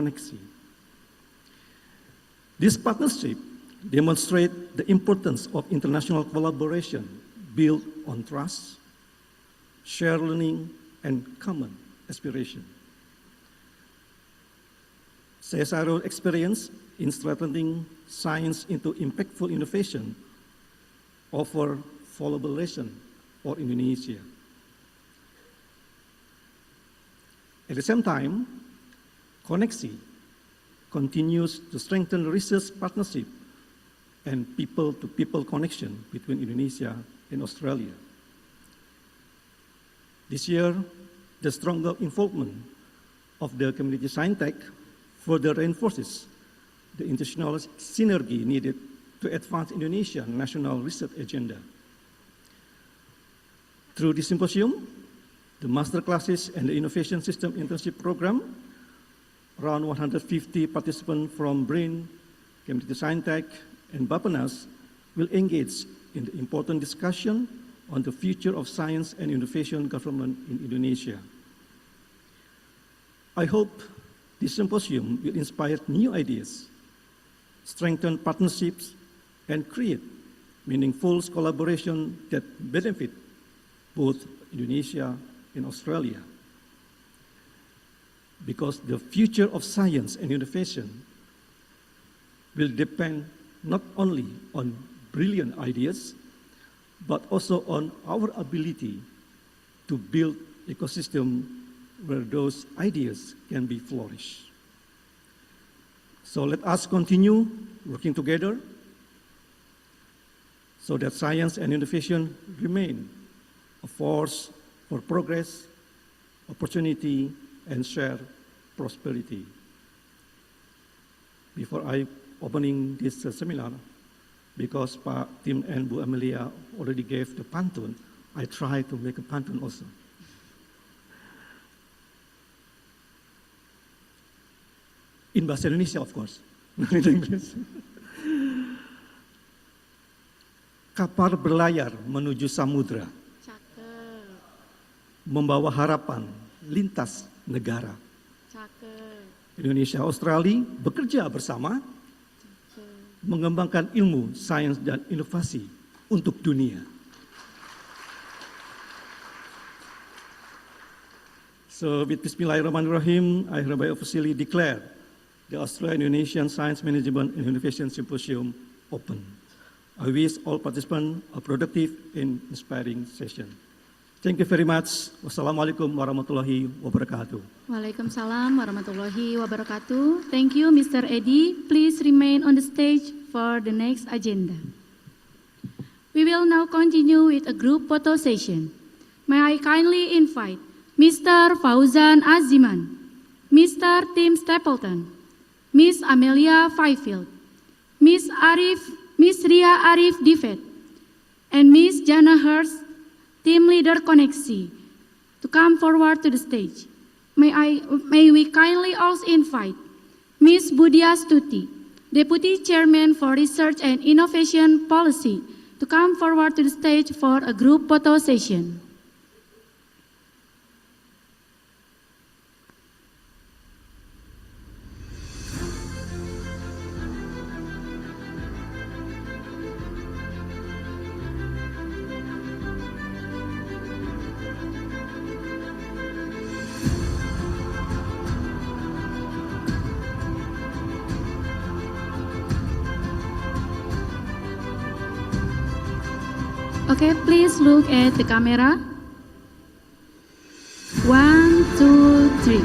Koneksi. This partnership demonstrates the importance of international collaboration built on trust, shared learning, and common aspiration. CSIRO's experience in strengthening science into impactful innovation offer valuable lesson for Indonesia. At the same time, Koneksi continues to strengthen research partnership and people-to-people connection between Indonesia and Australia. This year, the stronger involvement of the community science-tech further reinforces the international synergy needed to advance Indonesia's national research agenda. Through the symposium, the master classes and the innovation system internship program, around 150 participants from BRAIN, Community Science Tech, and Bapenas will engage in the important discussion on the future of science and innovation government in Indonesia. I hope this symposium will inspire new ideas, strengthen partnerships, and create meaningful collaboration that benefit both Indonesia and Australia. Because the future of science and innovation will depend not only on brilliant ideas, but also on our ability to build ecosystem where those ideas can be flourished. So let us continue working together so that science and innovation remain a force for progress, opportunity, and shared prosperity. Before I opening this seminar, because Pak Tim and Bu Amelia already gave the pantun, I try to make a pantun also. In bahasa Indonesia, of course, not in English. Kapal berlayar menuju samudra, membawa harapan lintas negara. Indonesia-Australia bekerja bersama, mengembangkan ilmu, sains, dan inovasi untuk dunia. So with Bismillahirrahmanirrahim, I hereby officially declare the Australian-Indonesian Science Management and Innovation Symposium open. I wish all participants a productive and inspiring session. Thank you very much. Wassalamualaikum warahmatullahi wabarakatuh. Waalaikumsalam warahmatullahi wabarakatuh. Thank you, Mr. Edi. Please remain on the stage for the next agenda. We will now continue with a group photo session. May I kindly invite Mr. Fauzan Aziman, Mr. Tim Stapleton, Miss Amelia Fifield, Miss Ria Arif Divet, and Miss Jana Hurst, Team Leader Koneksi, to come forward to the stage. May we kindly also invite Miss Budia Stuti, Deputy Chairman for Research and Innovation Policy, to come forward to the stage for a group photo session. Okay, please look at the camera. 1, 2, 3.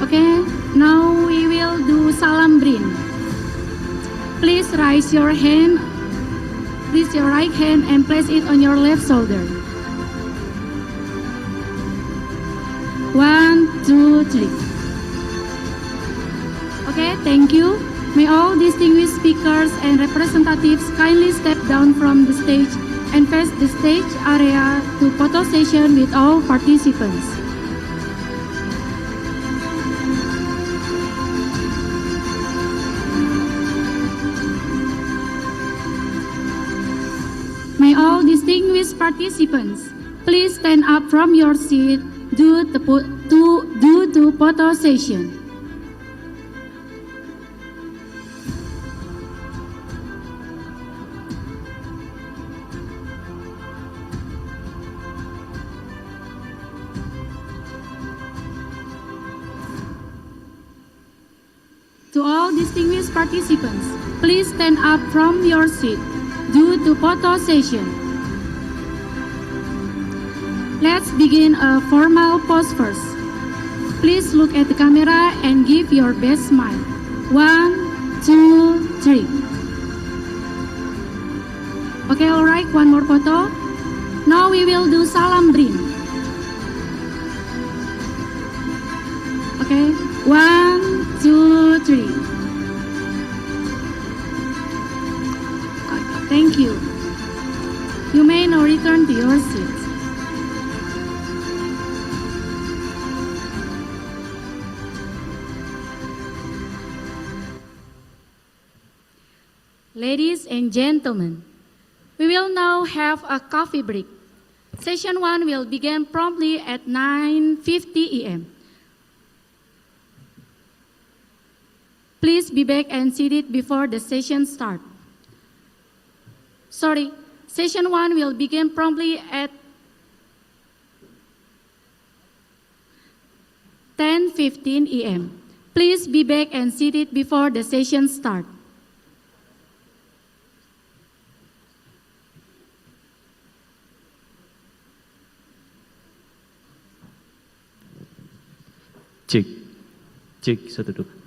Okay, now we will do salam brin. Please raise your hand, raise your right hand and place it on your left shoulder. 1, 2, 3. Okay, thank you. May all distinguished speakers and representatives kindly step down from the stage and face the stage area to photo session with all participants. May all distinguished participants Please stand up from your seat due to photo session. To all distinguished participants, please stand up from your seat due to photo session. Let's begin a formal pose first. Please look at the camera and give your best smile. 1, 2, 3. Okay, alright, one more photo. Now we will do salam brin. Okay, 1, 2, 3. Okay, thank you. You may now return to your seats. Ladies and gentlemen, we will now have a coffee break. Session 1 will begin promptly at 9:50 a.m. Please be back and seated before the session starts. Sorry, session 1 will begin promptly at 10:15 a.m. Please be back and seated before the session starts. Cek, cek, 1, 2.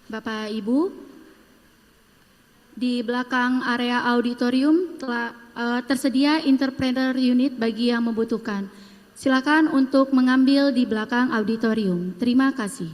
Bapak Ibu, di belakang area auditorium telah tersedia interpreter unit bagi yang membutuhkan. Silakan untuk mengambil di belakang auditorium. Terima kasih.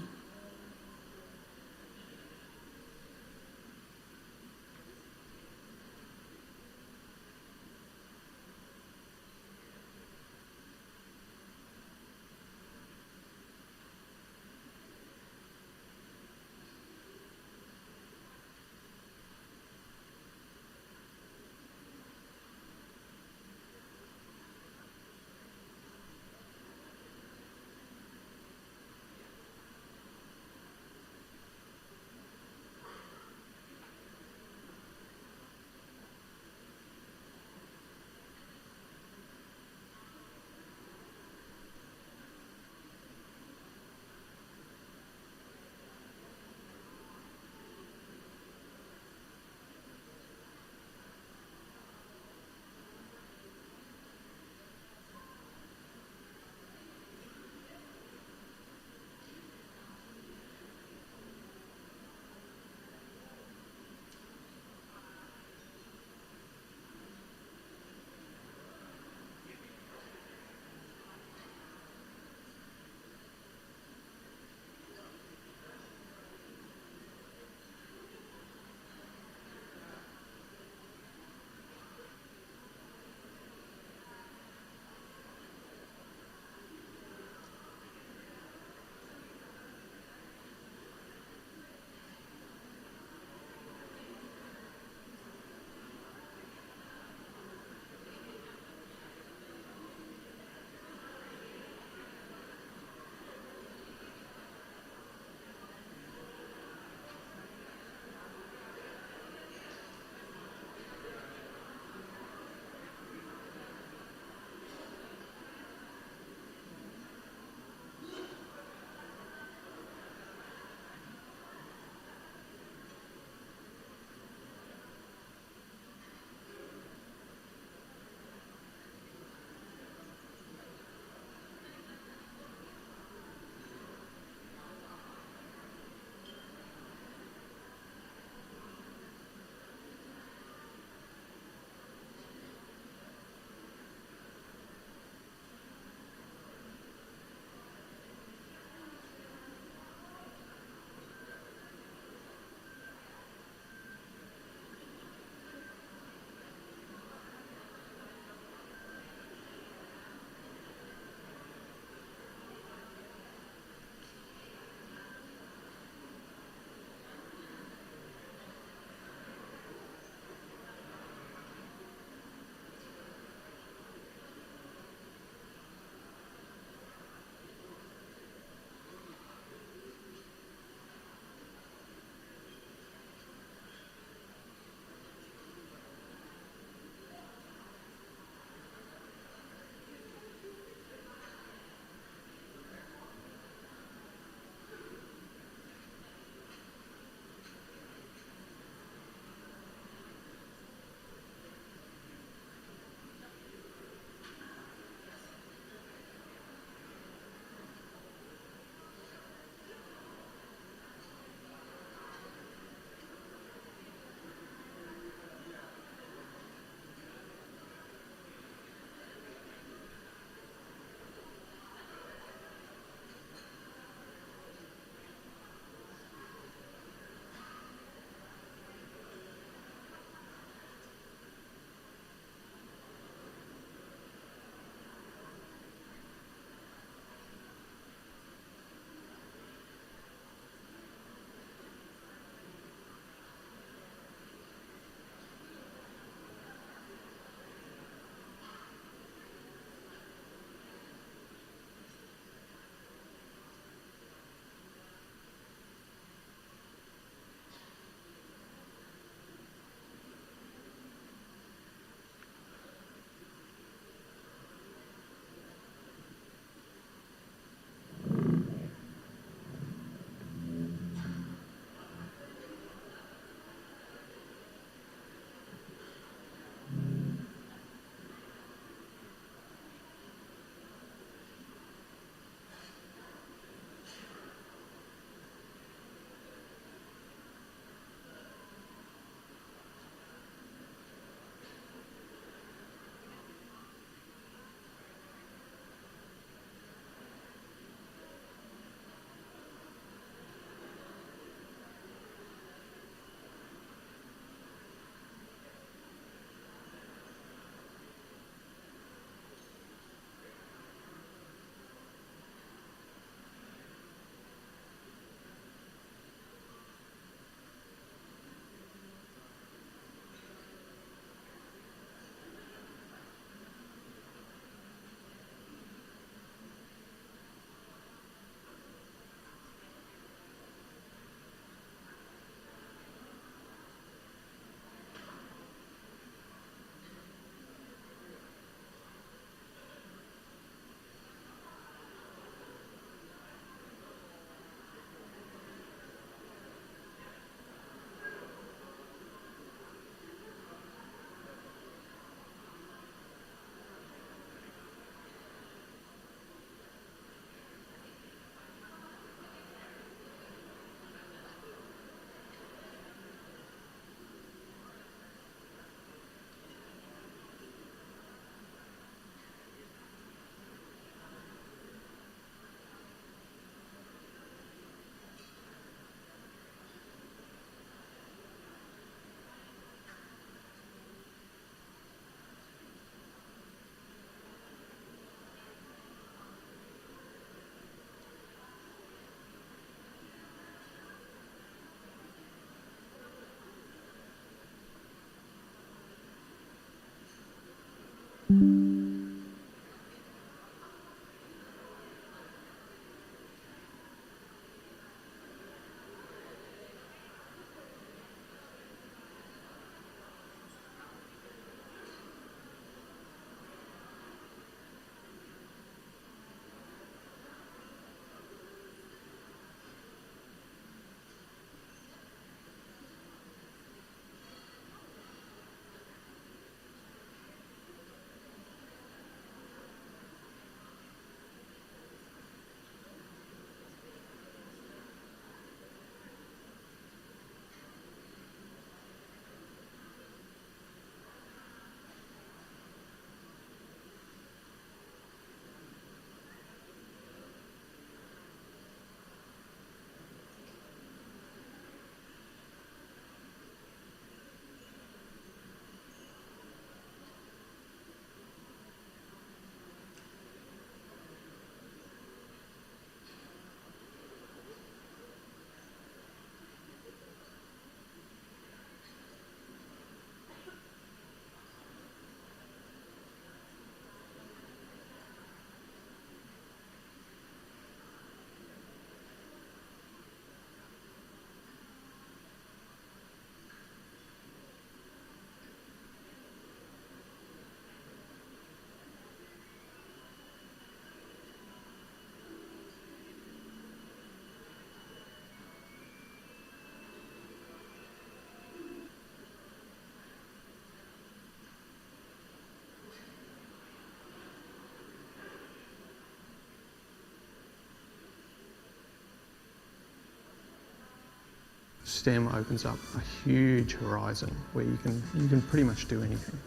STEM opens up a huge horizon where you can pretty much do anything.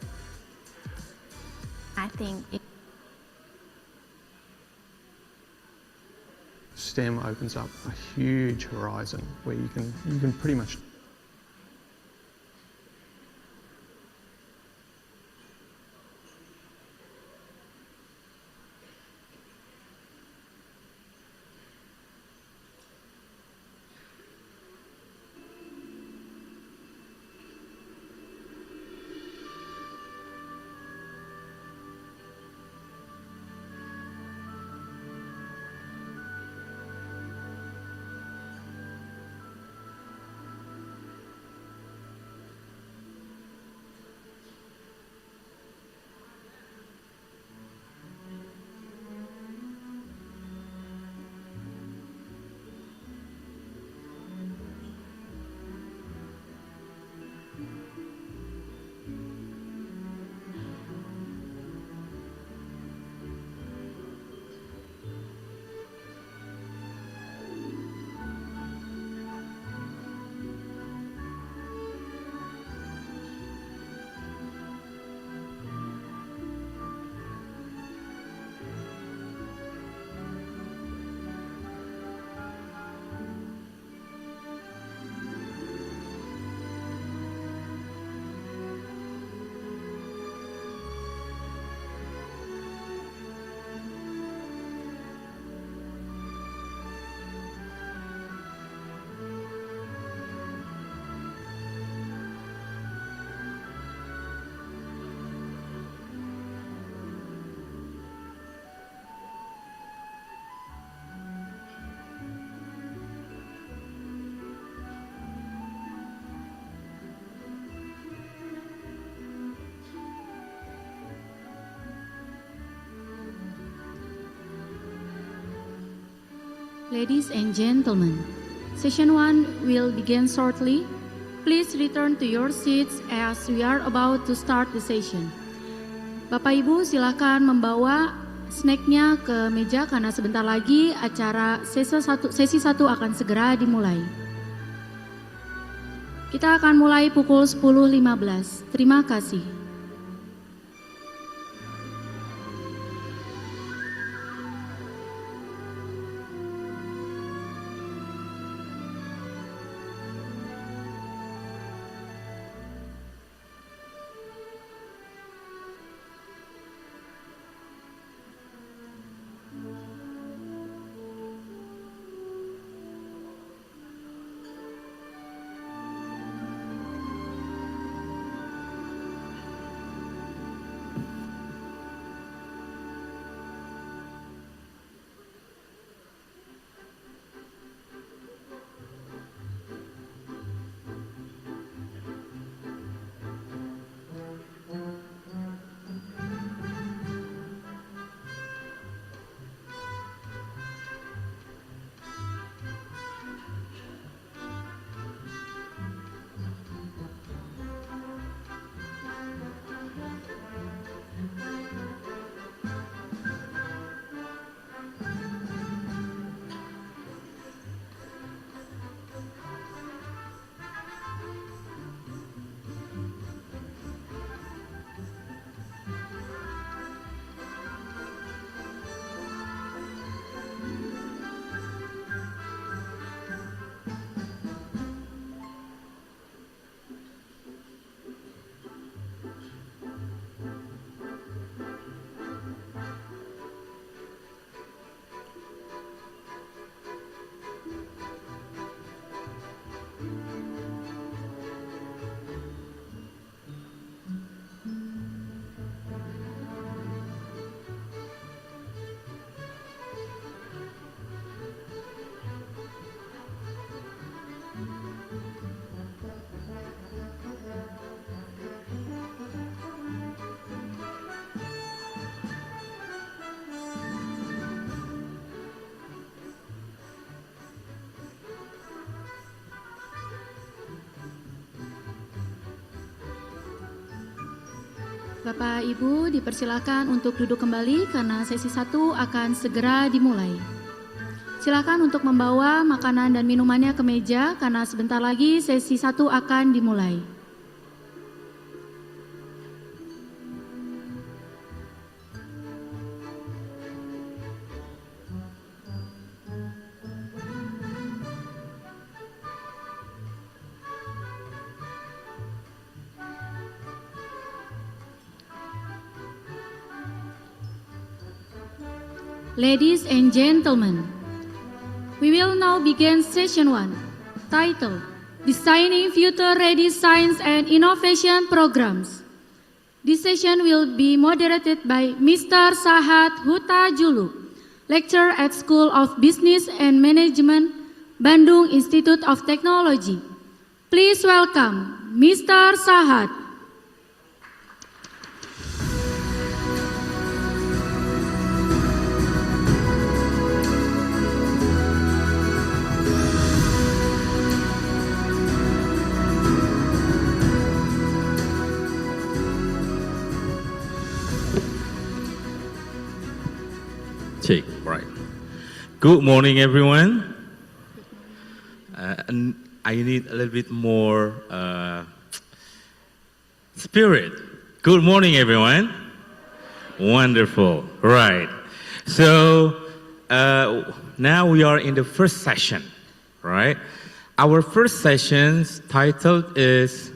I think STEM opens up a huge horizon where you can pretty much. Ladies and gentlemen, session 1 will begin shortly. Please return to your seats as we are about to start the session. Bapak Ibu silakan membawa snacknya ke meja karena sebentar lagi acara sesi 1 akan segera dimulai. Kita akan mulai pukul 10.15. Terima kasih. Bapak Ibu dipersilakan untuk duduk kembali karena sesi 1 akan segera dimulai. Silakan untuk membawa makanan dan minumannya ke meja karena sebentar lagi sesi 1 akan dimulai. Ladies and gentlemen, we will now begin session 1, titled Designing Future-Ready Science and Innovation Programs. This session will be moderated by Mr. Sahat Huta-Julu, lecturer at School of Business and Management, Bandung Institute of Technology. Please welcome Mr. Sahat. Check, right. Good morning, everyone. And I need a little bit more spirit. Good morning, everyone. Wonderful, right. So now we are in the first session, right? Our first session's title is,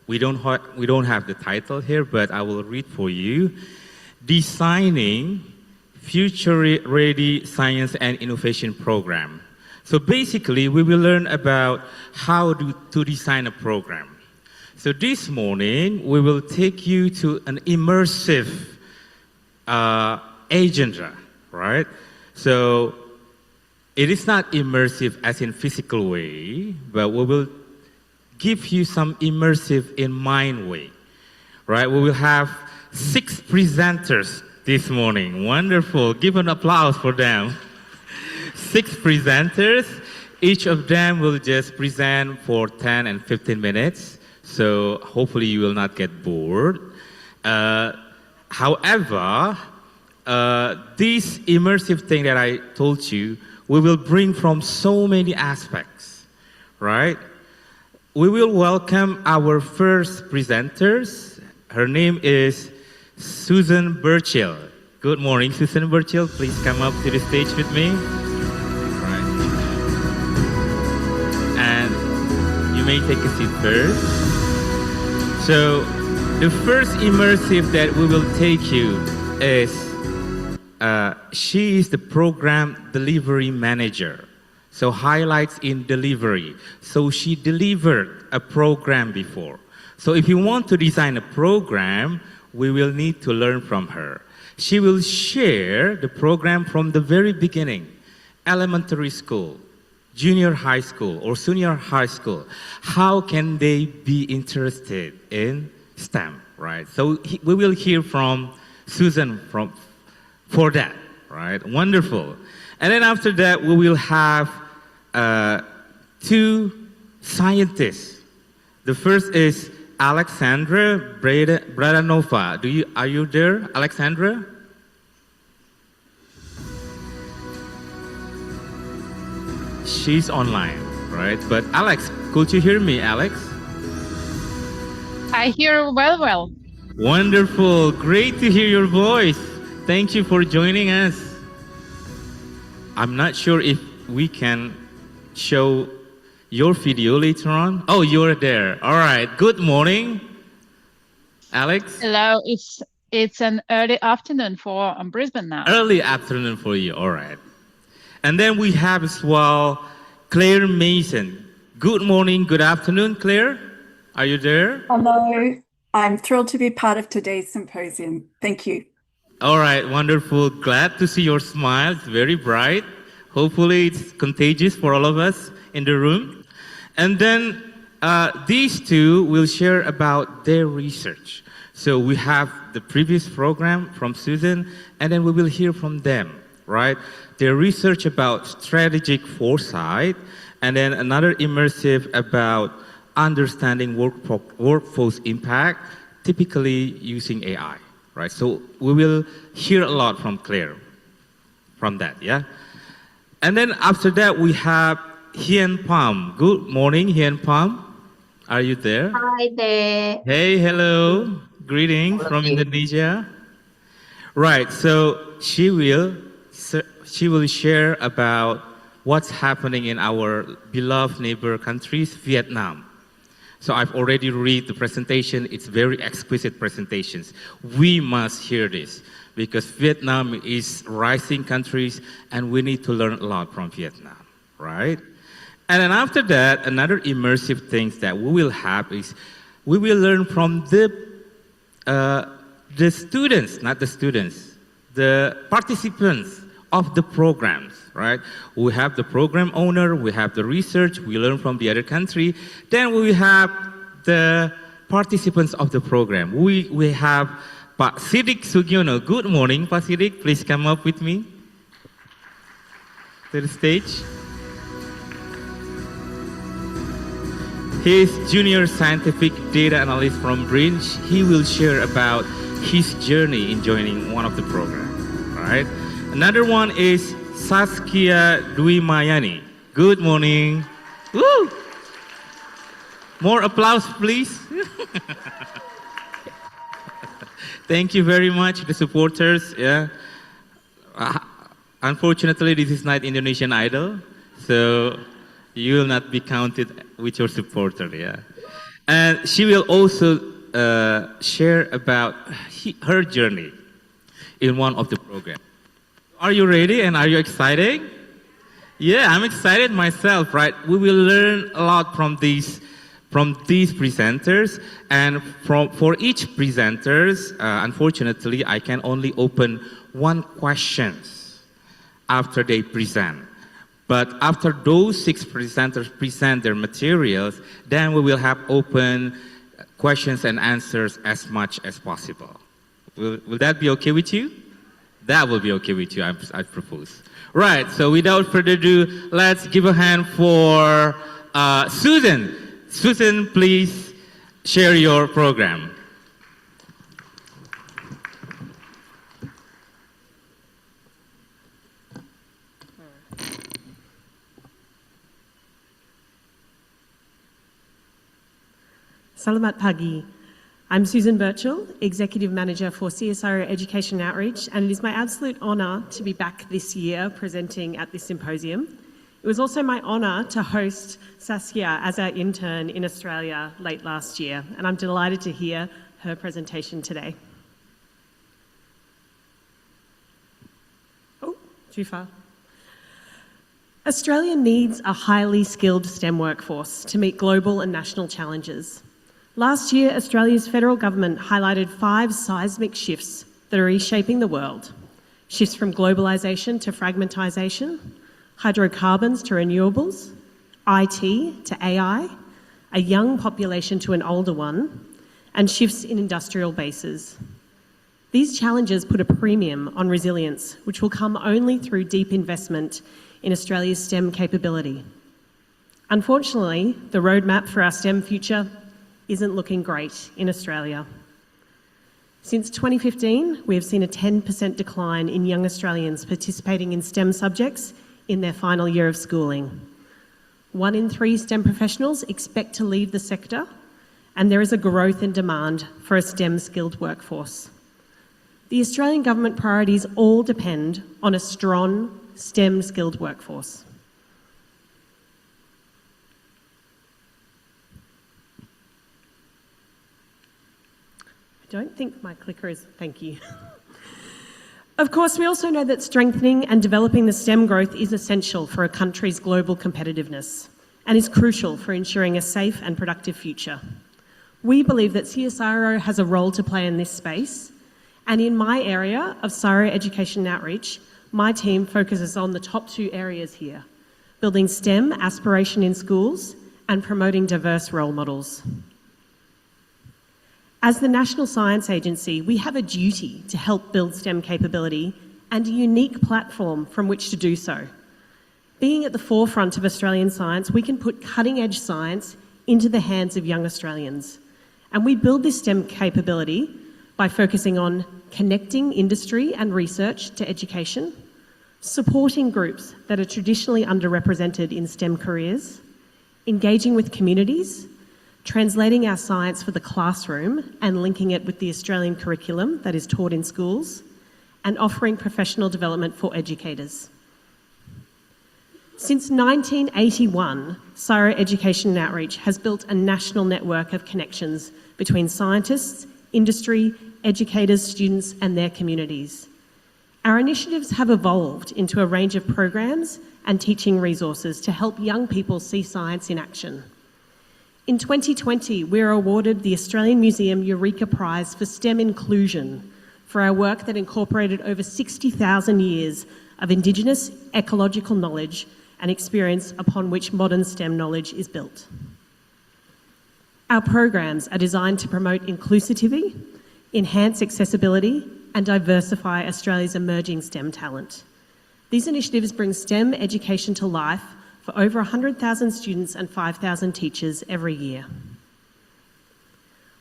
we don't have the title here, but I will read for you. Designing Future-Ready Science and Innovation Program. So basically, we will learn about how to design a program. So this morning, we will take you to an immersive agenda, right? So it is not immersive as in physical way, but we will give you some immersive in mind way, right? We will have 6 presenters this morning. Wonderful. Give an applause for them. 6 presenters. Each of them will just present for 10 and 15 minutes. So hopefully you will not get bored. However, this immersive thing that I told you, we will bring from so many aspects, right? We will welcome our first presenters. Her name is Susan Burchill. Good morning, Susan Burchill. Please come up to the stage with me. Right. And you may take a seat first. So the first immersive that we will take you is, she is the program delivery manager. So highlights in delivery. So she delivered a program before. So if you want to design a program, we will need to learn from her. She will share the program from the very beginning, elementary school, junior high school, or senior high school. How can they be interested in STEM, right? So we will hear from Susan for that, right? Wonderful. And then after that, we will have 2 scientists. The first is Alexandra Bradanova. Are you there, Alexandra? She's online, right? But Alex, could you hear me, Alex? I hear well. Wonderful. Great to hear your voice. Thank you for joining us. I'm not sure if we can show your video later on. Oh, you're there. All right. Good morning, Alex. Hello. It's an early afternoon for Brisbane now. Early afternoon for you. All right. And then we have as well Claire Mason. Good morning. Good afternoon, Claire. Are you there? Hello. I'm thrilled to be part of today's symposium. Thank you. All right. Wonderful. Glad to see your smile. It's very bright. Hopefully it's contagious for all of us in the room. And then these 2 will share about their research. So we have the previous program from Susan, and then we will hear from them, right? Their research about strategic foresight, and then another immersive about understanding workforce impact, typically using AI, right? So we will hear a lot from Claire from that, yeah? And then after that, we have Hien Pham. Good morning, Hien Pham. Are you there? Hi there. Hey, hello. Greetings from Indonesia. Right, so she will share about what's happening in our beloved neighbor countries, Vietnam. So I've already read the presentation. It's very exquisite presentations. We must hear this because Vietnam is rising countries and we need to learn a lot from Vietnam, right? And then after that, another immersive thing that we will have is we will learn from the students, not the students, the participants of the programs, right? We have the program owner, we have the research, we learn from the other country. Then we have the participants of the program. We have Pak Sidik Sugiono. Good morning, Pak Sidik. Please come up with me to the stage. He is junior scientific data analyst from Brinch. He will share about his journey in joining one of the programs, right? Another one is Saskia Dwi Mayani. Good morning. Woo! More applause, please. Thank you very much, the supporters. Yeah. Unfortunately, this is not Indonesian Idol, so you will not be counted with your supporter. Yeah. And she will also share about her journey in one of the programs. Are you ready and are you excited? Yeah, I'm excited myself, right? We will learn a lot from these presenters, and for each presenters, unfortunately, I can only open one question after they present. But after those 6 presenters present their materials, then we will have open questions and answers as much as possible. Will that be okay with you? That will be okay with you, I propose. Right, so without further ado, let's give a hand for Susan. Susan, please share your program. Selamat pagi. I'm Susan Birchall, Executive Manager for CSIRO Education Outreach, and it is my absolute honour to be back this year presenting at this symposium. It was also my honour to host Saskia as our intern in Australia late last year, and I'm delighted to hear her presentation today. Oh, too far. Australia needs a highly skilled STEM workforce to meet global and national challenges. Last year, Australia's federal government highlighted 5 seismic shifts that are reshaping the world. Shifts from globalisation to fragmentisation, hydrocarbons to renewables, IT to AI, a young population to an older one, and shifts in industrial bases. These challenges put a premium on resilience, which will come only through deep investment in Australia's STEM capability. Unfortunately, the roadmap for our STEM future isn't looking great in Australia. Since 2015, we have seen a 10% decline in young Australians participating in STEM subjects in their final year of schooling. 1 in 3 STEM professionals expect to leave the sector, and there is a growth in demand for a STEM-skilled workforce. The Australian government priorities all depend on a strong STEM-skilled workforce. I don't think my clicker is, thank you. Of course, we also know that strengthening and developing the STEM growth is essential for a country's global competitiveness and is crucial for ensuring a safe and productive future. We believe that CSIRO has a role to play in this space, and in my area of CSIRO Education and Outreach, my team focuses on the top 2 areas here: building STEM aspiration in schools and promoting diverse role models. As the National Science Agency, we have a duty to help build STEM capability and a unique platform from which to do so. Being at the forefront of Australian science, we can put cutting-edge science into the hands of young Australians. And we build this STEM capability by focusing on connecting industry and research to education, supporting groups that are traditionally underrepresented in STEM careers, engaging with communities, translating our science for the classroom and linking it with the Australian curriculum that is taught in schools, and offering professional development for educators. Since 1981, Sciene Education and Outreach has built a national network of connections between scientists, industry, educators, students, and their communities. Our initiatives have evolved into a range of programs and teaching resources to help young people see science in action. In 2020, we were awarded the Australian Museum Eureka Prize for STEM inclusion for our work that incorporated over 60,000 years of Indigenous ecological knowledge and experience upon which modern STEM knowledge is built. Our programs are designed to promote inclusivity, enhance accessibility, and diversify Australia's emerging STEM talent. These initiatives bring STEM education to life for over 100,000 students and 5,000 teachers every year.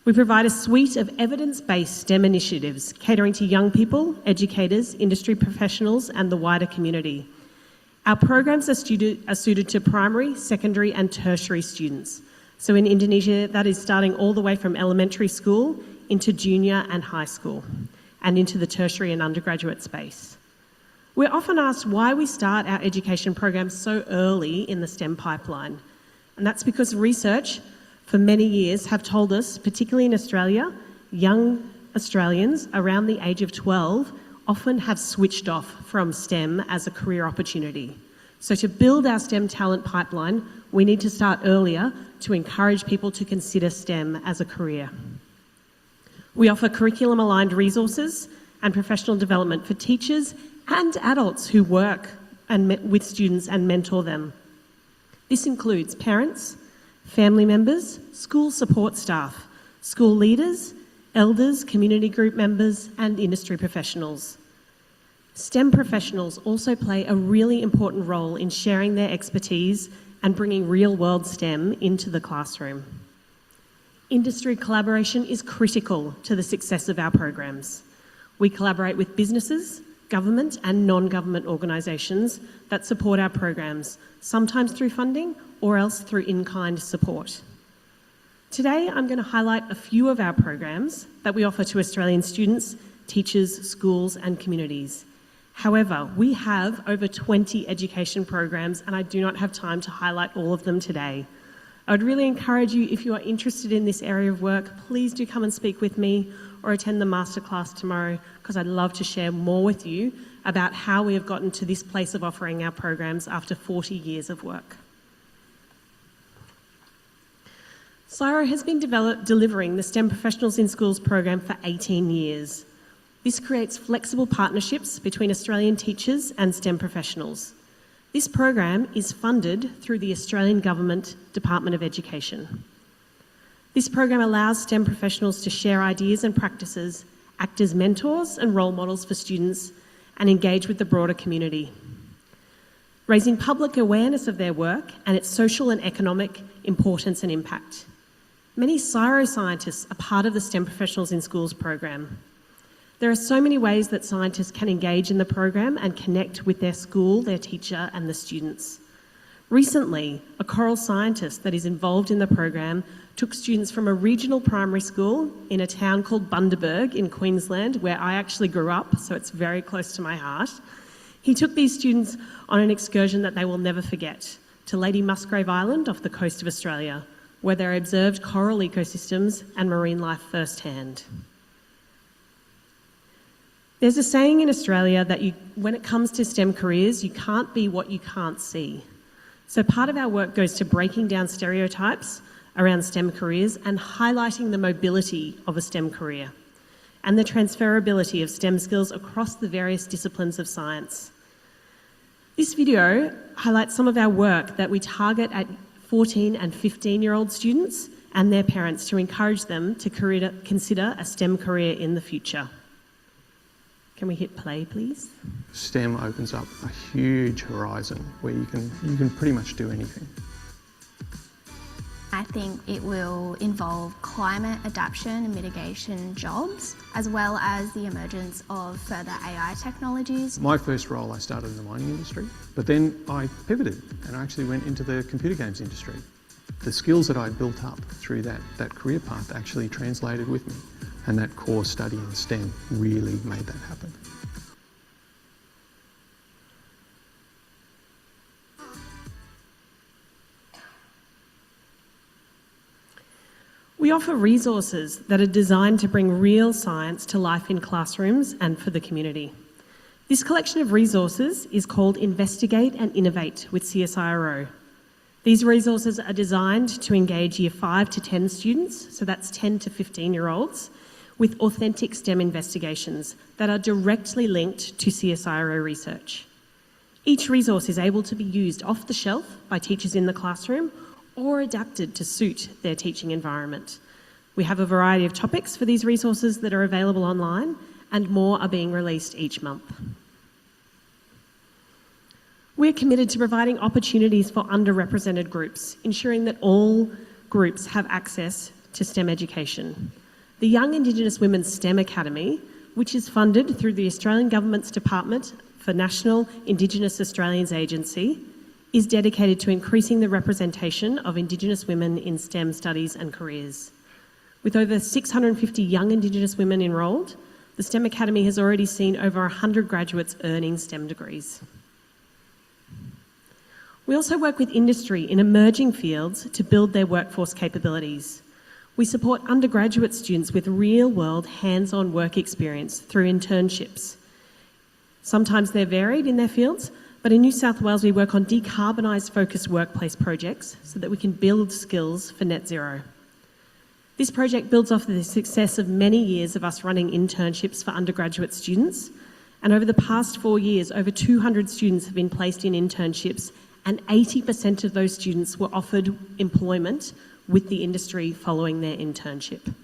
We provide a suite of evidence-based STEM initiatives catering to young people, educators, industry professionals, and the wider community. Our programs are suited to primary, secondary, and tertiary students. So in Indonesia, that is starting all the way from elementary school into junior and high school, and into the tertiary and undergraduate space. We're often asked why we start our education programs so early in the STEM pipeline. And that's because research for many years have told us, particularly in Australia, young Australians around the age of 12 often have switched off from STEM as a career opportunity. So to build our STEM talent pipeline, we need to start earlier to encourage people to consider STEM as a career. We offer curriculum-aligned resources and professional development for teachers and adults who work with students and mentor them. This includes parents, family members, school support staff, school leaders, elders, community group members, and industry professionals. STEM professionals also play a really important role in sharing their expertise and bringing real-world STEM into the classroom. Industry collaboration is critical to the success of our programs. We collaborate with businesses, government and non-government organisations that support our programs, sometimes through funding or else through in-kind support. Today, I'm going to highlight a few of our programs that we offer to Australian students, teachers, schools and communities. However, we have over 20 education programs and I do not have time to highlight all of them today. I would really encourage you, if you are interested in this area of work, please do come and speak with me or attend the masterclass tomorrow, because I'd love to share more with you about how we have gotten to this place of offering our programs after 40 years of work. Sciene has been delivering the STEM Professionals in Schools program for 18 years. This creates flexible partnerships between Australian teachers and STEM professionals. This program is funded through the Australian Government Department of Education. This program allows STEM professionals to share ideas and practices, act as mentors and role models for students, and engage with the broader community, raising public awareness of their work and its social and economic importance and impact. Many Sciene scientists are part of the STEM Professionals in Schools program. There are so many ways that scientists can engage in the program and connect with their school, their teacher, and the students. Recently, a coral scientist that is involved in the program took students from a regional primary school in a town called Bundaberg in Queensland, where I actually grew up, so it's very close to my heart. He took these students on an excursion that they will never forget to Lady Musgrave Island off the coast of Australia, where they observed coral ecosystems and marine life firsthand. There's a saying in Australia that when it comes to STEM careers, you can't be what you can't see. So part of our work goes to breaking down stereotypes around STEM careers and highlighting the mobility of a STEM career and the transferability of STEM skills across the various disciplines of science. This video highlights some of our work that we target at 14 and 15-year-old students and their parents to encourage them to consider a STEM career in the future. Can we hit play, please? STEM opens up a huge horizon where you can pretty much do anything. I think it will involve climate adaptation and mitigation jobs, as well as the emergence of further AI technologies. My first role, I started in the mining industry, but then I pivoted and I actually went into the computer games industry. The skills that I'd built up through that career path actually translated with me, and that core study in STEM really made that happen. We offer resources that are designed to bring real science to life in classrooms and for the community. This collection of resources is called Investigate and Innovate with CSIRO. These resources are designed to engage Year 5 to 10 students, so that's 10 to 15-year-olds, with authentic STEM investigations that are directly linked to CSIRO research. Each resource is able to be used off the shelf by teachers in the classroom or adapted to suit their teaching environment. We have a variety of topics for these resources that are available online, and more are being released each month. We're committed to providing opportunities for underrepresented groups, ensuring that all groups have access to STEM education. The Young Indigenous Women's STEM Academy, which is funded through the Australian Government's Department for National Indigenous Australians Agency, is dedicated to increasing the representation of Indigenous women in STEM studies and careers. With over 650 young Indigenous women enrolled, the STEM Academy has already seen over 100 graduates earning STEM degrees. We also work with industry in emerging fields to build their workforce capabilities. We support undergraduate students with real-world hands-on work experience through internships. Sometimes they're varied in their fields, but in New South Wales, we work on decarbonised focused workplace projects so that we can build skills for net zero. This project builds off the success of many years of us running internships for undergraduate students, and over the past 4 years, over 200 students have been placed in internships, and 80% of those students were offered employment with the industry following their internship.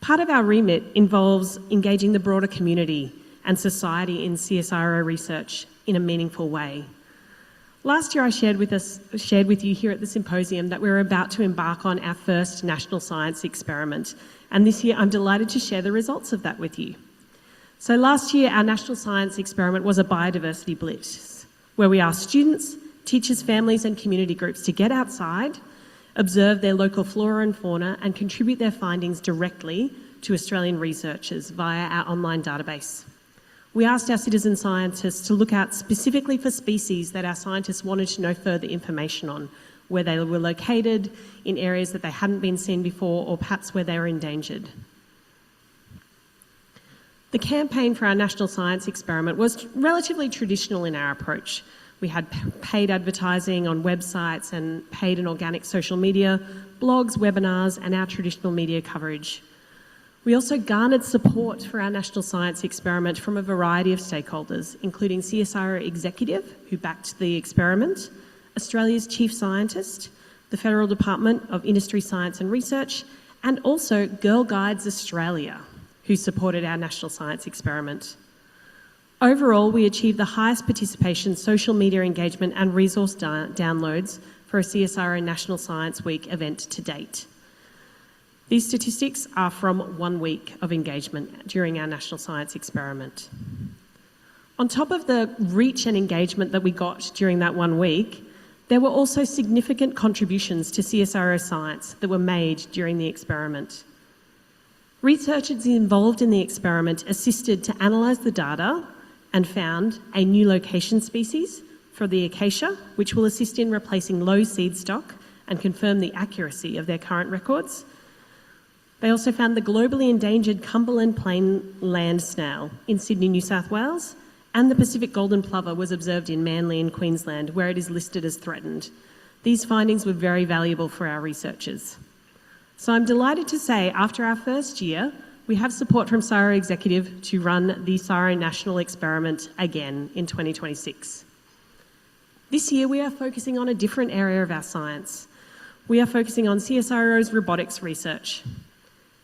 Part of our remit involves engaging the broader community and society in CSIRO research in a meaningful way. Last year I shared with you here at the Symposium that we were about to embark on our first national science experiment, and this year I'm delighted to share the results of that with you. So last year our national science experiment was a biodiversity blitz, where we asked students, teachers, families and community groups to get outside, observe their local flora and fauna and contribute their findings directly to Australian researchers via our online database. We asked our citizen scientists to look out specifically for species that our scientists wanted to know further information on, where they were located, in areas that they hadn't been seen before, or perhaps where they were endangered. The campaign for our national science experiment was relatively traditional in our approach. We had paid advertising on websites and paid and organic social media, blogs, webinars, and our traditional media coverage. We also garnered support for our national science experiment from a variety of stakeholders, including CSIRO Executive, who backed the experiment, Australia's Chief Scientist, the Federal Department of Industry, Science and Research, and also Girl Guides Australia, who supported our national science experiment. Overall, we achieved the highest participation, social media engagement and resource downloads for a CSIRO National Science Week event to date. These statistics are from 1 week of engagement during our national science experiment. On top of the reach and engagement that we got during that 1 week, there were also significant contributions to CSIRO science that were made during the experiment. Researchers involved in the experiment assisted to analyse the data and found a new location species for the acacia, which will assist in replacing low seed stock and confirm the accuracy of their current records. They also found the globally endangered Cumberland Plain land snail in Sydney, New South Wales, and the Pacific golden plover was observed in Manly in Queensland, where it is listed as threatened. These findings were very valuable for our researchers. So I'm delighted to say, after our first year, we have support from CSIRO Executive to run the CSIRO National Experiment again in 2026. This year we are focusing on a different area of our science. We are focusing on CSIRO's robotics research.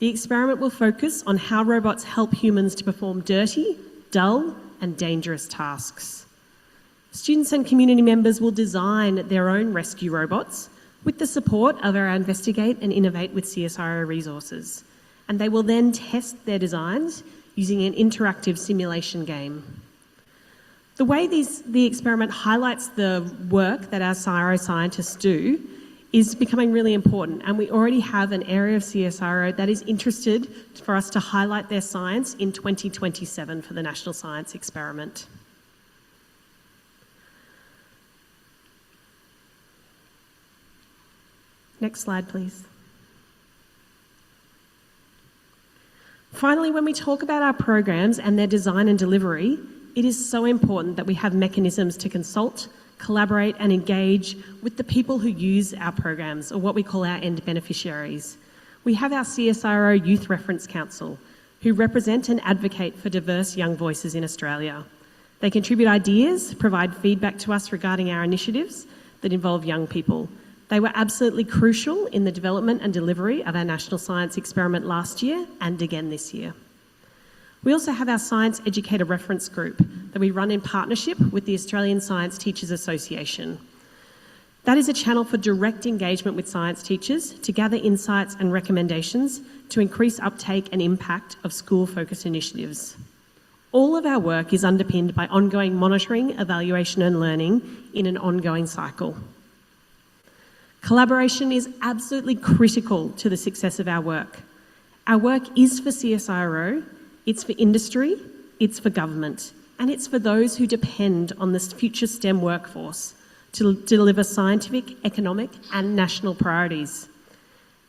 The experiment will focus on how robots help humans to perform dirty, dull and dangerous tasks. Students and community members will design their own rescue robots with the support of our Investigate and Innovate with CSIRO resources. And they will then test their designs using an interactive simulation game. The way the experiment highlights the work that our CSIRO scientists do is becoming really important, and we already have an area of CSIRO that is interested for us to highlight their science in 2027 for the National Science Experiment. Next slide, please. Finally, when we talk about our programs and their design and delivery, it is so important that we have mechanisms to consult, collaborate and engage with the people who use our programs, or what we call our end beneficiaries. We have our CSIRO Youth Reference Council, who represent and advocate for diverse young voices in Australia. They contribute ideas, provide feedback to us regarding our initiatives that involve young people. They were absolutely crucial in the development and delivery of our National Science Experiment last year and again this year. We also have our Science Educator Reference Group that we run in partnership with the Australian Science Teachers Association. That is a channel for direct engagement with science teachers to gather insights and recommendations to increase uptake and impact of school-focused initiatives. All of our work is underpinned by ongoing monitoring, evaluation and learning in an ongoing cycle. Collaboration is absolutely critical to the success of our work. Our work is for CSIRO, it's for industry, it's for government, and it's for those who depend on this future STEM workforce to deliver scientific, economic and national priorities.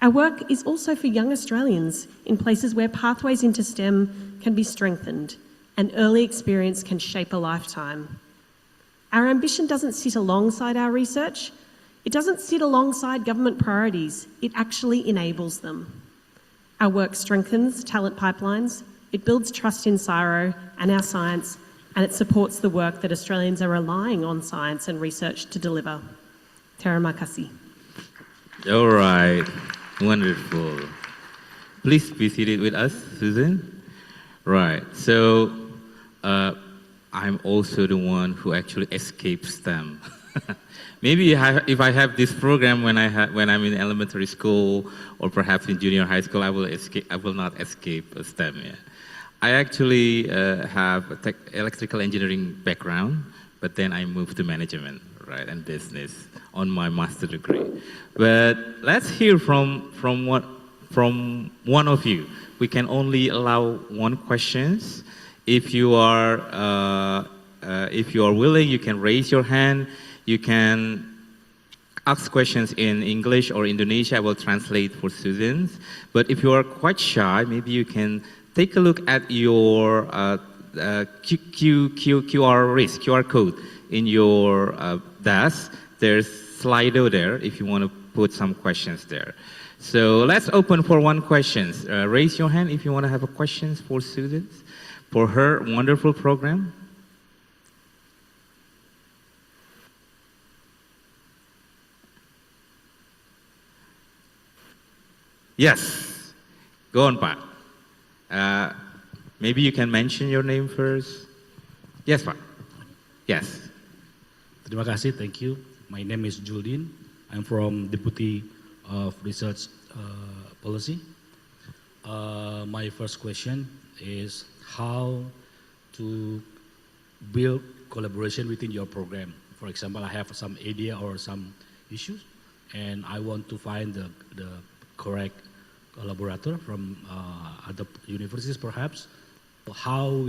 Our work is also for young Australians in places where pathways into STEM can be strengthened and early experience can shape a lifetime. Our ambition doesn't sit alongside our research. It doesn't sit alongside government priorities. It actually enables them. Our work strengthens talent pipelines, it builds trust in CSIRO and our science, and it supports the work that Australians are relying on science and research to deliver. Terima kasih. All right, wonderful. Please be seated with us, Susan. Right, so I'm also the one who actually escapes STEM. Maybe if I have this program when I'm in elementary school or perhaps in junior high school, I will not escape STEM. Yeah. I actually have a electrical engineering background, but then I moved to management, right, and business on my master degree. But let's hear from one of you. We can only allow one questions. If you are willing, you can raise your hand. You can ask questions in English or Indonesia. I will translate for students. But if you are quite shy, maybe you can take a look at your QR code in your desk. There's Slido there if you want to put some questions there. So let's open for one question. Raise your hand if you want to have a question for students for her wonderful program. Yes, go on, Pak. Maybe you can mention your name first. Yes, Pak. Yes. Terima kasih, thank you. My name is Juldin. I'm from Deputy of Research Policy. My first question is how to build collaboration within your program. For example, I have some idea or some issues, and I want to find the correct collaborator from other universities perhaps. How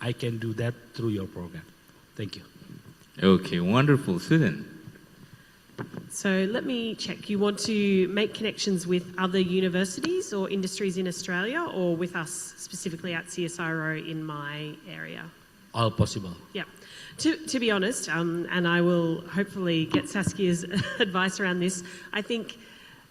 I can do that through your program. Thank you. Okay, wonderful. Susan. So let me check. You want to make connections with other universities or industries in Australia, or with us specifically at CSIRO in my area? All possible. Yeah. To be honest, and I will hopefully get Saskia's advice around this, I think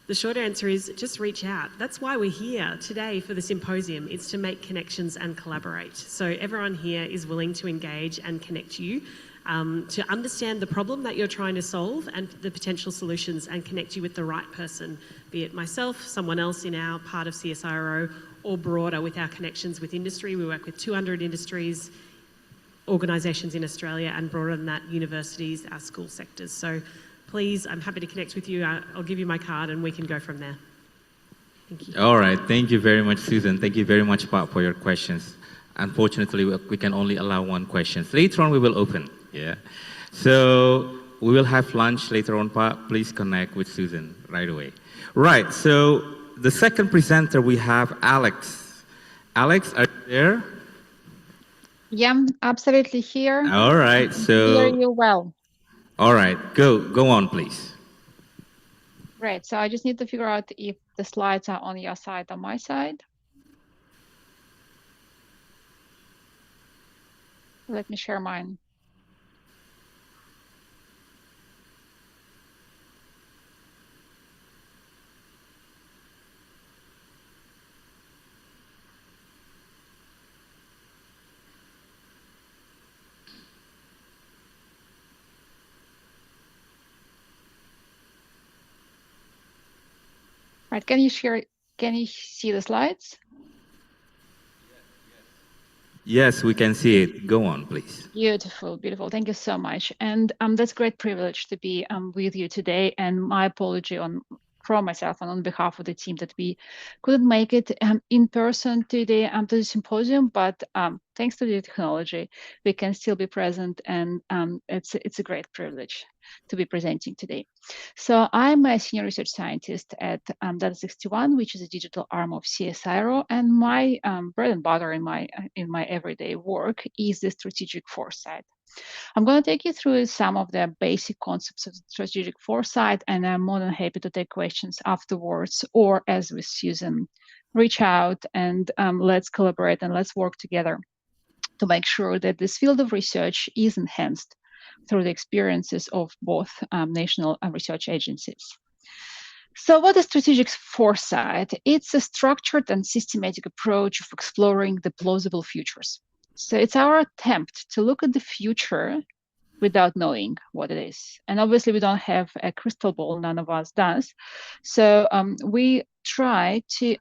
the short answer is just reach out. That's why we're here today for the symposium. It's to make connections and collaborate. So everyone here is willing to engage and connect you to understand the problem that you're trying to solve and the potential solutions, and connect you with the right person, be it myself, someone else in our part of CSIRO, or broader with our connections with industry. We work with 200 industries organisations in Australia and broader than that, universities, our school sectors. So please, I'm happy to connect with you. I'll give you my card and we can go from there. Thank you. All right. Thank you very much, Susan. Thank you very much, Pat, for your questions. Unfortunately, we can only allow one question. Later on, we will open. Yeah. So we will have lunch later on, Pat. Please connect with Susan right away. Right. So the second presenter, we have Alex. Alex, are you there? Yeah, absolutely here. All right. So Hear you well. all right. Go on, please. Great. So I just need to figure out if the slides are on your side or my side. Let me share mine. Right, can you see the slides? Yes, we can see it. Go on, please. Beautiful, beautiful. Thank you so much. And that's a great privilege to be with you today. And my apology from myself and on behalf of the team that we couldn't make it in person today to the symposium, but thanks to the technology, we can still be present, and it's a great privilege to be presenting today. So I'm a senior research scientist at Data61, which is a digital arm of CSIRO, and my bread and butter in my everyday work is the strategic foresight. I'm going to take you through some of the basic concepts of strategic foresight, and I'm more than happy to take questions afterwards, or as with Susan, reach out and let's collaborate and let's work together to make sure that this field of research is enhanced through the experiences of both national research agencies. So what is strategic foresight? It's a structured and systematic approach of exploring the plausible futures. So it's our attempt to look at the future without knowing what it is. And obviously we don't have a crystal ball, none of us does. So we try to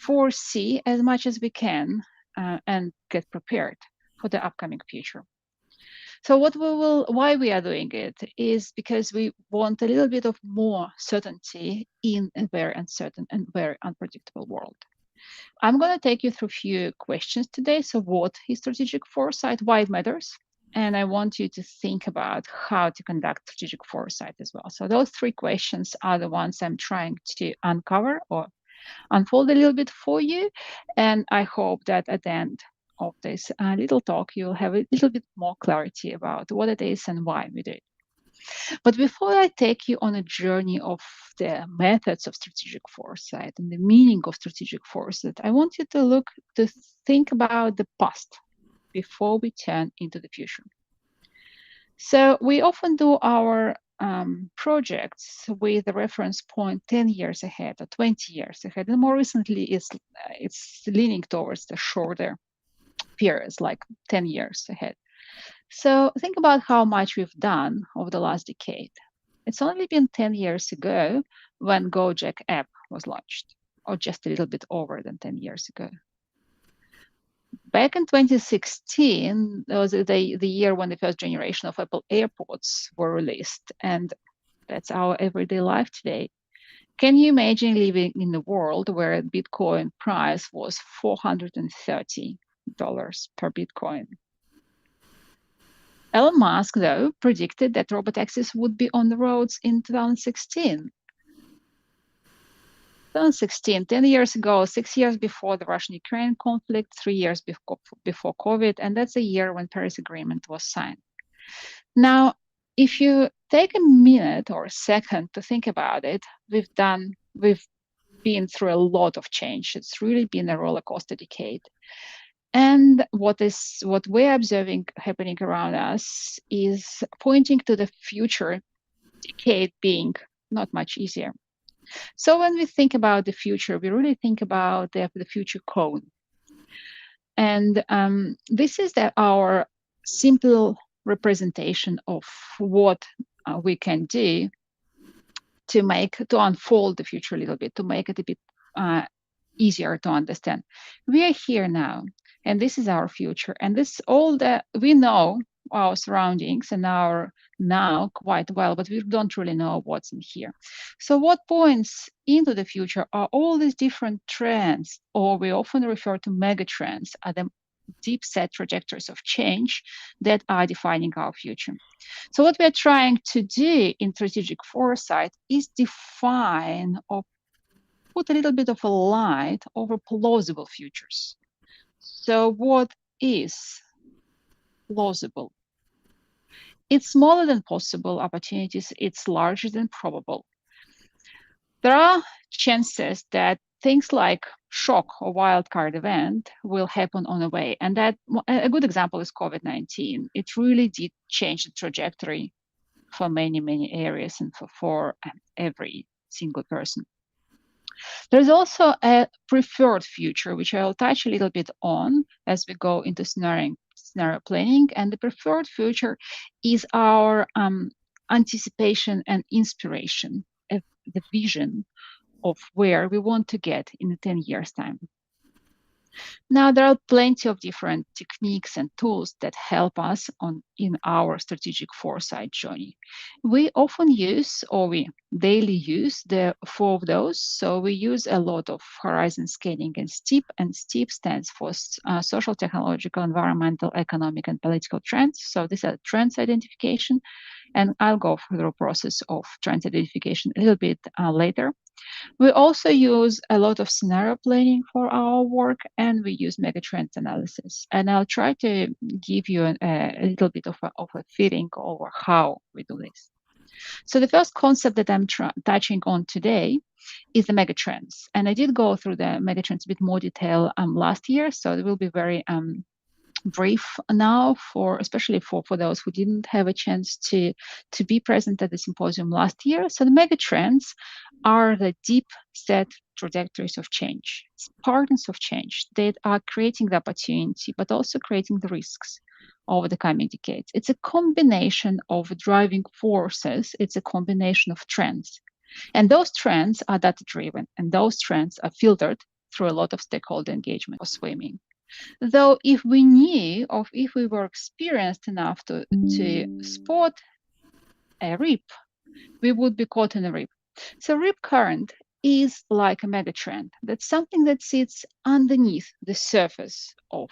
foresee as much as we can and get prepared for the upcoming future. So why we are doing it is because we want a little bit of more certainty in a very uncertain and very unpredictable world. I'm going to take you through a few questions today. So what is strategic foresight, why it matters? And I want you to think about how to conduct strategic foresight as well. So those three questions are the ones I'm trying to uncover or unfold a little bit for you. And I hope that at the end of this little talk, you'll have a little bit more clarity about what it is and why we do it. But before I take you on a journey of the methods of strategic foresight and the meaning of strategic foresight, I want you to think about the past before we turn into the future. So we often do our projects with a reference point 10 years ahead or 20 years ahead. And more recently, it's leaning towards the shorter periods, like 10 years ahead. So think about how much we've done over the last decade. It's only been 10 years ago when Gojek app was launched, or just a little bit over than 10 years ago. Back in 2016, that was the year when the first generation of Apple AirPods were released, and that's our everyday life today. Can you imagine living in a world where Bitcoin price was $430 per Bitcoin? Elon Musk, though, predicted that robotaxis would be on the roads in 2016. 2016, 10 years ago, 6 years before the Russian-Ukraine conflict, 3 years before COVID, and that's the year when Paris Agreement was signed. Now, if you take a minute or a second to think about it, we've been through a lot of change. It's really been a roller coaster decade. And what we're observing happening around us is pointing to the future decade being not much easier. So when we think about the future, we really think about the future cone. And this is our simple representation of what we can do to unfold the future a little bit, to make it a bit easier to understand. We are here now. And this is our future. And this all that we know our surroundings and our now quite well, but we don't really know what's in here. So what points into the future are all these different trends, or we often refer to mega trends, are the deep set trajectories of change that are defining our future. So what we're trying to do in strategic foresight is define or put a little bit of a light over plausible futures. So what is plausible? It's smaller than possible opportunities, it's larger than probable. There are chances that things like shock or wildcard event will happen on the way. And that a good example is COVID-19. It really did change the trajectory for many, many areas and for every single person. There's also a preferred future, which I'll touch a little bit on as we go into scenario planning. And the preferred future is our anticipation and inspiration, the vision of where we want to get in 10 years' time. Now, there are plenty of different techniques and tools that help us in our strategic foresight journey. We often use, or we daily use, the 4 of those. So we use a lot of horizon scanning and STEEP stands for social, technological, environmental, economic, and political trends. So these are trends identification, and I'll go through the process of trends identification a little bit later. We also use a lot of scenario planning for our work, and we use megatrends analysis. And I'll try to give you a little bit of a feeling over how we do this. So the first concept that I'm touching on today is the megatrends. And I did go through the megatrends a bit more detail last year, so it will be very brief now, especially for those who didn't have a chance to be present at the symposium last year. So the megatrends are the deep set trajectories of change, patterns of change that are creating the opportunity, but also creating the risks over the coming decades. It's a combination of driving forces. It's a combination of trends. And those trends are data-driven, and those trends are filtered through a lot of stakeholder engagement or swimming. Though if we knew, or if we were experienced enough to spot a rip, we would be caught in a rip. So rip current is like a megatrend. That's something that sits underneath the surface of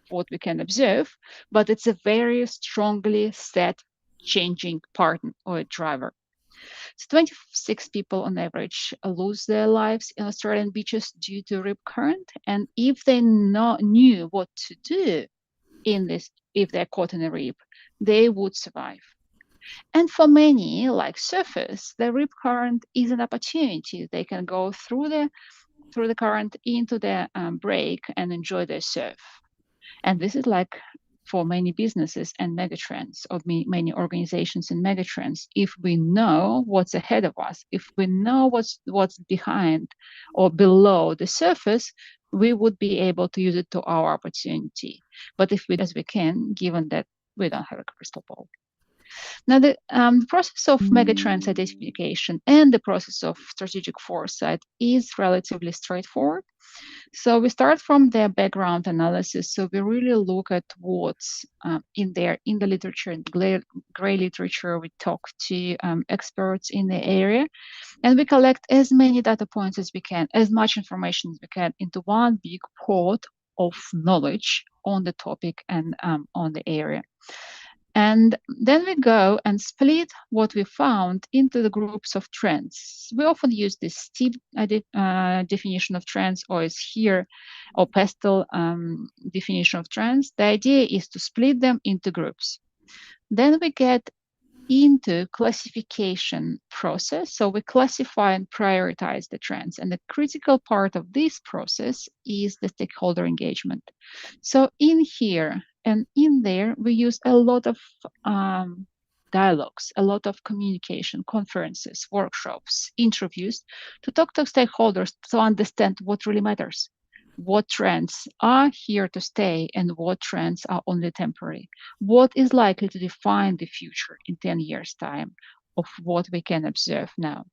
what we can observe, but it's a very strongly set changing partner or a driver. So 26 people on average lose their lives in Australian beaches due to rip current. And if they knew what to do in this, if they're caught in a rip, they would survive. And for many, like surfers, the rip current is an opportunity. They can go through the current into the break and enjoy their surf. And this is like for many businesses and megatrends, or many organizations in megatrends. If we know what's ahead of us, if we know what's behind or below the surface, we would be able to use it to our opportunity. But if we do as we can, given that we don't have a crystal ball. Now, the process of megatrends identification and the process of strategic foresight is relatively straightforward. So we start from the background analysis. So we really look at what's in the literature, in the gray literature. We talk to experts in the area, and we collect as many data points as we can, as much information as we can, into one big pot of knowledge on the topic and on the area. And then we go and split what we found into the groups of trends. We often use this STEEP definition of trends, or is here, or PESTEL definition of trends. The idea is to split them into groups. Then we get into classification process. So we classify and prioritize the trends. And the critical part of this process is the stakeholder engagement. So in here, and in there, we use a lot of dialogues, a lot of communication, conferences, workshops, interviews to talk to stakeholders to understand what really matters, what trends are here to stay and what trends are only temporary, what is likely to define the future in 10 years' time of what we can observe now.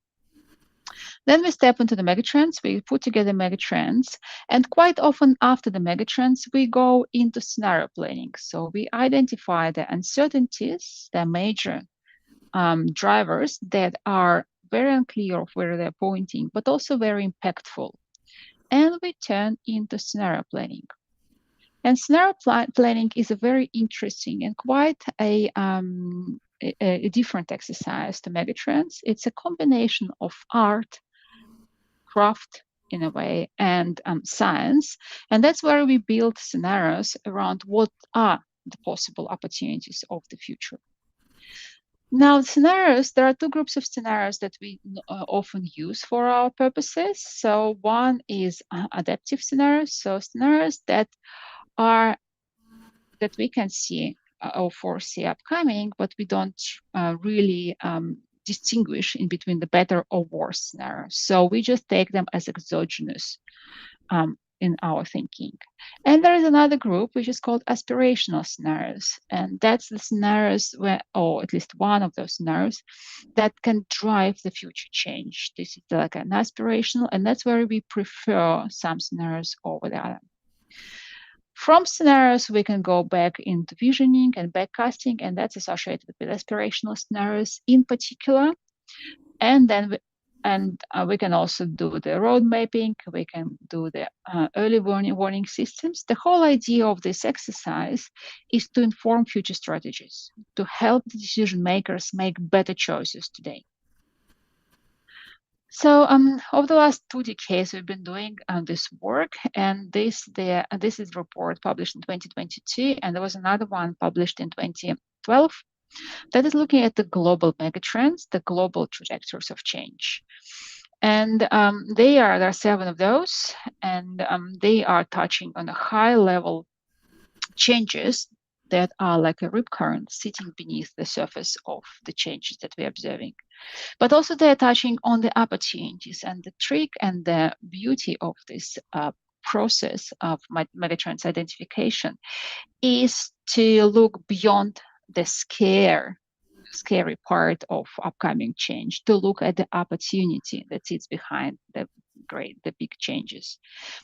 Then we step into the megatrends, we put together megatrends, and quite often after the megatrends, we go into scenario planning. So we identify the uncertainties, the major drivers that are very unclear of where they're pointing, but also very impactful. And we turn into scenario planning. And scenario planning is a very interesting and quite a different exercise to megatrends. It's a combination of art, craft in a way, and science. And that's where we build scenarios around what are the possible opportunities of the future. Now, scenarios, there are two groups of scenarios that we often use for our purposes. So one is adaptive scenarios, so scenarios that we can see or foresee upcoming, but we don't really distinguish in between the better or worse scenarios. So we just take them as exogenous in our thinking. And there is another group which is called aspirational scenarios. And that's the scenarios where, or at least one of those scenarios, that can drive the future change. This is like an aspirational, and that's where we prefer some scenarios over the other. From scenarios, we can go back into visioning and backcasting, and that's associated with aspirational scenarios in particular. And then we can also do the road mapping. We can do the early warning systems. The whole idea of this exercise is to inform future strategies, to help the decision makers make better choices today. So over the last 2 decades, we've been doing this work, and this is a report published in 2022, and there was another one published in 2012 that is looking at the global megatrends, the global trajectories of change. And there are 7 of those, and they are touching on a high level changes that are like a rip current sitting beneath the surface of the changes that we're observing. But also they're touching on the opportunities, and the trick and the beauty of this process of megatrends identification is to look beyond the scary part of upcoming change, to look at the opportunity that sits behind the big changes.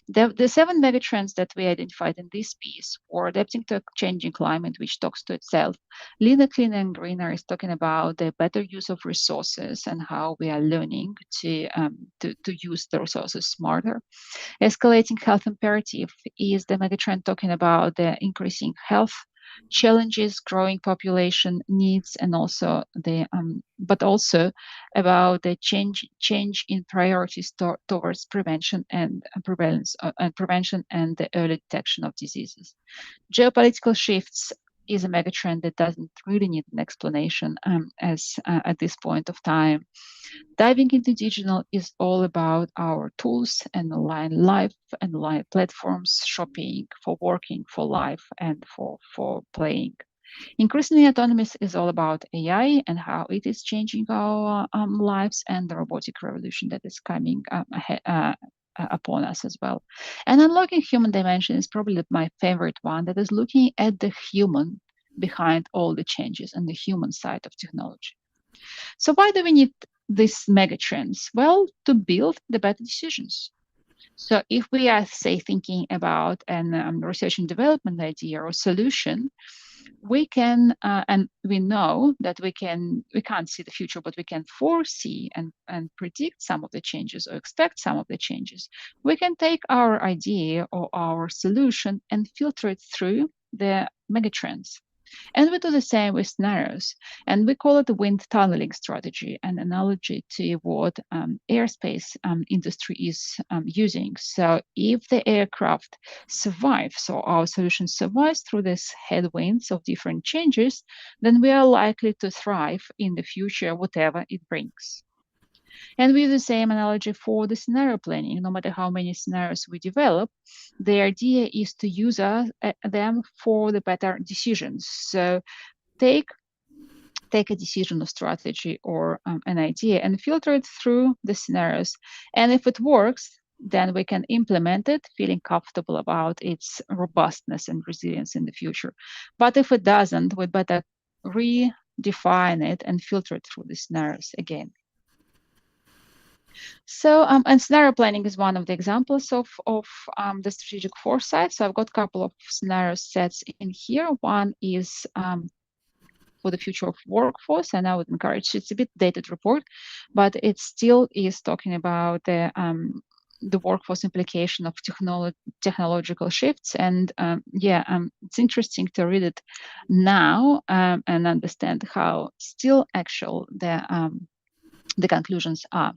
The 7 megatrends that we identified in this piece for adapting to a changing climate, which talks to itself. Leaner, cleaner, and greener is talking about the better use of resources and how we are learning to use the resources smarter. Escalating health imperative is the megatrend talking about the increasing health challenges, growing population needs, and also but also about the change in priorities towards prevention and prevalence and prevention and the early detection of diseases. Geopolitical shifts is a megatrend that doesn't really need an explanation as at this point of time. Diving into digital is all about our tools and online life and live platforms, shopping, for working, for life, and for playing. Increasingly autonomous is all about AI and how it is changing our lives, and the robotic revolution that is coming upon us as well. And unlocking human dimension is probably my favorite one, that is looking at the human behind all the changes and the human side of technology. So why do we need these megatrends? Well, to build the better decisions. So if we are, say, thinking about an research and development idea or solution, we can, and we know that we can't see the future, but we can foresee and predict some of the changes or expect some of the changes. We can take our idea or our solution and filter it through the megatrends. And we do the same with scenarios. And we call it the wind tunneling strategy, an analogy to what airspace industry is using. So if the aircraft survives, or our solution survives through these headwinds of different changes, then we are likely to thrive in the future, whatever it brings. And we use the same analogy for the scenario planning. No matter how many scenarios we develop, the idea is to use them for the better decisions. So take a decision or strategy or an idea and filter it through the scenarios. And if it works, then we can implement it, feeling comfortable about its robustness and resilience in the future. But if it doesn't, we better redefine it and filter it through the scenarios again. So, and scenario planning is one of the examples of the strategic foresight. So I've got a couple of scenario sets in here. One is for the future of workforce, and I would encourage, it's a bit dated report, but it still is talking about the workforce implication of technological shifts. And it's interesting to read it now and understand how still actual the conclusions are.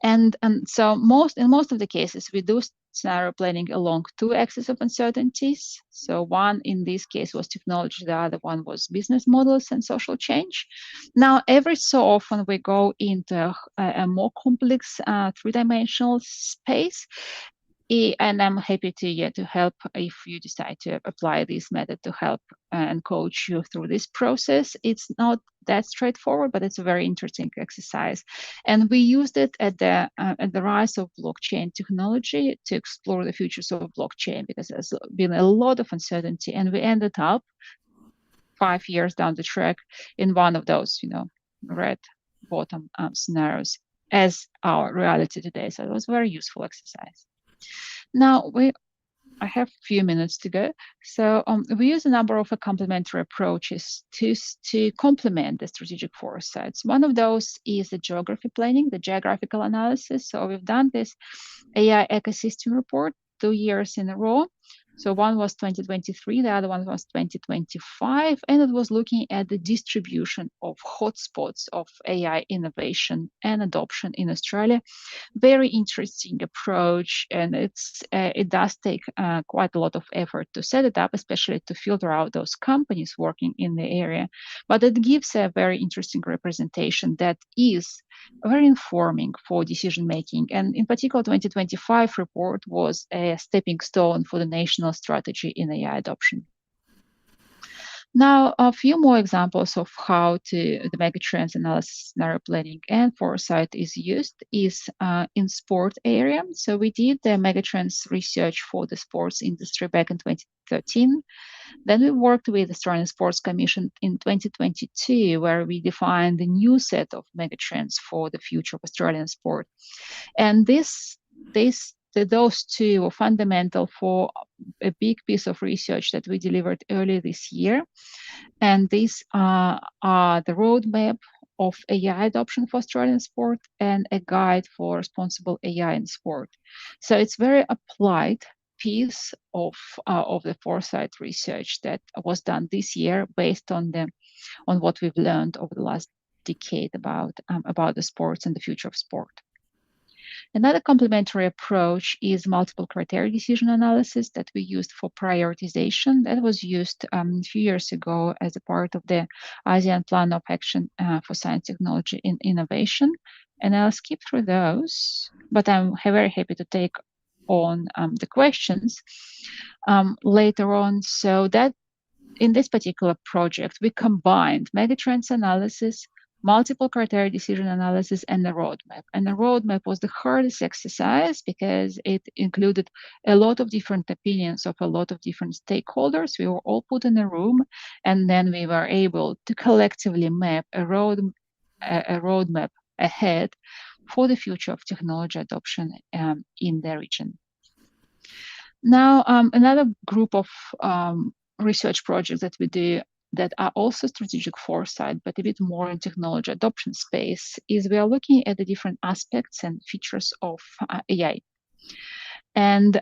And so in most of the cases, we do scenario planning along two axes of uncertainties. So one in this case was technology, the other one was business models and social change. Now, every so often we go into a more complex three-dimensional space. And I'm happy to help if you decide to apply this method to help and coach you through this process. It's not that straightforward, but it's a very interesting exercise. And we used it at the rise of blockchain technology to explore the futures of blockchain, because there's been a lot of uncertainty, and we ended up 5 years down the track in one of those, red bottom scenarios as our reality today. So it was a very useful exercise. Now, I have a few minutes to go. So we use a number of complementary approaches to complement the strategic foresights. One of those is the geography planning, the geographical analysis. So we've done this AI ecosystem report 2 years in a row. So one was 2023, the other one was 2025, and it was looking at the distribution of hotspots of AI innovation and adoption in Australia. Very interesting approach, and it does take quite a lot of effort to set it up, especially to filter out those companies working in the area. But it gives a very interesting representation that is very informing for decision making. And in particular, 2025 report was a stepping stone for the national strategy in AI adoption. Now, a few more examples of how the megatrends analysis, scenario planning, and foresight is used is in sport area. So we did the megatrends research for the sports industry back in 2013. Then we worked with the Australian Sports Commission in 2022, where we defined the new set of megatrends for the future of Australian sport. And those two were fundamental for a big piece of research that we delivered earlier this year. And these are the roadmap of AI adoption for Australian sport and a guide for responsible AI in sport. So it's very applied piece of the foresight research that was done this year based on what we've learned over the last decade about the sports and the future of sport. Another complementary approach is multiple criteria decision analysis that we used for prioritization. That was used a few years ago as a part of the ASEAN Plan of Action for Science, Technology, and Innovation. And I'll skip through those, but I'm very happy to take on the questions later on. So that in this particular project, we combined megatrends analysis, multiple criteria decision analysis, and the roadmap. And the roadmap was the hardest exercise because it included a lot of different opinions of a lot of different stakeholders. We were all put in a room, and then we were able to collectively map a roadmap ahead for the future of technology adoption in the region. Now, another group of research projects that we do that are also strategic foresight, but a bit more in technology adoption space, is we are looking at the different aspects and features of AI. And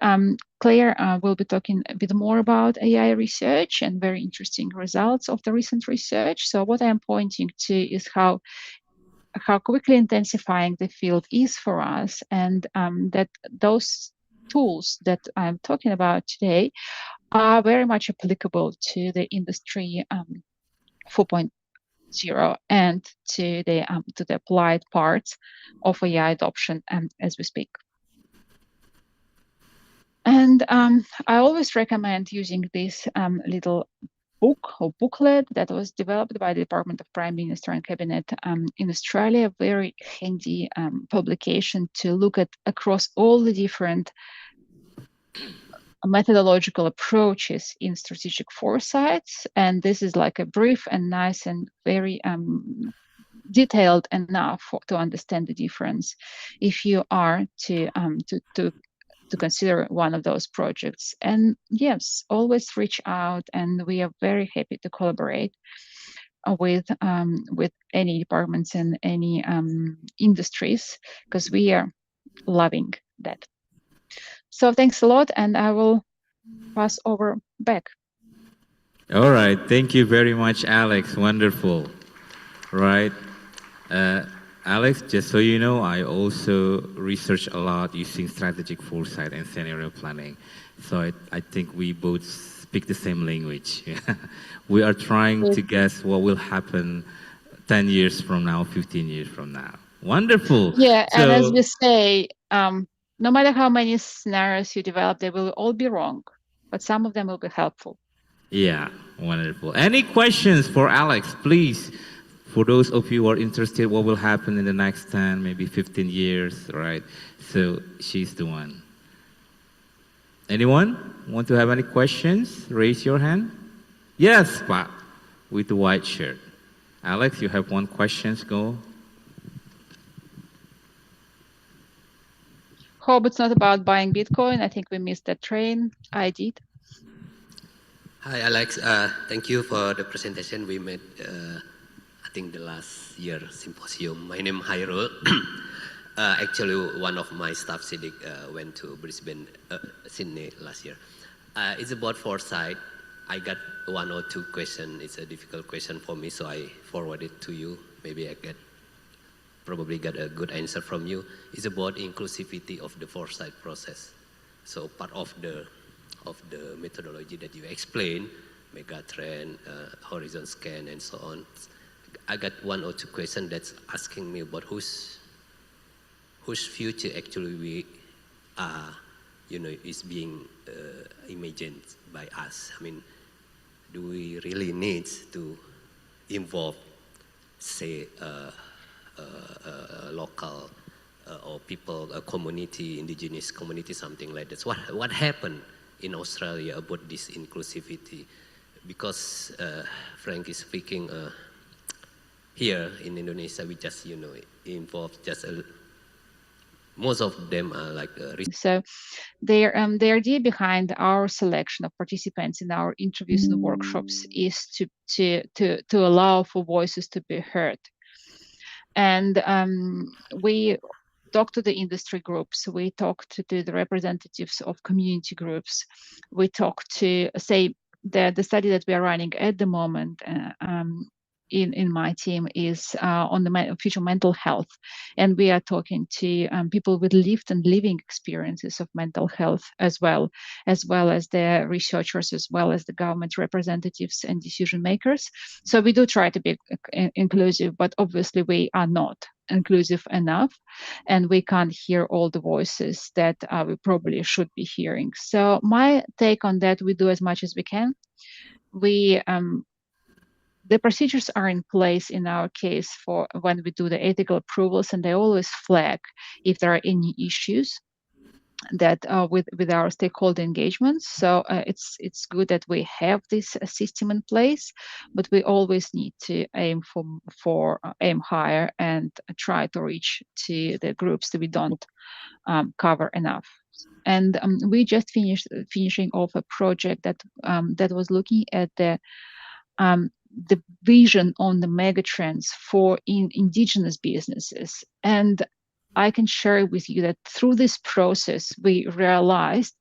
Claire will be talking a bit more about AI research and very interesting results of the recent research. So what I'm pointing to is how quickly intensifying the field is for us, and that those tools that I'm talking about today are very much applicable to the industry 4.0 and to the applied parts of AI adoption as we speak. And I always recommend using this little book or booklet that was developed by the Department of Prime Minister and Cabinet in Australia, very handy publication to look at across all the different methodological approaches in strategic foresights. And this is like a brief and nice and very detailed enough to understand the difference if you are to consider one of those projects. And yes, always reach out, and we are very happy to collaborate with any departments and any industries, because we are loving that. So thanks a lot, and I will pass over back. All right, thank you very much, Alex. Wonderful. Right. Alex, just so you know, I also research a lot using strategic foresight and scenario planning. So I think we both speak the same language. We are trying to guess what will happen 10 years from now, 15 years from now. Wonderful. Yeah, So, and as we say, no matter how many scenarios you develop, they will all be wrong, but some of them will be helpful. yeah, wonderful. Any questions for Alex, please? For those of you who are interested, what will happen in the next 10, maybe 15 years, right? So she's the one. Anyone want to have any questions? Raise your hand. Yes, Pak, with the white shirt. Alex, you have one question, go. Hope it's not about buying Bitcoin. I think we missed that train. I did. Hi, Alex. Thank you for the presentation we made, I think the last year symposium. My name is Hairul. Actually, one of my staff, Siddiq, went to Brisbane, Sydney last year. It's about foresight. I got one or two questions. It's a difficult question for me, so I forward it to you. Maybe I probably get a good answer from you. It's about inclusivity of the foresight process. So part of the methodology that you explained, megatrend, horizon scan, and so on. I got one or two questions that's asking me about whose future actually we are, is being imagined by us. I mean, do we really need to involve, say, local or people, a community, indigenous community, something like that? What happened in Australia about this inclusivity? Because frankly speaking, here in Indonesia, we just, involve just most of them are like. So the idea behind our selection of participants in our interviews and workshops is to allow for voices to be heard. And we talk to the industry groups, we talk to the representatives of community groups, we talk to, say, the study that we are running at the moment in my team is on the future mental health, and we are talking to people with lived and living experiences of mental health as well as the researchers, as well as the government representatives and decision makers. So we do try to be inclusive, but obviously we are not inclusive enough, and we can't hear all the voices that we probably should be hearing. So my take on that, we do as much as we can. The procedures are in place in our case for when we do the ethical approvals, and they always flag if there are any issues that with our stakeholder engagements. So it's good that we have this system in place, but we always need to aim aim higher and try to reach to the groups that we don't cover enough. And we just finishing off a project that was looking at the vision on the megatrends for indigenous businesses. And I can share with you that through this process, we realized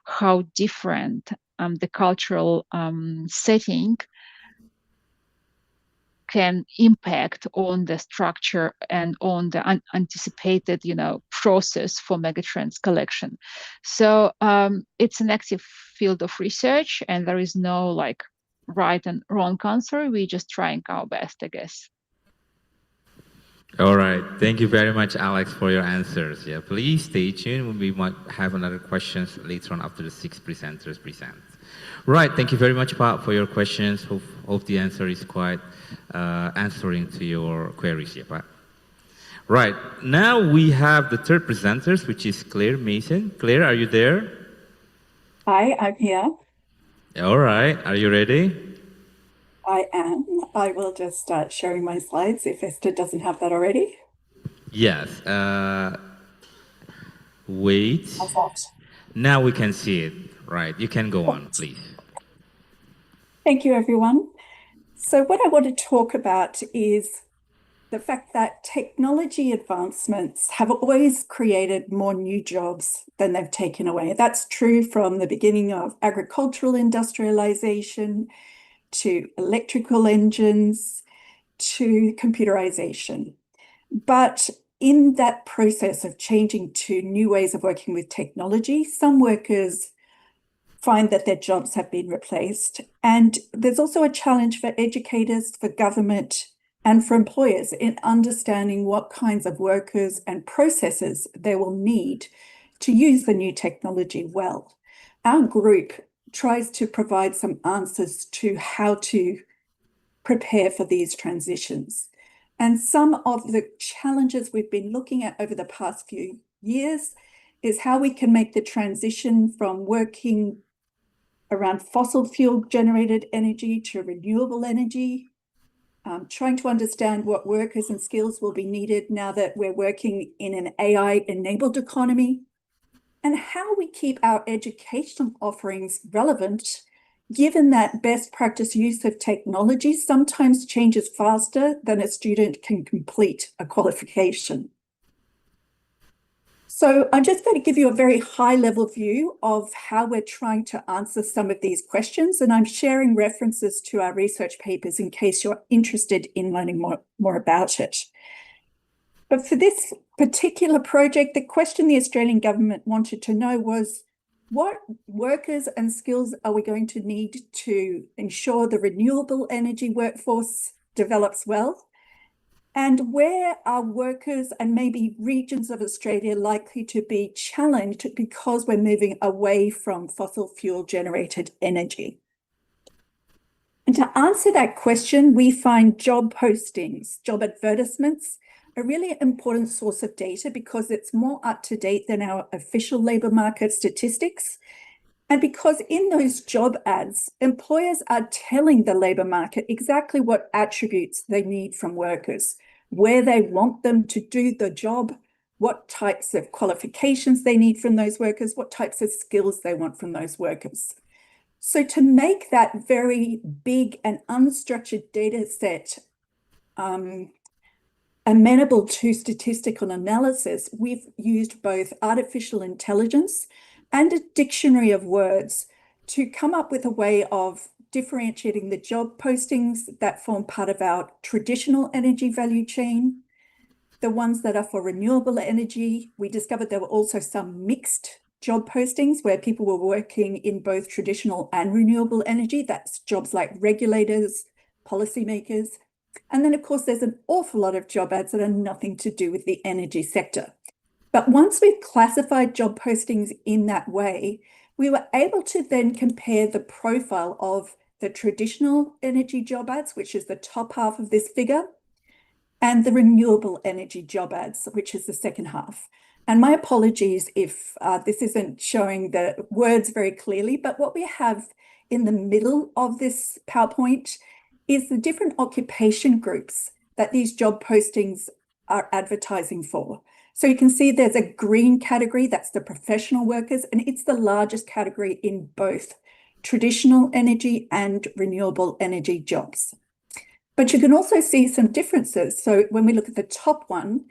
how different the cultural setting can impact on the structure and on the anticipated, process for megatrends collection. So it's an active field of research, and there is no right and wrong answer. We're just trying our best, I guess. All right. Thank you very much, Alex, for your answers. Yeah, please stay tuned. We might have another questions later on after the 6 presenters present. Right. Thank you very much, Pak, for your questions. Hope the answer is quite answering to your queries, yeah, Pak. Right. Now we have the third presenters, which is Claire Mason. Claire, are you there? Hi, I'm here. All right. Are you ready? I am. I will just start sharing my slides if Esther doesn't have that already. Yes. Wait. Now we can see it. Right. You can go on, please. Thank you, everyone. So what I want to talk about is the fact that technology advancements have always created more new jobs than they've taken away. That's true from the beginning of agricultural industrialization to electrical engines to computerization. But in that process of changing to new ways of working with technology, some workers find that their jobs have been replaced. And there's also a challenge for educators, for government, and for employers in understanding what kinds of workers and processes they will need to use the new technology well. Our group tries to provide some answers to how to prepare for these transitions. And some of the challenges we've been looking at over the past few years is how we can make the transition from working around fossil fuel generated energy to renewable energy, trying to understand what workers and skills will be needed now that we're working in an AI-enabled economy, and how we keep our educational offerings relevant, given that best practice use of technology sometimes changes faster than a student can complete a qualification. So I'm just going to give you a very high-level view of how we're trying to answer some of these questions, and I'm sharing references to our research papers in case you're interested in learning more about it. But for this particular project, the question the Australian government wanted to know was, what workers and skills are we going to need to ensure the renewable energy workforce develops well? And where are workers and maybe regions of Australia likely to be challenged because we're moving away from fossil fuel generated energy? And to answer that question, we find job postings, job advertisements, a really important source of data because it's more up to date than our official labour market statistics. And because in those job ads, employers are telling the labour market exactly what attributes they need from workers, where they want them to do the job, what types of qualifications they need from those workers, what types of skills they want from those workers. So to make that very big and unstructured data set amenable to statistical analysis, we've used both artificial intelligence and a dictionary of words to come up with a way of differentiating the job postings that form part of our traditional energy value chain, the ones that are for renewable energy. We discovered there were also some mixed job postings where people were working in both traditional and renewable energy. That's jobs like regulators, policymakers. And then, of course, there's an awful lot of job ads that are nothing to do with the energy sector. But once we've classified job postings in that way, we were able to then compare the profile of the traditional energy job ads, which is the top half of this figure, and the renewable energy job ads, which is the second half. And my apologies if this isn't showing the words very clearly, but what we have in the middle of this PowerPoint is the different occupation groups that these job postings are advertising for. So you can see there's a green category, that's the professional workers, and it's the largest category in both traditional energy and renewable energy jobs. But you can also see some differences. So when we look at the top one,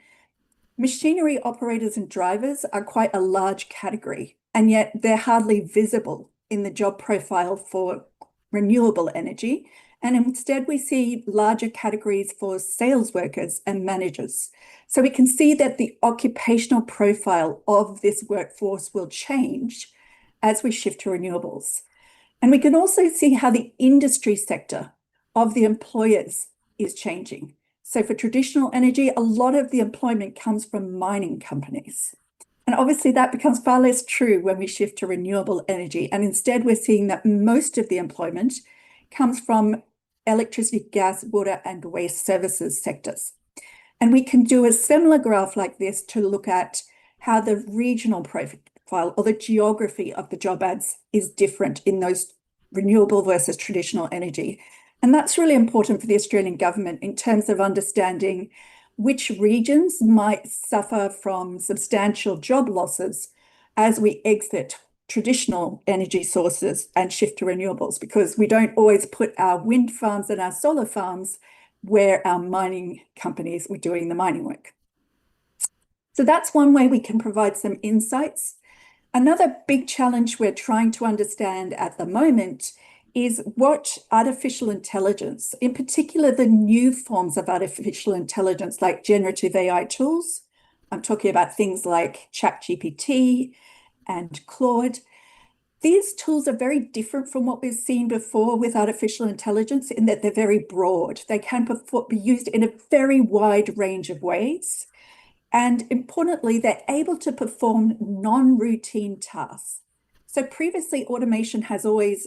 machinery operators and drivers are quite a large category, and yet they're hardly visible in the job profile for renewable energy. And instead, we see larger categories for sales workers and managers. So we can see that the occupational profile of this workforce will change as we shift to renewables. And we can also see how the industry sector of the employers is changing. So for traditional energy, a lot of the employment comes from mining companies. And obviously that becomes far less true when we shift to renewable energy. And instead, we're seeing that most of the employment comes from electricity, gas, water, and waste services sectors. And we can do a similar graph like this to look at how the regional profile or the geography of the job ads is different in those renewable versus traditional energy. And that's really important for the Australian government in terms of understanding which regions might suffer from substantial job losses as we exit traditional energy sources and shift to renewables, because we don't always put our wind farms and our solar farms where our mining companies were doing the mining work. So that's one way we can provide some insights. Another big challenge we're trying to understand at the moment is what artificial intelligence, in particular the new forms of artificial intelligence like generative AI tools, I'm talking about things like ChatGPT and Claude. These tools are very different from what we've seen before with artificial intelligence in that they're very broad. They can be used in a very wide range of ways. And importantly, they're able to perform non-routine tasks. So previously, automation has always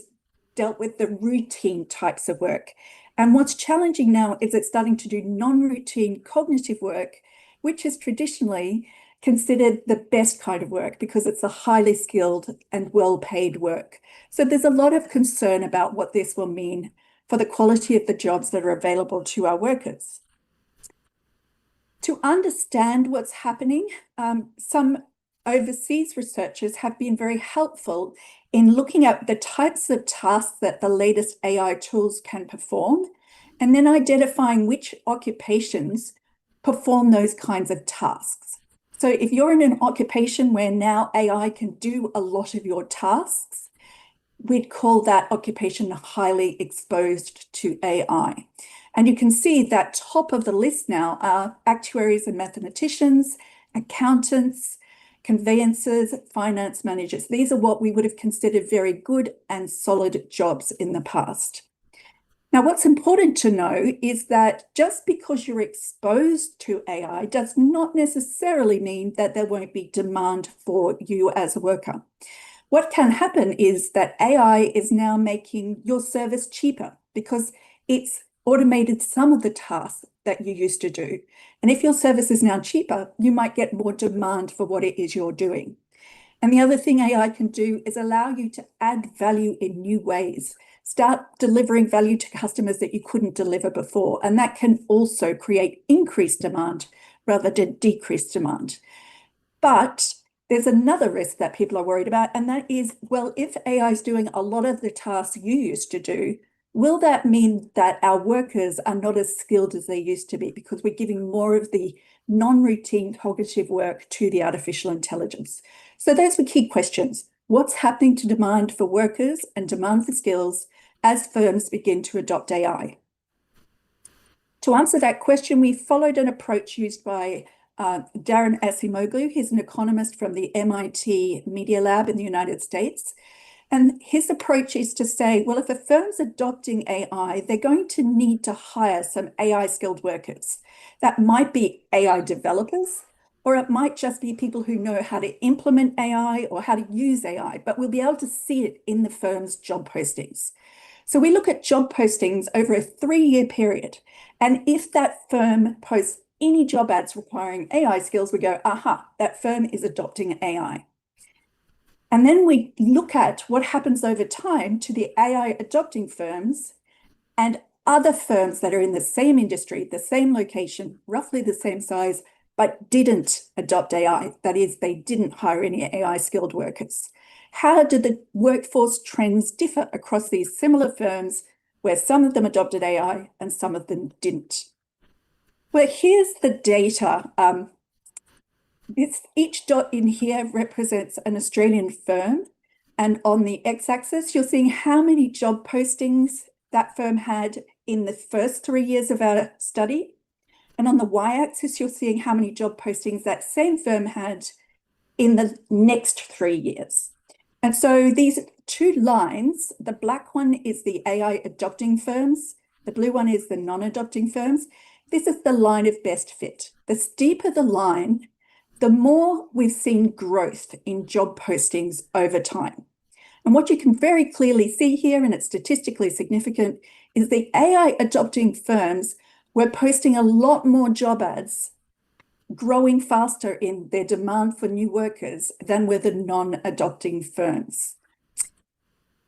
dealt with the routine types of work. And what's challenging now is it's starting to do non-routine cognitive work, which is traditionally considered the best kind of work because it's a highly skilled and well-paid work. So there's a lot of concern about what this will mean for the quality of the jobs that are available to our workers. To understand what's happening, some overseas researchers have been very helpful in looking at the types of tasks that the latest AI tools can perform, and then identifying which occupations perform those kinds of tasks. So if you're in an occupation where now AI can do a lot of your tasks, we'd call that occupation highly exposed to AI. And you can see that top of the list now are actuaries and mathematicians, accountants, conveyancers, finance managers. These are what we would have considered very good and solid jobs in the past. Now, what's important to know is that just because you're exposed to AI does not necessarily mean that there won't be demand for you as a worker. What can happen is that AI is now making your service cheaper because it's automated some of the tasks that you used to do. And if your service is now cheaper, you might get more demand for what it is you're doing. And the other thing AI can do is allow you to add value in new ways. Start delivering value to customers that you couldn't deliver before. And that can also create increased demand rather than decreased demand. But there's another risk that people are worried about, and that is, well, if AI is doing a lot of the tasks you used to do, will that mean that our workers are not as skilled as they used to be because we're giving more of the non-routine cognitive work to the artificial intelligence? So those were key questions. What's happening to demand for workers and demand for skills as firms begin to adopt AI? To answer that question, we followed an approach used by Darren Acemoglu. He's an economist from the MIT Media Lab in the United States. And his approach is to say, well, if a firm's adopting AI, they're going to need to hire some AI skilled workers. That might be AI developers, or it might just be people who know how to implement AI or how to use AI, but we'll be able to see it in the firm's job postings. So we look at job postings over a 3-year period. And if that firm posts any job ads requiring AI skills, we go, aha, that firm is adopting AI. And then we look at what happens over time to the AI adopting firms and other firms that are in the same industry, the same location, roughly the same size, but didn't adopt AI. That is, they didn't hire any AI skilled workers. How do the workforce trends differ across these similar firms where some of them adopted AI and some of them didn't? Well, here's the data. Each dot in here represents an Australian firm. And on the x-axis, you're seeing how many job postings that firm had in the first 3 years of our study. And on the y-axis, you're seeing how many job postings that same firm had in the next 3 years. And so these two lines, the black one is the AI adopting firms, the blue one is the non-adopting firms. This is the line of best fit. The steeper the line, the more we've seen growth in job postings over time. And what you can very clearly see here, and it's statistically significant, is the AI adopting firms were posting a lot more job ads, growing faster in their demand for new workers than were the non-adopting firms.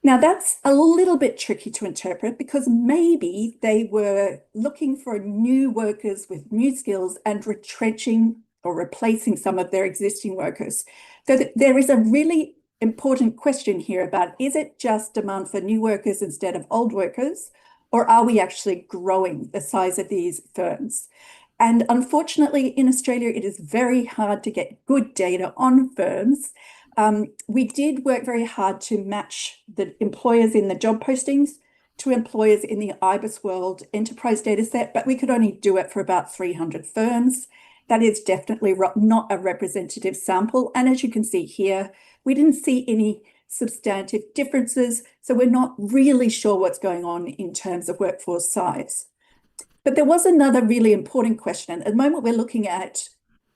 Now, that's a little bit tricky to interpret because maybe they were looking for new workers with new skills and retrenching or replacing some of their existing workers. So there is a really important question here about, is it just demand for new workers instead of old workers, or are we actually growing the size of these firms? And unfortunately, in Australia, it is very hard to get good data on firms. We did work very hard to match the employers in the job postings to employers in the IBIS World Enterprise dataset, but we could only do it for about 300 firms. That is definitely not a representative sample. And as you can see here, we didn't see any substantive differences, so we're not really sure what's going on in terms of workforce size. But there was another really important question. At the moment, we're looking at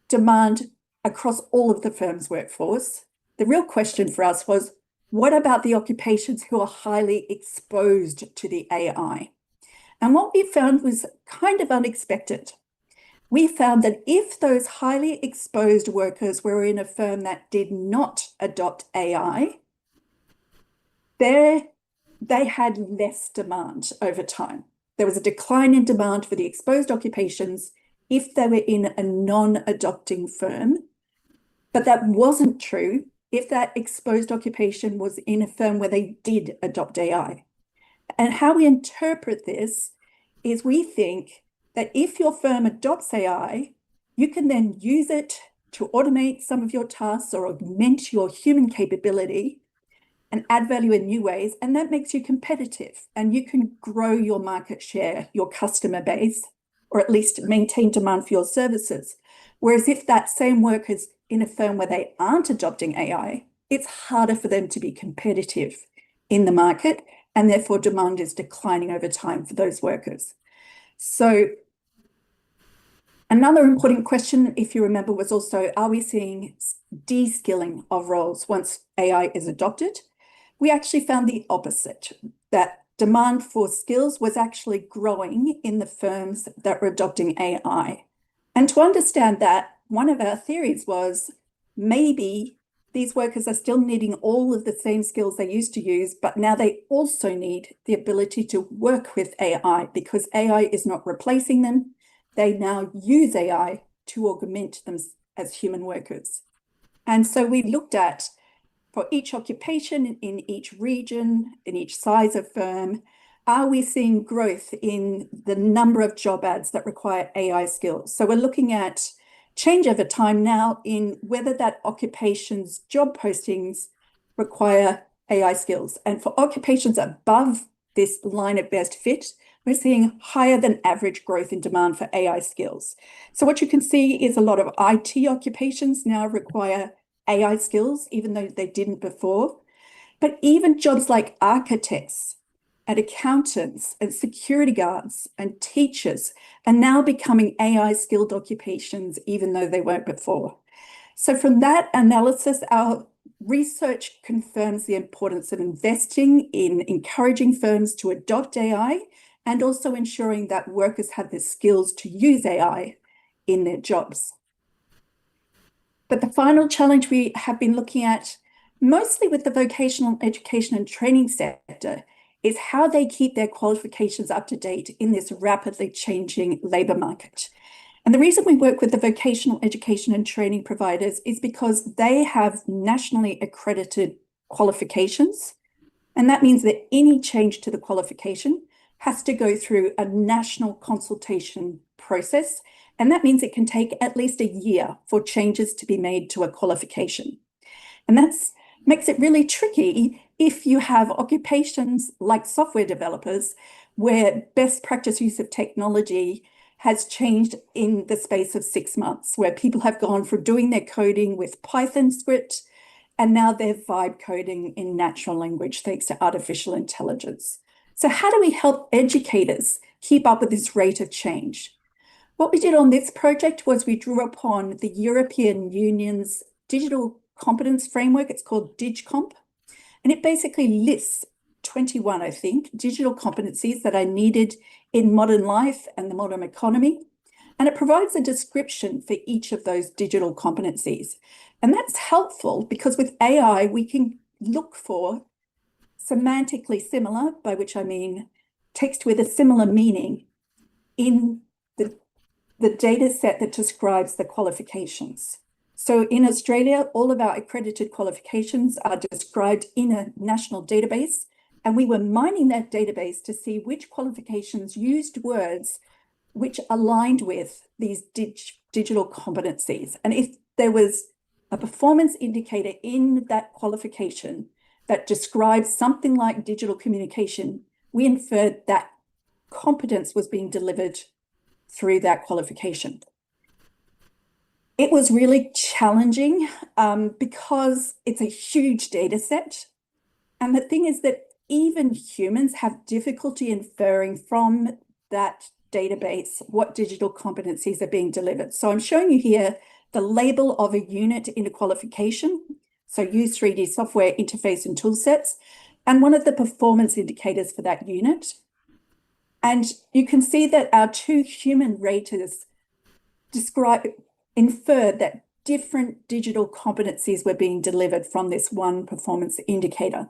demand across all of the firm's workforce. The real question for us was, what about the occupations who are highly exposed to the AI? And what we found was kind of unexpected. We found that if those highly exposed workers were in a firm that did not adopt AI, they had less demand over time. There was a decline in demand for the exposed occupations if they were in a non-adopting firm, but that wasn't true if that exposed occupation was in a firm where they did adopt AI. And how we interpret this is we think that if your firm adopts AI, you can then use it to automate some of your tasks or augment your human capability and add value in new ways, and that makes you competitive and you can grow your market share, your customer base, or at least maintain demand for your services. Whereas if that same worker is in a firm where they aren't adopting AI, it's harder for them to be competitive in the market, and therefore demand is declining over time for those workers. So another important question, if you remember, was also, are we seeing de-skilling of roles once AI is adopted? We actually found the opposite, that demand for skills was actually growing in the firms that were adopting AI. And to understand that, one of our theories was maybe these workers are still needing all of the same skills they used to use, but now they also need the ability to work with AI because AI is not replacing them. They now use AI to augment them as human workers. And so we looked at, for each occupation in each region, in each size of firm, are we seeing growth in the number of job ads that require AI skills? So we're looking at change over time now in whether that occupation's job postings require AI skills. And for occupations above this line of best fit, we're seeing higher than average growth in demand for AI skills. So what you can see is a lot of IT occupations now require AI skills, even though they didn't before. But even jobs like architects and accountants and security guards and teachers are now becoming AI skilled occupations, even though they weren't before. So from that analysis, our research confirms the importance of investing in encouraging firms to adopt AI and also ensuring that workers have the skills to use AI in their jobs. But the final challenge we have been looking at, mostly with the vocational education and training sector, is how they keep their qualifications up to date in this rapidly changing labour market. And the reason we work with the vocational education and training providers is because they have nationally accredited qualifications. And that means that any change to the qualification has to go through a national consultation process. And that means it can take at least a year for changes to be made to a qualification. And that makes it really tricky if you have occupations like software developers, where best practice use of technology has changed in the space of 6 months, where people have gone from doing their coding with Python script, and now they're vibe coding in natural language thanks to artificial intelligence. So how do we help educators keep up with this rate of change? What we did on this project was we drew upon the European Union's digital competence framework. It's called DigComp, and it basically lists 21, I think, digital competencies that are needed in modern life and the modern economy. And it provides a description for each of those digital competencies. And that's helpful because with AI, we can look for semantically similar, by which I mean text with a similar meaning in the data set that describes the qualifications. So in Australia, all of our accredited qualifications are described in a national database, and we were mining that database to see which qualifications used words which aligned with these digital competencies. And if there was a performance indicator in that qualification that describes something like digital communication, we inferred that competence was being delivered through that qualification. It was really challenging because it's a huge data set. And the thing is that even humans have difficulty inferring from that database what digital competencies are being delivered. So I'm showing you here the label of a unit in a qualification. So use 3D software interface and tool sets, and one of the performance indicators for that unit. And you can see that our two human raters inferred that different digital competencies were being delivered from this one performance indicator.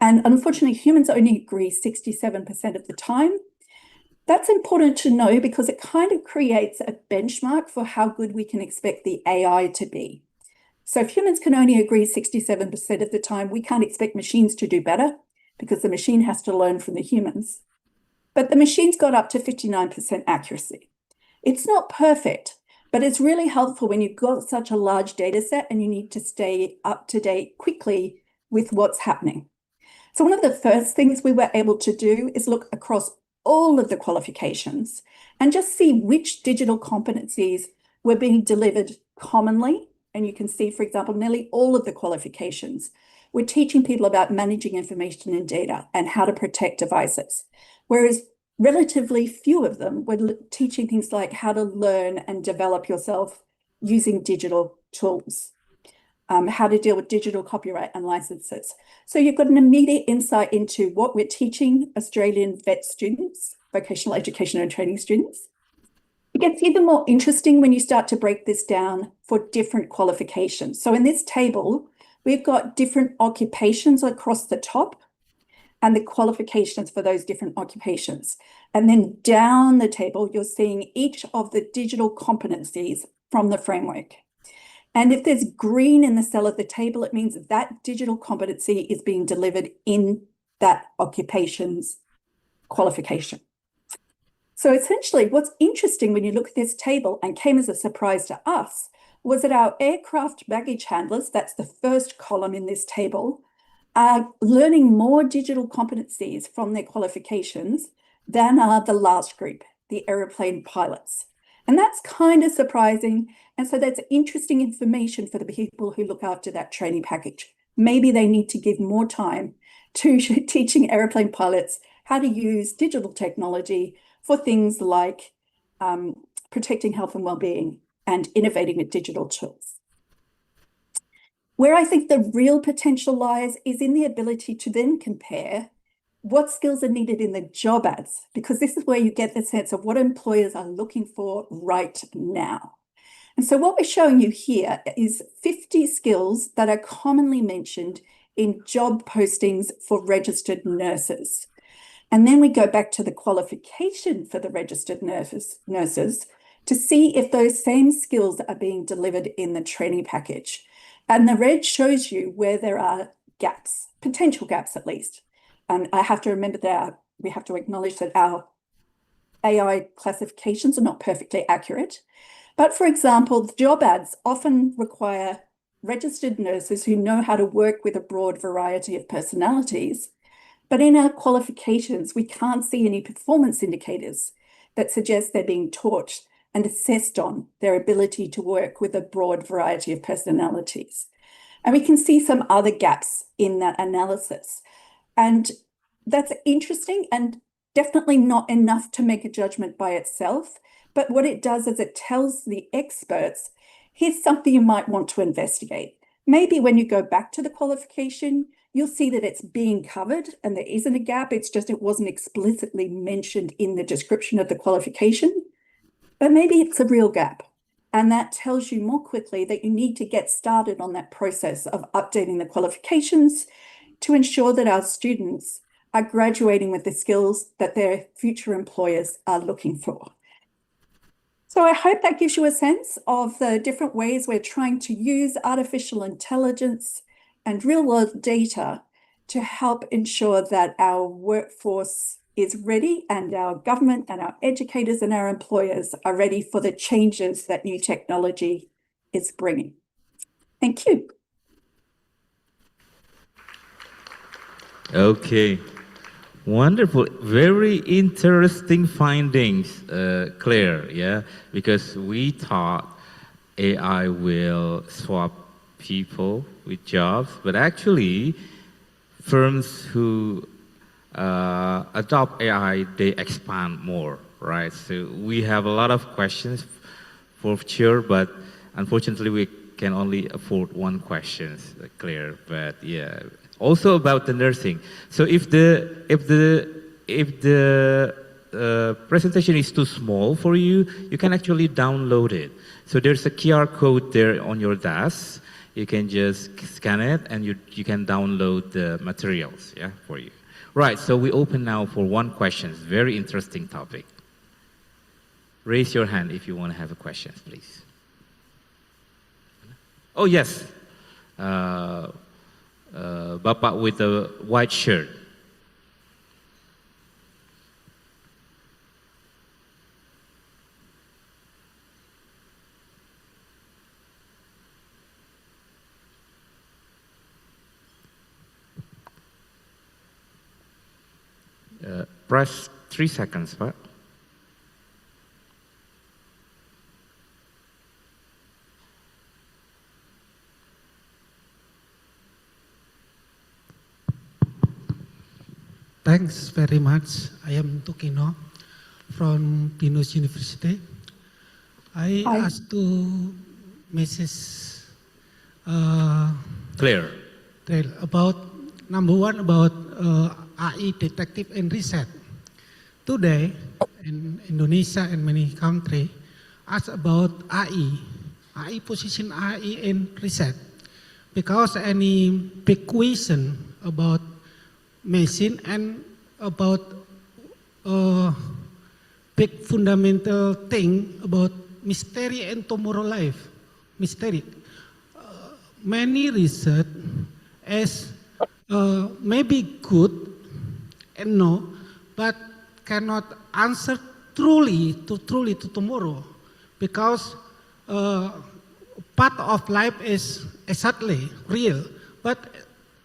And unfortunately, humans only agree 67% of the time. That's important to know because it kind of creates a benchmark for how good we can expect the AI to be. So if humans can only agree 67% of the time, we can't expect machines to do better because the machine has to learn from the humans. But the machine's got up to 59% accuracy. It's not perfect, but it's really helpful when you've got such a large data set and you need to stay up to date quickly with what's happening. So one of the first things we were able to do is look across all of the qualifications and just see which digital competencies were being delivered commonly. And you can see, for example, nearly all of the qualifications. We're teaching people about managing information and data and how to protect devices, whereas relatively few of them were teaching things like how to learn and develop yourself using digital tools, how to deal with digital copyright and licenses. So you've got an immediate insight into what we're teaching Australian vet students, vocational education and training students. It gets even more interesting when you start to break this down for different qualifications. So in this table, we've got different occupations across the top and the qualifications for those different occupations. And then down the table, you're seeing each of the digital competencies from the framework. And if there's green in the cell of the table, it means that digital competency is being delivered in that occupation's qualification. So essentially, what's interesting when you look at this table and came as a surprise to us was that our aircraft baggage handlers, that's the first column in this table, are learning more digital competencies from their qualifications than are the last group, the aeroplane pilots. And that's kind of surprising. And so that's interesting information for the people who look after that training package. Maybe they need to give more time to teaching aeroplane pilots how to use digital technology for things like protecting health and well-being and innovating with digital tools. Where I think the real potential lies is in the ability to then compare what skills are needed in the job ads, because this is where you get the sense of what employers are looking for right now. And so what we're showing you here is 50 skills that are commonly mentioned in job postings for registered nurses. And then we go back to the qualification for the registered nurses to see if those same skills are being delivered in the training package. And the red shows you where there are gaps, potential gaps at least. And I have to remember that we have to acknowledge that our AI classifications are not perfectly accurate. But for example, the job ads often require registered nurses who know how to work with a broad variety of personalities. But in our qualifications, we can't see any performance indicators that suggest they're being taught and assessed on their ability to work with a broad variety of personalities. And we can see some other gaps in that analysis. And that's interesting and definitely not enough to make a judgment by itself. But what it does is it tells the experts, here's something you might want to investigate. Maybe when you go back to the qualification, you'll see that it's being covered and there isn't a gap. It's just it wasn't explicitly mentioned in the description of the qualification. But maybe it's a real gap. And that tells you more quickly that you need to get started on that process of updating the qualifications, to ensure that our students are graduating with the skills that their future employers are looking for. So I hope that gives you a sense of the different ways we're trying to use artificial intelligence and real-world data to help ensure that our workforce is ready and our government and our educators and our employers are ready for the changes that new technology is bringing. Thank you. Okay, wonderful. Very interesting findings, Claire, yeah? Because we thought AI will swap people with jobs, but actually firms who adopt AI, they expand more, right? So we have a lot of questions for sure, but unfortunately we can only afford one question, Claire, but yeah. Also about the nursing. So if the presentation is too small for you, you can actually download it. So there's a QR code there on your desk. You can just scan it and you can download the materials, yeah, for you. Right, so we open now for one question. Very interesting topic. Raise your hand if you want to have a question, please. Oh, yes. Bapak with the white shirt. Press 3 seconds, Pak. Thanks very much. I am Tukino from Pinus University. I asked to Mrs. Claire about number one about AI detective and research. Today in Indonesia and many countries ask about AI position AI in research because any big question about machine and about big fundamental thing about mystery and tomorrow life. Mystery. Many research is maybe good and no, but cannot answer truly to tomorrow because part of life is exactly real, but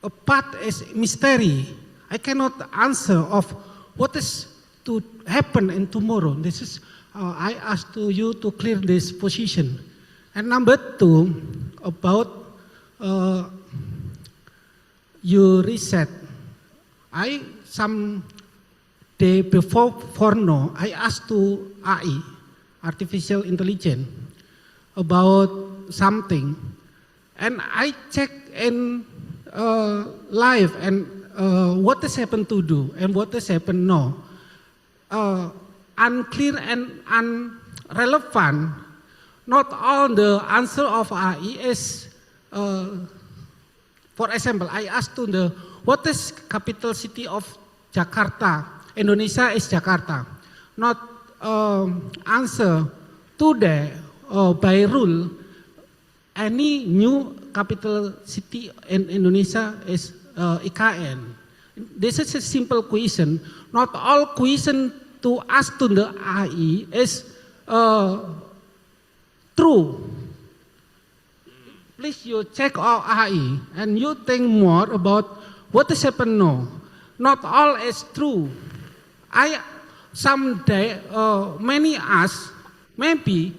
a part is mystery. I cannot answer of what is to happen in tomorrow. This is I ask to you to clear this position. And number two, about your research. Some day before no, I asked to AI, artificial intelligence, about something, and I check in live and what has happened to do and what has happened no. Unclear and irrelevant. Not all the answer of AI is, for example, I asked to the what is capital city of Jakarta? Indonesia is Jakarta. Not answer today by rule. Any new capital city in Indonesia is IKN. This is a simple question. Not all question to ask to the AI is true. Please you check all AI and you think more about what is happened now. Not all is true. Someday many ask maybe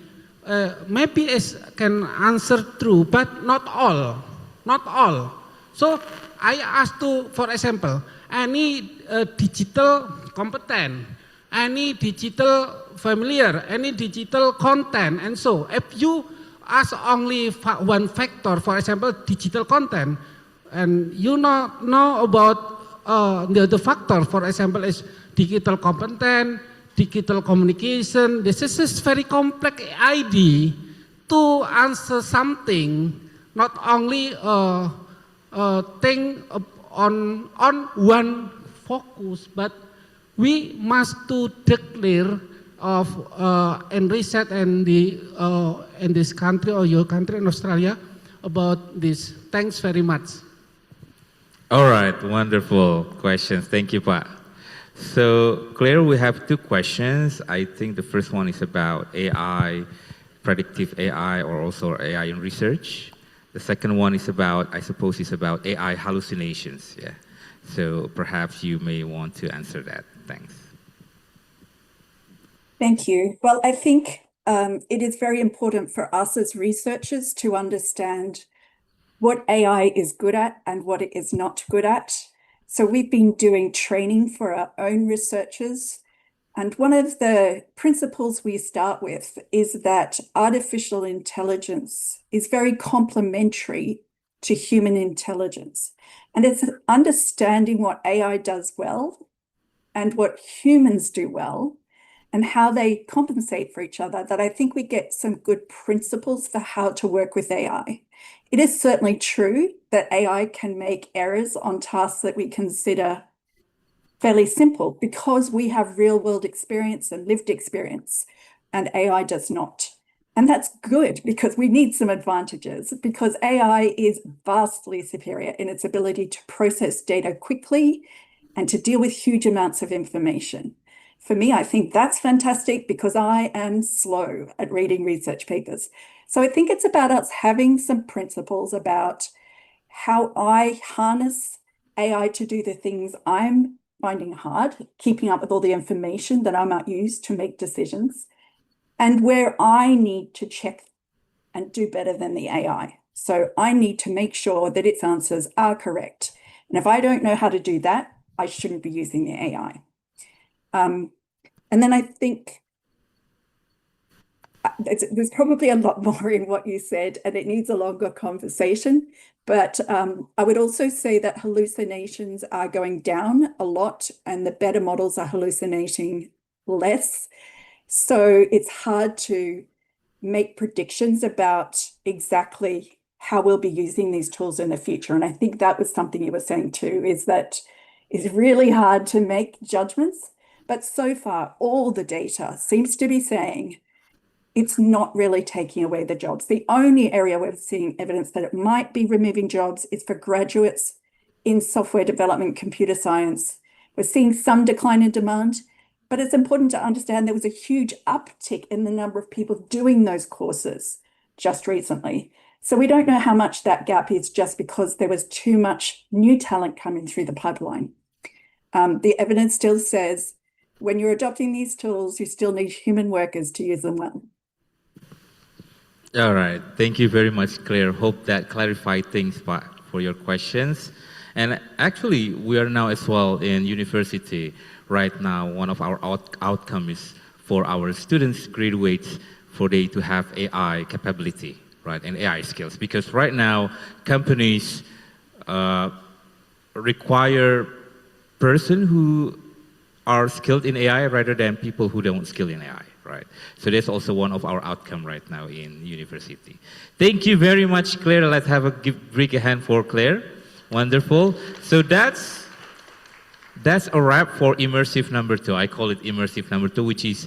is can answer true, but not all. Not all. So I ask to, for example, any digital competent, any digital familiar, any digital content, and so if you ask only one factor, for example, digital content, and you not know about the factor, for example, is digital content, digital communication. This is very complex idea to answer something, not only think on one focus, but we must to declare of and research and the in this country or your country in Australia about this. Thanks very much. All right, wonderful questions. Thank you, Pa. So, Claire, we have two questions. I think the first one is about AI, predictive AI, or also AI in research. The second one is about, I suppose, is about AI hallucinations. Yeah. So perhaps you may want to answer that. Thanks. Thank you. Well, I think it is very important for us as researchers to understand what AI is good at and what it is not good at. So we've been doing training for our own researchers. And one of the principles we start with is that artificial intelligence is very complementary to human intelligence. And it's understanding what AI does well and what humans do well and how they compensate for each other, that I think we get some good principles for how to work with AI. It is certainly true that AI can make errors on tasks that we consider fairly simple because we have real world experience and lived experience, and AI does not. And that's good because we need some advantages, because AI is vastly superior in its ability to process data quickly and to deal with huge amounts of information. For me, I think that's fantastic because I am slow at reading research papers. So I think it's about us having some principles about how I harness AI to do the things I'm finding hard, keeping up with all the information that I might use to make decisions, and where I need to check and do better than the AI. So I need to make sure that its answers are correct. And if I don't know how to do that, I shouldn't be using the AI. And then I think there's probably a lot more in what you said, and it needs a longer conversation. But I would also say that hallucinations are going down a lot, and the better models are hallucinating less. So it's hard to make predictions about exactly how we'll be using these tools in the future. And I think that was something you were saying too, is that it's really hard to make judgments. But so far, all the data seems to be saying it's not really taking away the jobs. The only area we're seeing evidence that it might be removing jobs is for graduates in software development, computer science. We're seeing some decline in demand, but it's important to understand there was a huge uptick in the number of people doing those courses just recently. So we don't know how much that gap is just because there was too much new talent coming through the pipeline. The evidence still says when you're adopting these tools, you still need human workers to use them well. All right. Thank you very much, Claire. Hope that clarified things for your questions. And actually, we are now as well in university right now. One of our outcomes is for our students, graduates, for they to have AI capability, right, and AI skills. Because right now, companies require person who are skilled in AI rather than people who don't skill in AI, right? So that's also one of our outcome right now in university. Thank you very much, Claire. Let's have a big hand for Claire. Wonderful. So that's a wrap for immersive number 2. I call it immersive number 2, which is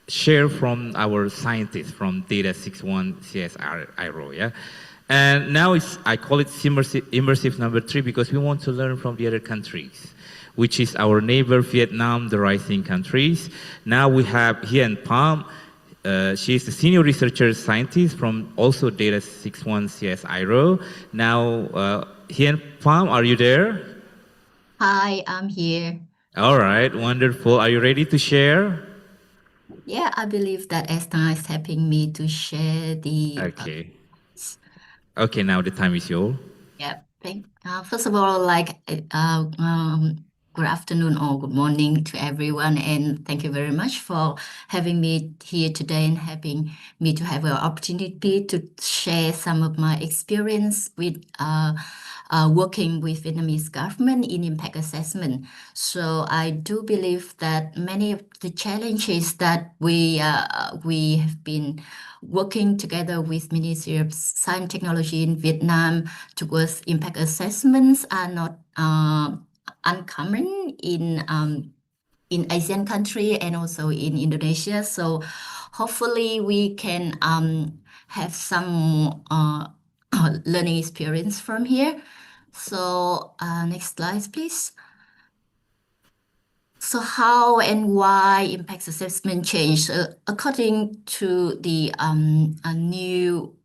share from our scientists from Data 61 CSIRO, yeah? And now I call it immersive number 3 because we want to learn from the other countries, which is our neighbor Vietnam, the rising countries. Now we have Hien Pham. She is the senior researcher scientist from also Data 61 CSIRO. Now, Hien Pham, are you there? Hi, I'm here. All right, wonderful. Are you ready to share? Yeah, I believe that Esther is helping me to share the. Okay. Okay, now the time is yours. Yeah. First of all, good afternoon or good morning to everyone, and thank you very much for having me here today and having me to have an opportunity to share some of my experience with working with Vietnamese government in impact assessment. So I do believe that many of the challenges that we have been working together with Ministry of Science and Technology in Vietnam towards impact assessments are not uncommon in Asian country and also in Indonesia. So hopefully we can have some learning experience from here. So next slide, please. So how and why impact assessment changed? According to the new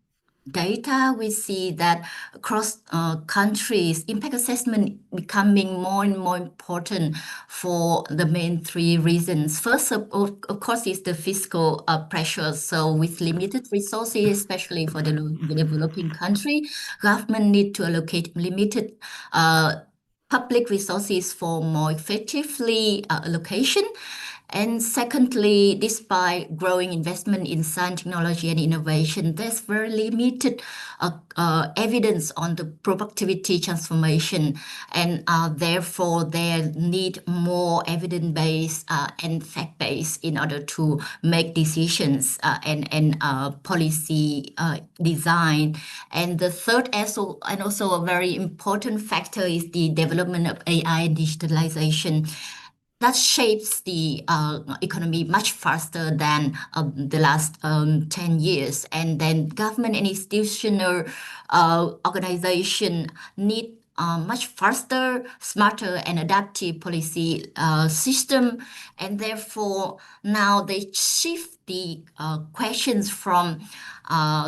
data, we see that across countries, impact assessment becoming more and more important for the main three reasons. First, of course, is the fiscal pressure. So with limited resources, especially for the developing country, government need to allocate limited public resources for more effectively allocation. And secondly, despite growing investment in science, technology, and innovation, there's very limited evidence on the productivity transformation, and therefore there need more evidence-based and fact-based in order to make decisions and policy design. And the third and also a very important factor is the development of AI and digitalization. That shapes the economy much faster than the last 10 years. And then government and institutional organization need much faster, smarter, and adaptive policy system. And therefore, now they shift the questions from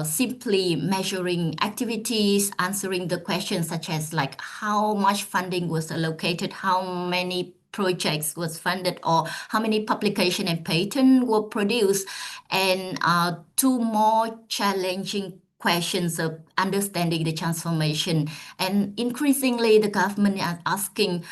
simply measuring activities, answering the questions such as like how much funding was allocated, how many projects was funded, or how many publication and patent were produced, and two more challenging questions of understanding the transformation. And increasingly, the government is asking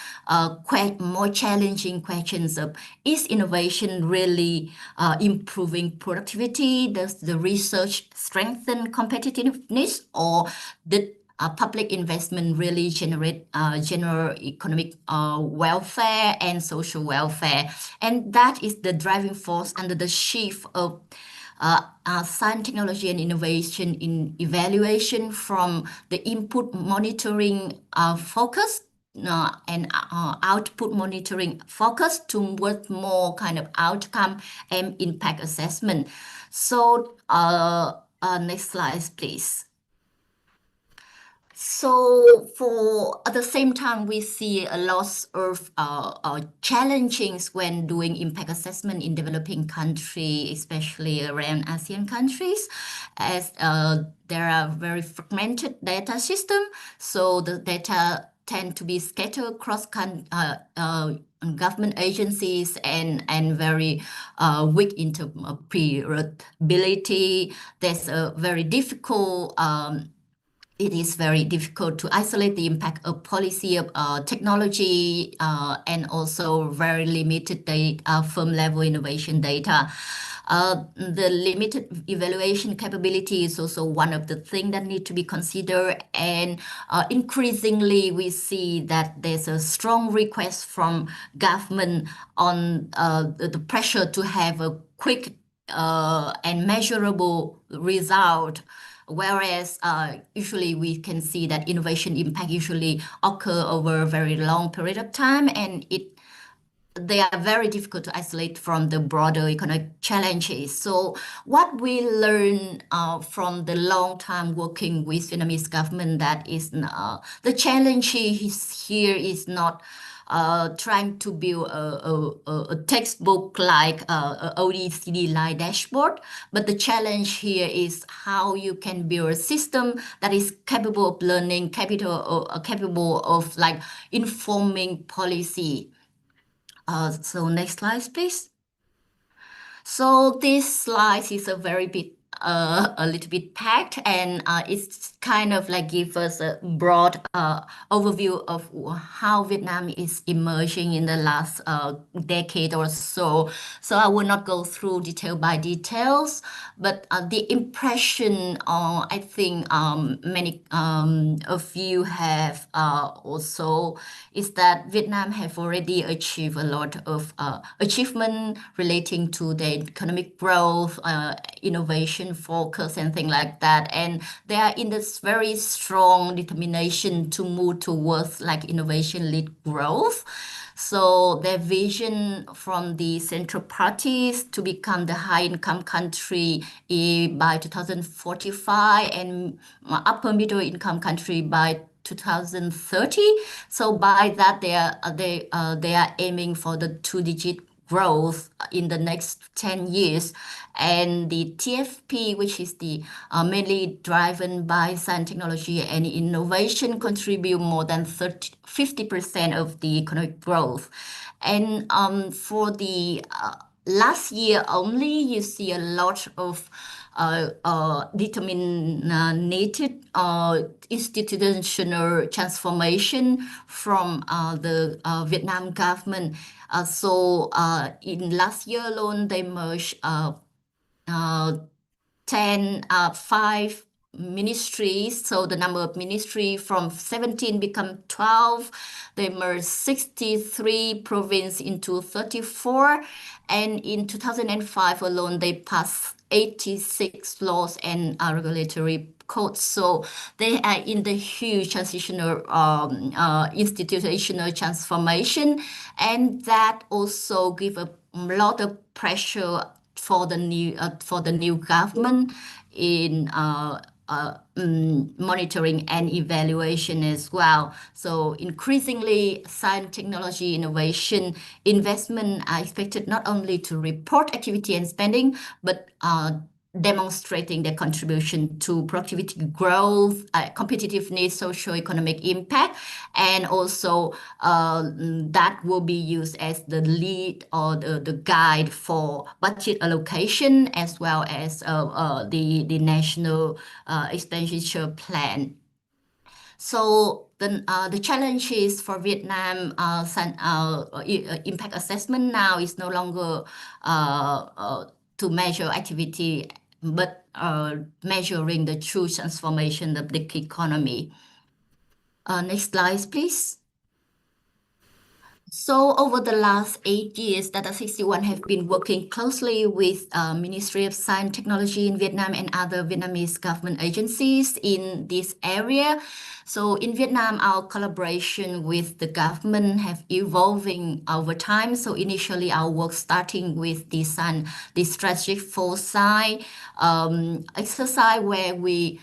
quite more challenging questions of, is innovation really improving productivity? Does the research strengthen competitiveness, or did public investment really generate general economic welfare and social welfare? And that is the driving force under the shift of science, technology, and innovation in evaluation from the input monitoring focus and output monitoring focus towards more kind of outcome and impact assessment. So next slide, please. So for at the same time, we see a lot of challenges when doing impact assessment in developing countries, especially around ASEAN countries, as there are very fragmented data system. So the data tend to be scattered across government agencies and very weak interoperability. There's a very difficult it is very difficult to isolate the impact of policy of technology and also very limited firm level innovation data. The limited evaluation capability is also one of the things that need to be considered. And increasingly, we see that there's a strong request from government on the pressure to have a quick and measurable result. Whereas usually we can see that innovation impact usually occur over a very long period of time, and they are very difficult to isolate from the broader economic challenges. So what we learn from the long time working with Vietnamese government, that is the challenge here is not trying to build a textbook like OECD-like dashboard, but the challenge here is how you can build a system that is capable of learning, capable of like informing policy. So next slide, please. So this slide is a very bit a little bit packed, and it's kind of like give us a broad overview of how Vietnam is emerging in the last decade or so. So I will not go through detail by details, but the impression I think many of you have also is that Vietnam have already achieved a lot of achievement relating to the economic growth, innovation focus and things like that. And they are in this very strong determination to move towards like innovation-led growth. So their vision from the central parties to become the high-income country by 2045 and upper middle-income country by 2030. So by that, they are aiming for the two-digit growth in the next 10 years. And the TFP, which is the mainly driven by science, technology, and innovation, contribute more than 50% of the economic growth. And for the last year only, you see a lot of determinated institutional transformation from the Vietnam government. So in last year alone, they merged 5 ministries. So the number of ministry from 17 become 12. They merged 63 provinces into 34. And in 2005 alone, they passed 86 laws and regulatory codes. So they are in the huge transitional institutional transformation, and that also give a lot of pressure for the new government in monitoring and evaluation as well. So increasingly, science, technology, innovation, investment are expected not only to report activity and spending, but demonstrating their contribution to productivity growth, competitiveness, socio-economic impact, and also that will be used as the lead or the guide for budget allocation as well as the national expenditure plan. So the challenges for Vietnam impact assessment now is no longer to measure activity, but measuring the true transformation of the economy. Next slide, please. So over the last 8 years, Data 61 have been working closely with Ministry of Science, Technology in Vietnam and other Vietnamese government agencies in this area. So in Vietnam, our collaboration with the government have evolving over time. So initially, our work starting with the strategic foresight exercise where we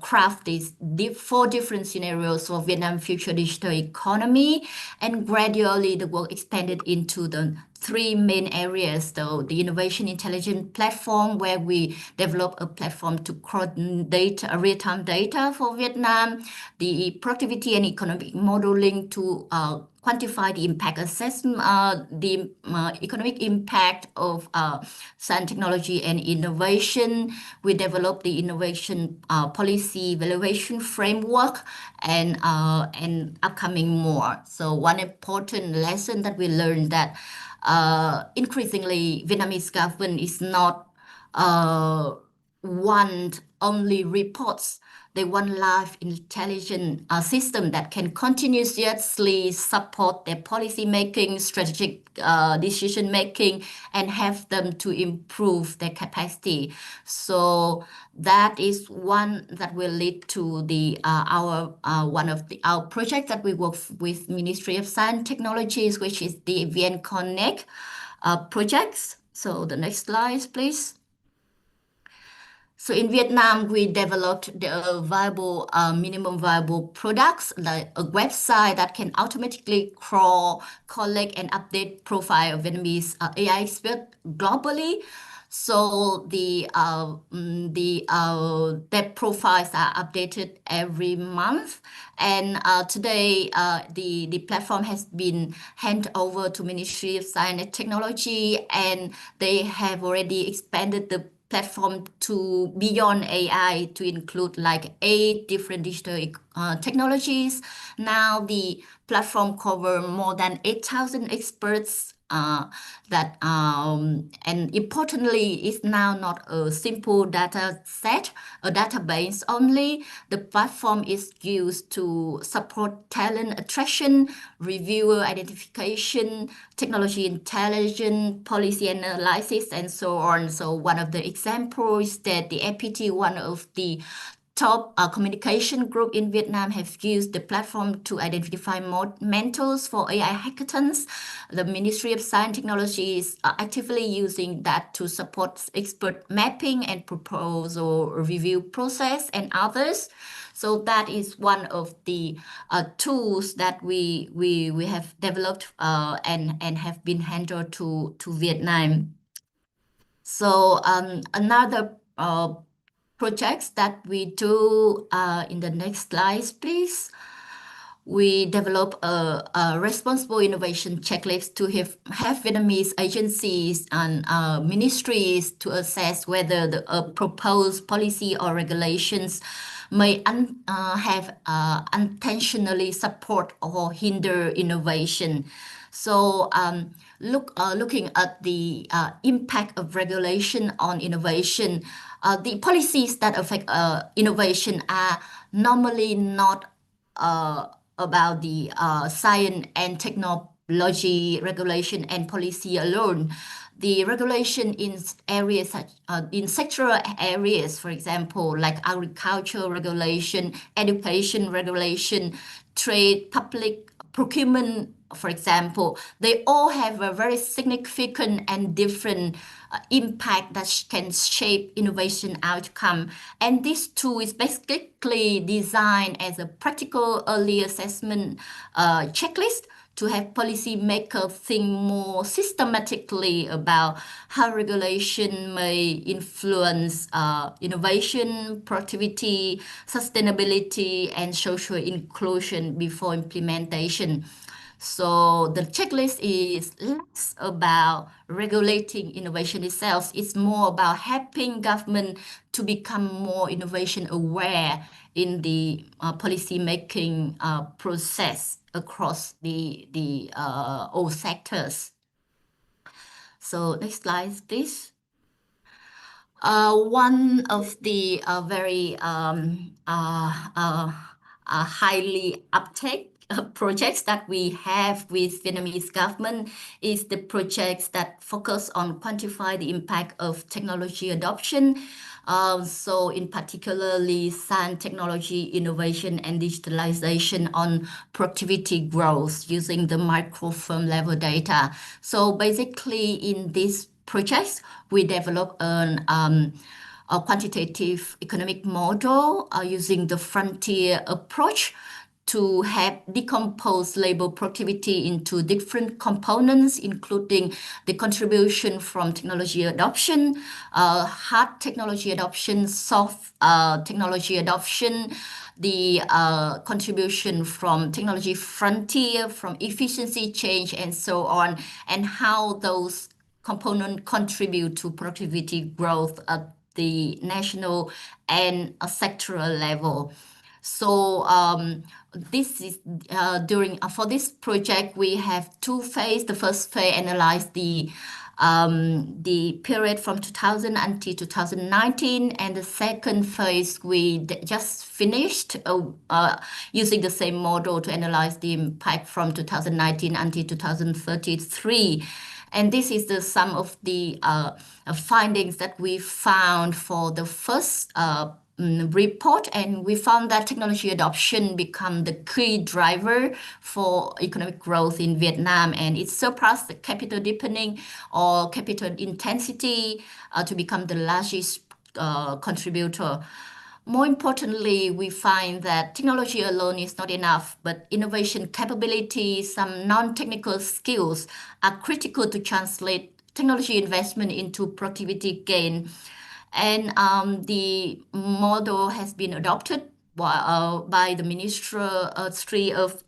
craft these 4 different scenarios for Vietnam future digital economy, and gradually the work expanded into the 3 main areas. So the innovation intelligence platform, where we develop a platform to coordinate real-time data for Vietnam, the productivity and economic modeling to quantify the impact assessment, the economic impact of science, technology, and innovation. We developed the innovation policy evaluation framework and upcoming more. So one important lesson that we learned that increasingly Vietnamese government is not want only reports. They want live intelligent system that can continuously support their policy making, strategic decision making, and have them to improve their capacity. So that is one that will lead to the one of our project that we work with Ministry of Science Technologies, which is the VN Connect projects. So the next slide, please. So in Vietnam, we developed the viable, minimum viable products, like a website that can automatically crawl, collect, and update profile of Vietnamese AI expert globally. So their profiles are updated every month. And today, the platform has been handed over to Ministry of Science and Technology, and they have already expanded the platform to beyond AI to include like 8 different digital technologies. Now the platform cover more than 8,000 experts and importantly, it's now not a simple data set, a database only. The platform is used to support talent attraction, reviewer identification, technology intelligence, policy analysis, and so on. So one of the examples is that the APT, one of the top communication group in Vietnam, have used the platform to identify more mentors for AI hackathons. The Ministry of Science and Technology is actively using that to support expert mapping and proposal review process and others. So that is one of the tools that we have developed and have been handled to Vietnam. So another projects that we do in the next slides, please. We develop a responsible innovation checklist to have Vietnamese agencies and ministries to assess whether the proposed policy or regulations may have unintentionally support or hinder innovation. So looking at the impact of regulation on innovation, the policies that affect innovation are normally not about the science and technology regulation and policy alone. The regulation in areas such in sectoral areas, for example, like agriculture regulation, education regulation, trade, public procurement, for example, they all have a very significant and different impact that can shape innovation outcome. And this tool is basically designed as a practical early assessment checklist to have policymakers think more systematically about how regulation may influence innovation, productivity, sustainability, and social inclusion before implementation. So the checklist is less about regulating innovation itself. It's more about helping government to become more innovation aware in the policy making process across the all sectors. So next slide, please. One of the very highly uptake projects that we have with Vietnamese government is the projects that focus on quantify the impact of technology adoption. So in particularly science, technology, innovation, and digitalization on productivity growth using the micro firm level data. So basically in this project, we develop a quantitative economic model using the frontier approach to have decomposed labor productivity into different components, including the contribution from technology adoption, hard technology adoption, soft technology adoption, the contribution from technology frontier, from efficiency change, and so on, and how those components contribute to productivity growth at the national and sectoral level. So this is for this project we have 2 phases. The first phase analyzed the period from 2000 until 2019, and the second phase we just finished using the same model to analyze the impact from 2019 until 2033. And this is the sum of the findings that we found for the first report, and we found that technology adoption become the key driver for economic growth in Vietnam, and it surpassed the capital deepening or capital intensity to become the largest contributor. More importantly, we find that technology alone is not enough, but innovation capability, some non-technical skills are critical to translate technology investment into productivity gain. And the model has been adopted by the Ministry of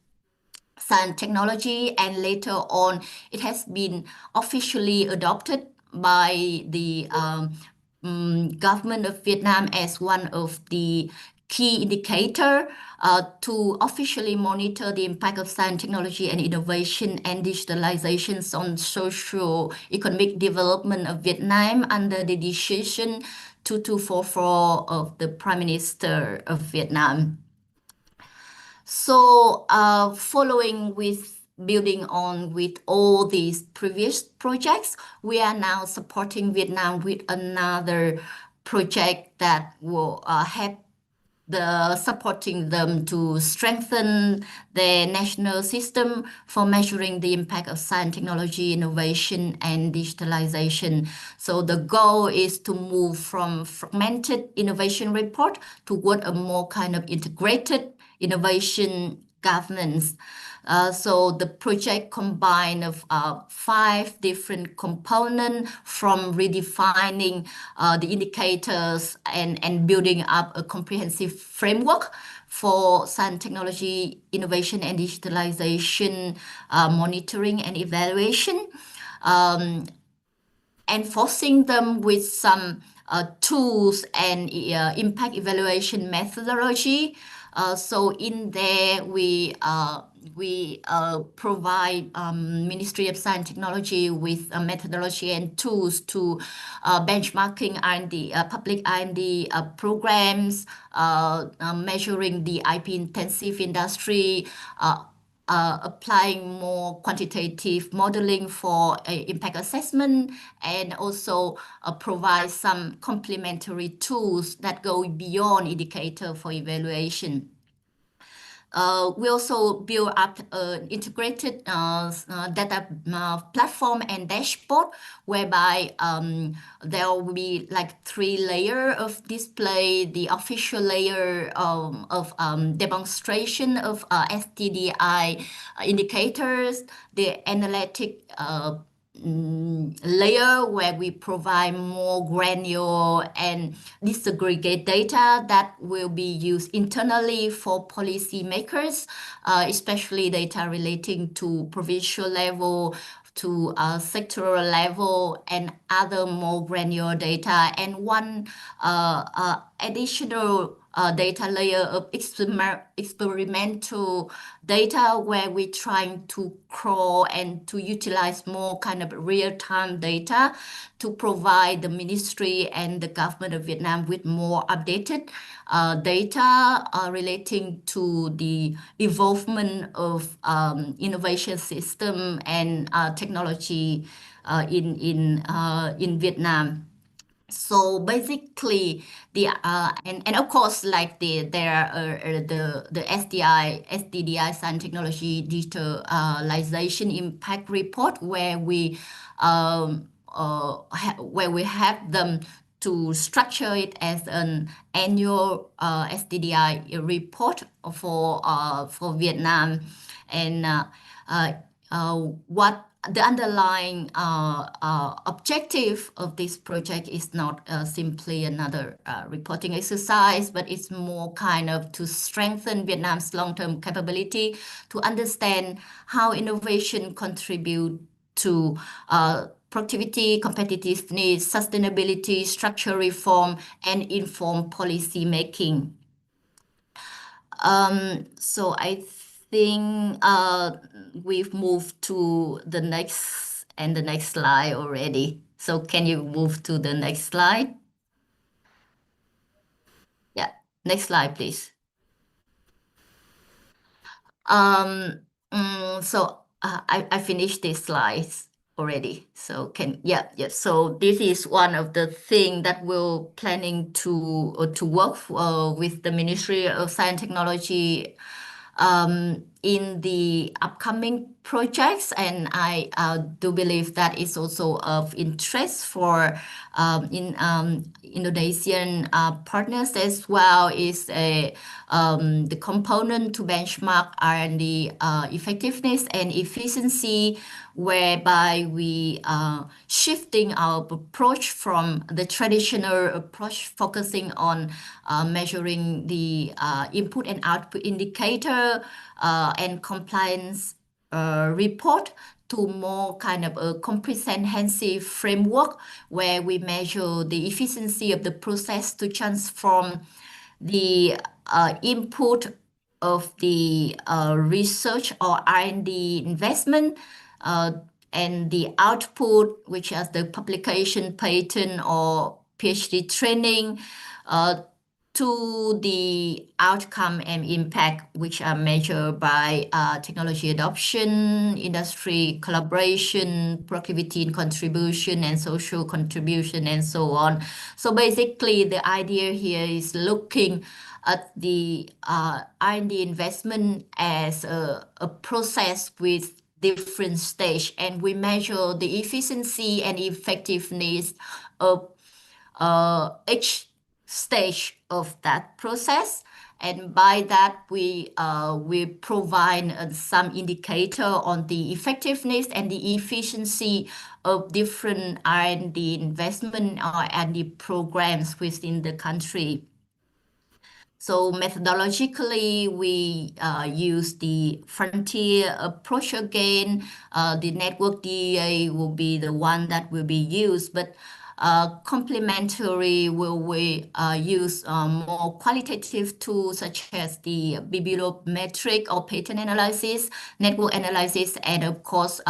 Science and Technology, and later on it has been officially adopted by the government of Vietnam as one of the key indicator to officially monitor the impact of science, technology, and innovation and digitalization on socio-economic development of Vietnam under the decision 2244 of the Prime Minister of Vietnam. So following with building on with all these previous projects, we are now supporting Vietnam with another project that will help supporting them to strengthen their national system for measuring the impact of science, technology, innovation, and digitalization. So the goal is to move from fragmented innovation report toward a more kind of integrated innovation governance. So the project combined of 5 different components, from redefining the indicators and building up a comprehensive framework for science, technology, innovation, and digitalization monitoring and evaluation, enforcing them with some tools and impact evaluation methodology. So in there, we provide Ministry of Science and Technology with a methodology and tools to benchmarking R&D, public R&D programs, measuring the IP intensive industry, applying more quantitative modeling for impact assessment, and also provide some complementary tools that go beyond indicator for evaluation. We also build up an integrated data platform and dashboard, whereby there will be like 3 layers of display: the official layer of demonstration of STDI indicators, the analytic layer where we provide more granular and disaggregate data that will be used internally for policymakers, especially data relating to provincial level, to sectoral level, and other more granular data. And one additional data layer of experimental data, where we're trying to crawl and to utilize more kind of real-time data to provide the ministry and the government of Vietnam with more updated data relating to the evolvement of innovation system and technology in Vietnam. So basically, and of course, like the SDI Science Technology Digitalization Impact Report, where we have them to structure it as an annual SDI report for Vietnam, and what the underlying objective of this project is not simply another reporting exercise, but it's more kind of to strengthen Vietnam's long-term capability to understand how innovation contribute to productivity, competitiveness, sustainability, structural reform, and informed policy making. So I think we've moved to the next slide already. So can you move to the next slide? Yeah, next slide, please. So I finished these slides already. So So this is one of the things that we're planning to work with the Ministry of Science and Technology in the upcoming projects, and I do believe that is also of interest for Indonesian partners as well. Is the component to benchmark R&D effectiveness and efficiency, whereby we shifting our approach from the traditional approach focusing on measuring the input and output indicator and compliance report to more kind of a comprehensive framework where we measure the efficiency of the process to transform the input of the research or R&D investment and the output, which is the publication, patent, or PhD training, to the outcome and impact, which are measured by technology adoption, industry collaboration, productivity and contribution, and social contribution, and so on. So basically, the idea here is looking at the R&D investment as a process with different stage, and we measure the efficiency and effectiveness of each stage of that process, and by that we provide some indicator on the effectiveness and the efficiency of different R&D investment or R&D programs within the country. So methodologically, we use the frontier approach again. The network DEA will be the one that will be used, but complementary will we use more qualitative tools such as the bibliometric or pattern analysis, network analysis, and of course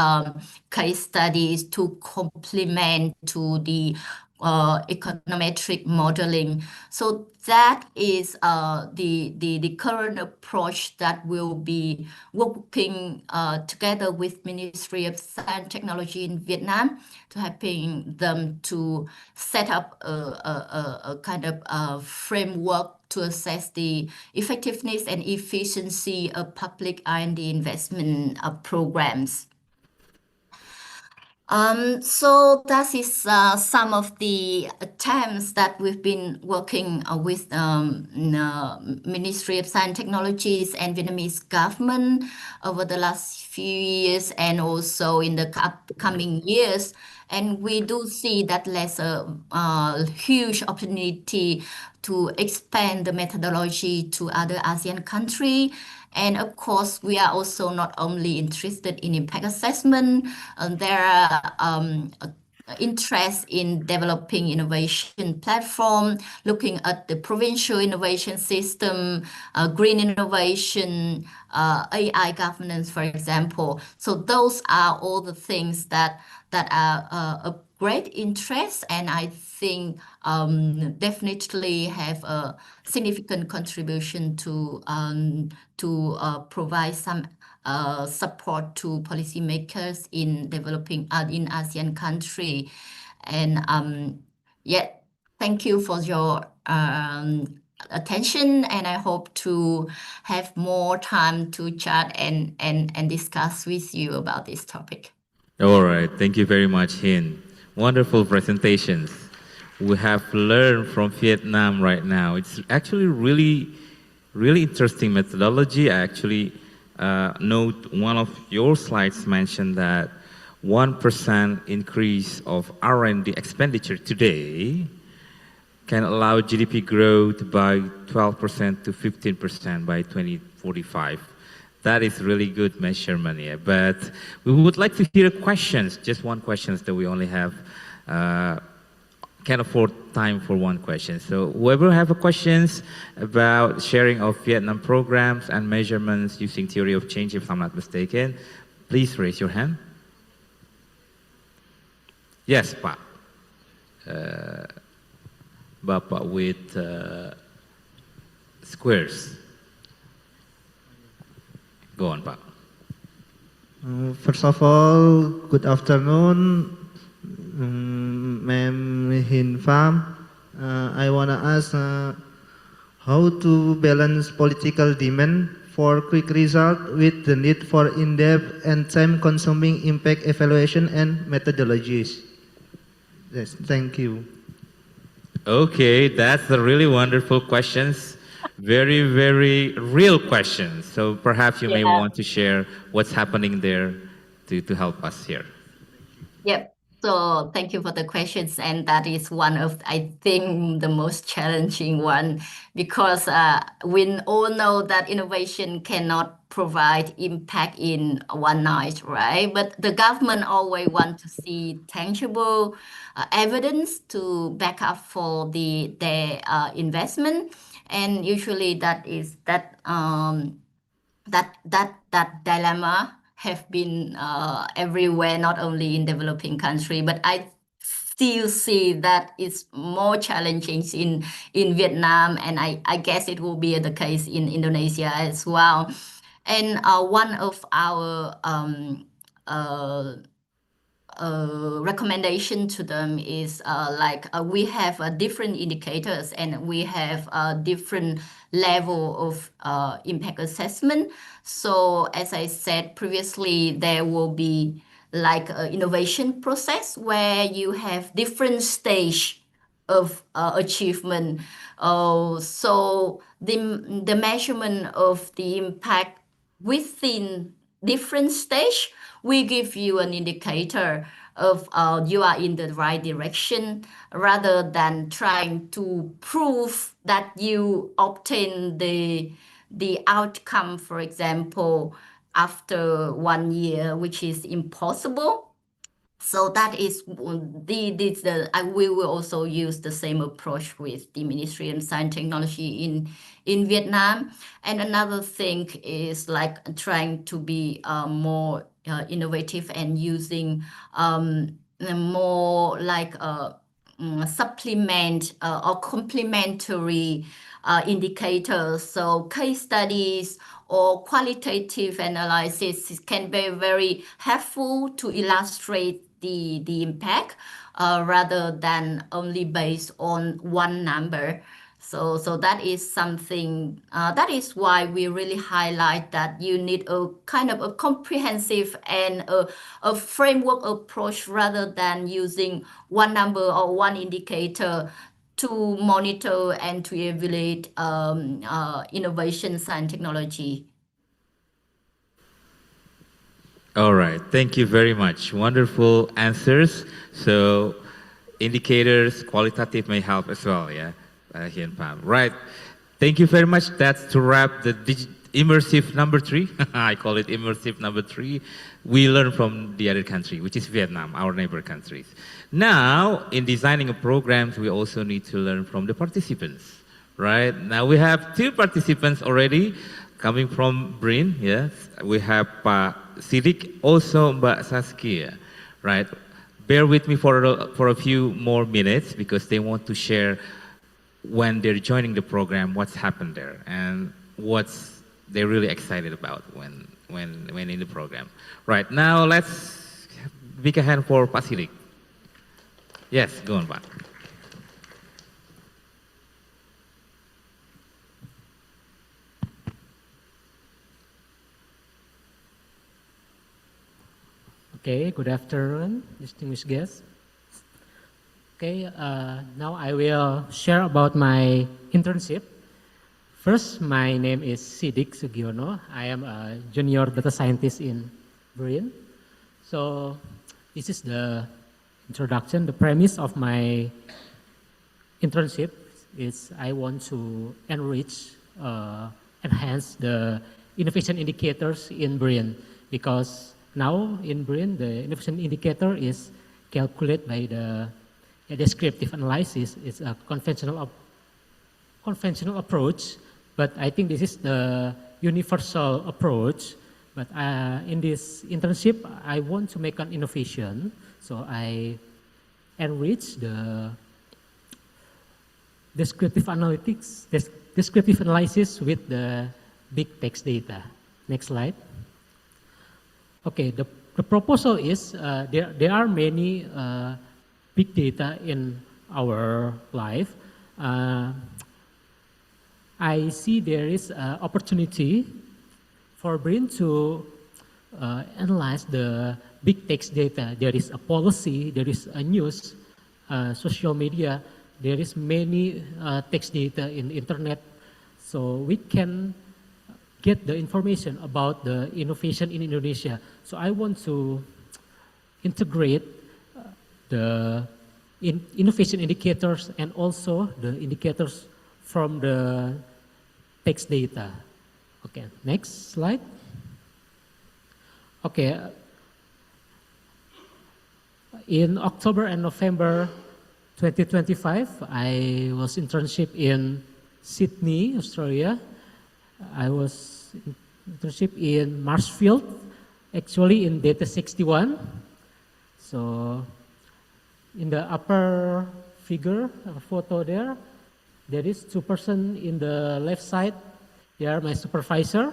case studies to complement to the econometric modeling. So that is the current approach that will be working together with Ministry of Science and Technology in Vietnam to helping them to set up a kind of framework to assess the effectiveness and efficiency of public R&D investment programs. So that is some of the attempts that we've been working with Ministry of Science and Technologies and Vietnamese government over the last few years and also in the upcoming years. And we do see that there's a huge opportunity to expand the methodology to other ASEAN countries. And of course, we are also not only interested in impact assessment, there are interest in developing innovation platform, looking at the provincial innovation system, green innovation, AI governance, for example. So those are all the things that are of great interest, and I think definitely have a significant contribution to provide some support to policymakers in developing in ASEAN country. And thank you for your attention, and I hope to have more time to chat and discuss with you about this topic. All right, thank you very much, Hin. Wonderful presentations. We have learned from Vietnam right now. It's actually really interesting methodology. I actually note one of your slides mentioned that 1% increase of R&D expenditure today can allow GDP growth by 12% to 15% by 2045. That is really good measurement here. But we would like to hear questions, just one question that we only have, can't afford time for one question. So whoever have questions about sharing of Vietnam programs and measurements using theory of change, if I'm not mistaken, please raise your hand. Yes, Pak. Bapak with squares. Go on, Pak. First of all, good afternoon, Ma'am Hin Pham. I want to ask how to balance political demand for quick result with the need for in-depth and time-consuming impact evaluation and methodologies. Yes, thank you. Okay, that's a really wonderful questions. Very, very real questions. So perhaps you may want to share what's happening there to help us here. Yep. So thank you for the questions, and that is one of, I think, the most challenging one, because we all know that innovation cannot provide impact in one night, right? But the government always want to see tangible evidence to back up for their investment, and usually that is that dilemma have been everywhere, not only in developing country, but I still see that it's more challenging in Vietnam, and I guess it will be the case in Indonesia as well. And one of our recommendation to them is we have different indicators, and we have a different level of impact assessment. So as I said previously, there will be like an innovation process where you have different stage of achievement. So the measurement of the impact within different stage, we give you an indicator of you are in the right direction, rather than trying to prove that you obtain the outcome, for example, after 1 year, which is impossible. So that is we will also use the same approach with the Ministry of Science and Technology in Vietnam. And another thing is like trying to be more innovative and using more like supplement or complementary indicators. So case studies or qualitative analysis can be very helpful to illustrate the impact rather than only based on one number. So that is something, that is why we really highlight that you need a kind of a comprehensive and a framework approach, rather than using one number or one indicator to monitor and to evaluate innovation, science, technology. All right, thank you very much. Wonderful answers. So indicators, qualitative may help as well, yeah? Here in Pam. Right, thank you very much. That's to wrap the immersive number 3. I call it immersive number 3. We learn from the other country, which is Vietnam, our neighbor countries. Now, in designing a program, we also need to learn from the participants, right? Now we have 2 participants already coming from BRIN, yes. We have Sidik, also Mbak Saskia, right? Bear with me for a few more minutes, because they want to share when they're joining the program, what's happened there, and what's they're really excited about when in the program. Right, now let's big a hand for Pak Sidik. Yes, go on, Pak. Okay, good afternoon, distinguished guests. Okay, now I will share about my internship. First, my name is Sidik Sugiono. I am a junior data scientist in BRIN. So this is the introduction. The premise of my internship is I want to enrich, enhance the innovation indicators in BRIN, because now in BRIN, the innovation indicator is calculated by the descriptive analysis. It's a conventional approach, but I think this is the universal approach. But in this internship, I want to make an innovation, so I enrich the descriptive analytics, descriptive analysis with the big text data. Next slide. Okay, the proposal is there are many big data in our life. I see there is an opportunity for BRIN to analyze the big text data. There is a policy, there is a news, social media, there is many text data in the internet. So we can get the information about the innovation in Indonesia. So I want to integrate the innovation indicators and also the indicators from the text data. Okay, next slide. Okay, in October and November 2025, I was internship in Sydney, Australia. I was internship in Marshfield, actually in Data 61. So in the upper figure, photo there is 2 persons in the left side. They are my supervisor,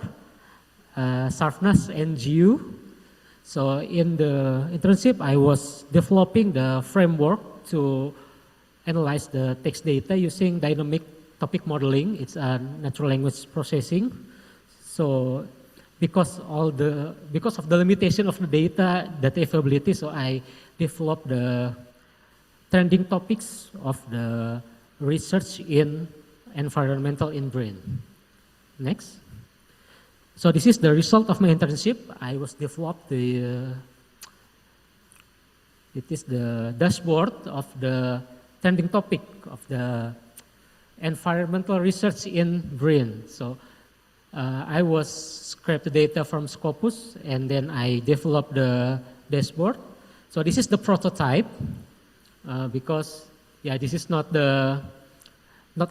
Sarfnas and Jiu. So in the internship, I was developing the framework to analyze the text data using dynamic topic modeling. It's a natural language processing. So because of the limitation of the data availability, so I developed the trending topics of the research in environmental in brain. Next. So this is the result of my internship. I was developed it is the dashboard of the trending topic of the environmental research in brain. So I was scraped the data from Scopus and then I developed the dashboard. So this is the prototype because this is not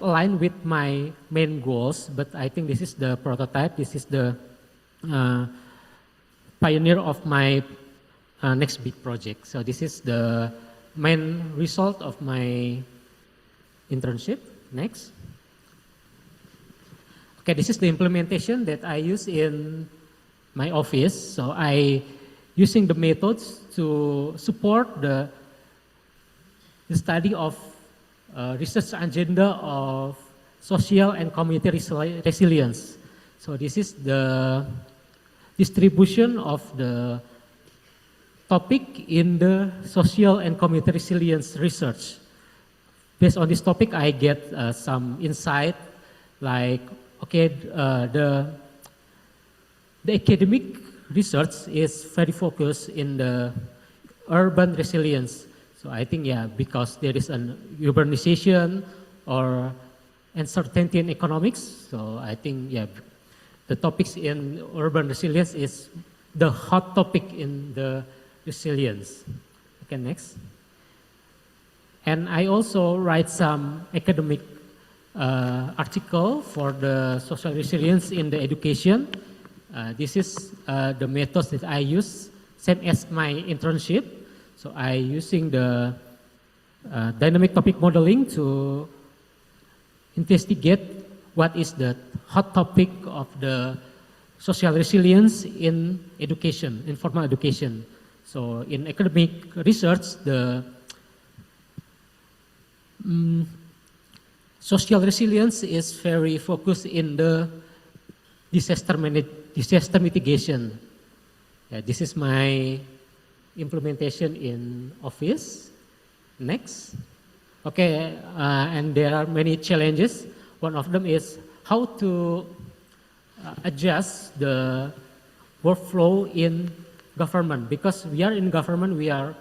aligned with my main goals, but I think this is the prototype. This is the pioneer of my next big project. So this is the main result of my internship. Next. Okay, this is the implementation that I use in my office. So I using the methods to support the study of research agenda of social and community resilience. So this is the distribution of the topic in the social and community resilience research. Based on this topic, I get some insight like, okay, the academic research is very focused in the urban resilience. So I think, because there is an urbanization or uncertainty in economics. So I think, the topics in urban resilience is the hot topic in the resilience. Okay, next. And I also write some academic article for the social resilience in the education. This is the methods that I use, same as my internship. So I using the dynamic topic modeling to investigate what is the hot topic of the social resilience in education, in formal education. So in academic research, the social resilience is very focused in the disaster mitigation. This is my implementation in office. Next. Okay, and there are many challenges. One of them is how to adjust the workflow in government. Because we are in government, we are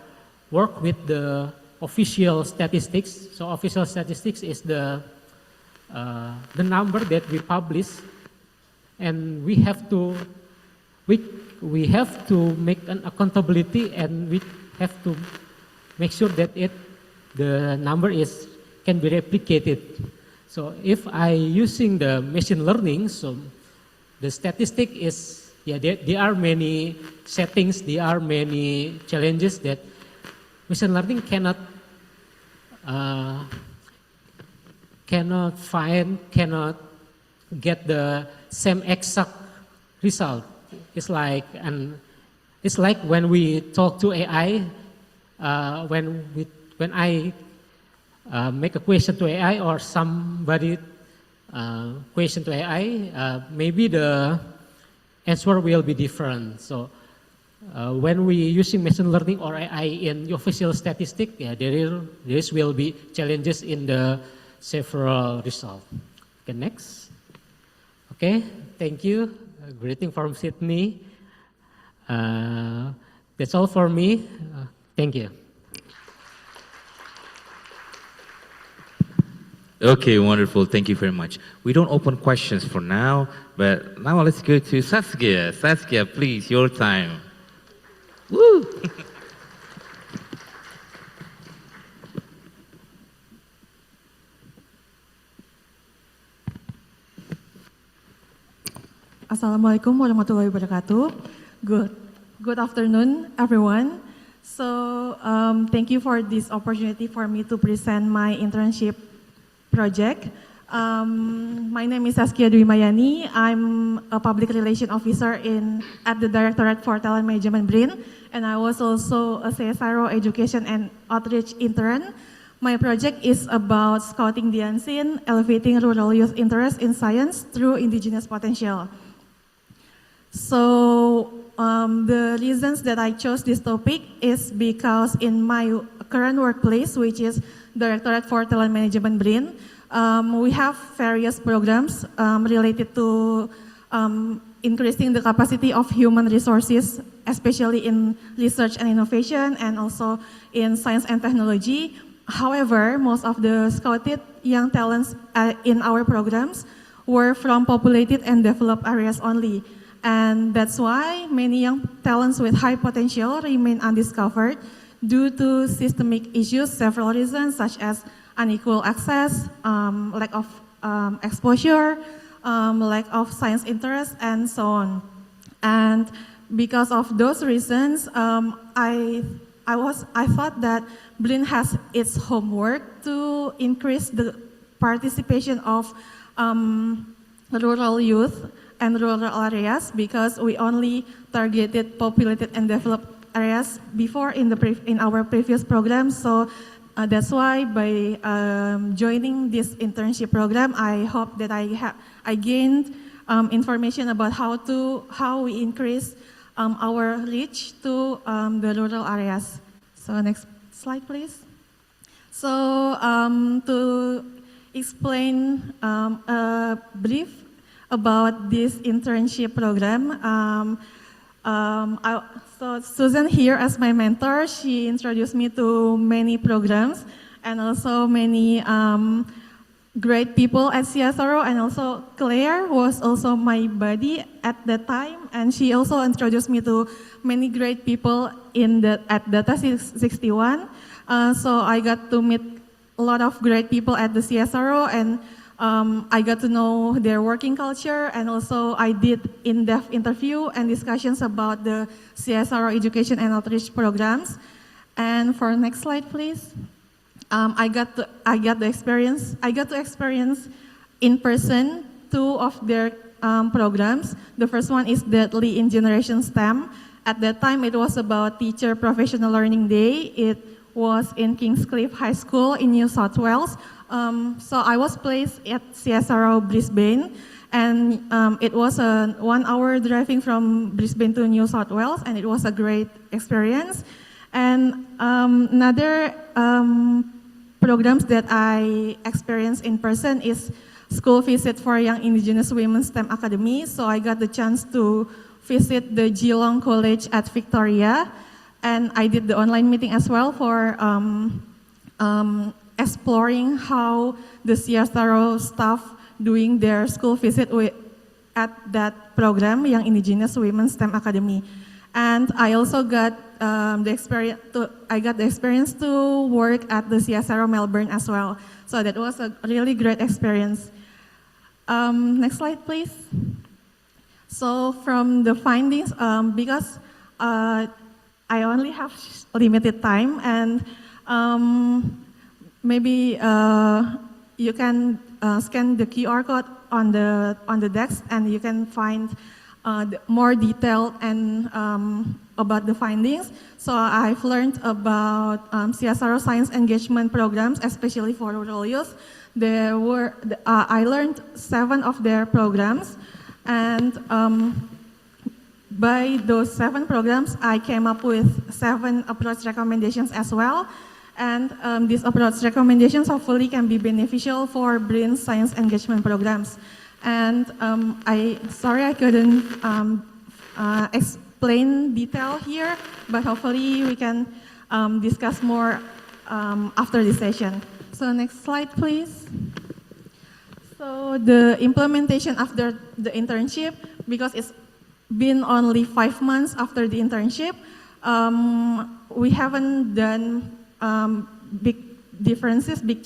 work with the official statistics. So official statistics is the number that we publish, and we have to make an accountability, and we have to make sure that the number can be replicated. So if I using the machine learning, so the statistic is there are many settings, there are many challenges that machine learning cannot get the same exact result. It's like when we talk to AI, when I make a question to AI or somebody question to AI, maybe the answer will be different. So when we using machine learning or AI in official statistic, there will be challenges in the several results. Okay, next. Okay, thank you. Greeting from Sydney. That's all for me. Thank you. Okay, wonderful. Thank you very much. We don't open questions for now, but now let's go to Saskia. Saskia, please, your time. Woo! Assalamualaikum warahmatullahi wabarakatuh. Good afternoon, everyone. So thank you for this opportunity for me to present my internship project. My name is Saskia Dwi Mayani. I'm a public relation officer at the Directorate for Talent Management BRIN, and I was also a CSRO education and outreach intern. My project is about scouting the unseen, elevating rural youth interest in science through indigenous potential. So the reasons that I chose this topic is because in my current workplace, which is Directorate for Talent Management BRIN, we have various programs related to increasing the capacity of human resources, especially in research and innovation and also in science and technology. However, most of the scouted young talents in our programs were from populated and developed areas only. And that's why many young talents with high potential remain undiscovered due to systemic issues, several reasons such as unequal access, lack of exposure, lack of science interest, and so on. And because of those reasons, I thought that BRIN has its homework to increase the participation of rural youth and rural areas, because we only targeted populated and developed areas before in our previous program. So that's why by joining this internship program, I hope that I gained information about how we increase our reach to the rural areas. So next slide, please. So to explain a brief about this internship program. So Susan here as my mentor, she introduced me to many programs and also many great people at CSRO, and also Claire was also my buddy at that time, and she also introduced me to many great people at Data 61. So I got to meet a lot of great people at the CSRO, and I got to know their working culture, and also I did in-depth interview and discussions about the CSRO education and outreach programs. And for next slide, please. I got to experience in person 2 of their programs. The first one is Deadly in Generation STEM. At that time, it was about Teacher Professional Learning Day. It was in Kingscliff High School in New South Wales. So I was placed at CSRO Brisbane, and it was a 1-hour driving from Brisbane to New South Wales, and it was a great experience. And another programs that I experienced in person is School Visit for Young Indigenous Women STEM Academy. So I got the chance to visit the Geelong College at Victoria, and I did the online meeting as well for exploring how the CSRO staff doing their school visit at that program, Young Indigenous Women STEM Academy. And I also got the experience to work at the CSRO Melbourne as well. So that was a really great experience. Next slide, please. So from the findings, because I only have limited time, and maybe you can scan the QR code on the desk, and you can find more detail and about the findings. So I've learned about CSRO science engagement programs, especially for rural youth. I learned 7 of their programs, and by those 7 programs, I came up with 7 approach recommendations as well. And these approach recommendations hopefully can be beneficial for BRIN science engagement programs. And sorry I couldn't explain detail here, but hopefully we can discuss more after this session. So next slide, please. So the implementation after the internship, because it's been only 5 months after the internship, we haven't done big differences, big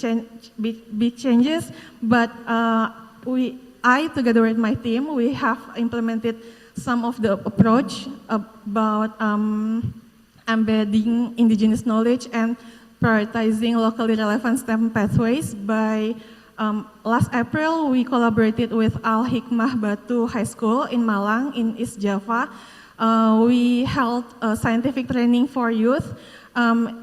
changes, but I, together with my team, we have implemented some of the approach about embedding indigenous knowledge and prioritizing locally relevant STEM pathways. By last April, we collaborated with Al Hikmah Batu High School in Malang in East Java. We held a scientific training for youth.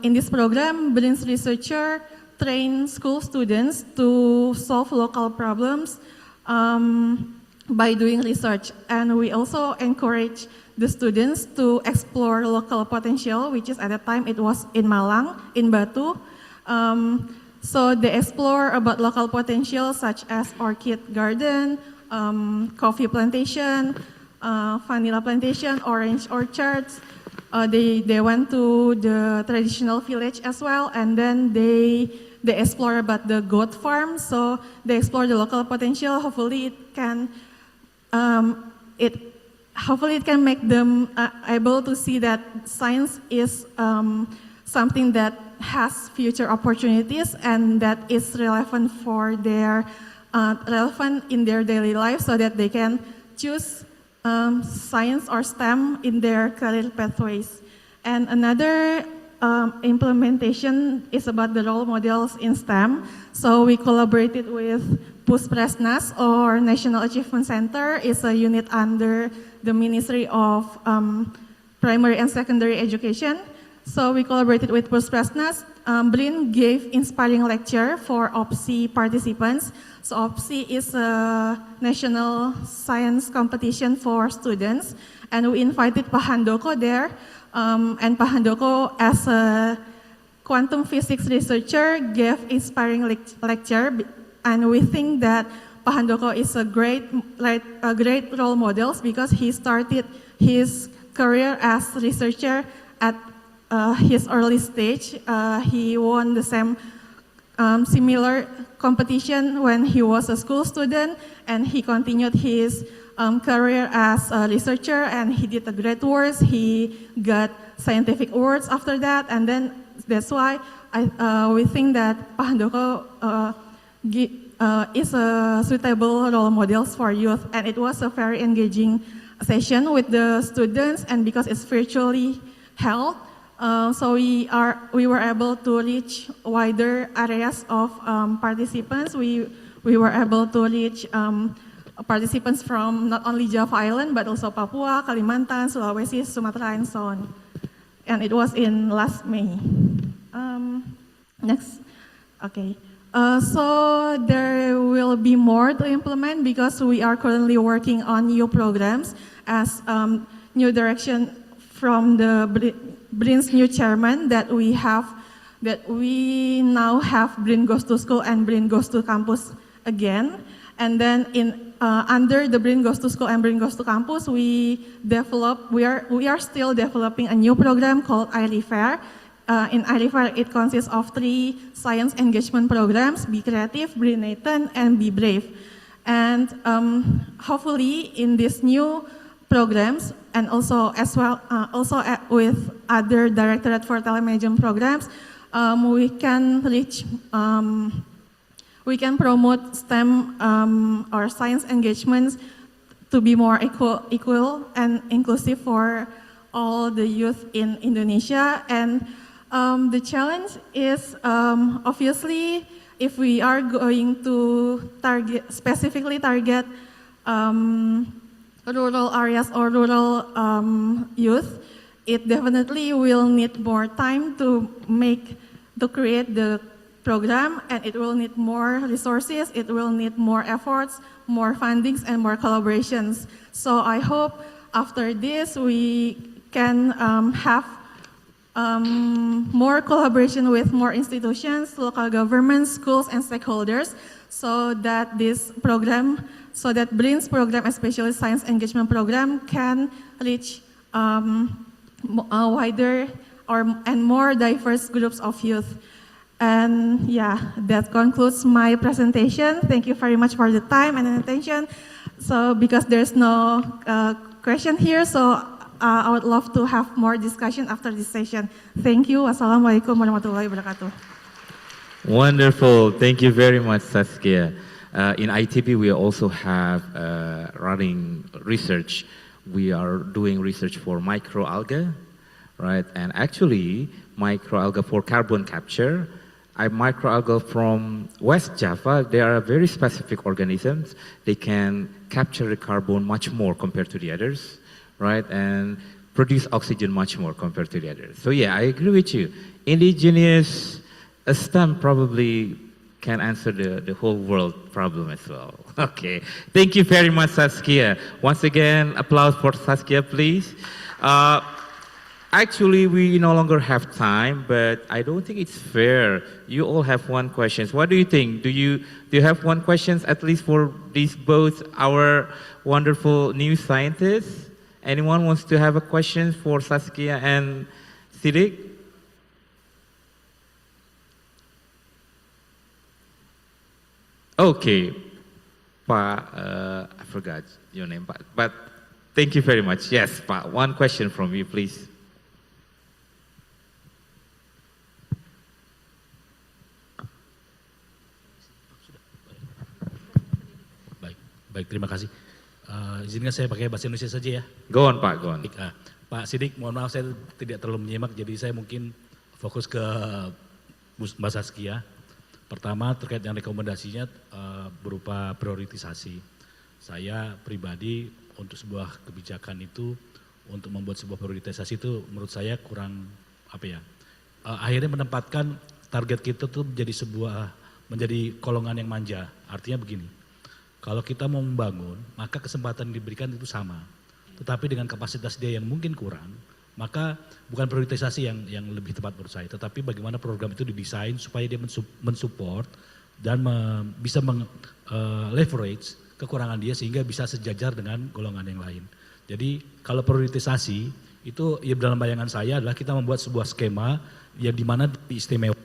In this program, BRIN's researcher trained school students to solve local problems by doing research. And we also encourage the students to explore local potential, which is at the time it was in Malang, in Batu. So they explore about local potential such as orchid garden, coffee plantation, vanilla plantation, orange orchards. They went to the traditional village as well, and then they explore about the goat farm. So they explore the local potential. Hopefully it can make them able to see that science is something that has future opportunities and that is relevant for their relevant in their daily life, so that they can choose science or STEM in their career pathways. And another implementation is about the role models in STEM. So we collaborated with Puspresnas, or National Achievement Center. It's a unit under the Ministry of Primary and Secondary Education. So we collaborated with Puspresnas. BRIN gave inspiring lecture for OPSI participants. So OPSI is a national science competition for students, and we invited Pak Handoko there. And Pak Handoko, as a quantum physics researcher, gave inspiring lecture. And we think that Pak Handoko is a great role model, because he started his career as researcher at his early stage. He won the same similar competition when he was a school student, and he continued his career as a researcher, and he did a great work. He got scientific awards after that, and then that's why we think that Pak Handoko is a suitable role models for youth. And it was a very engaging session with the students, and because it's virtually held, so we were able to reach wider areas of participants. We were able to reach participants from not only Java Island, but also Papua, Kalimantan, Sulawesi, Sumatra, and so on. And it was in last May. Next, okay. So there will be more to implement, because we are currently working on new programs as new direction from the BRIN's new chairman that we now have BRIN Goes to School and BRIN Goes to Campus again. And then under the BRIN Goes to School and BRIN Goes to Campus, we are still developing a new program called iRefer. In iRefer, it consists of 3 science engagement programs: Be Creative, Be Nathan, and Be Brave. And hopefully in these new programs, and also with other Directorate for Telemanagement programs, we can promote STEM or science engagements to be more equal and inclusive for all the youth in Indonesia. And the challenge is obviously, if we are going to specifically target rural areas or rural youth, it definitely will need more time to create the program, and it will need more resources, it will need more efforts, more fundings, and more collaborations. So I hope after this we can have more collaboration with more institutions, local governments, schools, and stakeholders, so that BRIN's program, especially Science Engagement Program, can reach wider and more diverse groups of youth. And yeah, that concludes my presentation. Thank you very much for the time and attention. So because there's no question here, so I would love to have more discussion after this session. Thank you. Wassalamualaikum warahmatullahi wabarakatuh. Wonderful. Thank you very much, Saskia. In ITB, we also have running research. We are doing research for microalgae, right? And actually, microalgae for carbon capture. Microalgae from West Java, they are very specific organisms. They can capture the carbon much more compared to the others, right? And produce oxygen much more compared to the others. So yeah, I agree with you. Indigenous STEM probably can answer the whole world problem as well. Okay, thank you very much, Saskia. Once again, applause for Saskia, please. Actually, we no longer have time, but I don't think it's fair. You all have one question. What do you think? Do you have one question at least for these both our wonderful new scientists? Anyone wants to have a question for Saskia and Siddiq? Okay, Pak, I forgot your name, but thank you very much. Yes, Pak, one question from you, please. Baik, terima kasih. Izinkan saya pakai bahasa Indonesia saja ya. Go on, Pak, go on. Pak Siddiq, mohon maaf saya tidak terlalu menyimak, jadi saya mungkin fokus ke Mbak Saskia. Pertama, terkait yang rekomendasinya berupa prioritisasi. Saya pribadi untuk sebuah kebijakan itu, untuk membuat sebuah prioritisasi itu menurut saya kurang, akhirnya menempatkan target kita tuh menjadi golongan yang manja. Artinya begini, kalau kita mau membangun, maka kesempatan yang diberikan itu sama. Tetapi dengan kapasitas dia yang mungkin kurang, maka bukan prioritisasi yang lebih tepat menurut saya. Tetapi bagaimana program itu didesain supaya dia mensupport dan bisa leverage kekurangan dia sehingga bisa sejajar dengan golongan yang lain. Jadi kalau prioritisasi itu ya dalam bayangan saya adalah kita membuat sebuah skema yang dimana diistimewakan.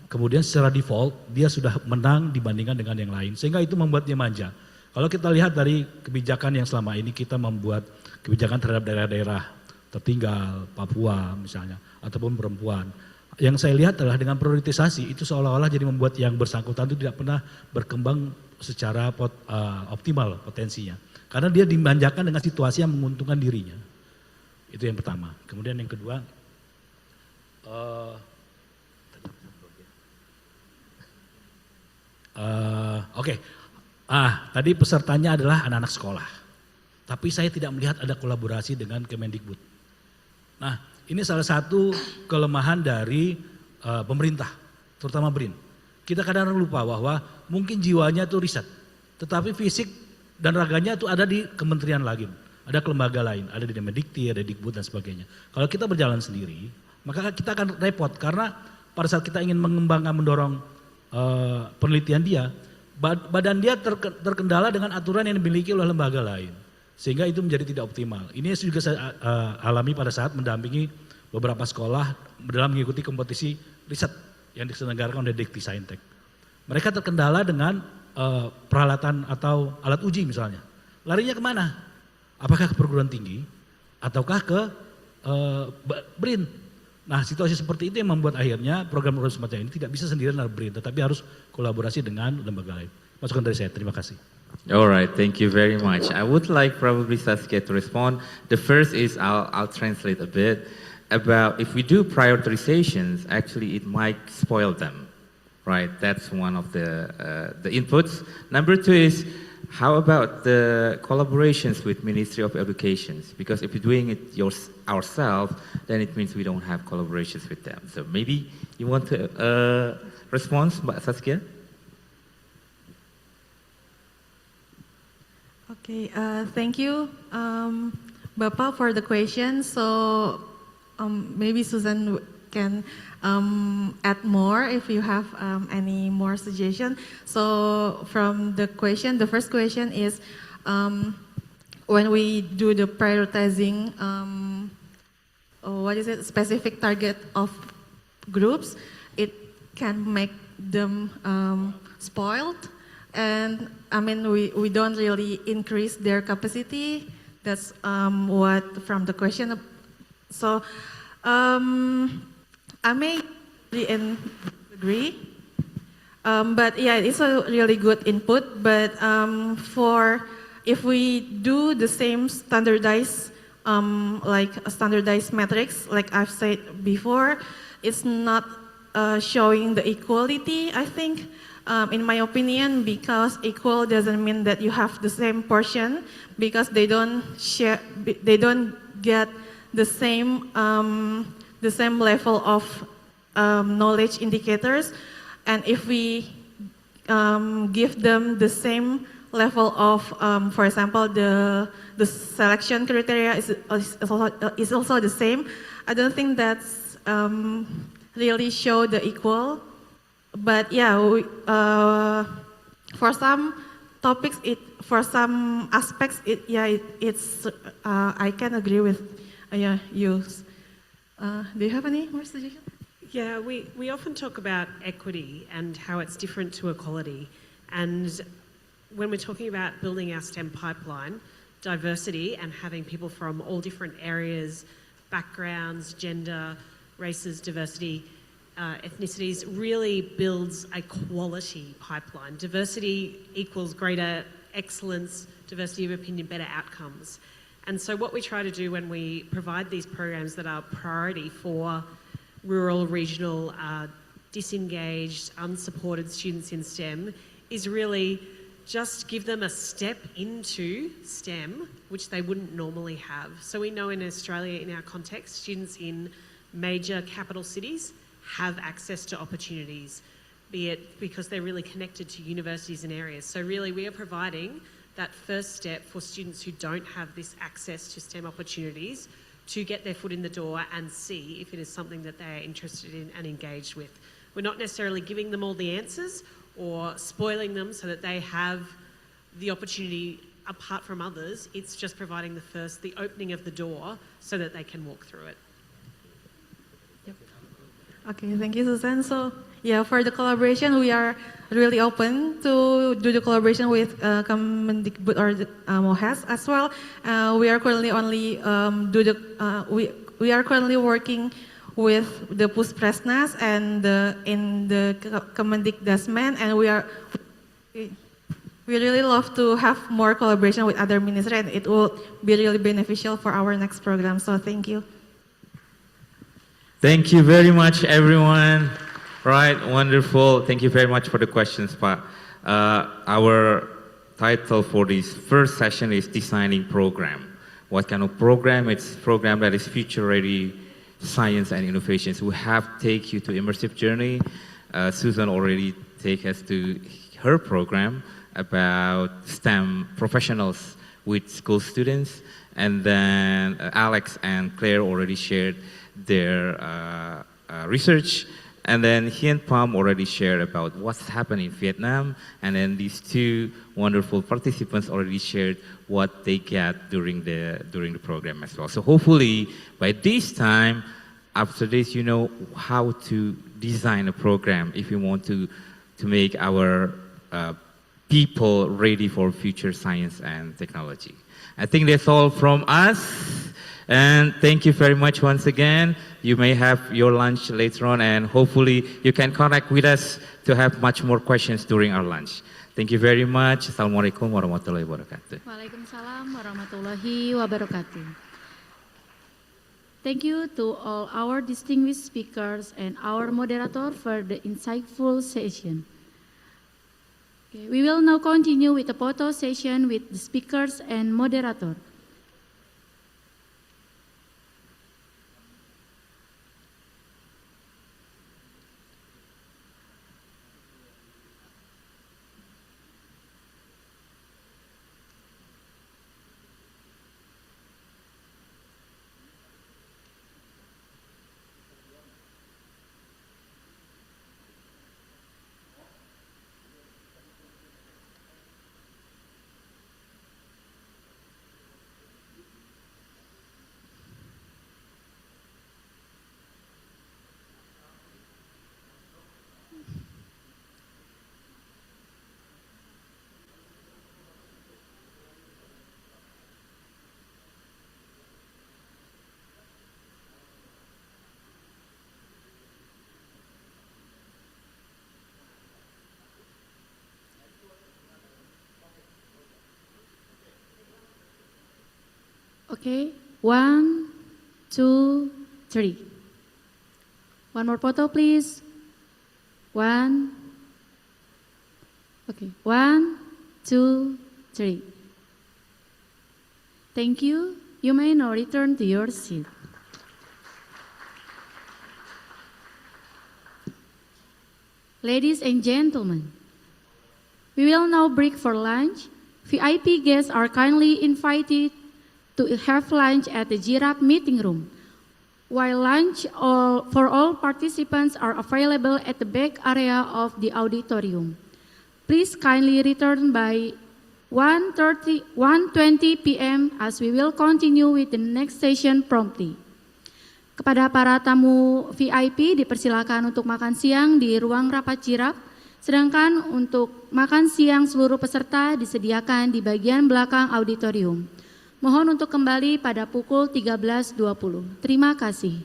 Kemudian secara default dia sudah menang dibandingkan dengan yang lain. Sehingga itu membuat dia manja. Kalau kita lihat dari kebijakan yang selama ini kita membuat kebijakan terhadap daerah-daerah tertinggal, Papua misalnya, ataupun perempuan. Yang saya lihat adalah dengan prioritisasi itu seolah-olah jadi membuat yang bersangkutan itu tidak pernah berkembang secara optimal potensinya. Karena dia dimanjakan dengan situasi yang menguntungkan dirinya. Itu yang pertama. Kemudian yang kedua, tadi pesertanya adalah anak-anak sekolah. Tapi saya tidak melihat ada kolaborasi dengan Kemendikbud. Nah, ini salah satu kelemahan dari pemerintah, terutama BRIN. Kita kadang-kadang lupa bahwa mungkin jiwanya itu riset, tetapi fisik dan raganya itu ada di kementerian lain, ada ke lembaga lain, ada di Kemendikti, ada di Dikbud dan sebagainya. Kalau kita berjalan sendiri, maka kita akan repot karena pada saat kita ingin mengembangkan, mendorong penelitian dia, badan dia terkendala dengan aturan yang dimiliki oleh lembaga lain. Sehingga itu menjadi tidak optimal. Ini juga saya alami pada saat mendampingi beberapa sekolah dalam mengikuti kompetisi riset yang diselenggarakan oleh Dikti Saintek. Mereka terkendala dengan peralatan atau alat uji misalnya. Larinya kemana? Apakah ke perguruan tinggi ataukah ke BRIN? Nah, situasi seperti itu yang membuat akhirnya program-program semacam ini tidak bisa sendirian dari BRIN, tetapi harus kolaborasi dengan lembaga lain. Masukan dari saya, terima kasih. All right, thank you very much. I would like probably Saskia to respond. The first is I'll translate a bit about if we do prioritizations, actually it might spoil them, right? That's one of the inputs. Number two is how about the collaborations with Ministry of Education? Because if we're doing it ourselves, then it means we don't have collaborations with them. So maybe you want to respond, Mbak Saskia? Okay, thank you, Bapak, for the question. So maybe Susan can add more if you have any more suggestion. So from the question, the first question is when we do the prioritizing, specific target of groups, it can make them spoiled. And I mean, we don't really increase their capacity. That's what from the question. So I may agree, but yeah, it's a really good input. But for if we do the same standardized, like a standardized metrics, like I've said before, it's not showing the equality, I think, in my opinion, because equal doesn't mean that you have the same portion, because they don't share, they don't get the same level of knowledge indicators. And if we give them the same level of, for example, the selection criteria is also the same, I don't think that's really show the equal. But yeah, for some topics, for some aspects, it's I can agree with you. Do you have any more suggestions? Yeah, we often talk about equity and how it's different to equality. And when we're talking about building our STEM pipeline, diversity and having people from all different areas, backgrounds, gender, races, diversity, ethnicities really builds a quality pipeline. Diversity equals greater excellence, diversity of opinion, better outcomes. And so what we try to do when we provide these programs that are priority for rural, regional, disengaged, unsupported students in STEM is really just give them a step into STEM, which they wouldn't normally have. So we know in Australia, in our context, students in major capital cities have access to opportunities, be it because they're really connected to universities and areas. So really we are providing that first step for students who don't have this access to STEM opportunities to get their foot in the door and see if it is something that they're interested in and engaged with. We're not necessarily giving them all the answers or spoiling them so that they have the opportunity apart from others. It's just providing the opening of the door so that they can walk through it. Okay, thank you, Susan. So yeah, for the collaboration, we are really open to do the collaboration with Kemendikbud or MOHES as well. We are currently only we are currently working with the Puspresnas and in the Kemendikdasmen, and we really love to have more collaboration with other ministries, and it will be really beneficial for our next program. So thank you. Thank you very much, everyone. Right, wonderful. Thank you very much for the questions, Pak. Our title for this first session is Designing Program. What kind of program? It's a program that is future-ready science and innovations. We have take you to immersive journey. Susan already take us to her program about STEM professionals with school students. And then Alex and Claire already shared their research, and then Hien Pham already shared about what's happening in Vietnam, and then these two wonderful participants already shared what they get during the program as well. So hopefully by this time, after this, you know how to design a program if you want to make our people ready for future science and technology. I think that's all from us. And thank you very much once again. You may have your lunch later on, and hopefully you can connect with us to have much more questions during our lunch. Thank you very much. Assalamualaikum warahmatullahi wabarakatuh. Waalaikumsalam warahmatullahi wabarakatuh. Thank you to all our distinguished speakers and our moderator for the insightful session. Okay, we will now continue with the photo session with the speakers and moderator. Okay, 1, 2, 3. One more photo, please. 1. Okay, 1, 2, 3. Thank you. You may now return to your seat. Ladies and gentlemen, we will now break for lunch. VIP guests are kindly invited to have lunch at the Giraffe meeting room, while lunch for all participants are available at the back area of the auditorium. Please kindly return by 1:20 p.m. as we will continue with the next session promptly. Kepada para tamu VIP dipersilakan untuk makan siang di ruang rapat Giraffe, sedangkan untuk makan siang seluruh peserta disediakan di bagian belakang auditorium. Mohon untuk kembali pada pukul 13.20. Terima kasih.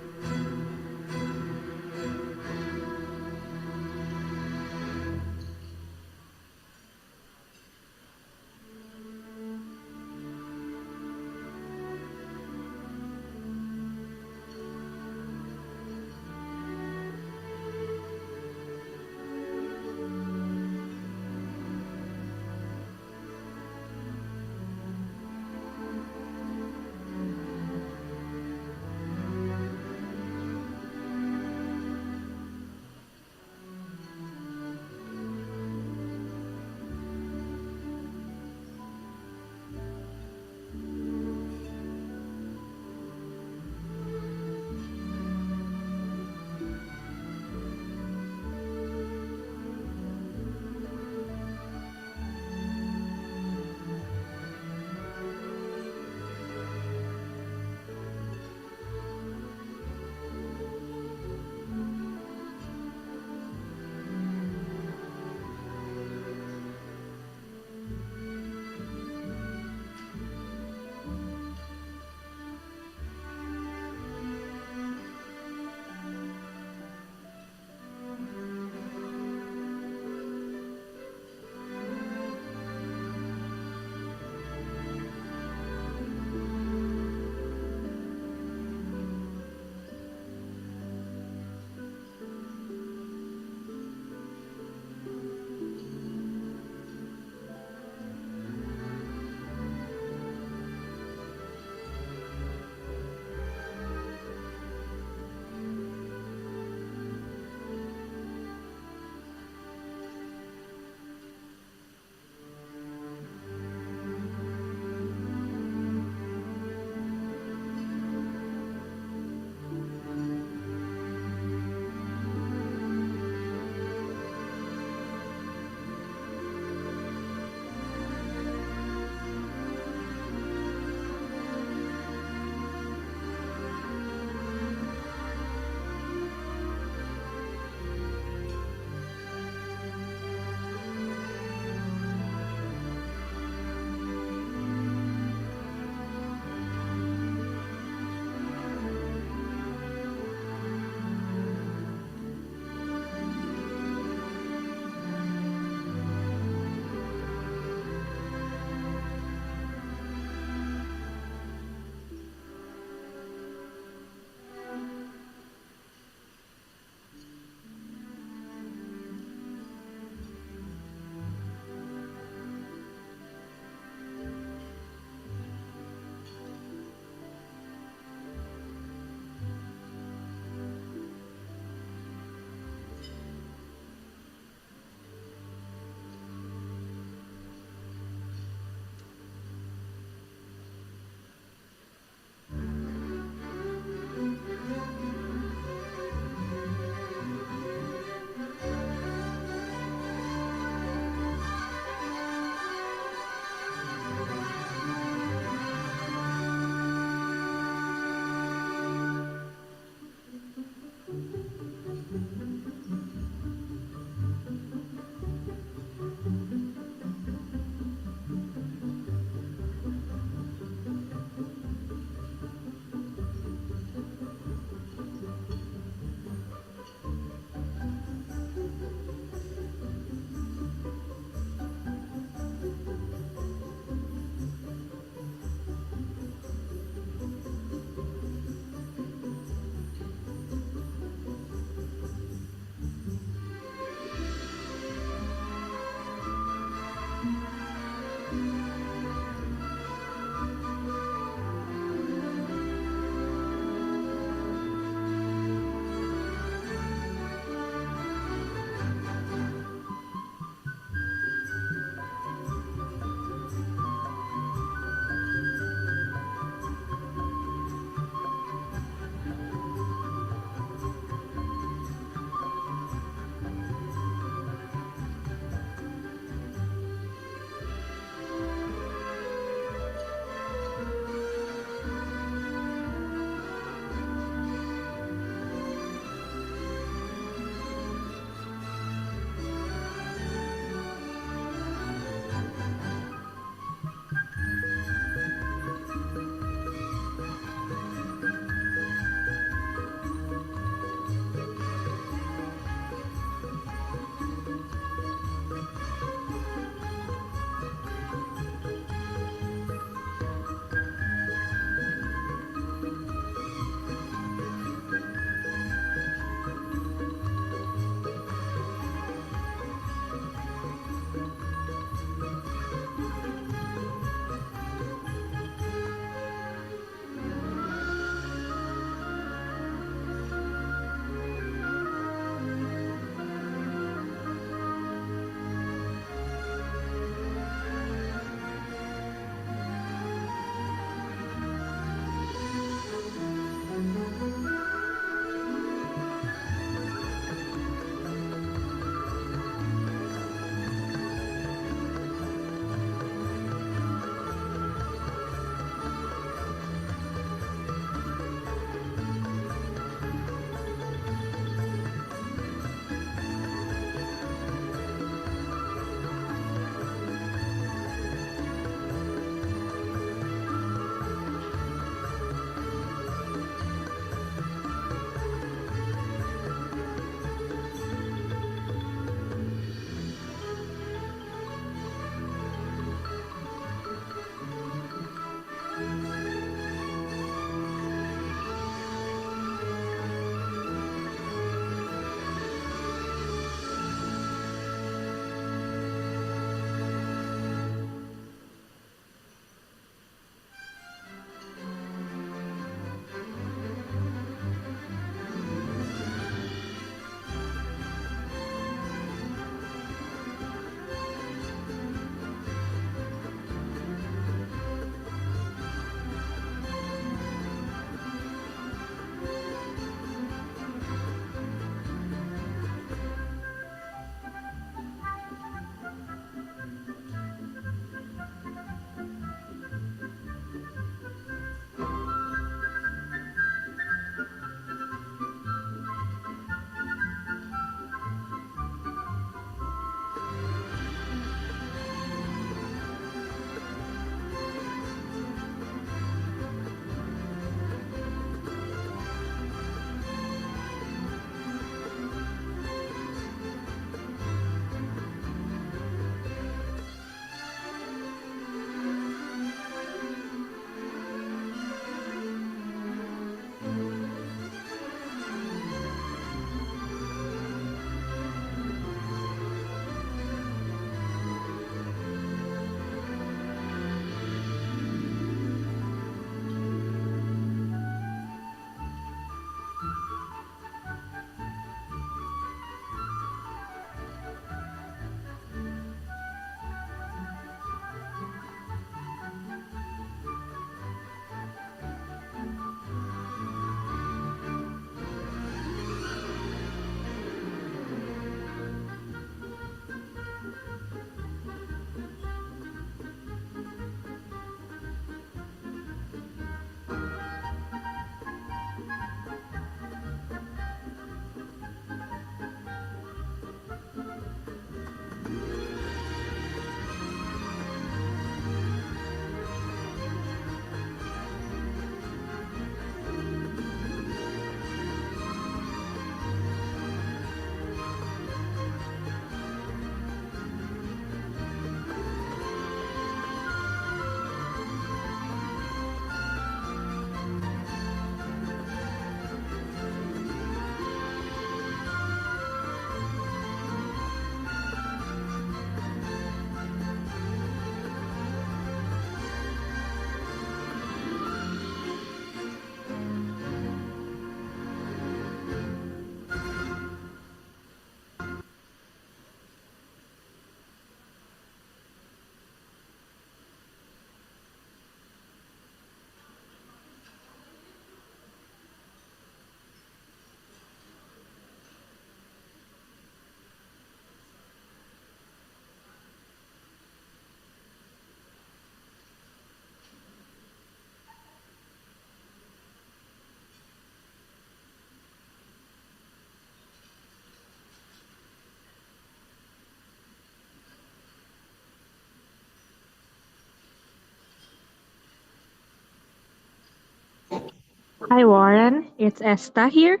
Hi, Warren. It's Esta here.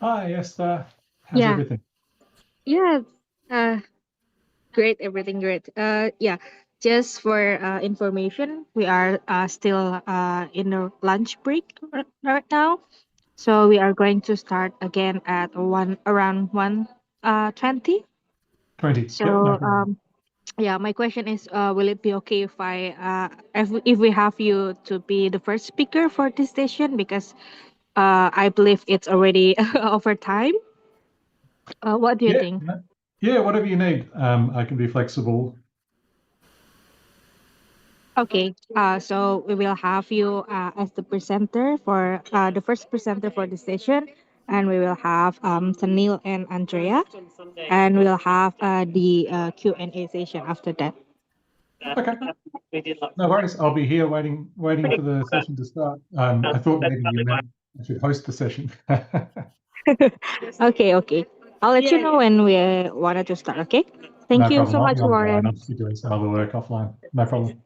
Hi, Esther. How's Yeah. everything? Yeah. Uh, Great. Everything great. Yeah. Just for information, we are still in a lunch break right now. So we are going to start again at around 1:20. 20. Yep, no So problem. yeah, my question is, will it be okay if if we have you to be the first speaker for this session, because I believe it's already over time. What do you Yeah, think? yeah, whatever you need. I can be flexible. Okay, so we will have you as the presenter for the first presenter for the session, and we will have Sanil and Andrea, and we'll have the Q&A session after that. Okay, no worries. I'll be here waiting for the session to start. I thought maybe you meant I should host the session. Okay, okay. I'll let you know when we wanted to start. Okay. Thank No you problem. so I'll much, be online. Warren. I'll just be doing some other work offline. No problem.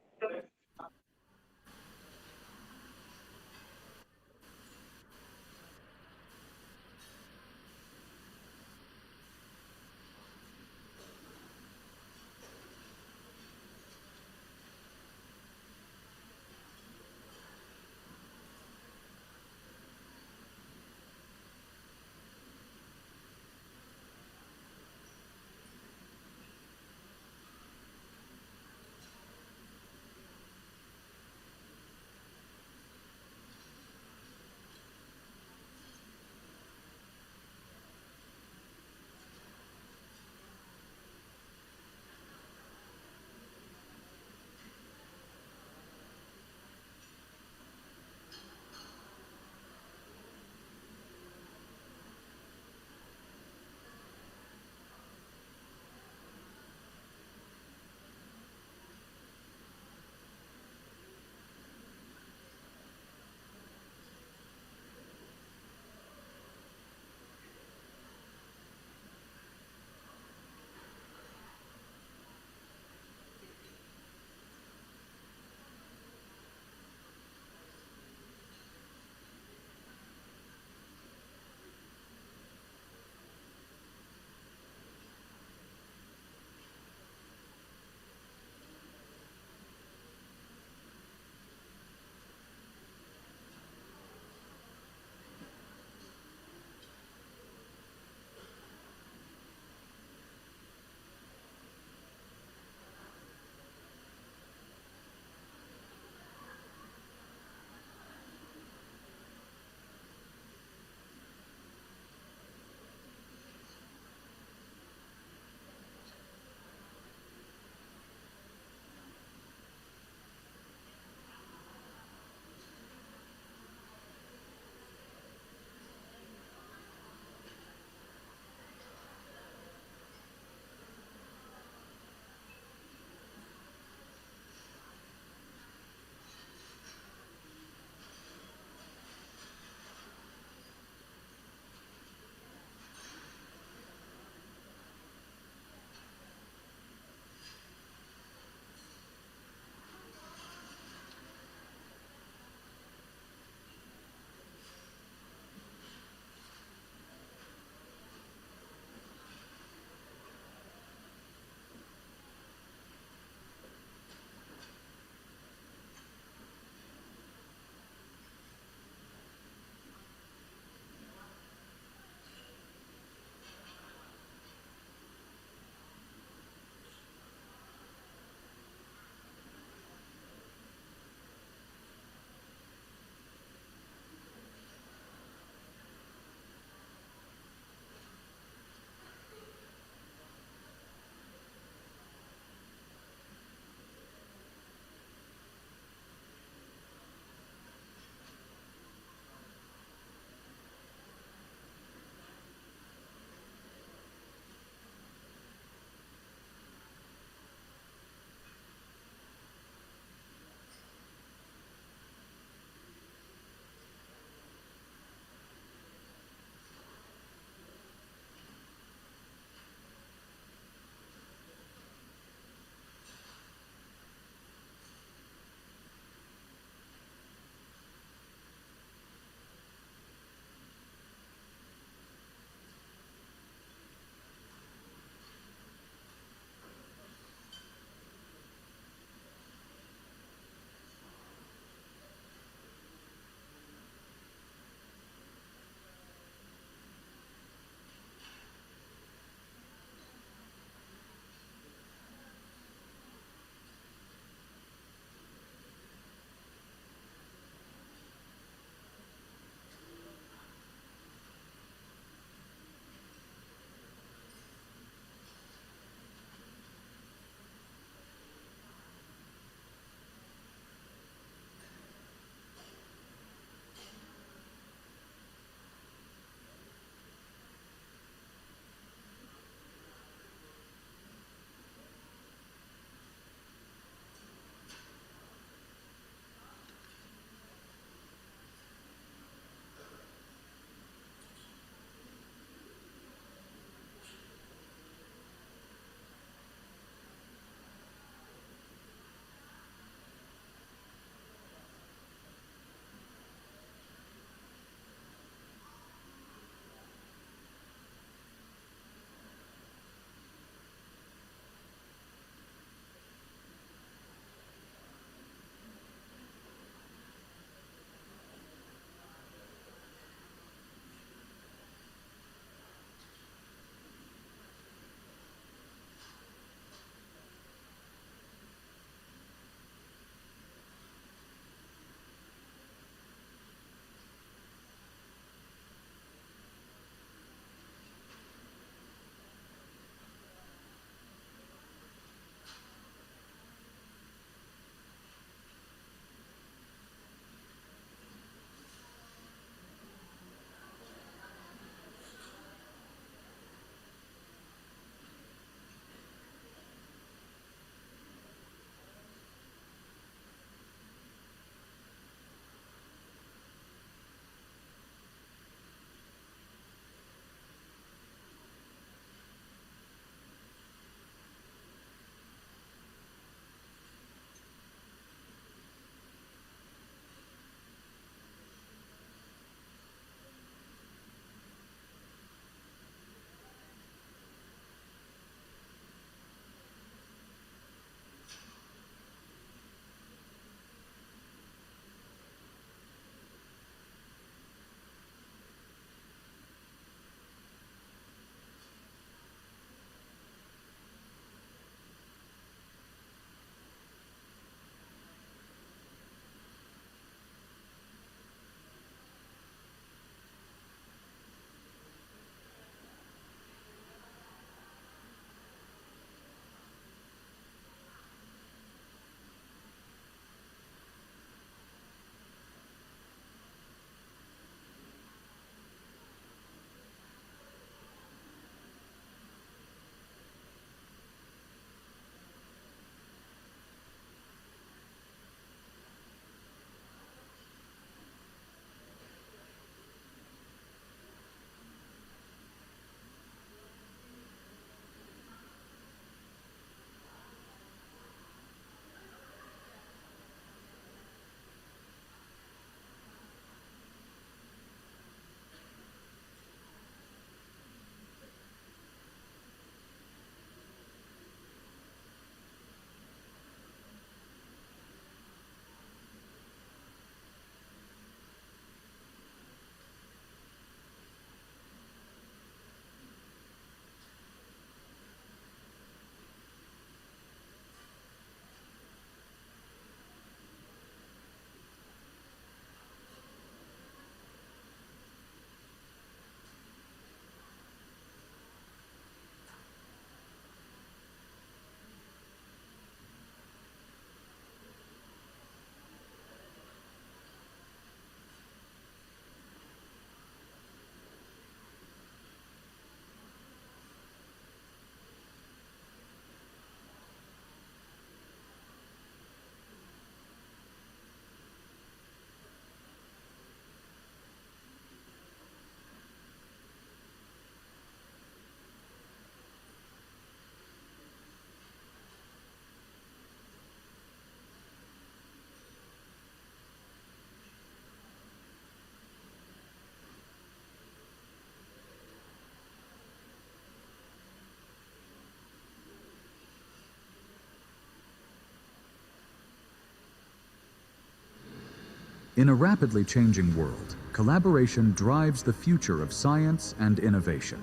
In a rapidly changing world, collaboration drives the future of science and innovation.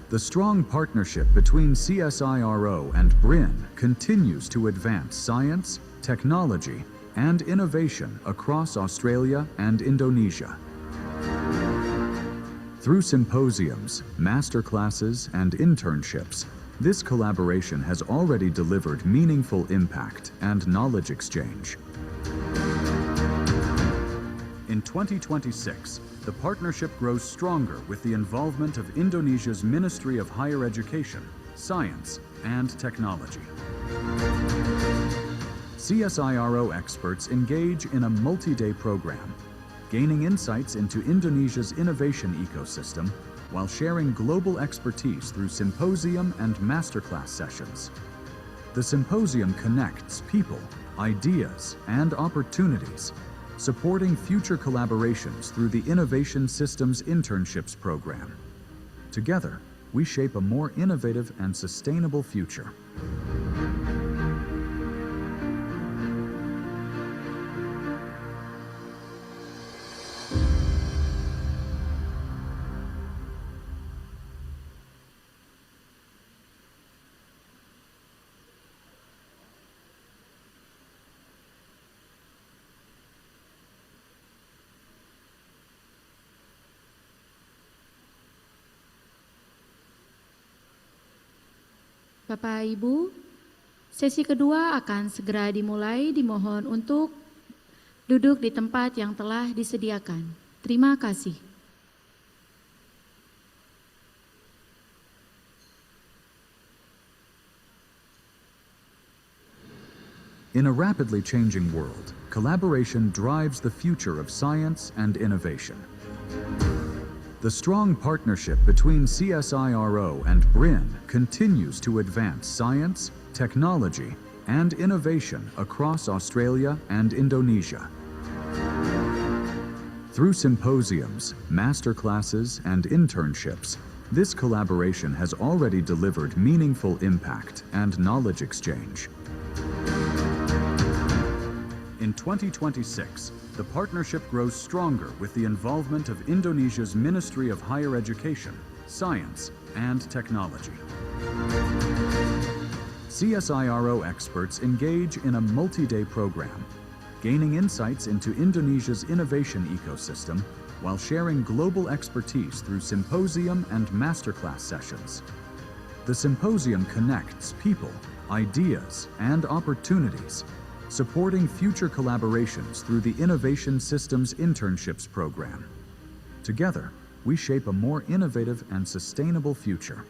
The strong partnership between CSIRO and BRIN continues to advance science, technology, and innovation across Australia and Indonesia. Through symposiums, masterclasses, and internships, this collaboration has already delivered meaningful impact and knowledge exchange. In 2026, the partnership grows stronger with the involvement of Indonesia's Ministry of Higher Education, Science, and Technology. CSIRO experts engage in a multi-day program, gaining insights into Indonesia's innovation ecosystem while sharing global expertise through symposium and masterclass sessions. The symposium connects people, ideas, and opportunities, supporting future collaborations through the Innovation Systems Internships Program. Together, we shape a more innovative and sustainable future. Bapak Ibu, sesi kedua akan segera dimulai. Dimohon untuk duduk di tempat yang telah disediakan. Terima kasih. In a rapidly changing world, collaboration drives the future of science and innovation. The strong partnership between CSIRO and BRIN continues to advance science, technology, and innovation across Australia and Indonesia. Through symposiums, masterclasses, and internships, this collaboration has already delivered meaningful impact and knowledge exchange. In 2026, the partnership grows stronger with the involvement of Indonesia's Ministry of Higher Education, Science, and Technology. CSIRO experts engage in a multi-day program, gaining insights into Indonesia's innovation ecosystem while sharing global expertise through symposium and masterclass sessions. The symposium connects people, ideas, and opportunities, supporting future collaborations through the Innovation Systems Internships Program. Together, we shape a more innovative and sustainable future.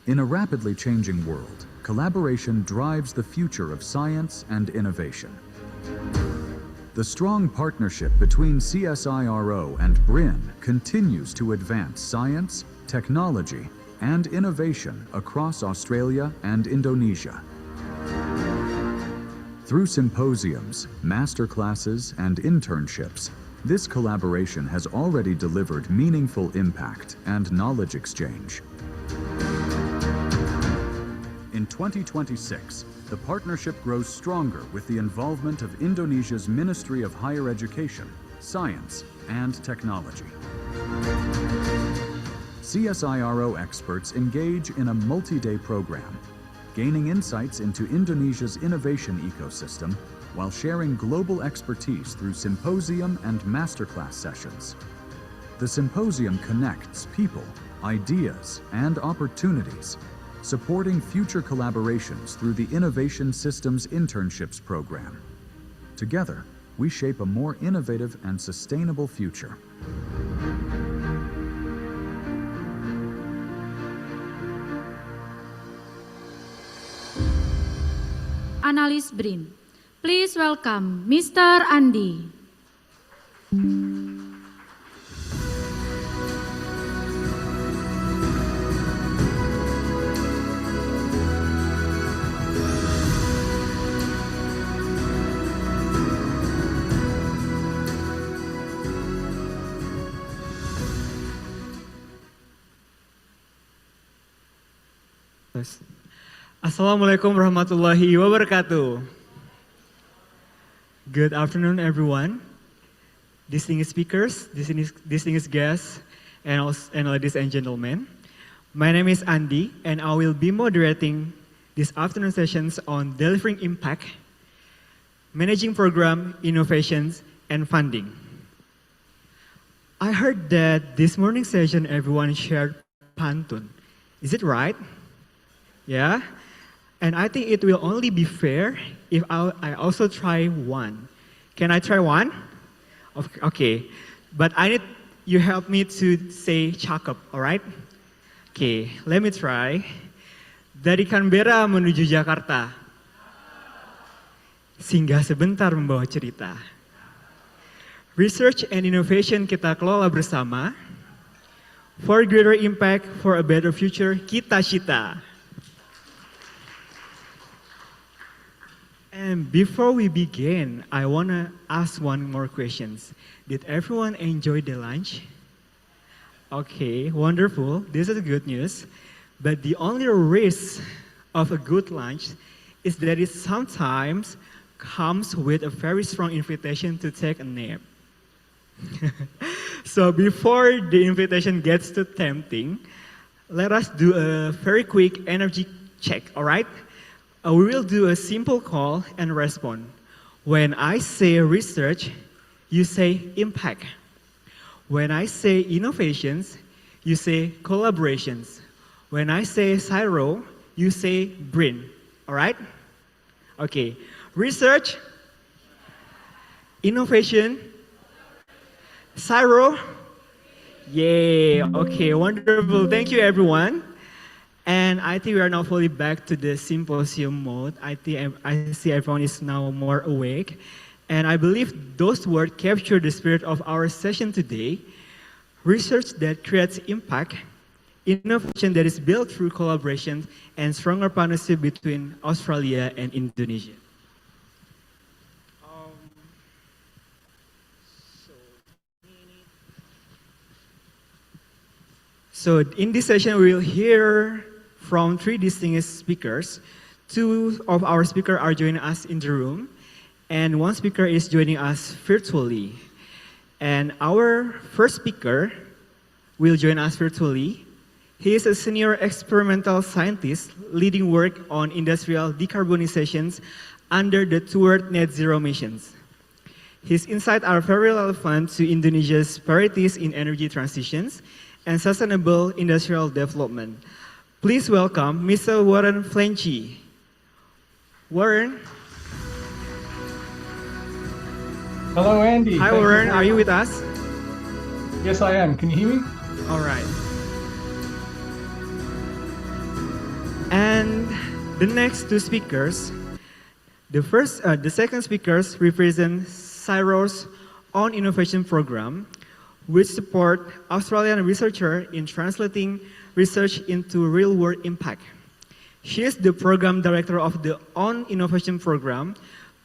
In a rapidly changing world, collaboration drives the future of science and innovation. The strong partnership between CSIRO and BRIN continues to advance science, technology, and innovation across Australia and Indonesia. Through symposiums, masterclasses, and internships, this collaboration has already delivered meaningful impact and knowledge exchange. In 2026, the partnership grows stronger with the involvement of Indonesia's Ministry of Higher Education, Science, and Technology. CSIRO experts engage in a multi-day program, gaining insights into Indonesia's innovation ecosystem while sharing global expertise through symposium and masterclass sessions. The symposium connects people, ideas, and opportunities, supporting future collaborations through the Innovation Systems Internships program. Together, we shape a more innovative and sustainable future. Analyst BRIN. Please welcome Mr. Andi. Assalamualaikum warahmatullahi wabarakatuh. Good afternoon, everyone. Distinguished speakers, distinguished guests, and ladies and gentlemen. My name is Andi, and I will be moderating this afternoon sessions on delivering impact, managing program, innovations, and funding. I heard that this morning session everyone shared pantun. Is it right? Yeah? And I think it will only be fair if I also try one. Can I try one? Okay. But I need you help me to say cakep, alright? Okay, let me try. Dari Canberra menuju Jakarta. Singgah sebentar membawa cerita. Research and innovation kita kelola bersama. For greater impact, for a better future, kita cita. And before we begin, I want to ask one more question. Did everyone enjoy the lunch? Okay, wonderful. This is good news. But the only risk of a good lunch is that it sometimes comes with a very strong invitation to take a nap. So before the invitation gets too tempting, let us do a very quick energy check, all right? We will do a simple call and respond. When I say research, you say impact. When I say innovations, you say collaborations. When I say CSIRO, you say BRIN. All right? Okay. Research, innovation, CSIRO. Yay. Okay, wonderful. Thank you, everyone. And I think we are now fully back to the symposium mode. I see everyone is now more awake. And I believe those words capture the spirit of our session today. Research that creates impact, innovation that is built through collaboration, and stronger partnership between Australia and Indonesia. So in this session, we will hear from three distinguished speakers. Two of our speakers are joining us in the room, and one speaker is joining us virtually. And our first speaker will join us virtually. He is a senior experimental scientist leading work on industrial decarbonizations under the Toward Net Zero missions. His insights are very relevant to Indonesia's priorities in energy transitions and sustainable industrial development. Please welcome Mr. Warren Flenchy. Warren. Hello, Andy. Hi, Warren. Are you with us? Yes, I am. Can you hear me? All right. The next two speakers, the second speakers represent CSIRO's own innovation program, which support Australian researchers in translating research into real-world impact. She is the program director of the ON Innovation Program.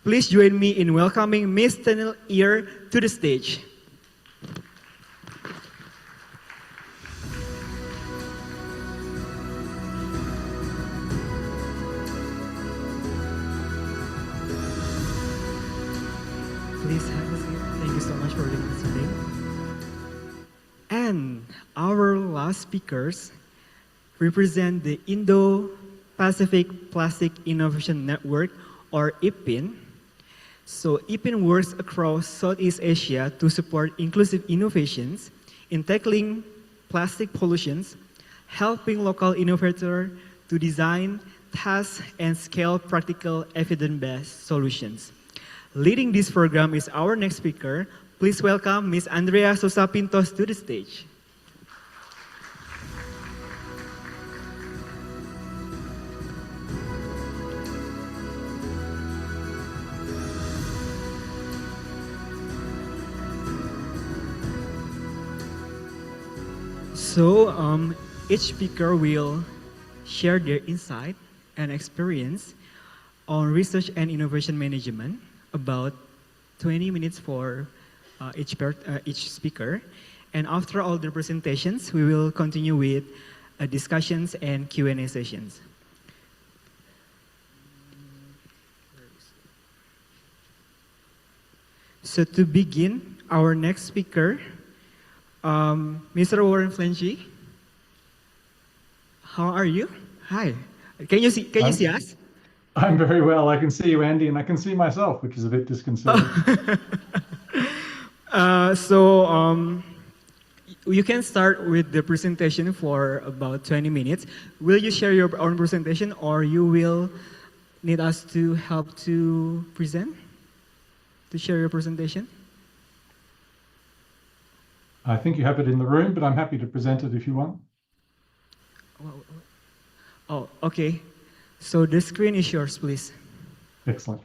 Please join me in welcoming Ms. Tenil Ear to the stage. Please have a seat. Thank you so much for listening. And our last speakers represent the Indo-Pacific Plastic Innovation Network, or IPIN. So IPIN works across Southeast Asia to support inclusive innovations in tackling plastic pollutions, helping local innovators to design, test, and scale practical evidence-based solutions. Leading this program is our next speaker. Please welcome Ms. Andrea Sosa Pintos to the stage. So each speaker will share their insight and experience on research and innovation management, about 20 minutes for each speaker. And after all the presentations, we will continue with discussions and Q&A sessions. So to begin, our next speaker, Mr. Warren Flenchy. How are you? Hi. Can you see us? I'm very well. I can see you, Andy, and I can see myself, which is a bit disconcerting. You can start with the presentation for about 20 minutes. Will you share your own presentation, or you will need us to help to present, to share your presentation? I think you have it in the room, but I'm happy to present it if you want. Oh, okay. So the screen is yours, please. Excellent.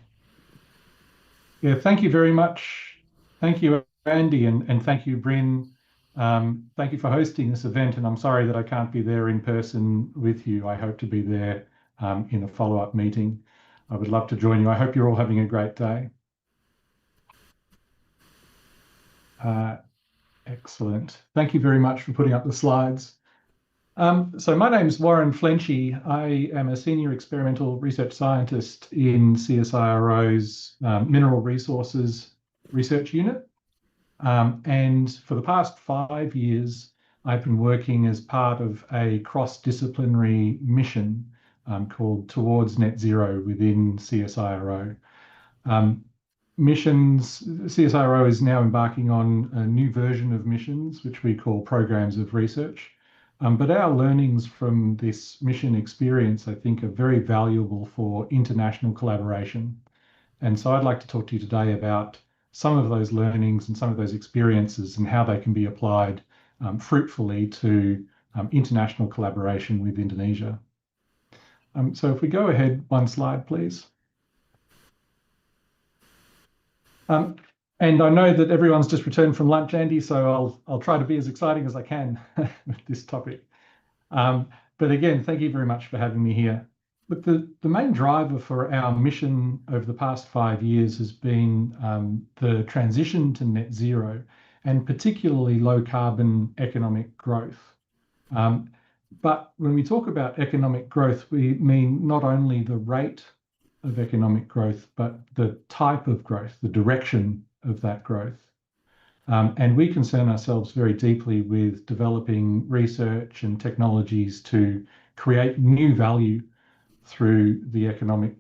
Yeah, thank you very much. Thank you, Andy, and thank you, Bryn. Thank you for hosting this event, and I'm sorry that I can't be there in person with you. I hope to be there in a follow-up meeting. I would love to join you. I hope you're all having a great day. Excellent. Thank you very much for putting up the slides. So my name is Warren Flenchy. I am a senior experimental research scientist in CSIRO's Mineral Resources Research Unit. And for the past 5 years, I've been working as part of a cross-disciplinary mission called Towards Net Zero within CSIRO. CSIRO is now embarking on a new version of missions, which we call programs of research. But our learnings from this mission experience, I think, are very valuable for international collaboration. And so I'd like to talk to you today about some of those learnings and some of those experiences and how they can be applied fruitfully to international collaboration with Indonesia. So if we go ahead one slide, please. And I know that everyone's just returned from lunch, Andy, so I'll try to be as exciting as I can with this topic. But again, thank you very much for having me here. But the main driver for our mission over the past 5 years has been the transition to net zero, and particularly low carbon economic growth. But when we talk about economic growth, we mean not only the rate of economic growth, but the type of growth, the direction of that growth. And we concern ourselves very deeply with developing research and technologies to create new value through the economic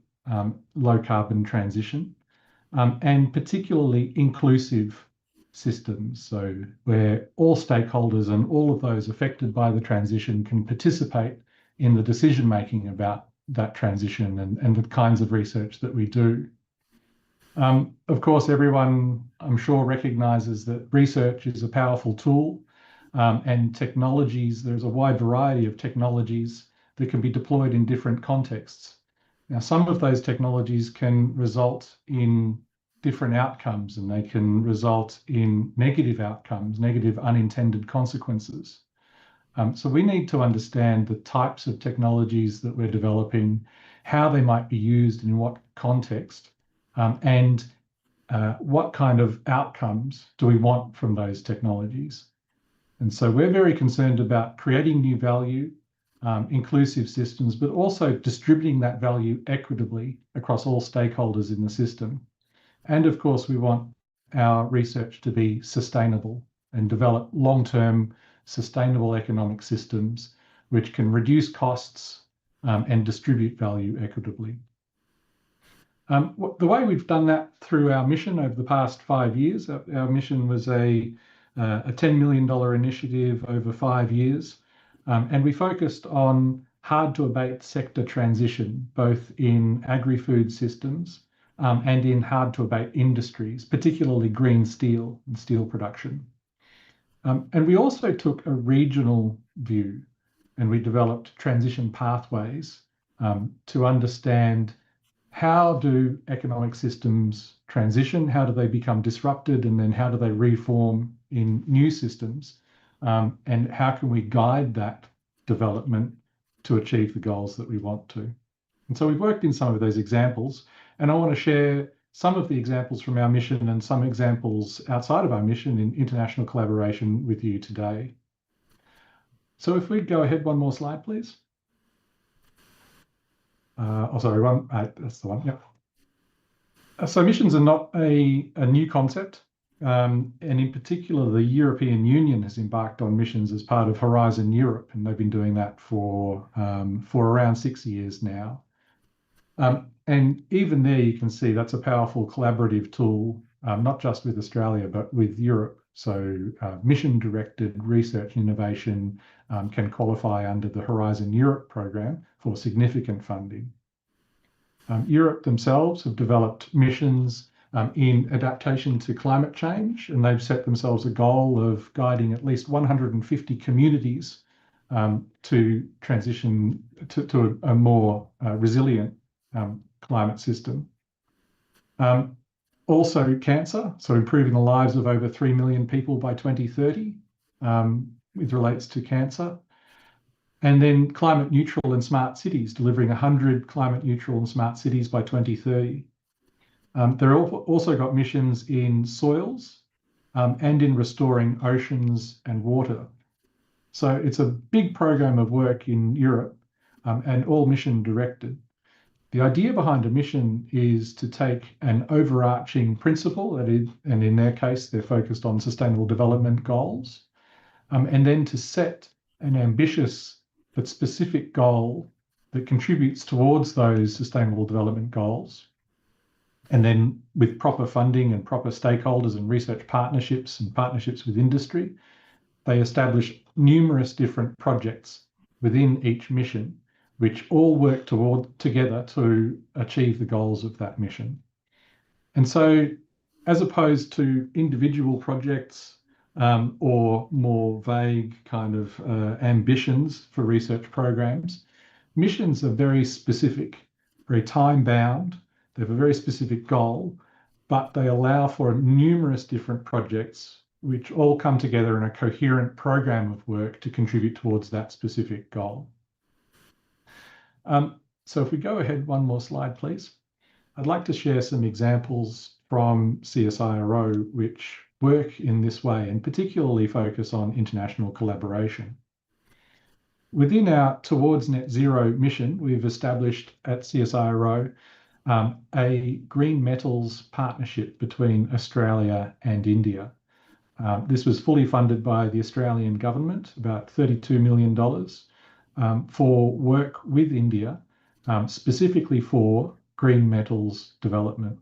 low carbon transition, and particularly inclusive systems, so where all stakeholders and all of those affected by the transition can participate in the decision making about that transition and the kinds of research that we do. Of course, everyone, I'm sure, recognizes that research is a powerful tool, and technologies, there's a wide variety of technologies that can be deployed in different contexts. Now, some of those technologies can result in different outcomes, and they can result in negative outcomes, negative unintended consequences. So we need to understand the types of technologies that we're developing, how they might be used in what context, and what kind of outcomes do we want from those technologies. And so we're very concerned about creating new value, inclusive systems, but also distributing that value equitably across all stakeholders in the system. And of course, we want our research to be sustainable and develop long-term sustainable economic systems which can reduce costs and distribute value equitably. The way we've done that through our mission over the past 5 years, our mission was a $10 million initiative over 5 years, and we focused on hard-to-abate sector transition, both in agri-food systems and in hard-to-abate industries, particularly green steel and steel production. And we also took a regional view, and we developed transition pathways to understand how do economic systems transition, how do they become disrupted, and then how do they reform in new systems, and how can we guide that development to achieve the goals that we want to. And so we've worked in some of those examples, and I want to share some of the examples from our mission and some examples outside of our mission in international collaboration with you today. So if we go ahead one more slide, please. Sorry, that's the one, yep. So missions are not a new concept, and in particular, the European Union has embarked on missions as part of Horizon Europe, and they've been doing that for around 6 years now. And even there, you can see that's a powerful collaborative tool, not just with Australia, but with Europe. So mission-directed research and innovation can qualify under the Horizon Europe program for significant funding. Europe themselves have developed missions in adaptation to climate change, and they've set themselves a goal of guiding at least 150 communities to transition to a more resilient climate system. Also cancer, so improving the lives of over 3 million people by 2030, it relates to cancer. And then climate neutral and smart cities, delivering 100 climate neutral and smart cities by 2030. They're also got missions in soils and in restoring oceans and water. So it's a big program of work in Europe and all mission directed. The idea behind a mission is to take an overarching principle, and in their case, they're focused on sustainable development goals, and then to set an ambitious but specific goal that contributes towards those sustainable development goals. And then with proper funding and proper stakeholders and research partnerships and partnerships with industry, they establish numerous different projects within each mission, which all work together to achieve the goals of that mission. And so, as opposed to individual projects or more vague kind of ambitions for research programs, missions are very specific, very time-bound. They have a very specific goal, but they allow for numerous different projects which all come together in a coherent program of work to contribute towards that specific goal. So if we go ahead one more slide, please. I'd like to share some examples from CSIRO which work in this way and particularly focus on international collaboration. Within our Towards Net Zero mission, we've established at CSIRO a green metals partnership between Australia and India. This was fully funded by the Australian government, about $32 million, for work with India, specifically for green metals development.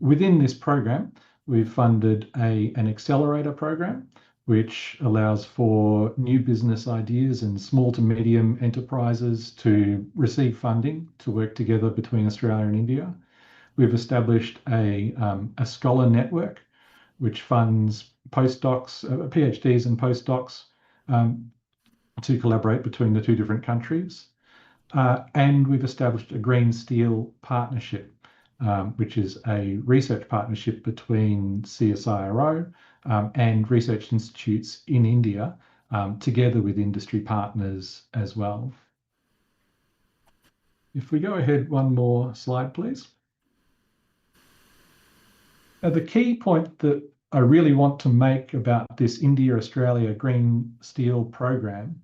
Within this program, we've funded an accelerator program, which allows for new business ideas and small to medium enterprises to receive funding to work together between Australia and India. We've established a scholar network, which funds postdocs, PhDs and postdocs to collaborate between the two different countries. And we've established a green steel partnership, which is a research partnership between CSIRO and research institutes in India, together with industry partners as well. If we go ahead one more slide, please. Now, the key point that I really want to make about this India-Australia Green Steel program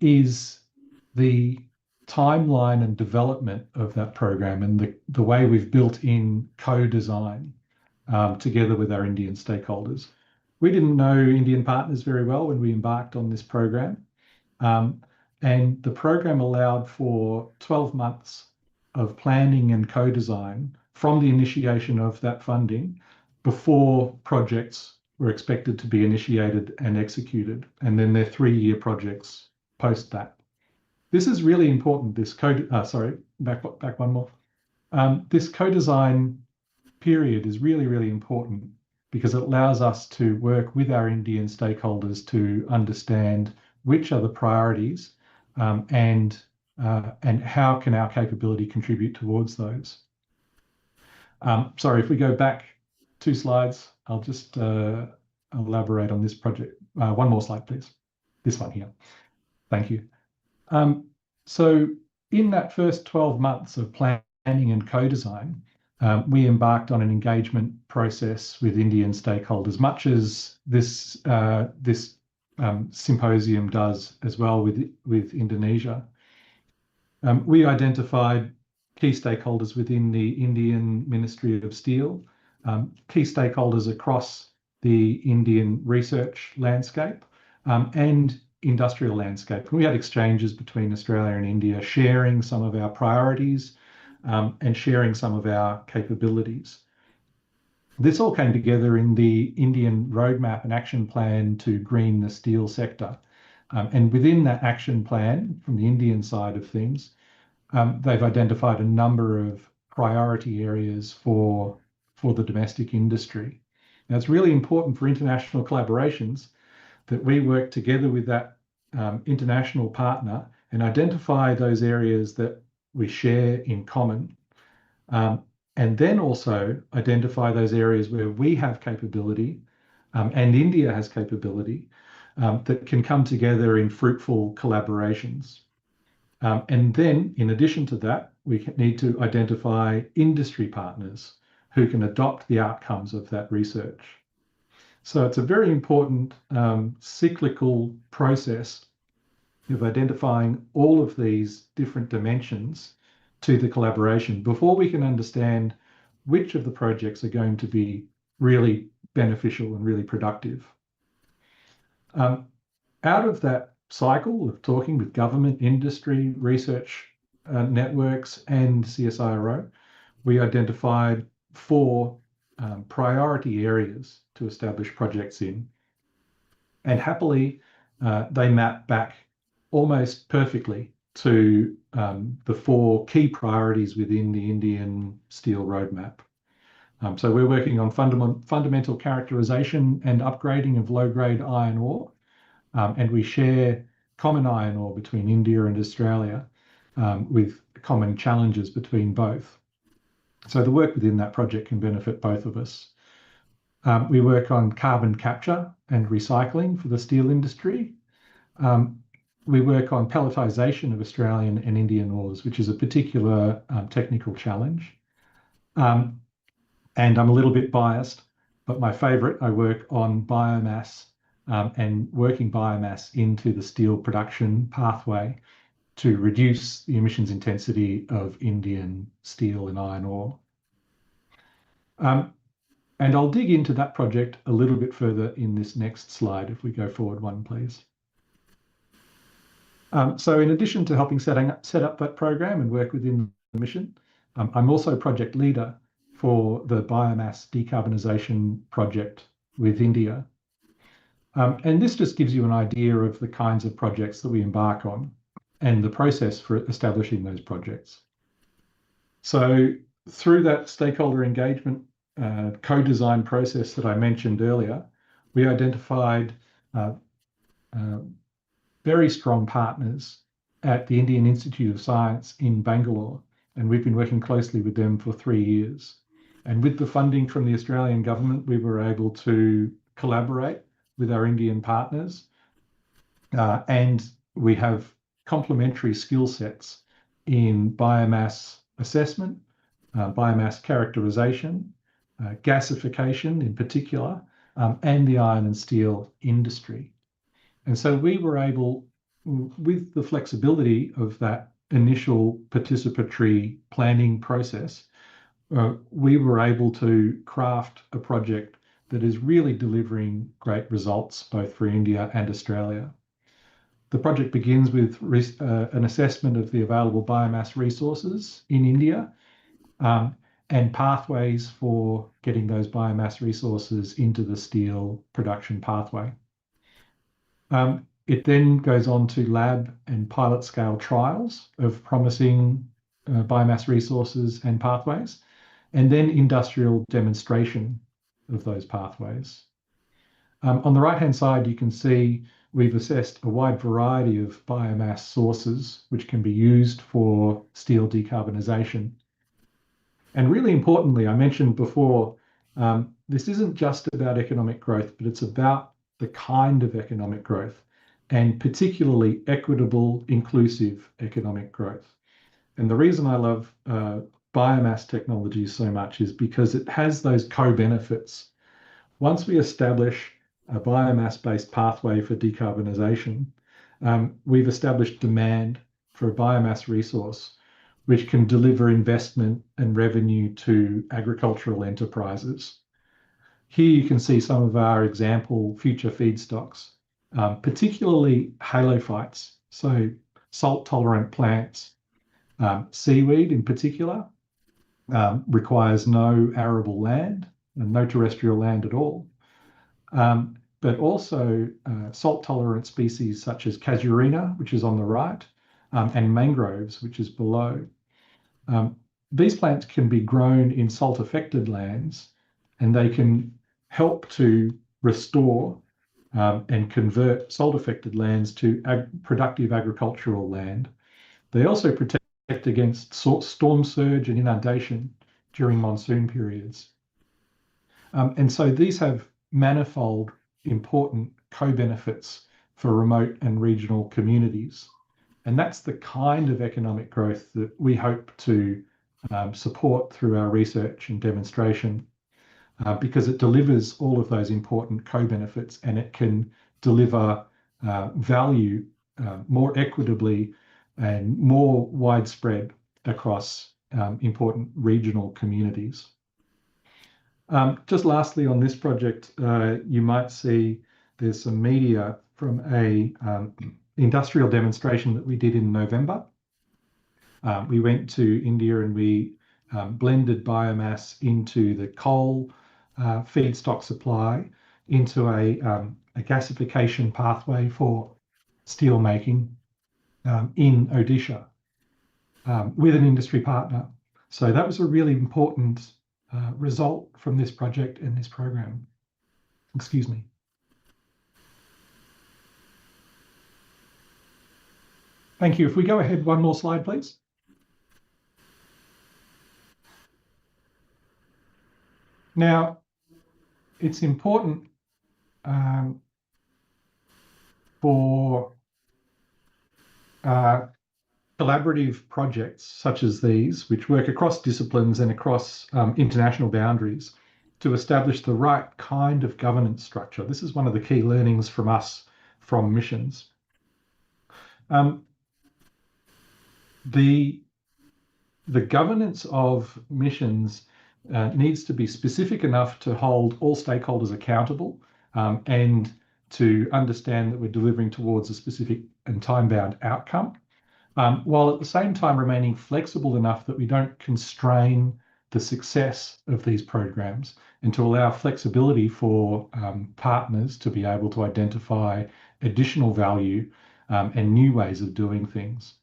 is the timeline and development of that program and the way we've built in co-design together with our Indian stakeholders. We didn't know Indian partners very well when we embarked on this program. And the program allowed for 12 months of planning and co-design from the initiation of that funding before projects were expected to be initiated and executed, and then their 3-year projects post that. This is really important, this back one more. This co-design period is really, really important because it allows us to work with our Indian stakeholders to understand which are the priorities and how can our capability contribute towards those. Sorry, if we go back 2 slides, I'll just elaborate on this project. One more slide, please. This one here. Thank you. So in that first 12 months of planning and co-design, we embarked on an engagement process with Indian stakeholders, much as this symposium does as well with Indonesia. We identified key stakeholders within the Indian Ministry of Steel, key stakeholders across the Indian research landscape and industrial landscape. We had exchanges between Australia and India, sharing some of our priorities and sharing some of our capabilities. This all came together in the Indian roadmap and action plan to green the steel sector. And within that action plan, from the Indian side of things, they've identified a number of priority areas for the domestic industry. Now, it's really important for international collaborations that we work together with that international partner and identify those areas that we share in common, and then also identify those areas where we have capability and India has capability that can come together in fruitful collaborations. And then, in addition to that, we need to identify industry partners who can adopt the outcomes of that research. So it's a very important cyclical process of identifying all of these different dimensions to the collaboration before we can understand which of the projects are going to be really beneficial and really productive. Out of that cycle of talking with government, industry, research networks, and CSIRO, we identified 4 priority areas to establish projects in. And happily, they map back almost perfectly to the 4 key priorities within the Indian Steel Roadmap. So we're working on fundamental characterization and upgrading of low-grade iron ore, and we share common iron ore between India and Australia with common challenges between both. So the work within that project can benefit both of us. We work on carbon capture and recycling for the steel industry. We work on pelletization of Australian and Indian ores, which is a particular technical challenge. And I'm a little bit biased, but my favorite, I work on biomass and working biomass into the steel production pathway to reduce the emissions intensity of Indian steel and iron ore. And I'll dig into that project a little bit further in this next slide, if we go forward one, please. So in addition to helping set up that program and work within the mission, I'm also project leader for the biomass decarbonisation project with India. And this just gives you an idea of the kinds of projects that we embark on and the process for establishing those projects. So through that stakeholder engagement co-design process that I mentioned earlier, we identified very strong partners at the Indian Institute of Science in Bangalore, and we've been working closely with them for 3 years. And with the funding from the Australian government, we were able to collaborate with our Indian partners, and we have complementary skill sets in biomass assessment, biomass characterization, gasification in particular, and the iron and steel industry. And so we were able, with the flexibility of that initial participatory planning process, we were able to craft a project that is really delivering great results both for India and Australia. The project begins with an assessment of the available biomass resources in India, and pathways for getting those biomass resources into the steel production pathway. It then goes on to lab and pilot scale trials of promising biomass resources and pathways, and then industrial demonstration of those pathways. On the right-hand side, you can see we've assessed a wide variety of biomass sources which can be used for steel decarbonisation. And really importantly, I mentioned before, this isn't just about economic growth, but it's about the kind of economic growth, and particularly equitable, inclusive economic growth. And the reason I love biomass technologies so much is because it has those co-benefits. Once we establish a biomass-based pathway for decarbonisation, we've established demand for a biomass resource which can deliver investment and revenue to agricultural enterprises. Here you can see some of our example future feedstocks, particularly halophytes, so salt-tolerant plants. Seaweed in particular requires no arable land and no terrestrial land at all. But also salt-tolerant species such as casuarina, which is on the right, and mangroves, which is below. These plants can be grown in salt-affected lands, and they can help to restore and convert salt-affected lands to productive agricultural land. They also protect against storm surge and inundation during monsoon periods. And so these have manifold important co-benefits for remote and regional communities. And that's the kind of economic growth that we hope to support through our research and demonstration, because it delivers all of those important co-benefits, and it can deliver value more equitably and more widespread across important regional communities. Just lastly on this project, you might see there's some media from a industrial demonstration that we did in November. We went to India and we blended biomass into the coal feedstock supply into a gasification pathway for steel making in Odisha with an industry partner. So that was a really important result from this project and this program. Excuse me. Thank you. If we go ahead one more slide, please. Now, it's important for collaborative projects such as these, which work across disciplines and across international boundaries, to establish the right kind of governance structure. This is one of the key learnings from us from missions. The governance of missions needs to be specific enough to hold all stakeholders accountable and to understand that we're delivering towards a specific and time-bound outcome, while at the same time remaining flexible enough that we don't constrain the success of these programs, and to allow flexibility for partners to be able to identify additional value and new ways of doing things.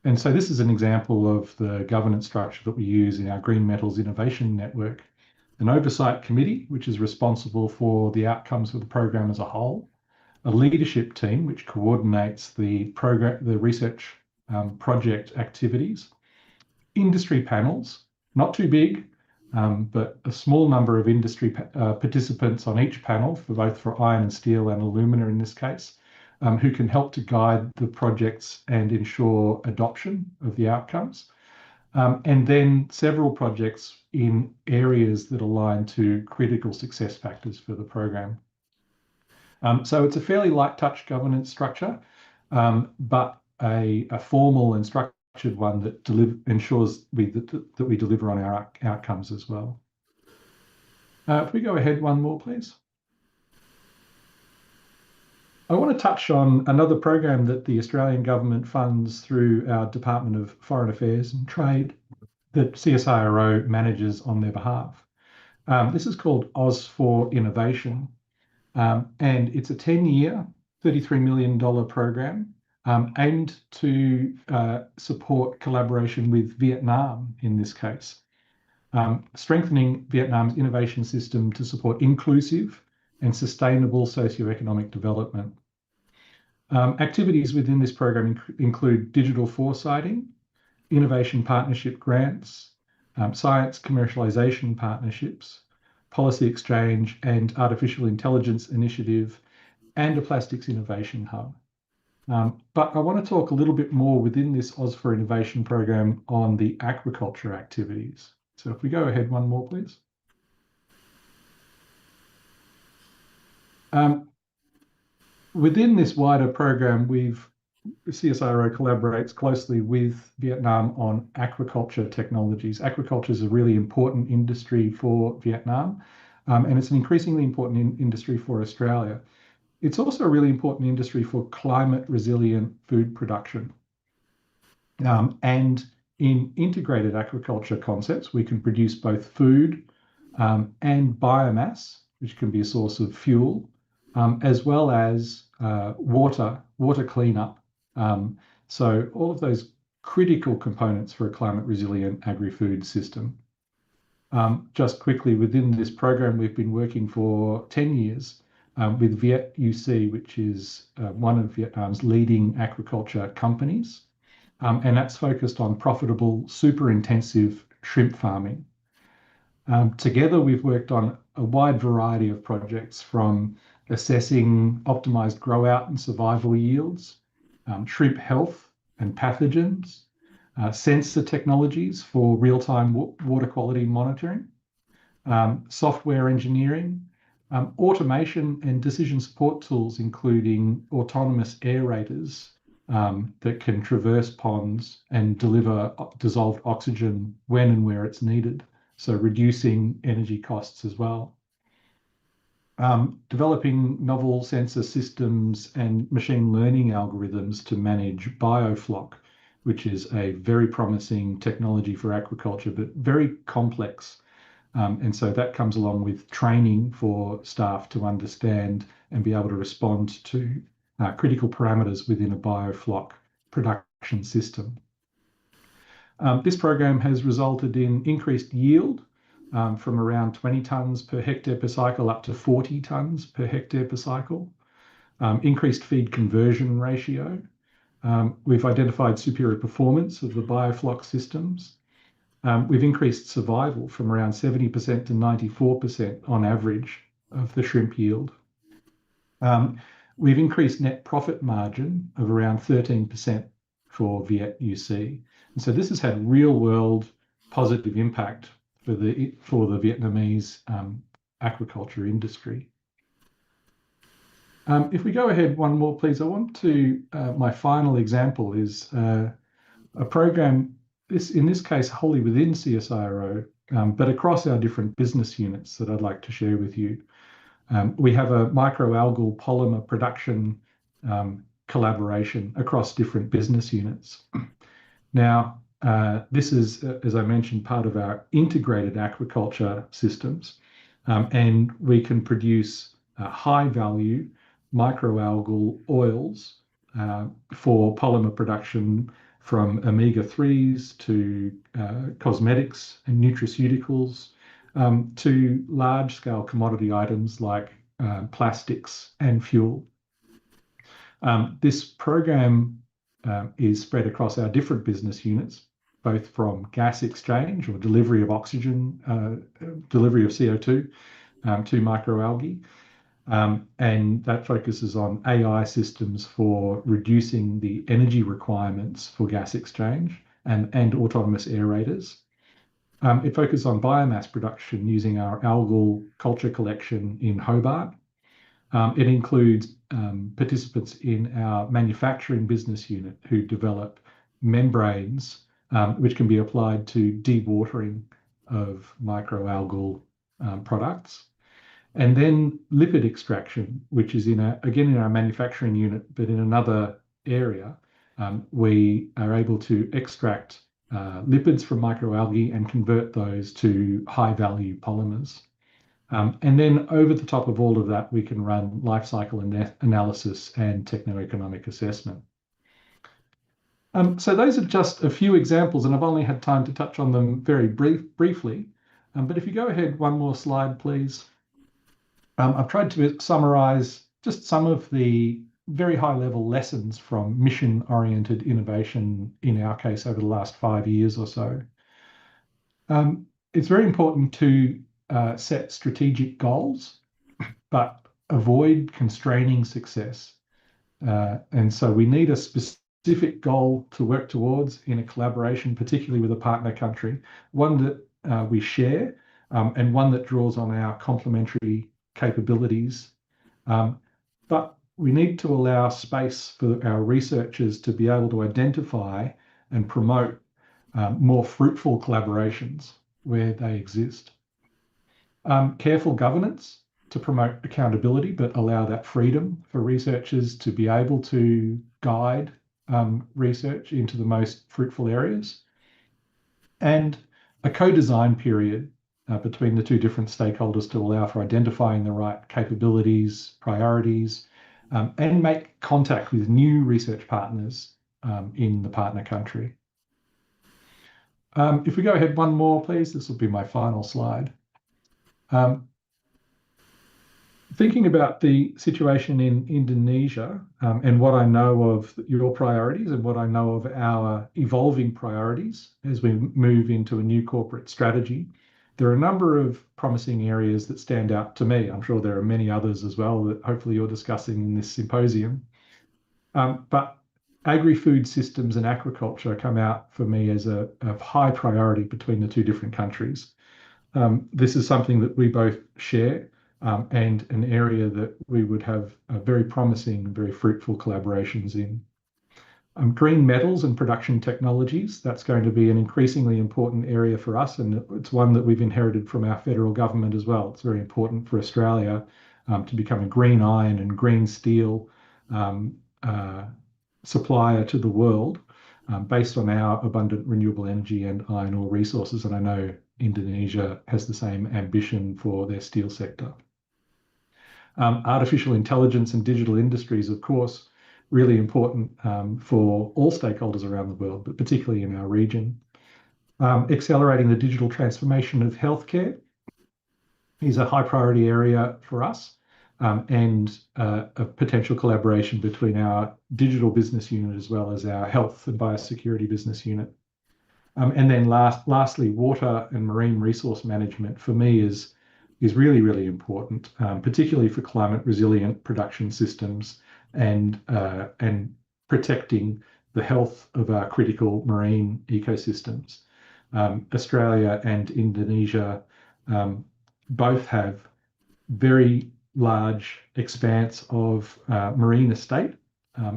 And so this is an example of the governance structure that we use in our Green Metals Innovation Network. An oversight committee, which is responsible for the outcomes of the program as a whole, a leadership team, which coordinates the program, the research project activities. Industry panels, not too big, but a small number of industry participants on each panel, for both iron and steel and alumina in this case, who can help to guide the projects and ensure adoption of the outcomes. And then several projects in areas that align to critical success factors for the program. So it's a fairly light touch governance structure, but a formal and structured one that ensures that we deliver on our outcomes as well. If we go ahead one more, please. I want to touch on another program that the Australian government funds through our Department of Foreign Affairs and Trade that CSIRO manages on their behalf. This is called Oz for Innovation, and it's a 10-year, $33 million program aimed to support collaboration with Vietnam in this case, strengthening Vietnam's innovation system to support inclusive and sustainable socioeconomic development. Activities within this program include digital foresighting, innovation partnership grants, science commercialization partnerships, policy exchange and artificial intelligence initiative, and a plastics innovation hub. But I want to talk a little bit more within this Oz for Innovation program on the aquaculture activities. So if we go ahead one more, please. Within this wider program, CSIRO collaborates closely with Vietnam on aquaculture technologies. Aquaculture is a really important industry for Vietnam, and it's an increasingly important industry for Australia. It's also a really important industry for climate resilient food production. And in integrated aquaculture concepts, we can produce both food and biomass, which can be a source of fuel, as well as water cleanup. So all of those critical components for a climate resilient agri-food system. Just quickly, within this program, we've been working for 10 years with Viet UC, which is one of Vietnam's leading aquaculture companies. And that's focused on profitable, super intensive shrimp farming. Together, we've worked on a wide variety of projects, from assessing optimized grow out and survival yields, shrimp health and pathogens, sensor technologies for real-time water quality monitoring, software engineering, automation and decision support tools, including autonomous aerators that can traverse ponds and deliver dissolved oxygen when and where it's needed, so reducing energy costs as well. Developing novel sensor systems and machine learning algorithms to manage biofloc, which is a very promising technology for aquaculture, but very complex. And so that comes along with training for staff to understand and be able to respond to critical parameters within a biofloc production system. This program has resulted in increased yield from around 20 tonnes per hectare per cycle up to 40 tonnes per hectare per cycle, increased feed conversion ratio. We've identified superior performance of the biofloc systems. We've increased survival from around 70% to 94% on average of the shrimp yield. We've increased net profit margin of around 13% for Viet UC. And so this has had real world positive impact for the Vietnamese aquaculture industry. If we go ahead one more, please, I want to, my final example is a program, in this case, wholly within CSIRO, but across our different business units that I'd like to share with you. We have a microalgal polymer production collaboration across different business units. Now, this is, as I mentioned, part of our integrated aquaculture systems, and we can produce high-value microalgal oils for polymer production, from omega-3s to cosmetics and nutraceuticals, to large-scale commodity items like plastics and fuel. This program is spread across our different business units, both from gas exchange or delivery of oxygen, delivery of CO2 to microalgae. And that focuses on AI systems for reducing the energy requirements for gas exchange and autonomous aerators. It focuses on biomass production using our algal culture collection in Hobart. It includes participants in our manufacturing business unit who develop membranes which can be applied to dewatering of microalgal products. And then lipid extraction, which is again in our manufacturing unit, but in another area. We are able to extract lipids from microalgae and convert those to high-value polymers. And then over the top of all of that, we can run life cycle analysis and techno-economic assessment. So those are just a few examples, and I've only had time to touch on them very briefly. But if you go ahead one more slide, please. I've tried to summarize just some of the very high-level lessons from mission-oriented innovation, in our case, over the last 5 years or so. It's very important to set strategic goals, but avoid constraining success. And so we need a specific goal to work towards in a collaboration, particularly with a partner country, one that we share and one that draws on our complementary capabilities. But we need to allow space for our researchers to be able to identify and promote more fruitful collaborations where they exist. Careful governance to promote accountability, but allow that freedom for researchers to be able to guide research into the most fruitful areas. And a co-design period between the two different stakeholders to allow for identifying the right capabilities, priorities, and make contact with new research partners in the partner country. If we go ahead one more, please, this will be my final slide. Thinking about the situation in Indonesia and what I know of your priorities and what I know of our evolving priorities as we move into a new corporate strategy, there are a number of promising areas that stand out to me. I'm sure there are many others as well that hopefully you're discussing in this symposium. But agri-food systems and aquaculture come out for me as a high priority between the two different countries. This is something that we both share and an area that we would have very promising, very fruitful collaborations in. Green metals and production technologies, that's going to be an increasingly important area for us, and it's one that we've inherited from our federal government as well. It's very important for Australia to become a green iron and green steel supplier to the world based on our abundant renewable energy and iron ore resources, and I know Indonesia has the same ambition for their steel sector. Artificial intelligence and digital industries, of course, really important for all stakeholders around the world, but particularly in our region. Accelerating the digital transformation of healthcare is a high priority area for us, and a potential collaboration between our digital business unit as well as our health and biosecurity business unit. And then lastly, water and marine resource management for me is really, really important, particularly for climate resilient production systems and protecting the health of our critical marine ecosystems. Australia and Indonesia both have very large expanse of marine estate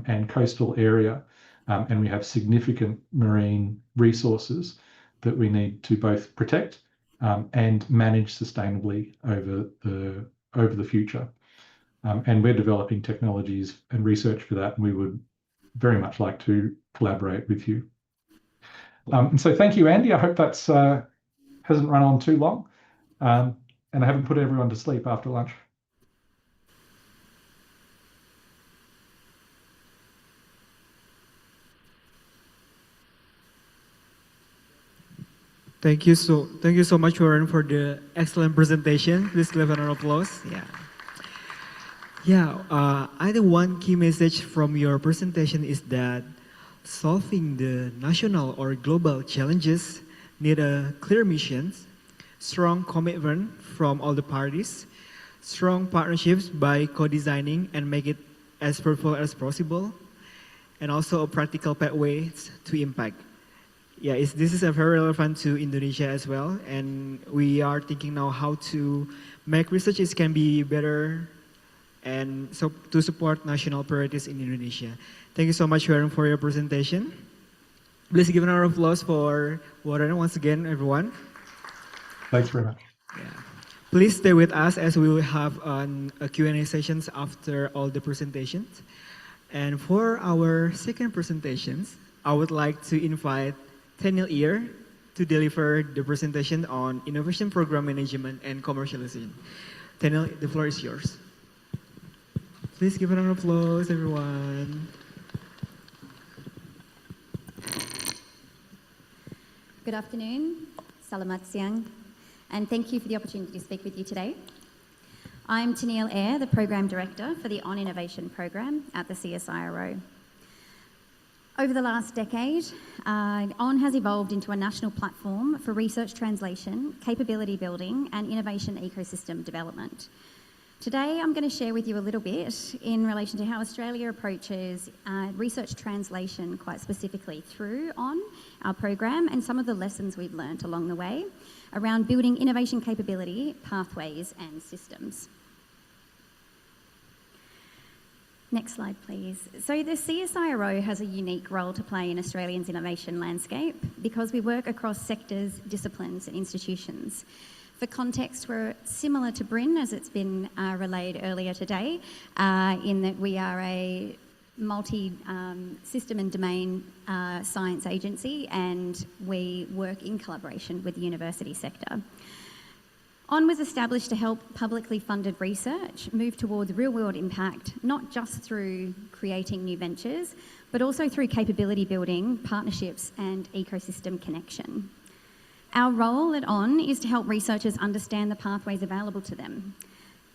and coastal area, and we have significant marine resources that we need to both protect and manage sustainably over the future. And we're developing technologies and research for that, and we would very much like to collaborate with you. And so thank you, Andy. I hope that's hasn't run on too long, and I haven't put everyone to sleep after lunch. Thank you so much, Warren, for the excellent presentation. Please give a round of applause. I think one key message from your presentation is that solving the national or global challenges need a clear mission, strong commitment from all the parties, strong partnerships by co-designing and make it as fruitful as possible, and also a practical pathways to impact. Yeah, this is a very relevant to Indonesia as well, and we are thinking now how to make researches can be better and so to support national priorities in Indonesia. Thank you so much, Warren, for your presentation. Please give an round of applause for Warren once again, everyone. Thanks very much. Yeah. Please stay with us as we will have a Q&A sessions after all the presentations. And for our second presentations, I would like to invite Daniel Ear to deliver the presentation on Innovation Program Management and Commercialization. Daniel, the floor is yours. Please give a round of applause, everyone. Good afternoon, Selamat siang, and thank you for the opportunity to speak with you today. I'm Daniel Ear, the Program Director for the On Innovation Program at the CSIRO. Over the last decade, ON has evolved into a national platform for research translation, capability building, and innovation ecosystem development. Today, I'm going to share with you a little bit in relation to how Australia approaches research translation quite specifically through ON, our program, and some of the lessons we've learnt along the way around building innovation capability, pathways, and systems. Next slide, please. So the CSIRO has a unique role to play in Australia's innovation landscape because we work across sectors, disciplines, and institutions. For context, we're similar to BRIN, as it's been relayed earlier today, in that we are a multi-system and domain science agency, and we work in collaboration with the university sector. ON was established to help publicly funded research move towards real-world impact, not just through creating new ventures, but also through capability building, partnerships, and ecosystem connection. Our role at ON is to help researchers understand the pathways available to them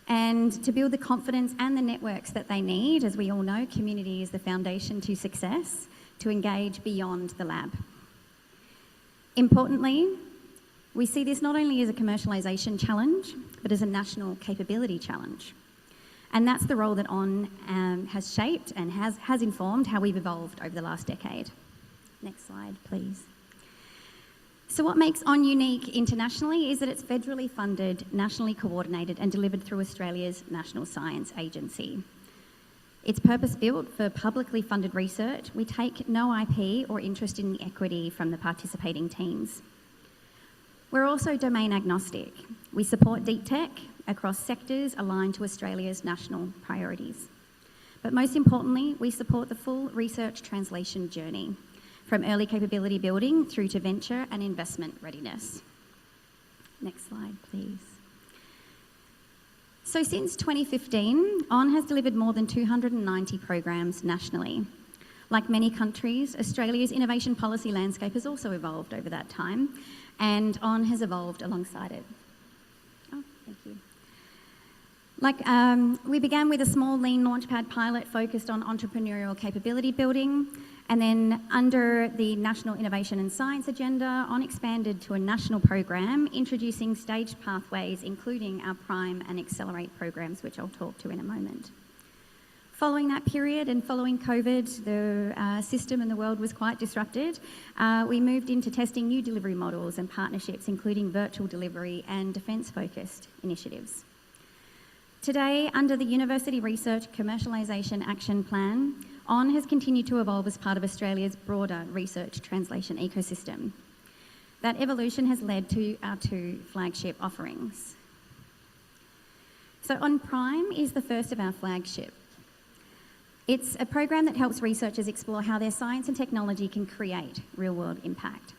and to build the confidence and the networks that they need. As we all know, community is the foundation to success, to engage beyond the lab. Importantly, we see this not only as a commercialisation challenge, but as a national capability challenge. And that's the role that ON has shaped and has informed how we've evolved over the last decade. Next slide, please. So what makes ON unique internationally is that it's federally funded, nationally coordinated, and delivered through Australia's National Science Agency. It's purpose-built for publicly funded research. We take no IP or interest in the equity from the participating teams. We're also domain agnostic. We support deep tech across sectors aligned to Australia's national priorities. But most importantly, we support the full research translation journey, from early capability building through to venture and investment readiness. Next slide, please. So since 2015, ON has delivered more than 290 programs nationally. Like many countries, Australia's innovation policy landscape has also evolved over that time, and ON has evolved alongside it. Oh, thank you. We began with a small lean launchpad pilot focused on entrepreneurial capability building, and then under the National Innovation and Science Agenda, ON expanded to a national program introducing staged pathways, including our Prime and Accelerate programs, which I'll talk to in a moment. Following that period and following COVID, the system and the world was quite disrupted. We moved into testing new delivery models and partnerships, including virtual delivery and defence-focused initiatives. Today, under the University Research Commercialisation Action Plan, ON has continued to evolve as part of Australia's broader research translation ecosystem. That evolution has led to our two flagship offerings. So ON Prime is the first of our flagship. It's a program that helps researchers explore how their science and technology can create real-world impact.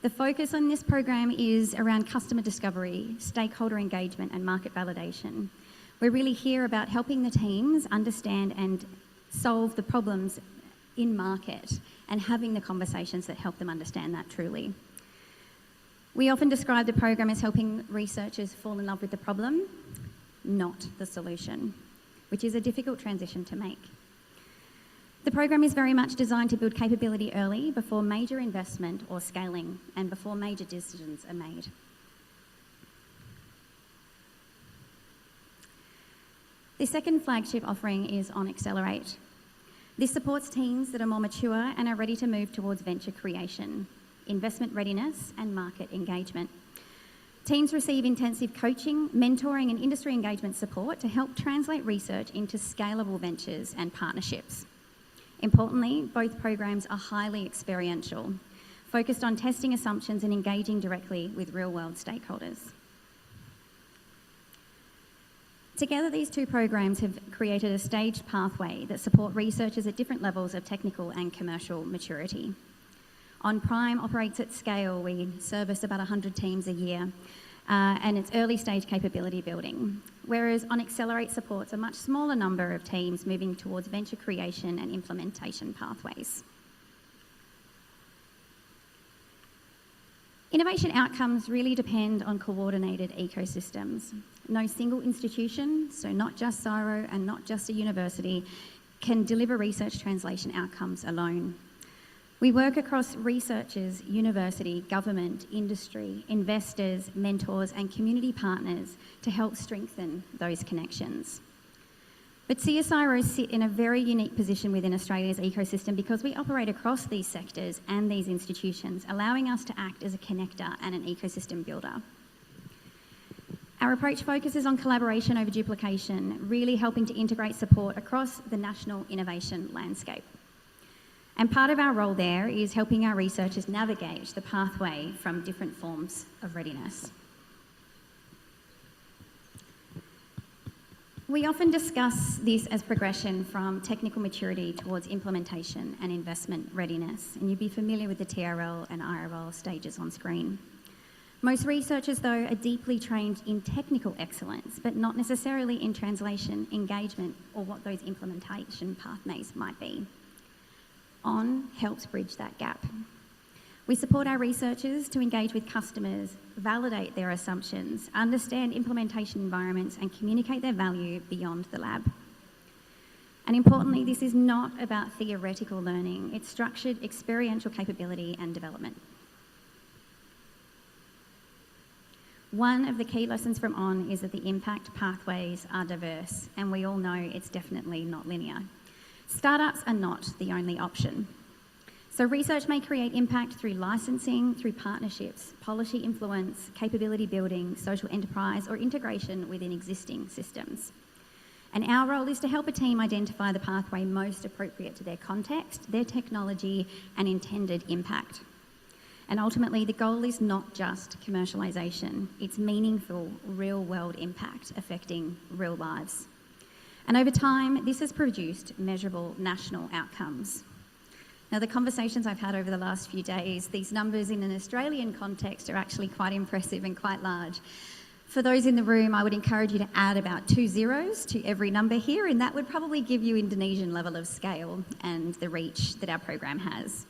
The focus on this program is around customer discovery, stakeholder engagement, and market validation. We're really here about helping the teams understand and solve the problems in market and having the conversations that help them understand that truly. We often describe the program as helping researchers fall in love with the problem, not the solution, which is a difficult transition to make. The program is very much designed to build capability early before major investment or scaling and before major decisions are made. The second flagship offering is on Accelerate. This supports teams that are more mature and are ready to move towards venture creation, investment readiness, and market engagement. Teams receive intensive coaching, mentoring, and industry engagement support to help translate research into scalable ventures and partnerships. Importantly, both programs are highly experiential, focused on testing assumptions and engaging directly with real-world stakeholders. Together, these two programs have created a staged pathway that support researchers at different levels of technical and commercial maturity. On Prime operates at scale. We service about 100 teams a year, and it's early stage capability building, whereas on Accelerate supports a much smaller number of teams moving towards venture creation and implementation pathways. Innovation outcomes really depend on coordinated ecosystems. No single institution, so not just CSIRO and not just a university, can deliver research translation outcomes alone. We work across researchers, university, government, industry, investors, mentors, and community partners to help strengthen those connections. But CSIROs sit in a very unique position within Australia's ecosystem because we operate across these sectors and these institutions, allowing us to act as a connector and an ecosystem builder. Our approach focuses on collaboration over duplication, really helping to integrate support across the national innovation landscape. And part of our role there is helping our researchers navigate the pathway from different forms of readiness. We often discuss this as progression from technical maturity towards implementation and investment readiness, and you'd be familiar with the TRL and IRL stages on screen. Most researchers, though, are deeply trained in technical excellence, but not necessarily in translation, engagement, or what those implementation pathways might be. ON helps bridge that gap. We support our researchers to engage with customers, validate their assumptions, understand implementation environments, and communicate their value beyond the lab. And importantly, this is not about theoretical learning. It's structured experiential capability and development. One of the key lessons from ON is that the impact pathways are diverse, and we all know it's definitely not linear. Startups are not the only option. So research may create impact through licensing, through partnerships, policy influence, capability building, social enterprise, or integration within existing systems. And our role is to help a team identify the pathway most appropriate to their context, their technology, and intended impact. And ultimately, the goal is not just commercialisation, it's meaningful, real-world impact affecting real lives. And over time, this has produced measurable national outcomes. Now, the conversations I've had over the last few days, these numbers in an Australian context are actually quite impressive and quite large. For those in the room, I would encourage you to add about 2 zeros to every number here, and that would probably give you Indonesian level of scale and the reach that our program has.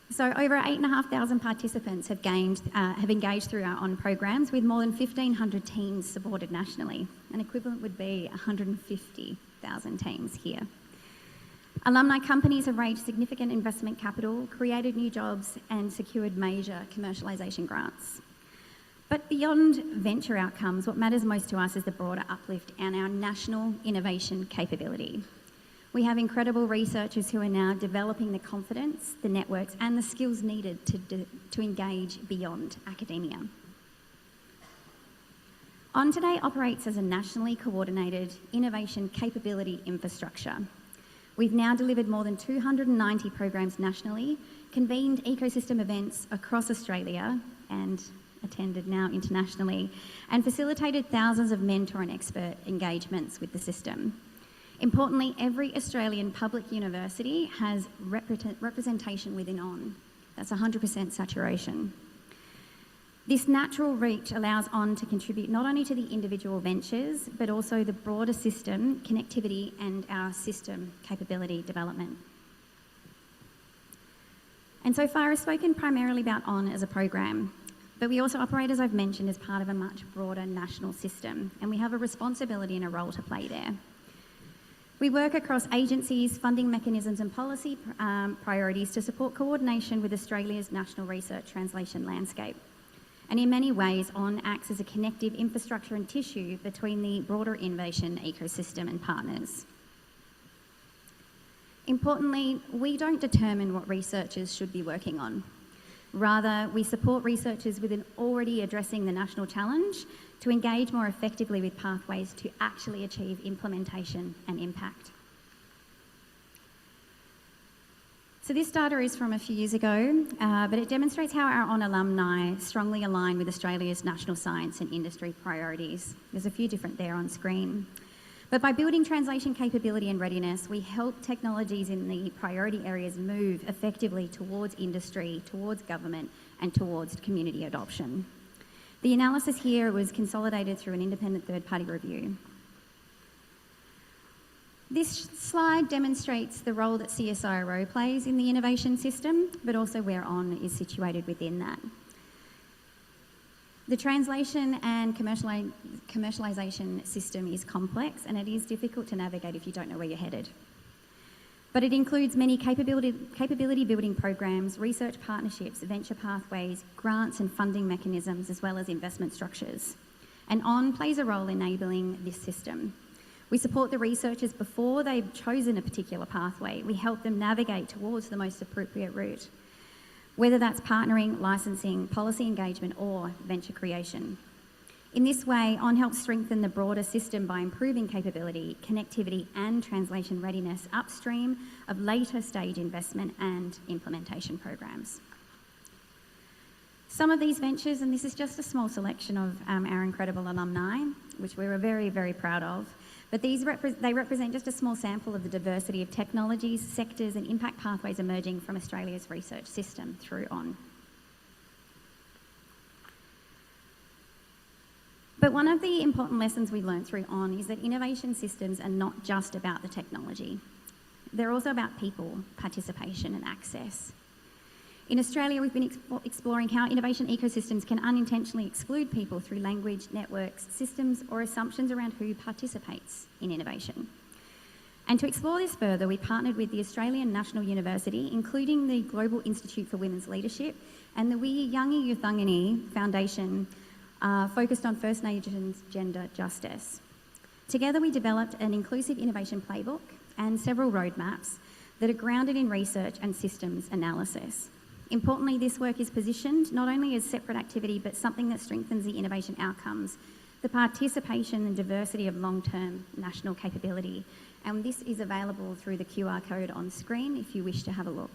So over 8,500 participants have engaged through our ON programs, with more than 1,500 teams supported nationally. An equivalent would be 150,000 teams here. Alumni companies have raised significant investment capital, created new jobs, and secured major commercialisation grants. But beyond venture outcomes, what matters most to us is the broader uplift and our national innovation capability. We have incredible researchers who are now developing the confidence, the networks, and the skills needed to engage beyond academia. ON today operates as a nationally coordinated innovation capability infrastructure. We've now delivered more than 290 programs nationally, convened ecosystem events across Australia and attended now internationally, and facilitated thousands of mentor and expert engagements with the system. Importantly, every Australian public university has representation within ON. That's 100% saturation. This natural reach allows ON to contribute not only to the individual ventures, but also the broader system, connectivity, and our system capability development. And so far, I've spoken primarily about ON as a program, but we also operate, as I've mentioned, as part of a much broader national system, and we have a responsibility and a role to play there. We work across agencies, funding mechanisms and policy priorities to support coordination with Australia's national research translation landscape. And in many ways, ON acts as a connective infrastructure and tissue between the broader innovation ecosystem and partners. Importantly, we don't determine what researchers should be working on. Rather, we support researchers within already addressing the national challenge to engage more effectively with pathways to actually achieve implementation and impact. So this data is from a few years ago, but it demonstrates how our ON alumni strongly align with Australia's national science and industry priorities. There's a few different there on screen. But by building translation capability and readiness, we help technologies in the priority areas move effectively towards industry, towards government, and towards community adoption. The analysis here was consolidated through an independent third-party review. This slide demonstrates the role that CSIRO plays in the innovation system, but also where ON is situated within that. The translation and commercialisation system is complex, and it is difficult to navigate if you don't know where you're headed. But it includes many capability building programs, research partnerships, venture pathways, grants and funding mechanisms, as well as investment structures. And ON plays a role enabling this system. We support the researchers before they've chosen a particular pathway. We help them navigate towards the most appropriate route, whether that's partnering, licensing, policy engagement, or venture creation. In this way, ON helps strengthen the broader system by improving capability, connectivity, and translation readiness upstream of later stage investment and implementation programs. Some of these ventures, and this is just a small selection of our incredible alumni, which we're very, very proud of, but they represent just a small sample of the diversity of technologies, sectors, and impact pathways emerging from Australia's research system through ON. But one of the important lessons we learned through ON is that innovation systems are not just about the technology. They're also about people, participation, and access. In Australia, we've been exploring how innovation ecosystems can unintentionally exclude people through language, networks, systems, or assumptions around who participates in innovation. And to explore this further, we partnered with the Australian National University, including the Global Institute for Women's Leadership and the Wiyangi Yuthangani Foundation, focused on First Nations gender justice. Together, we developed an inclusive innovation playbook and several roadmaps that are grounded in research and systems analysis. Importantly, this work is positioned not only as separate activity, but something that strengthens the innovation outcomes, the participation and diversity of long-term national capability. And this is available through the QR code on screen if you wish to have a look.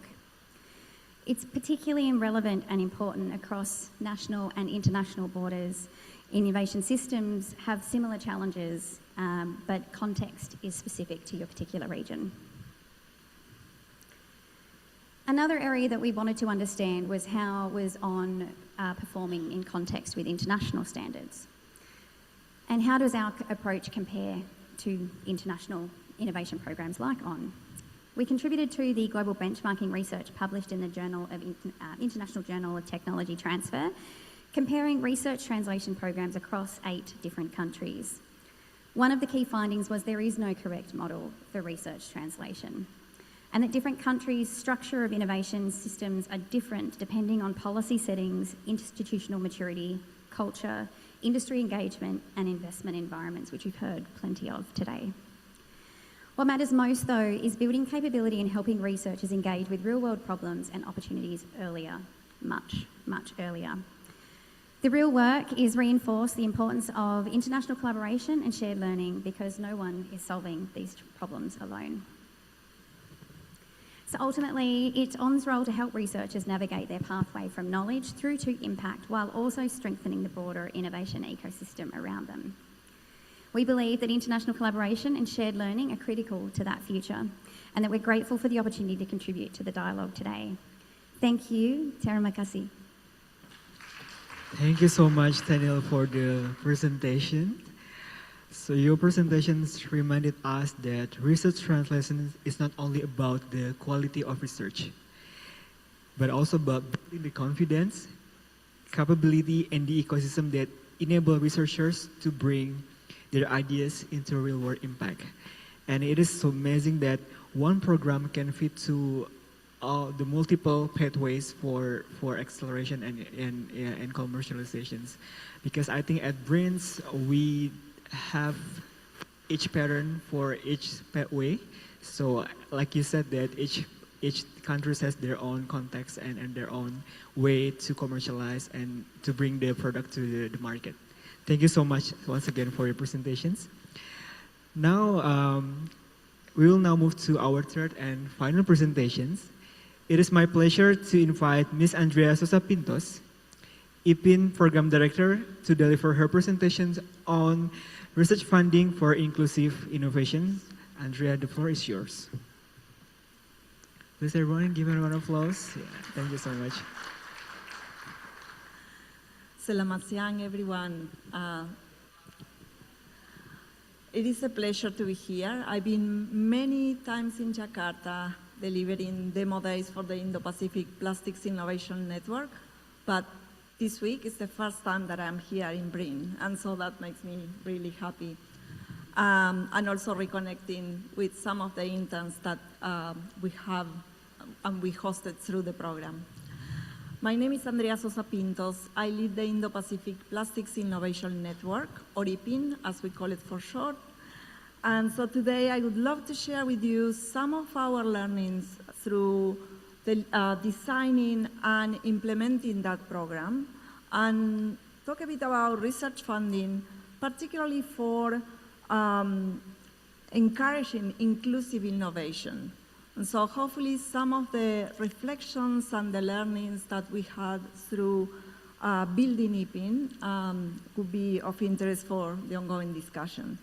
It's particularly relevant and important across national and international borders. Innovation systems have similar challenges, but context is specific to your particular region. Another area that we wanted to understand was how was ON performing in context with international standards? And how does our approach compare to international innovation programs like ON? We contributed to the global benchmarking research published in the International Journal of Technology Transfer, comparing research translation programs across 8 different countries. One of the key findings was there is no correct model for research translation, and that different countries' structure of innovation systems are different depending on policy settings, institutional maturity, culture, industry engagement, and investment environments, which we've heard plenty of today. What matters most, though, is building capability and helping researchers engage with real-world problems and opportunities earlier, much, much earlier. The real work is reinforce the importance of international collaboration and shared learning, because no one is solving these problems alone. So ultimately, it's ON's role to help researchers navigate their pathway from knowledge through to impact, while also strengthening the broader innovation ecosystem around them. We believe that international collaboration and shared learning are critical to that future, and that we're grateful for the opportunity to contribute to the dialogue today. Thank you. Terima kasih. Thank you so much, Daniel, for the presentation. So your presentations reminded us that research translation is not only about the quality of research, but also about building the confidence, capability, and the ecosystem that enable researchers to bring their ideas into real-world impact. And it is so amazing that one program can fit to the multiple pathways for acceleration and commercializations. Because I think at BRINS, we have each pattern for each pathway. So like you said, that each country has their own context and their own way to commercialize and to bring their product to the market. Thank you so much once again for your presentations. Now, we will now move to our third and final presentations. It is my pleasure to invite Ms. Andrea Sosa Pintos, IPIN Program Director, to deliver her presentations on research funding for inclusive innovation. Andrea, the floor is yours. Please everyone give her a round of applause. Yeah, thank you so much. Selamat siang, everyone. It is a pleasure to be here. I've been many times in Jakarta delivering demo days for the Indo-Pacific Plastics Innovation Network, but this week is the first time that I'm here in BRIN, and so that makes me really happy. And also reconnecting with some of the interns that we have and we hosted through the program. My name is Andrea Sosa Pintos. I lead the Indo-Pacific Plastics Innovation Network, or IPIN, as we call it for short. And so today I would love to share with you some of our learnings through the, designing and implementing that program, and talk a bit about research funding, particularly for encouraging inclusive innovation. And so hopefully some of the reflections and the learnings that we had through building IPIN could be of interest for the ongoing discussion.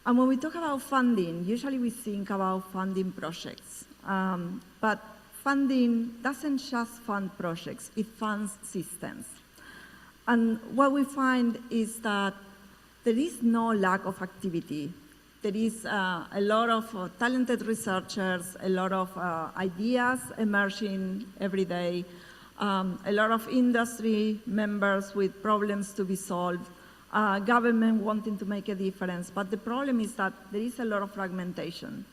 And when we talk about funding, usually we think about funding projects. But funding doesn't just fund projects, it funds systems. And what we find is that there is no lack of activity. There is a lot of talented researchers, a lot of ideas emerging every day, a lot of industry members with problems to be solved, government wanting to make a difference. But the problem is that there is a lot of fragmentation.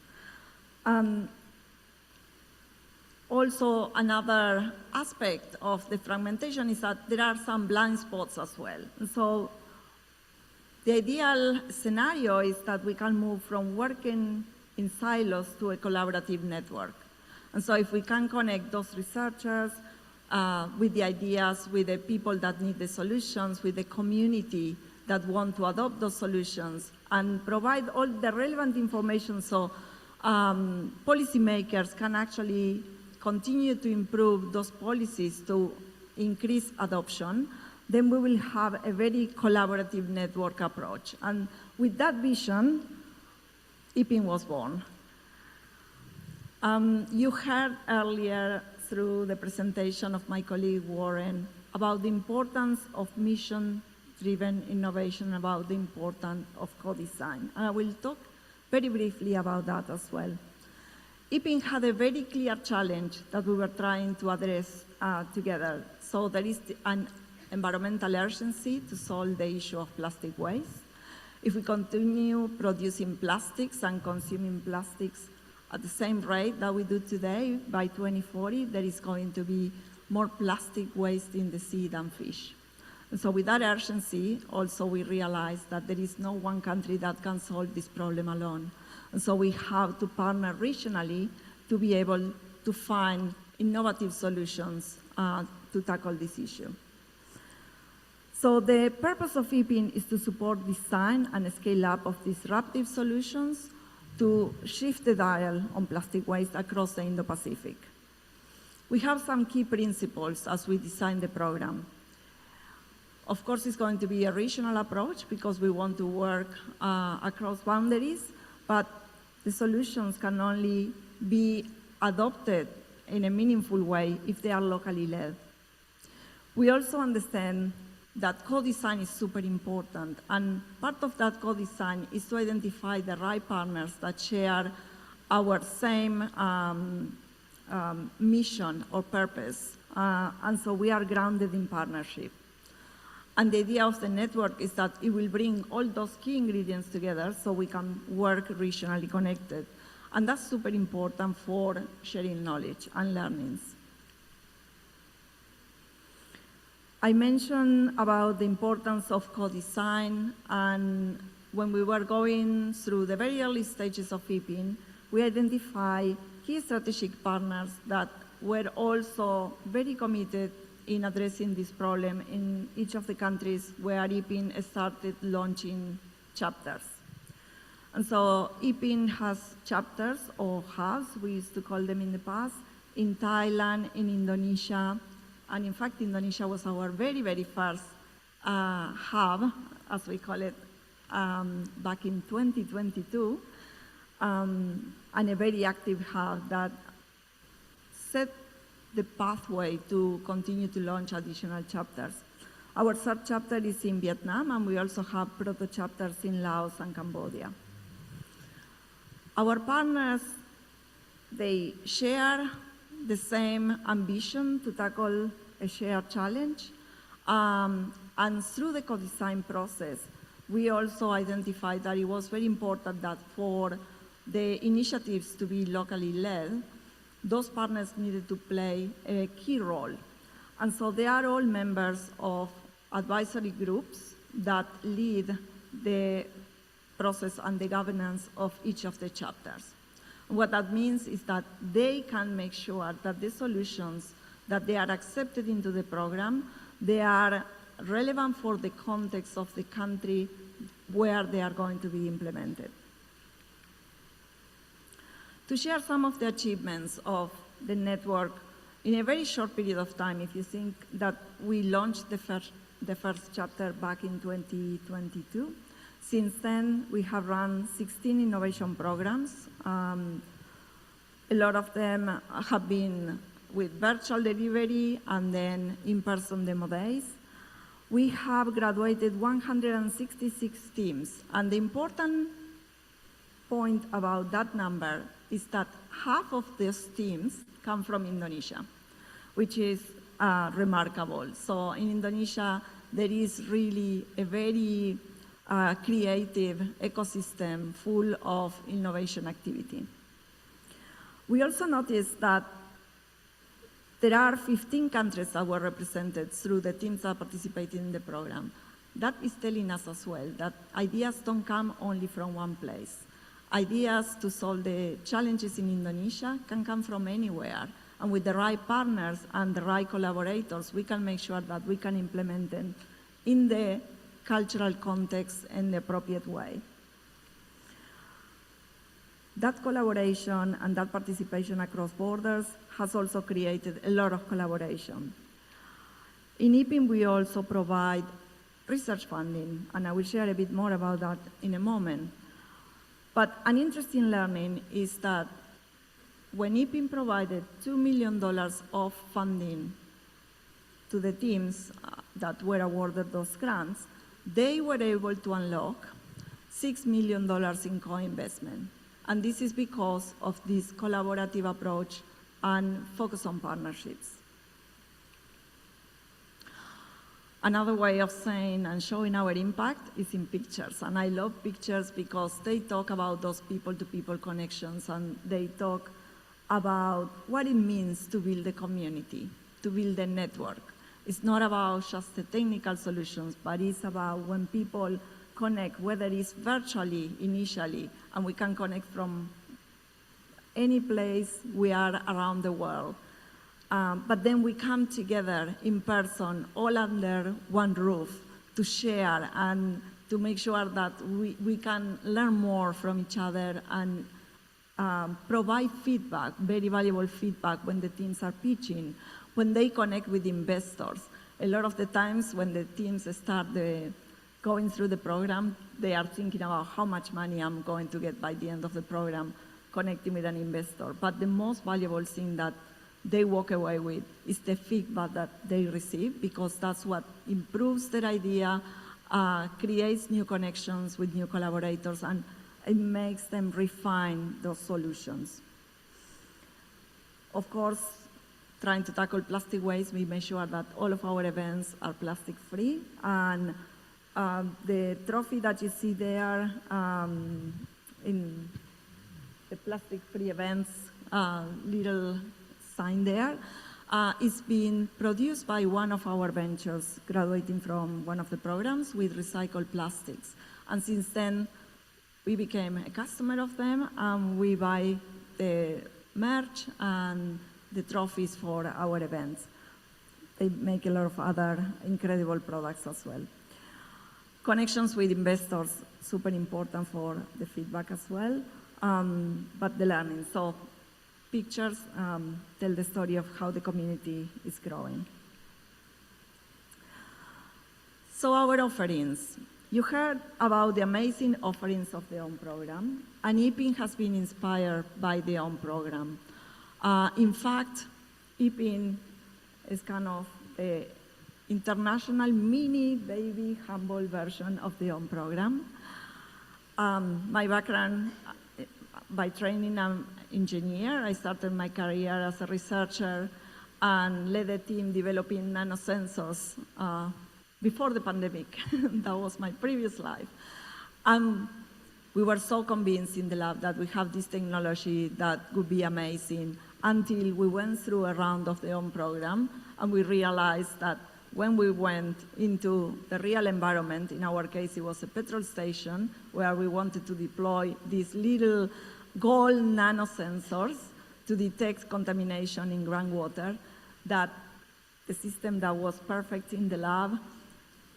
Also, another aspect of the fragmentation is that there are some blind spots as well. And so the ideal scenario is that we can move from working in silos to a collaborative network. And so if we can connect those researchers with the ideas, with the people that need the solutions, with the community that want to adopt those solutions, and provide all the relevant information so policymakers can actually continue to improve those policies to increase adoption, then we will have a very collaborative network approach. And with that vision, IPIN was born. You heard earlier through the presentation of my colleague Warren about the importance of mission-driven innovation, about the importance of co-design. And I will talk very briefly about that as well. IPIN had a very clear challenge that we were trying to address together. So there is an environmental urgency to solve the issue of plastic waste. If we continue producing plastics and consuming plastics at the same rate that we do today, by 2040, there is going to be more plastic waste in the sea than fish. And so with that urgency, also we realized that there is no one country that can solve this problem alone. And so we have to partner regionally to be able to find innovative solutions to tackle this issue. So the purpose of IPIN is to support design and scale up of disruptive solutions to shift the dial on plastic waste across the Indo-Pacific. We have some key principles as we design the program. Of course, it's going to be a regional approach because we want to work across boundaries, but the solutions can only be adopted in a meaningful way if they are locally led. We also understand that co-design is super important, and part of that co-design is to identify the right partners that share our same mission or purpose, and so we are grounded in partnership. And the idea of the network is that it will bring all those key ingredients together so we can work regionally connected. And that's super important for sharing knowledge and learnings. I mentioned about the importance of co-design, and when we were going through the very early stages of IPIN, we identified key strategic partners that were also very committed in addressing this problem in each of the countries where IPIN started launching chapters. And so IPIN has chapters or hubs, we used to call them in the past, in Thailand, in Indonesia, and in fact, Indonesia was our very, very first hub, as we call it, back in 2022, and a very active hub that set the pathway to continue to launch additional chapters. Our third chapter is in Vietnam, and we also have proto chapters in Laos and Cambodia. Our partners, they share the same ambition to tackle a shared challenge, and through the co-design process, we also identified that it was very important that for the initiatives to be locally led, those partners needed to play a key role. And so they are all members of advisory groups that lead the process and the governance of each of the chapters. What that means is that they can make sure that the solutions that they are accepted into the program, they are relevant for the context of the country where they are going to be implemented. To share some of the achievements of the network in a very short period of time, if you think that we launched the first chapter back in 2022, since then we have run 16 innovation programs. A lot of them have been with virtual delivery and then in-person demo days. We have graduated 166 teams, and the important point about that number is that half of these teams come from Indonesia, which is remarkable. So in Indonesia, there is really a very creative ecosystem full of innovation activity. We also noticed that there are 15 countries that were represented through the teams that participated in the program. That is telling us as well that ideas don't come only from one place. Ideas to solve the challenges in Indonesia can come from anywhere. And with the right partners and the right collaborators, we can make sure that we can implement them in the cultural context in the appropriate way. That collaboration and that participation across borders has also created a lot of collaboration. In IPIN, we also provide research funding, and I will share a bit more about that in a moment. But an interesting learning is that when IPIN provided $2 million of funding to the teams that were awarded those grants, they were able to unlock $6 million in co-investment. And this is because of this collaborative approach and focus on partnerships. Another way of saying and showing our impact is in pictures. And I love pictures because they talk about those people-to-people connections, and they talk about what it means to build a community, to build a network. It's not about just the technical solutions, but it's about when people connect, whether it's virtually initially, and we can connect from any place we are around the world. But then we come together in person, all under one roof, to share and to make sure that we can learn more from each other and provide feedback, very valuable feedback when the teams are pitching, when they connect with investors. A lot of the times when the teams start going through the program, they are thinking about how much money I'm going to get by the end of the program, connecting with an investor. But the most valuable thing that they walk away with is the feedback that they receive, because that's what improves their idea, creates new connections with new collaborators, and it makes them refine those solutions. Of course, trying to tackle plastic waste. We make sure that all of our events are plastic free. And the trophy that you see there in the plastic free events little sign there is being produced by one of our ventures graduating from one of the programs with recycled plastics. And since then, we became a customer of them, and we buy the merch and the trophies for our events. They make a lot of other incredible products as well. Connections with investors, super important for the feedback as well, but the learning. So pictures tell the story of how the community is growing. So our offerings. You heard about the amazing offerings of the OWN program, and EPIN has been inspired by the OWN program. In fact, EPIN is kind of the international mini baby humble version of the OWN program. My background, by training, I'm an engineer. I started my career as a researcher and led a team developing nanosensors before the pandemic. That was my previous life. And we were so convinced in the lab that we have this technology that would be amazing until we went through a round of the OWN program, and we realized that when we went into the real environment, in our case it was a petrol station, where we wanted to deploy these little gold nanosensors to detect contamination in groundwater, that the system that was perfect in the lab,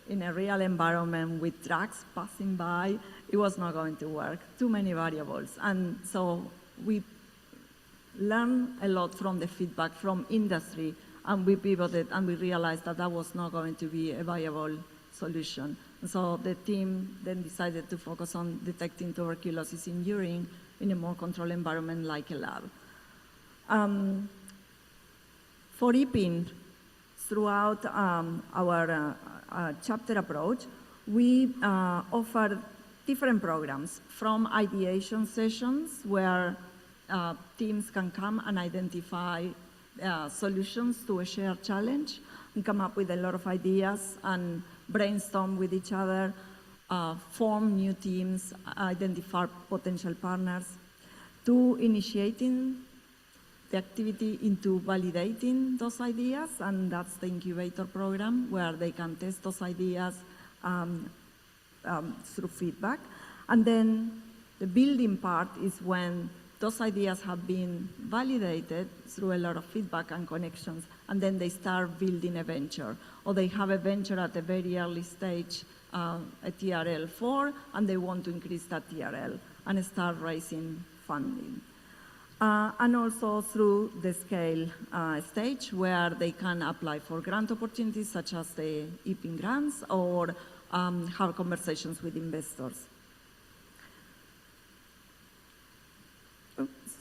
in a real environment with trucks passing by, it was not going to work. Too many variables. And so we learned a lot from the feedback from industry, and we pivoted, and we realized that that was not going to be a viable solution. And so the team then decided to focus on detecting tuberculosis in urine in a more controlled environment like a lab. For EPIN, throughout our chapter approach, we offer different programs, from ideation sessions where teams can come and identify solutions to a shared challenge and come up with a lot of ideas and brainstorm with each other, form new teams, identify potential partners, to initiating the activity into validating those ideas, and that's the incubator program where they can test those ideas through feedback. And then the building part is when those ideas have been validated through a lot of feedback and connections, and then they start building a venture, or they have a venture at a very early stage, a TRL 4, and they want to increase that TRL and start raising funding. And also through the scale stage, where they can apply for grant opportunities such as the EPIN grants, or have conversations with investors. Oops.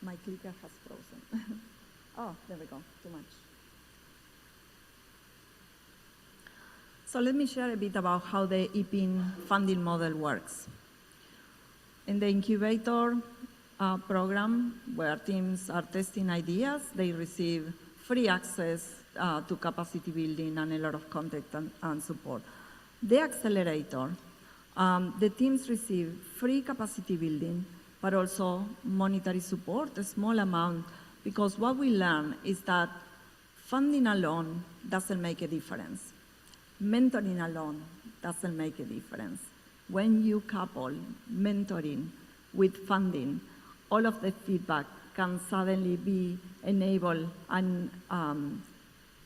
My clicker has frozen. Oh, there we go, too much. So let me share a bit about how the EPIN funding model works. In the incubator program, where teams are testing ideas, they receive free access to capacity building and a lot of content and support. The accelerator, the teams receive free capacity building, but also monetary support, a small amount, because what we learn is that funding alone doesn't make a difference. Mentoring alone doesn't make a difference. When you couple mentoring with funding, all of the feedback can suddenly be enabled and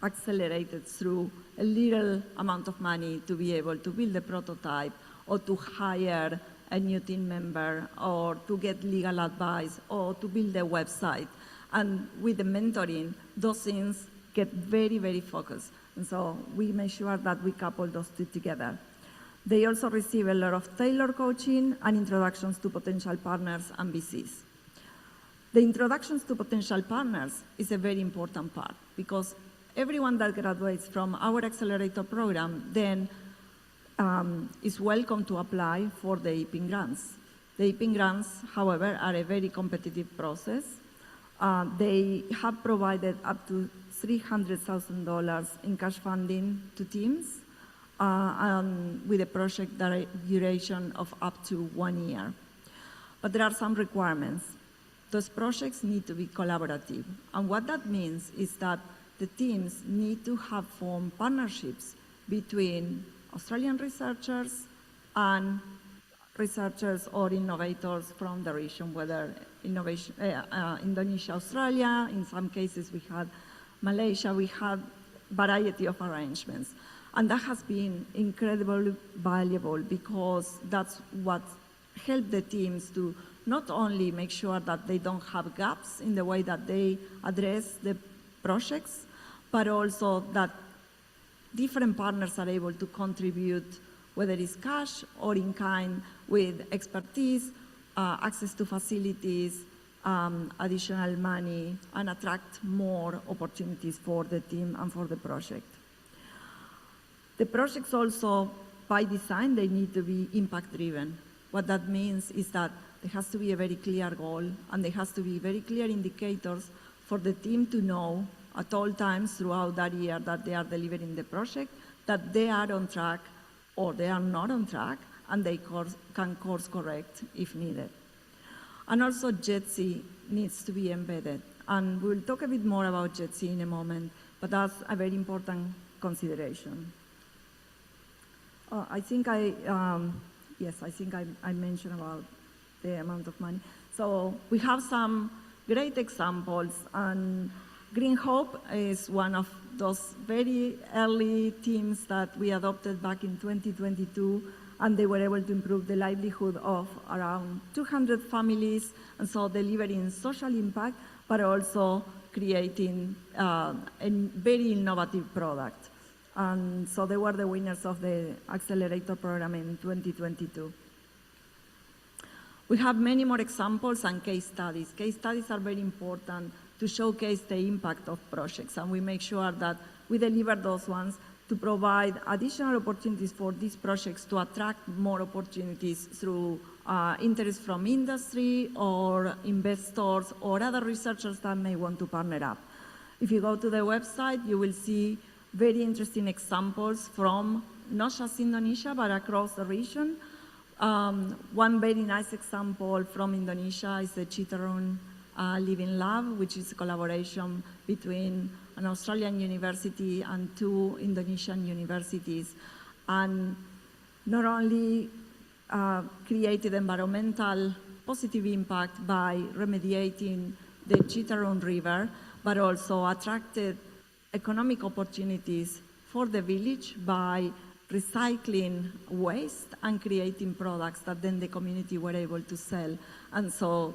accelerated through a little amount of money to be able to build a prototype, or to hire a new team member, or to get legal advice, or to build a website. And with the mentoring, those things get very, very focused. And so we make sure that we couple those two together. They also receive a lot of tailored coaching and introductions to potential partners and VCs. The introductions to potential partners is a very important part, because everyone that graduates from our accelerator program then is welcome to apply for the IPIN grants. The IPIN grants, however, are a very competitive process. They have provided up to $300,000 in cash funding to teams with a project duration of up to 1 year. But there are some requirements. Those projects need to be collaborative. And what that means is that the teams need to have formed partnerships between Australian researchers and researchers or innovators from the region, whether Indonesia, Australia, in some cases we had Malaysia, we had variety of arrangements. And that has been incredibly valuable because that's what helped the teams to not only make sure that they don't have gaps in the way that they address the projects, but also that different partners are able to contribute, whether it's cash or in kind, with expertise, access to facilities, additional money, and attract more opportunities for the team and for the project. The projects also, by design, they need to be impact-driven. What that means is that there has to be a very clear goal, and there has to be very clear indicators for the team to know at all times throughout that year that they are delivering the project, that they are on track or they are not on track, and they can course correct if needed. And also JETSI needs to be embedded. And we'll talk a bit more about JETSI in a moment, but that's a very important consideration. I think I mentioned about the amount of money. So we have some great examples, and Green Hope is one of those very early teams that we adopted back in 2022, and they were able to improve the livelihood of around 200 families, and so delivering social impact, but also creating a very innovative product. And so they were the winners of the accelerator program in 2022. We have many more examples and case studies. Case studies are very important to showcase the impact of projects, and we make sure that we deliver those ones to provide additional opportunities for these projects to attract more opportunities through interest from industry or investors or other researchers that may want to partner up. If you go to the website, you will see very interesting examples from not just Indonesia, but across the region. One very nice example from Indonesia is the Citarum Living Lab, which is a collaboration between an Australian university and 2 Indonesian universities, and not only created environmental positive impact by remediating the Citarum River, but also attracted economic opportunities for the village by recycling waste and creating products that then the community were able to sell. And so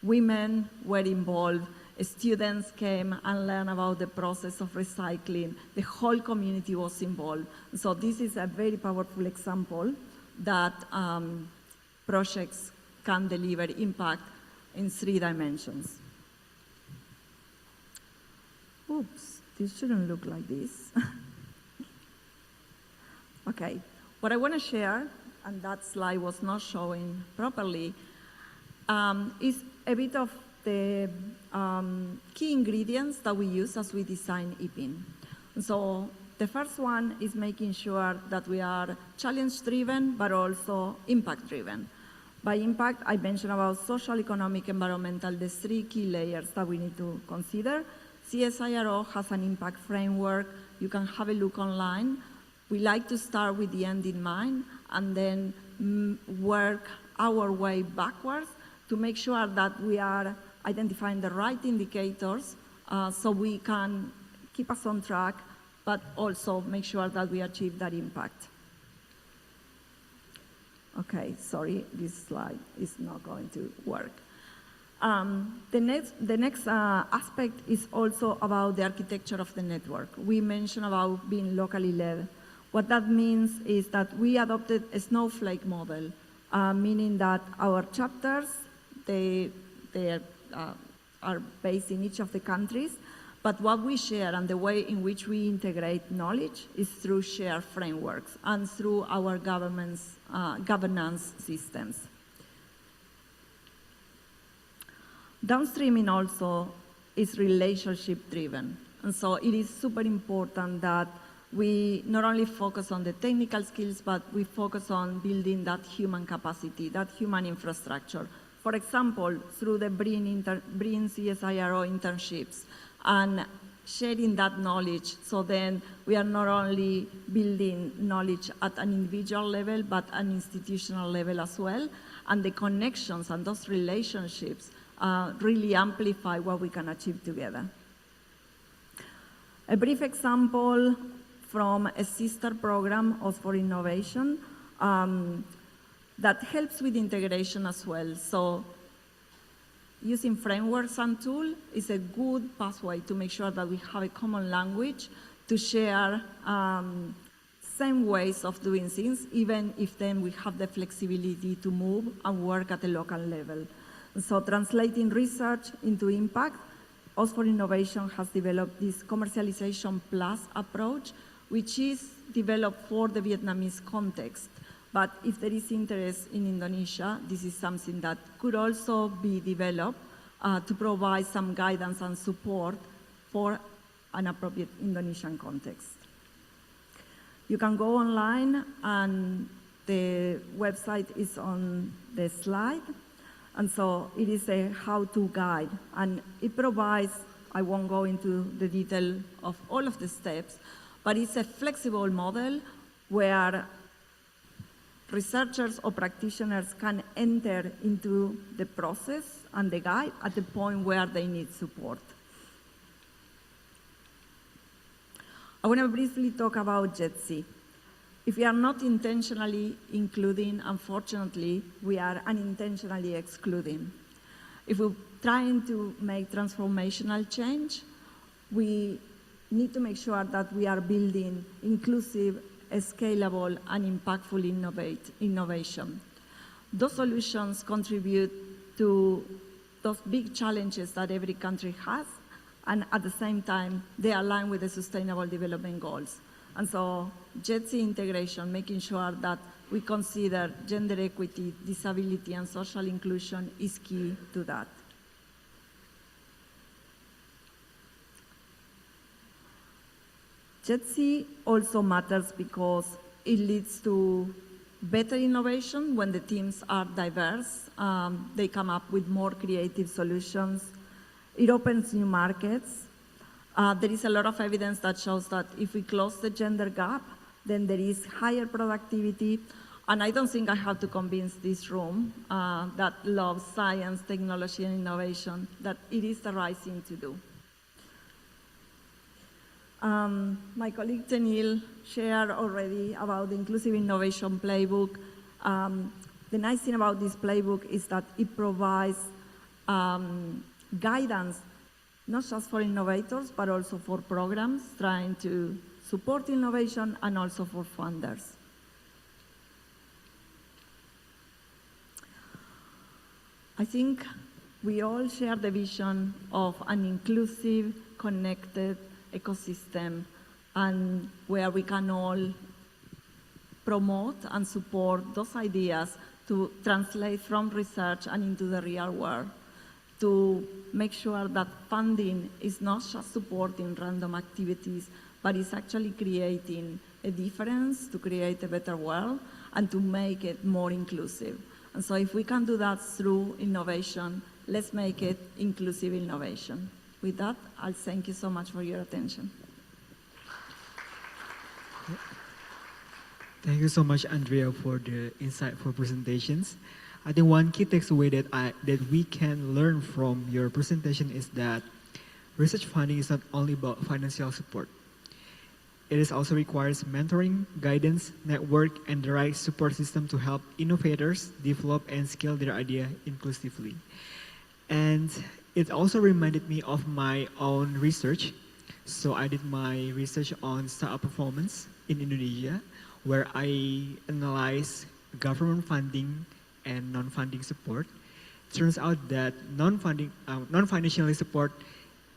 women were involved, students came and learned about the process of recycling, the whole community was involved. So this is a very powerful example that projects can deliver impact in 3 dimensions. Oops, this shouldn't look like this. Okay, what I want to share, and that slide was not showing properly, is a bit of the key ingredients that we use as we design IPIN. So the first one is making sure that we are challenge-driven, but also impact-driven. By impact, I mentioned about social, economic, environmental, the 3 key layers that we need to consider. CSIRO has an impact framework. You can have a look online. We like to start with the end in mind and then work our way backwards to make sure that we are identifying the right indicators so we can keep us on track, but also make sure that we achieve that impact. Okay, sorry, this slide is not going to work. The next aspect is also about the architecture of the network. We mentioned about being locally led. What that means is that we adopted a snowflake model, meaning that our chapters, they are based in each of the countries, But what we share and the way in which we integrate knowledge is through shared frameworks and through our governance systems. Downstreaming also is relationship driven. And so it is super important that we not only focus on the technical skills, but we focus on building that human capacity, that human infrastructure. For example, through the BRIN CSIRO internships and sharing that knowledge. So then we are not only building knowledge at an individual level, but an institutional level as well. And the connections and those relationships really amplify what we can achieve together. A brief example from a sister program of for innovation that helps with integration as well. So using frameworks and tools is a good pathway to make sure that we have a common language to share same ways of doing things, even if then we have the flexibility to move and work at a local level. So translating research into impact, Us for Innovation has developed this commercialization plus approach, which is developed for the Vietnamese context. But if there is interest in Indonesia, this is something that could also be developed to provide some guidance and support for an appropriate Indonesian context. You can go online, and the website is on the slide. And so it is a how-to guide, and it provides, I won't go into the detail of all of the steps, but it's a flexible model where researchers or practitioners can enter into the process and the guide at the point where they need support. I want to briefly talk about JETSI. If we are not intentionally including, unfortunately, we are unintentionally excluding. If we're trying to make transformational change, we need to make sure that we are building inclusive, scalable, and impactful innovation. Those solutions contribute to those big challenges that every country has, and at the same time, they align with the Sustainable Development Goals. And so JETSI integration, making sure that we consider gender equity, disability, and social inclusion is key to that. JETSI also matters because it leads to better innovation when the teams are diverse. They come up with more creative solutions. It opens new markets. There is a lot of evidence that shows that if we close the gender gap, then there is higher productivity. And I don't think I have to convince this room that loves science, technology, and innovation that it is the right thing to do. My colleague Tenil shared already about the Inclusive Innovation Playbook. The nice thing about this playbook is that it provides guidance, not just for innovators, but also for programs trying to support innovation and also for funders. I think we all share the vision of an inclusive, connected ecosystem, and where we can all promote and support those ideas to translate from research and into the real world, to make sure that funding is not just supporting random activities, but is actually creating a difference to create a better world and to make it more inclusive. And so if we can do that through innovation, let's make it inclusive innovation. With that, I'll thank you so much for your attention. Thank you so much, Andrea, for the insightful presentations. I think one key takeaway that we can learn from your presentation is that research funding is not only about financial support. It also requires mentoring, guidance, network, and the right support system to help innovators develop and scale their idea inclusively. And it also reminded me of my own research. So I did my research on startup performance in Indonesia, where I analyzed government funding and non-funding support. Turns out that non-financial support,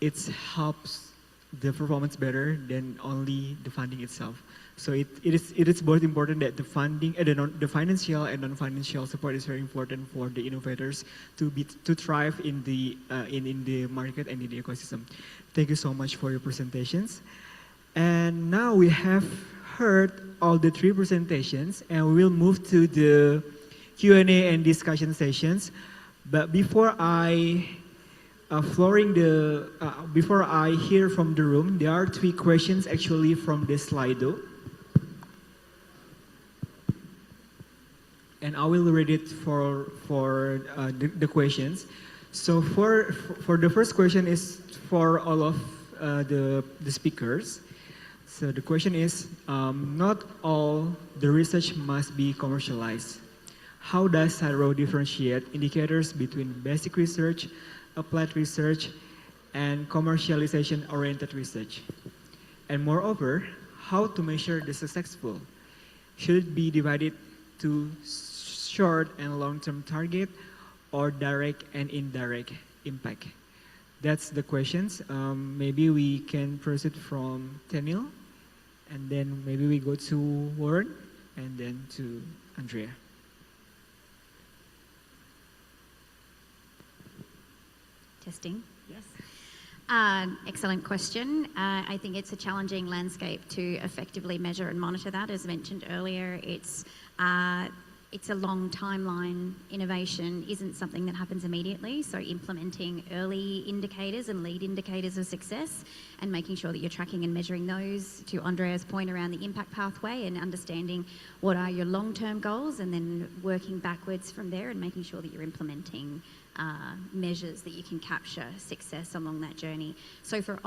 it helps the performance better than only the funding itself. So it is both important that the funding, the financial and non-financial support is very important for the innovators to thrive in the market and in the ecosystem. Thank you so much for your presentations. And now we have heard all the 3 presentations, and we will move to the Q&A and discussion sessions. But before I hear from the room, there are 3 questions actually from the Slido. And I will read it for the questions. So for the first question is for all of the speakers. So the question is, not all the research must be commercialized. How does CSIRO differentiate indicators between basic research, applied research, and commercialization-oriented research? And moreover, how to measure the successful? Should it be divided to short and long-term target or direct and indirect impact? That's the questions. Maybe we can proceed from Tenil, and then maybe we go to Warren, and then to Andrea. Testing. Yes. Excellent question. I think it's a challenging landscape to effectively measure and monitor that. As mentioned earlier, it's a long timeline. Innovation isn't something that happens immediately, so implementing early indicators and lead indicators of success and making sure that you're tracking and measuring those, to Andrea's point around the impact pathway and understanding what are your long-term goals, and then working backwards from there and making sure that you're implementing measures that you can capture success along that journey. So for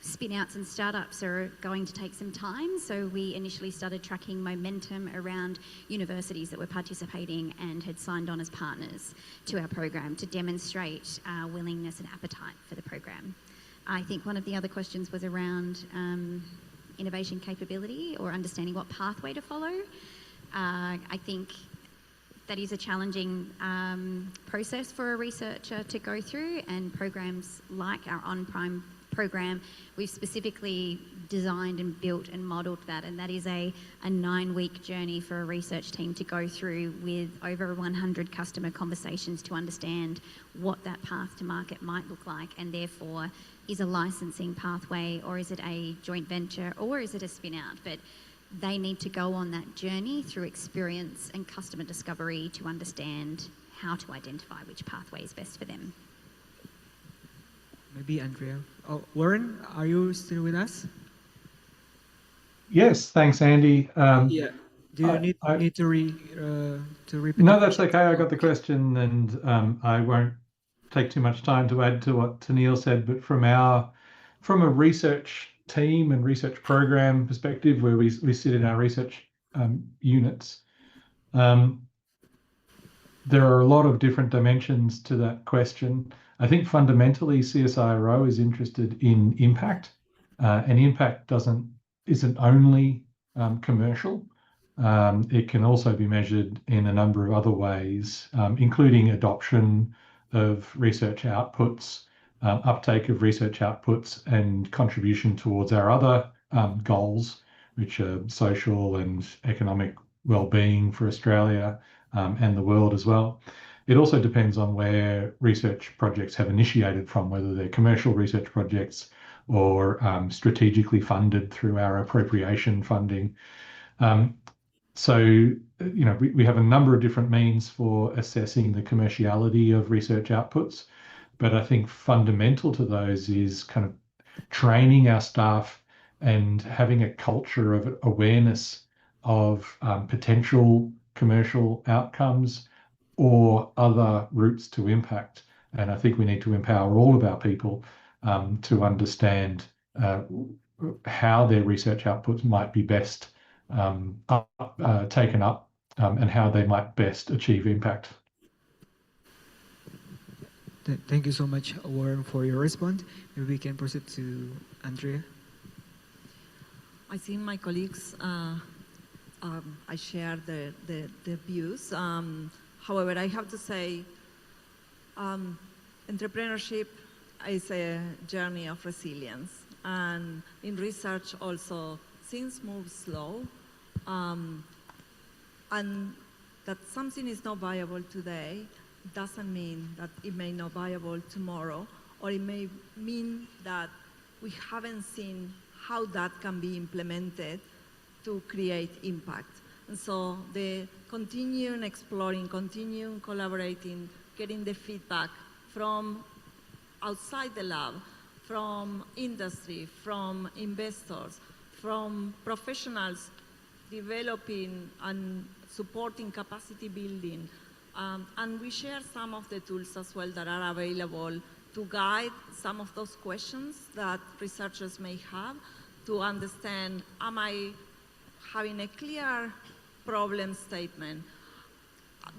spin-outs and startups are going to take some time, so we initially started tracking momentum around universities that were participating and had signed on as partners to our program to demonstrate our willingness and appetite for the program. I think one of the other questions was around innovation capability or understanding what pathway to follow. I think that is a challenging process for a researcher to go through, and programs like our On-Prime program, we've specifically designed and built and modelled that, and that is a 9-week journey for a research team to go through with over 100 customer conversations to understand what that path to market might look like, and therefore is a licensing pathway, or is it a joint venture, or is it a spin-out? But they need to go on that journey through experience and customer discovery to understand how to identify which pathway is best for them. Maybe Andrea. Oh, Warren, are you still with us? Yes, thanks, Andy. Yeah. Do you need to repeat? No, that's okay. I got the question, and I won't take too much time to add to what Tenil said. But from a research team and research program perspective, where we sit in our research units, there are a lot of different dimensions to that question. I think fundamentally CSIRO is interested in impact, and impact isn't only commercial. It can also be measured in a number of other ways, including adoption of research outputs, uptake of research outputs, and contribution towards our other goals, which are social and economic well-being for Australia and the world as well. It also depends on where research projects have initiated from, whether they're commercial research projects or strategically funded through our appropriation funding. So, we have a number of different means for assessing the commerciality of research outputs, but I think fundamental to those is kind of training our staff and having a culture of awareness of potential commercial outcomes or other routes to impact. And I think we need to empower all of our people to understand how their research outputs might be best taken up and how they might best achieve impact. Thank you so much, Warren, for your response. Maybe we can proceed to Andrea. I think my colleagues, I share the views. However, I have to say, entrepreneurship is a journey of resilience. And in research also, things move slow. And that something is not viable today doesn't mean that it may not viable tomorrow, or it may mean that we haven't seen how that can be implemented to create impact. And so the continuing exploring, continuing collaborating, getting the feedback from outside the lab, from industry, from investors, from professionals developing and supporting capacity building. And we share some of the tools as well that are available to guide some of those questions that researchers may have to understand, am I having a clear problem statement?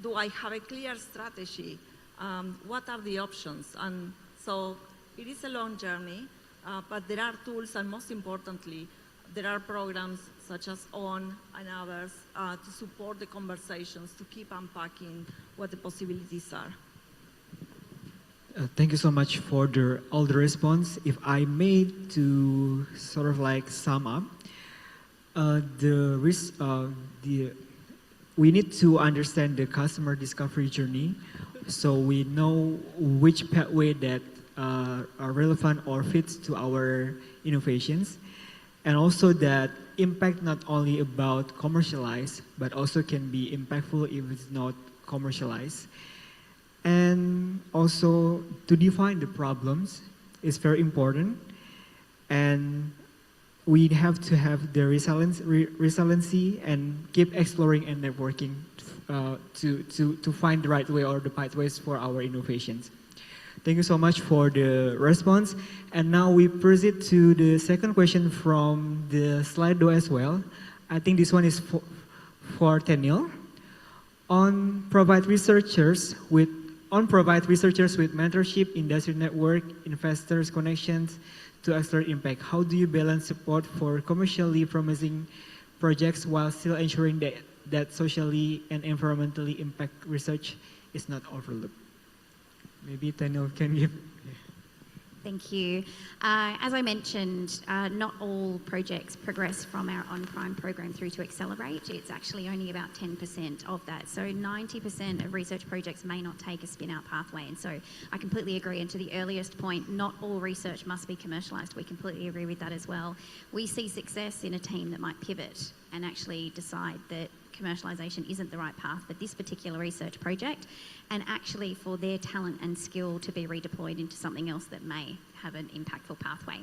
Do I have a clear strategy? What are the options? And so it is a long journey, but there are tools, and most importantly, there are programs such as ON and others to support the conversations, to keep unpacking what the possibilities are. Thank you so much for all the response. If I may to sort of like sum up, we need to understand the customer discovery journey, so we know which pathway that are relevant or fits to our innovations, and also that impact not only about commercialize, but also can be impactful if it's not commercialized. And also to define the problems is very important, and we have to have the resiliency and keep exploring and networking to find the right way or the pathways for our innovations. Thank you so much for the response. And now we proceed to the second question from the Slido as well. I think this one is for Tenil. On provide researchers with mentorship, industry network, investors connections to accelerate impact. How do you balance support for commercially promising projects while still ensuring that socially and environmentally impact research is not overlooked? Maybe Tenil can give. Thank you. As I mentioned, not all projects progress from our on-prime program through to Accelerate. It's actually only about 10% of that. So 90% of research projects may not take a spin-out pathway. And so I completely agree. And to the earliest point, not all research must be commercialised. We completely agree with that as well. We see success in a team that might pivot and actually decide that commercialisation isn't the right path for this particular research project, and actually for their talent and skill to be redeployed into something else that may have an impactful pathway.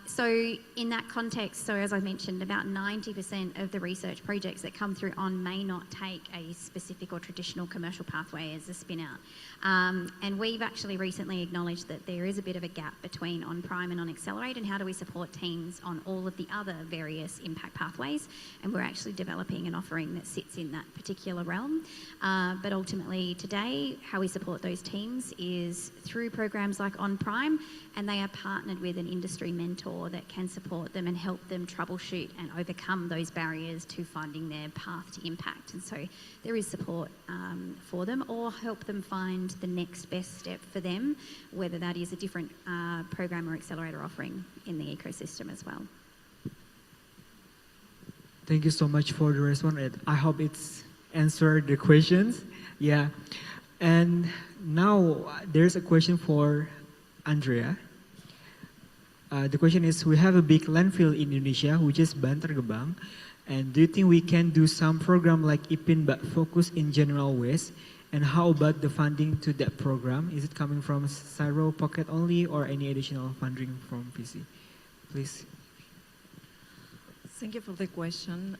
So in that context, so as I mentioned, about 90% of the research projects that come through ON may not take a specific or traditional commercial pathway as a spin-out. And we've actually recently acknowledged that there is a bit of a gap between on-prime and on-accelerate, and how do we support teams on all of the other various impact pathways, and we're actually developing an offering that sits in that particular realm. But ultimately today, how we support those teams is through programs like on-prime, and they are partnered with an industry mentor that can support them and help them troubleshoot and overcome those barriers to finding their path to impact. And so there is support for them, or help them find the next best step for them, whether that is a different program or accelerator offering in the ecosystem as well. Thank you so much for the response. I hope it's answered the questions. Yeah. And now there's a question for Andrea. The question is, we have a big landfill in Indonesia, which is Bantar Gebang. And do you think we can do some program like IPIN but focus in general waste? And how about the funding to that program? Is it coming from Cyro pocket only, or any additional funding from PC? Please. Thank you for the question.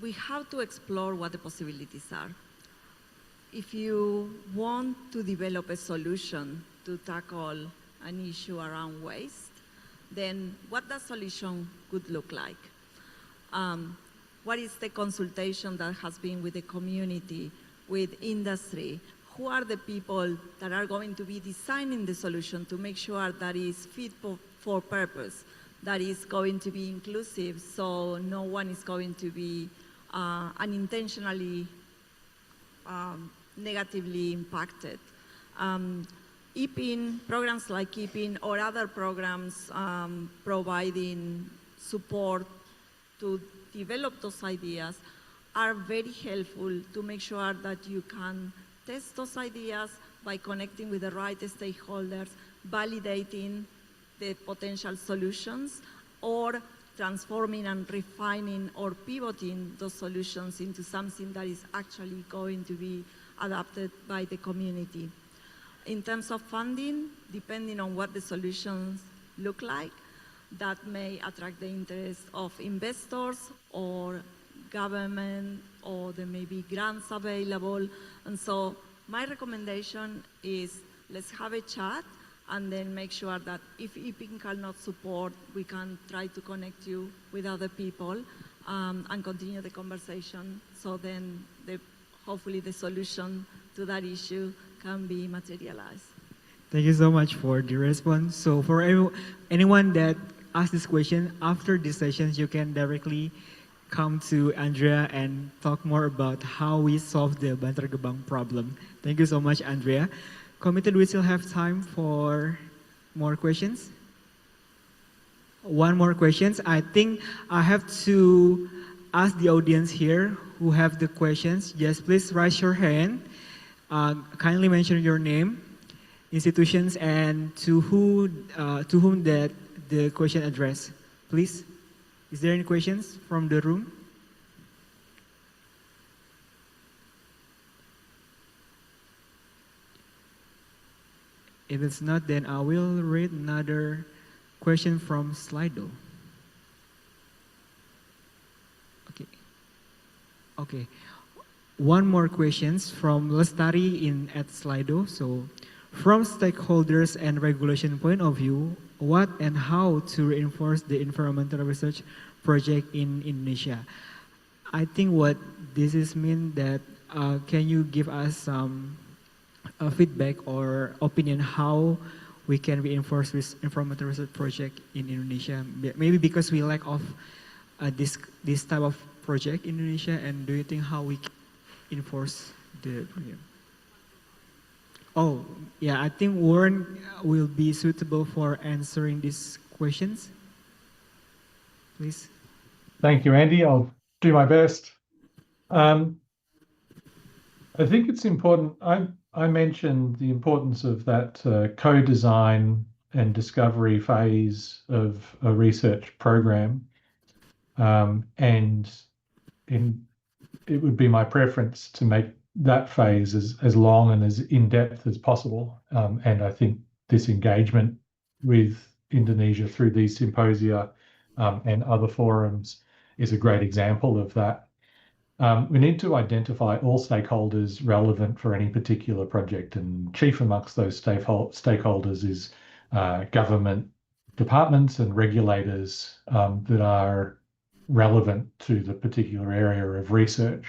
We have to explore what the possibilities are. If you want to develop a solution to tackle an issue around waste, then what that solution could look like? What is the consultation that has been with the community, with industry? Who are the people that are going to be designing the solution to make sure that is fit for purpose, that is going to be inclusive, so no one is going to be unintentionally negatively impacted. EPIN, programs like EPIN or other programs providing support to develop those ideas are very helpful to make sure that you can test those ideas by connecting with the right stakeholders, validating the potential solutions, or transforming and refining or pivoting those solutions into something that is actually going to be adopted by the community. In terms of funding, depending on what the solutions look like, that may attract the interest of investors or government, or there may be grants available. And so my recommendation is let's have a chat and then make sure that if EPIN cannot support, we can try to connect you with other people and continue the conversation. So then hopefully the solution to that issue can be materialized. Thank you so much for the response. So for anyone that asked this question, after this session, you can directly come to Andrea and talk more about how we solve the Bantar Gebang problem. Thank you so much, Andrea. Committed, we still have time for more questions. One more questions. I think I have to ask the audience here who have the questions. Yes, please raise your hand. Kindly mention your name, institutions, and to whom that the question addressed. Please. Is there any questions from the room? If it's not, then I will read another question from Slido. Okay. One more questions from Lestari at Slido. So, from stakeholders and regulation point of view, what and how to reinforce the environmental research project in Indonesia? I think what this is mean that can you give us some feedback or opinion how we can reinforce this environmental research project in Indonesia? Maybe because we lack of this type of project in Indonesia, and do you think how we can enforce the program? Oh, yeah, I think Warren will be suitable for answering these questions. Please. Thank you, Andy. I'll do my best. I think it's important. I mentioned the importance of that co-design and discovery phase of a research program, and it would be my preference to make that phase as long and as in-depth as possible. And I think this engagement with Indonesia through these symposia and other forums is a great example of that. We need to identify all stakeholders relevant for any particular project, and chief amongst those stakeholders is government departments and regulators that are relevant to the particular area of research.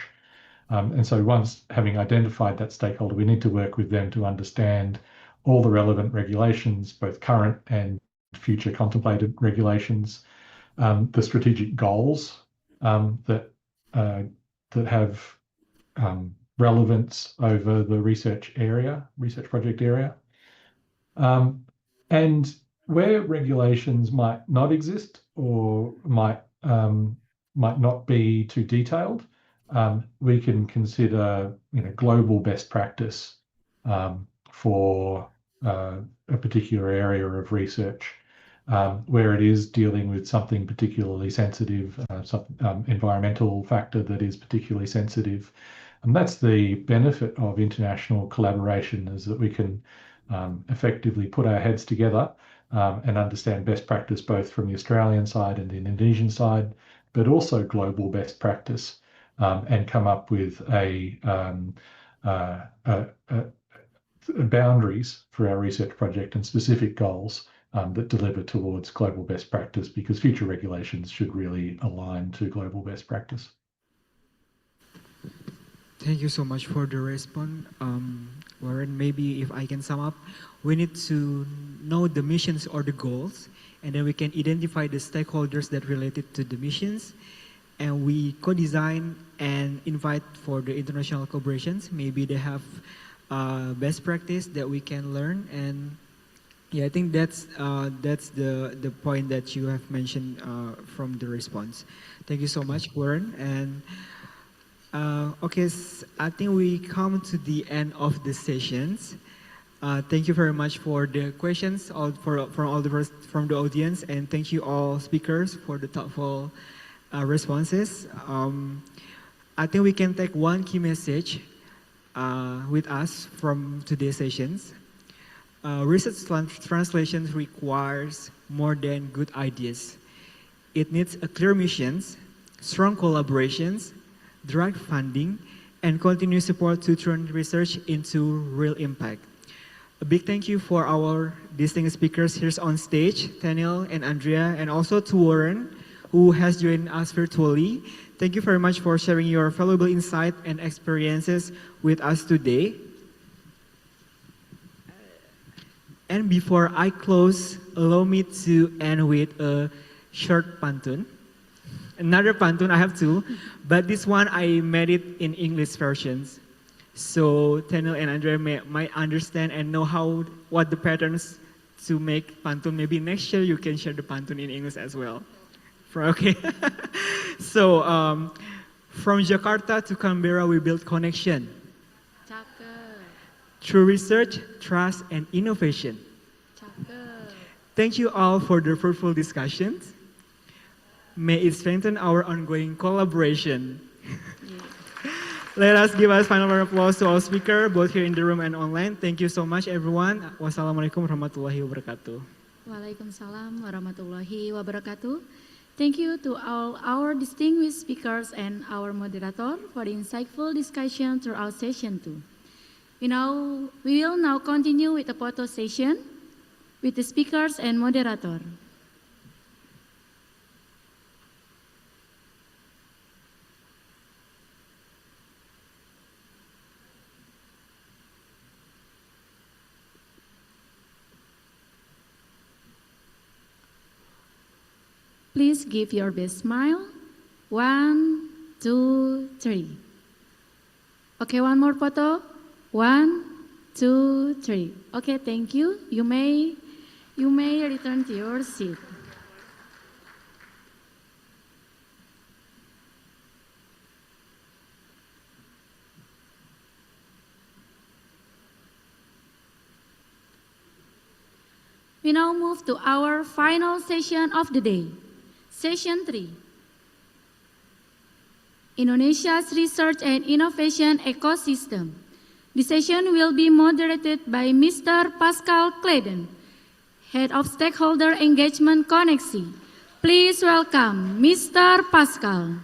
And so once having identified that stakeholder, we need to work with them to understand all the relevant regulations, both current and future contemplated regulations, the strategic goals that have relevance over the research project area. And where regulations might not exist or might not be too detailed, we can consider global best practice for a particular area of research where it is dealing with something particularly sensitive, some environmental factor that is particularly sensitive. And that's the benefit of international collaboration, is that we can effectively put our heads together and understand best practice both from the Australian side and the Indonesian side, but also global best practice, and come up with boundaries for our research project and specific goals that deliver towards global best practice, because future regulations should really align to global best practice. Thank you so much for the response. Warren, maybe if I can sum up, we need to know the missions or the goals, and then we can identify the stakeholders that related to the missions, and we co-design and invite for the international collaborations. Maybe they have best practice that we can learn, and yeah, I think that's the point that you have mentioned from the response. Thank you so much, Warren. And okay, I think we come to the end of the sessions. Thank you very much for the questions from the audience, and thank you all speakers for the thoughtful responses. I think we can take one key message with us from today's sessions. Research translation requires more than good ideas. It needs a clear missions, strong collaborations, direct funding, and continuous support to turn research into real impact. A big thank you for our distinguished speakers here on stage, Daniel and Andrea, and also to Warren, who has joined us virtually. Thank you very much for sharing your valuable insight and experiences with us today. And before I close, allow me to end with a short pantun. Another pantun, I have two, but this one I made it in English versions. So Daniel and Andrea might understand and know what the patterns to make pantun. Maybe next year you can share the pantun in English as well. Okay. So from Jakarta to Canberra, we build connection. Through research, trust, and innovation. Thank you all for the fruitful discussions. May it strengthen our ongoing collaboration. Let us give us final round of applause to all speakers, both here in the room and online. Thank you so much, everyone. Wassalamualaikum warahmatullahi wabarakatuh. Waalaikumsalam warahmatullahi wabarakatuh. Thank you to all our distinguished speakers and our moderator for the insightful discussion throughout session 2. We will now continue with the photo session with the speakers and moderator. Please give your best smile. 1, 2, 3. Okay, one more photo. 1, 2, 3. Okay, thank you. You may return to your seat. We now move to our final session of the day. Session 3. Indonesia's Research and Innovation Ecosystem. The session will be moderated by Mr. Pascal Clayden, Head of Stakeholder Engagement Connexi. Please welcome Mr. Pascal.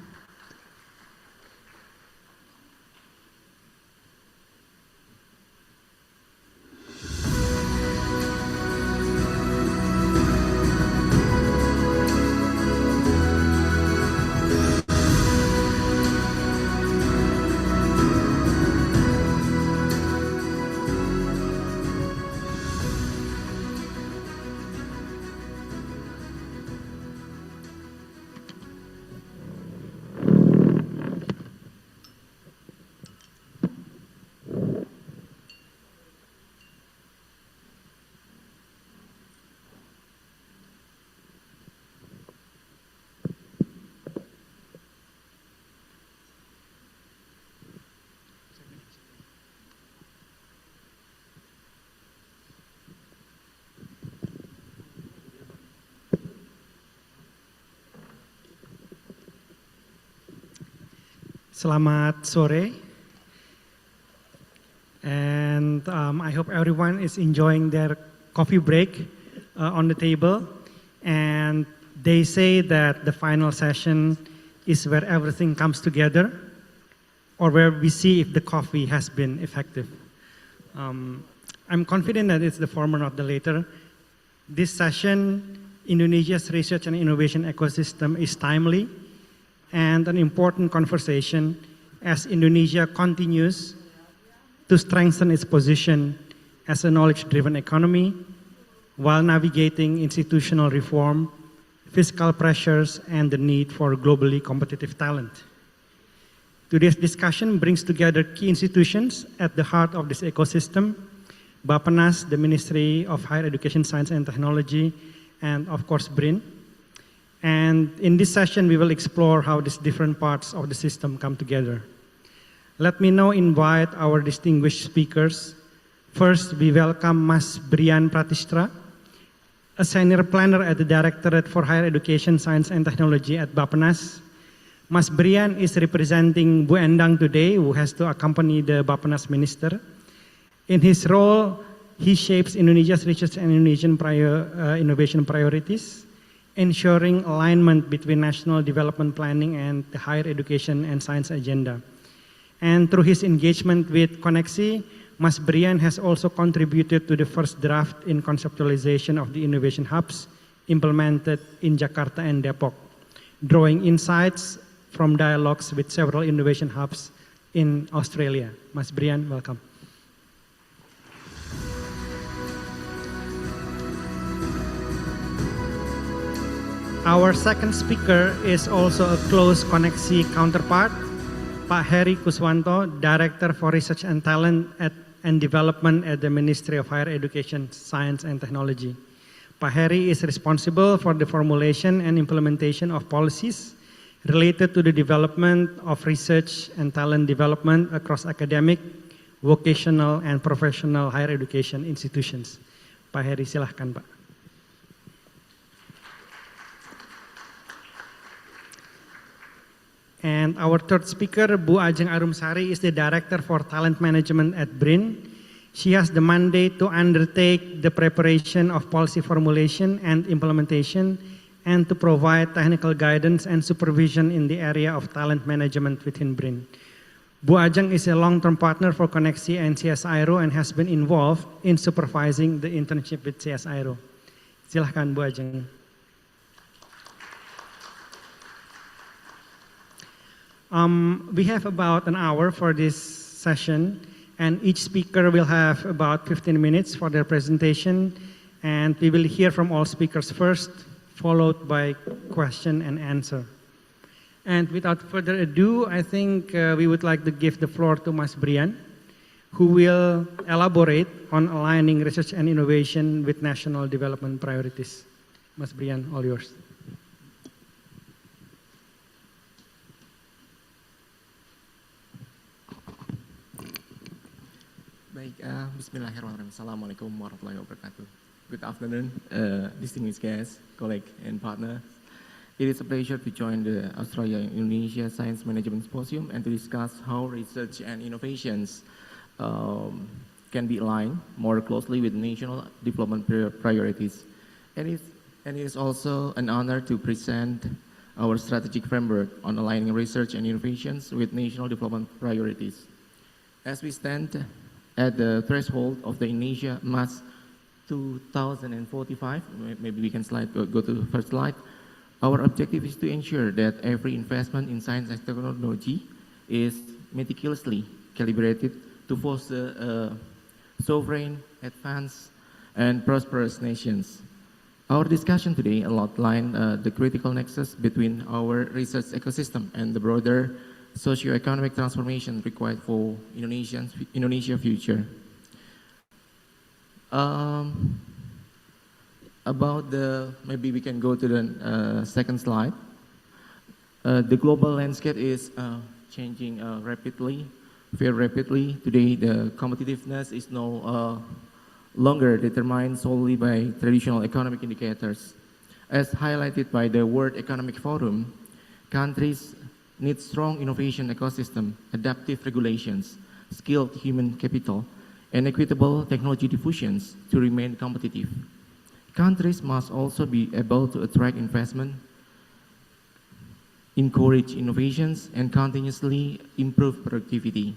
Selamat sore, and I hope everyone is enjoying their coffee break on the table. And they say that the final session is where everything comes together, or where we see if the coffee has been effective. I'm confident that it's the former, not the latter. This session, Indonesia's Research and Innovation Ecosystem, is timely and an important conversation as Indonesia continues to strengthen its position as a knowledge-driven economy while navigating institutional reform fiscal pressures, and the need for globally competitive talent. Today's discussion brings together key institutions at the heart of this ecosystem: Bappenas, the Ministry of Higher Education, Science and Technology, and of course BRIN. And in this session, we will explore how these different parts of the system come together. Let me now invite our distinguished speakers. First, we welcome Mas Brian Pratistra, a senior planner at the Directorate for Higher Education, Science and Technology at Bappenas. Mas Brian is representing Bu Endang today, who has to accompany the Bappenas minister. In his role, he shapes Indonesia's research and innovation priorities, ensuring alignment between national development planning and the higher education and science agenda. And through his engagement with Koneksi, Mas Brian has also contributed to the first draft in conceptualization of the innovation hubs implemented in Jakarta and Depok, drawing insights from dialogues with several innovation hubs in Australia. Mas Brian, welcome. Our second speaker is also a close Koneksi counterpart, Pak Heri Kuswanto, Director for Research and Talent and Development at the Ministry of Higher Education, Science and Technology. Pak Heri is responsible for the formulation and implementation of policies related to the development of research and talent development across academic, vocational, and professional higher education institutions. Pak Heri, silahkan Pak. And our third speaker, Bu Ajeng Arumsari, is the Director for Talent Management at BRIN. She has the mandate to undertake the preparation of policy formulation and implementation and to provide technical guidance and supervision in the area of talent management within BRIN. Bu Ajeng is a long-term partner for Koneksi and CSIRO and has been involved in supervising the internship with CSIRO. Silahkan Bu Ajeng. We have about an hour for this session, and each speaker will have about 15 minutes for their presentation, and we will hear from all speakers first, followed by question and answer. And without further ado, I think we would like to give the floor to Mas Brian, who will elaborate on aligning research and innovation with national development priorities. Mas Brian, all yours. Baik, Bismillahirrahmanirrahim. Assalamualaikum warahmatullahi wabarakatuh. Good afternoon, distinguished guests, colleagues, and partners. It is a pleasure to join the Australia-Indonesia Science Management Symposium and to discuss how research and innovations can be aligned more closely with national development priorities. And it is also an honor to present our strategic framework on aligning research and innovations with national development priorities. As we stand at the threshold of the Indonesia Mass 2045, maybe we can go to the first slide. Our objective is to ensure that every investment in science and technology is meticulously calibrated to foster sovereign, advanced, and prosperous nations. Our discussion today outline the critical nexus between our research ecosystem and the broader socio-economic transformation required for Indonesia future. Maybe we can go to the second slide. The global landscape is changing rapidly, very rapidly. Today, the competitiveness is no longer determined solely by traditional economic indicators. As highlighted by the World Economic Forum, countries need strong innovation ecosystem, adaptive regulations, skilled human capital, and equitable technology diffusions to remain competitive. Countries must also be able to attract investment, encourage innovations, and continuously improve productivity.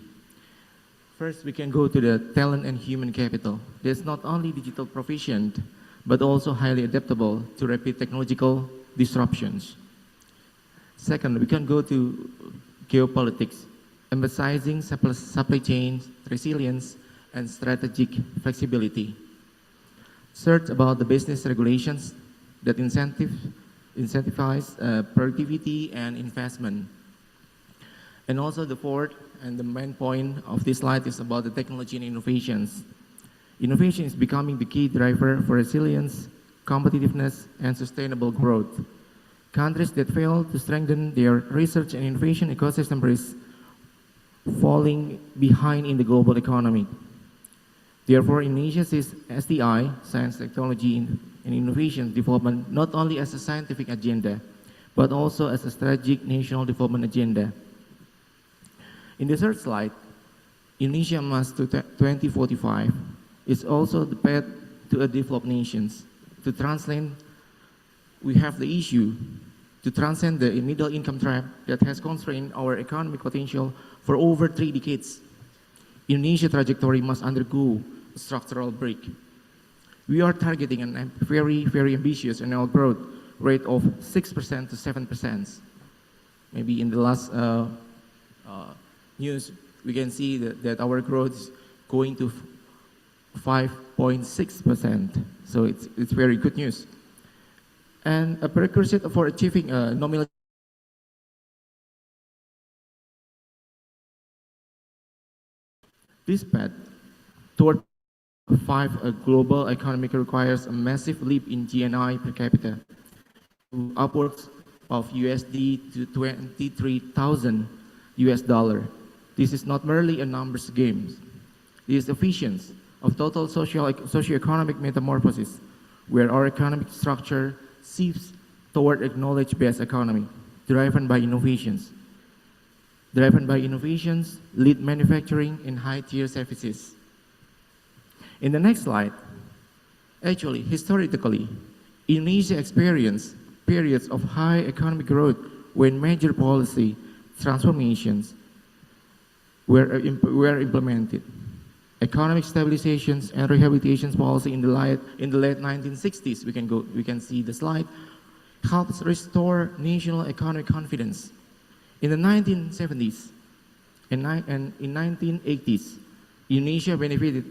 First, we can go to the talent and human capital. There's not only digital proficient, but also highly adaptable to rapid technological disruptions. Second, we can go to geopolitics, emphasizing supply chain resilience and strategic flexibility. Third, about the business regulations that incentivize productivity and investment. And also the fourth and the main point of this slide is about the technology and innovations. Innovation is becoming the key driver for resilience, competitiveness, and sustainable growth. Countries that fail to strengthen their research and innovation ecosystem risk falling behind in the global economy. Therefore, Indonesia sees STI, science, technology, and innovation development not only as a scientific agenda, but also as a strategic national development agenda. In the third slide, Indonesia must to 2045 is also the path to a developed nations. To translate, we have the issue to transcend the middle income trap that has constrained our economic potential for over 3 decades. Indonesia's trajectory must undergo a structural break. We are targeting a very, very ambitious annual growth rate of 6% to 7%. Maybe in the last news, we can see that our growth is going to 5.6%. So it's very good news. And a prerequisite for achieving a nominal this path toward a global economy requires a massive leap in GNI per capita to upwards of USD to 23,000 US dollar. This is not merely a numbers game. It is efficiency of total socio-economic metamorphosis, where our economic structure shifts toward a knowledge-based economy, driven by innovations. Driven by innovations, lead manufacturing and high-tier services. In the next slide, actually, historically, Indonesia experienced periods of high economic growth when major policy transformations were implemented. Economic stabilizations and rehabilitation policy in the late 1960s, we can see the slide, helps restore national economic confidence. In the 1970s and in 1980s, Indonesia benefited.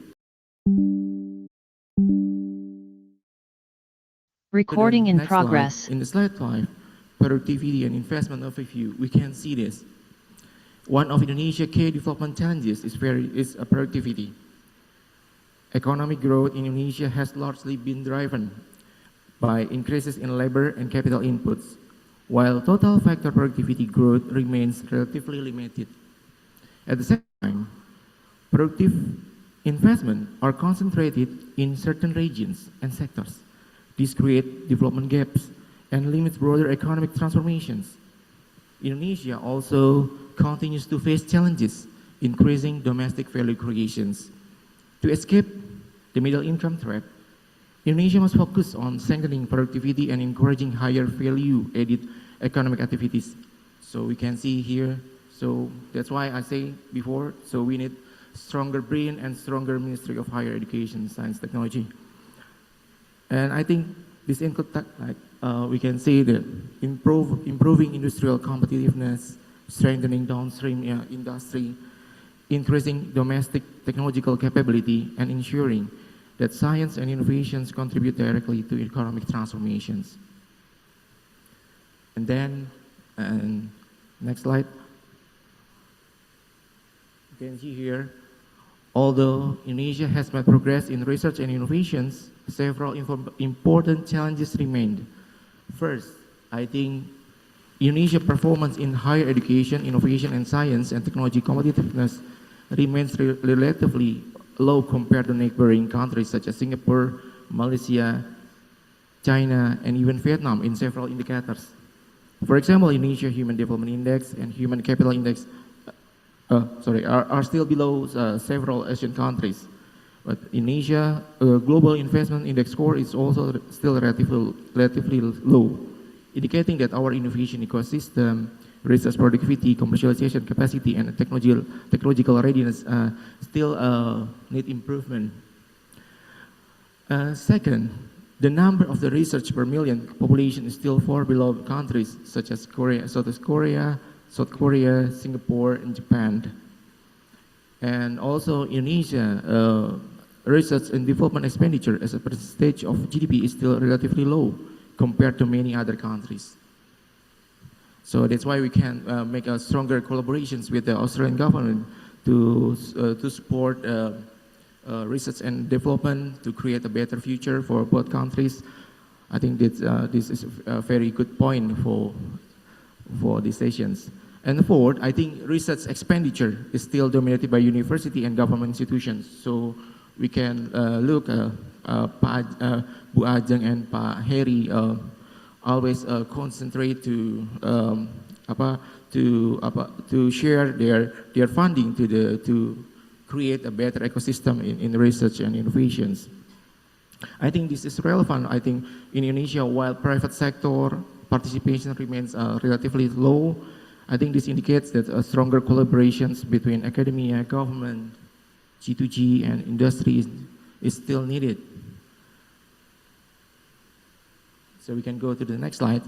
Recording in Next progress. slide. In the slide 5, productivity and investment overview, we can see this. One of Indonesia's key development challenges is productivity. Economic growth in Indonesia has largely been driven by increases in labor and capital inputs, while total factor productivity growth remains relatively limited. At the same time, productive investment are concentrated in certain regions and sectors. This creates development gaps and limits broader economic transformations. Indonesia also continues to face challenges increasing domestic value creations. To escape the middle income trap, Indonesia must focus on strengthening productivity and encouraging higher value-added economic activities. So we can see here, so that's why I say before, so we need stronger brain and stronger Ministry of Higher Education, Science, Technology. And I think this includes, we can see that improving industrial competitiveness, strengthening downstream industry, increasing domestic technological capability, and ensuring that science and innovations contribute directly to economic transformations. And then, next slide. You can see here, although Indonesia has made progress in research and innovations, several important challenges remained. First, I think Indonesia's performance in higher education, innovation, and science and technology competitiveness remains relatively low compared to neighboring countries such as Singapore, Malaysia, China, and even Vietnam in several indicators. For example, Indonesia Human Development Index and Human Capital Index are still below several Asian countries. But Indonesia Global Investment Index score is also still relatively low, indicating that our innovation ecosystem, research productivity, commercialization capacity, and technological readiness still need improvement. Second, the number of the research per million population is still far below countries such as South Korea, Singapore, and Japan. And also Indonesia research and development expenditure as a percentage of GDP is still relatively low compared to many other countries. So that's why we can make a stronger collaborations with the Australian government to support research and development to create a better future for both countries. I think that this is a very good point for these sessions. And fourth, I think research expenditure is still dominated by university and government institutions. So we can look, Bu Ajeng and Pak Heri always concentrate to share their funding to create a better ecosystem in research and innovations. I think this is relevant. I think in Indonesia, while private sector participation remains relatively low, I think this indicates that stronger collaborations between academia, government, G2G, and industry is still needed. So we can go to the next slide.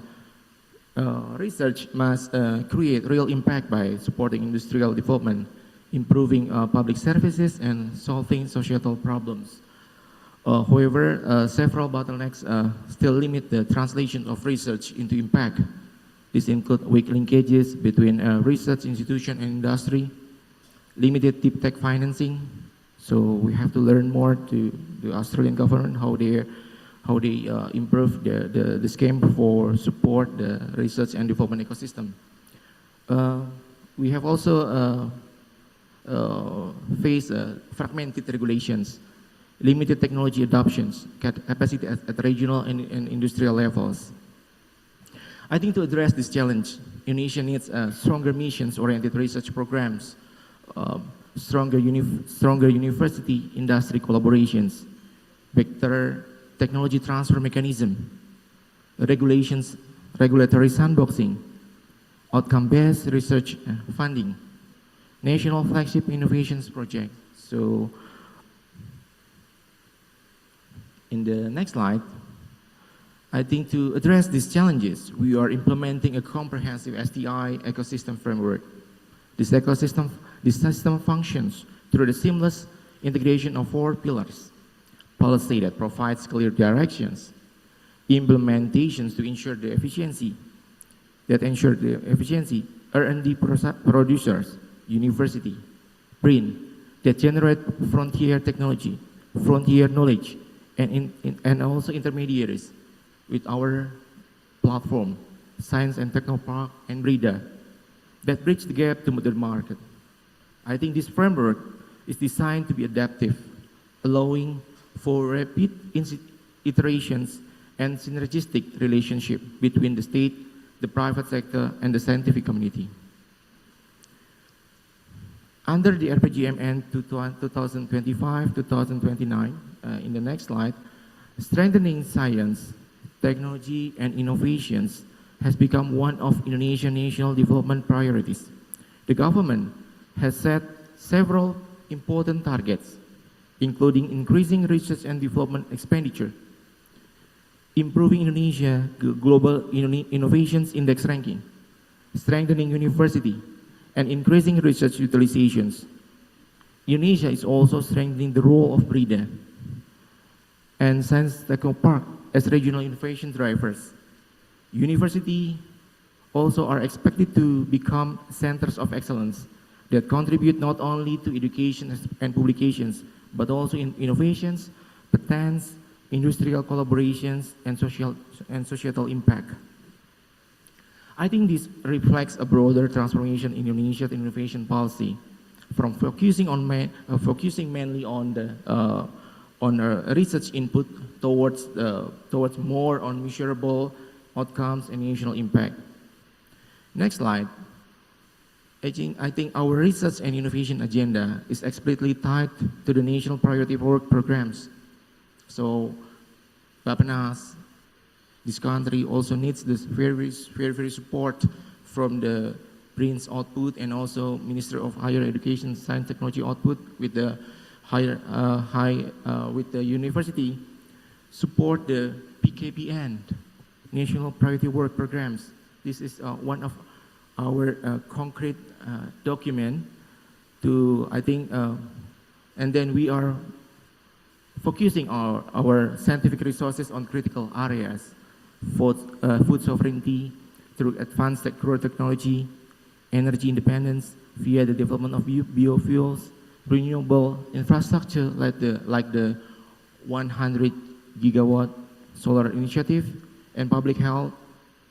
Research must create real impact by supporting industrial development, improving public services, and solving societal problems. However, several bottlenecks still limit the translation of research into impact. These include weak linkages between research institution and industry, limited deep tech financing. So we have to learn more to the Australian government how they improve the scheme for support the research and development ecosystem. We have also faced fragmented regulations, limited technology adoptions, capacity at regional and industrial levels. I think to address this challenge, Indonesia needs stronger missions-oriented research programs, stronger university industry collaborations, better technology transfer mechanism, regulatory sandboxing, outcome-based research funding, national flagship innovations project. So in the next slide, I think to address these challenges, we are implementing a comprehensive STI ecosystem framework. This system functions through the seamless integration of 4 pillars: policy that provides clear directions, implementations to ensure the efficiency, R&D producers, university, BRIN, that generate frontier technology, frontier knowledge, and also intermediaries with our platform, Science and Technopark and BRIDA, that bridge the gap to the market. I think this framework is designed to be adaptive, allowing for rapid iterations and synergistic relationship between the state, the private sector, and the scientific community. Under the RPGMN 2025-2029, in the next slide, strengthening science, technology, and innovations has become one of Indonesia's national development priorities. The government has set several important targets, including increasing research and development expenditure, improving Indonesia Global Innovations Index ranking, strengthening university, and increasing research utilizations. Indonesia is also strengthening the role of BRIDA and Science Technopark as regional innovation drivers. Universities also are expected to become centers of excellence that contribute not only to education and publications, but also in innovations, patents, industrial collaborations, and societal impact. I think this reflects a broader transformation in Indonesia's innovation policy, from focusing mainly on the research input towards more on measurable outcomes and national impact. Next slide. I think our research and innovation agenda is explicitly tied to the national priority work programs. So, Bappenas, this country also needs this very support from the BRIN's output and also Minister of Higher Education, Science, Technology output with the with the university support the PKPN, National Priority Work Programs. This is one of our concrete document to, I think, and then we are focusing our scientific resources on critical areas food sovereignty through advanced technology, energy independence via the development of biofuels, renewable infrastructure like the 100 gigawatt solar initiative, and public health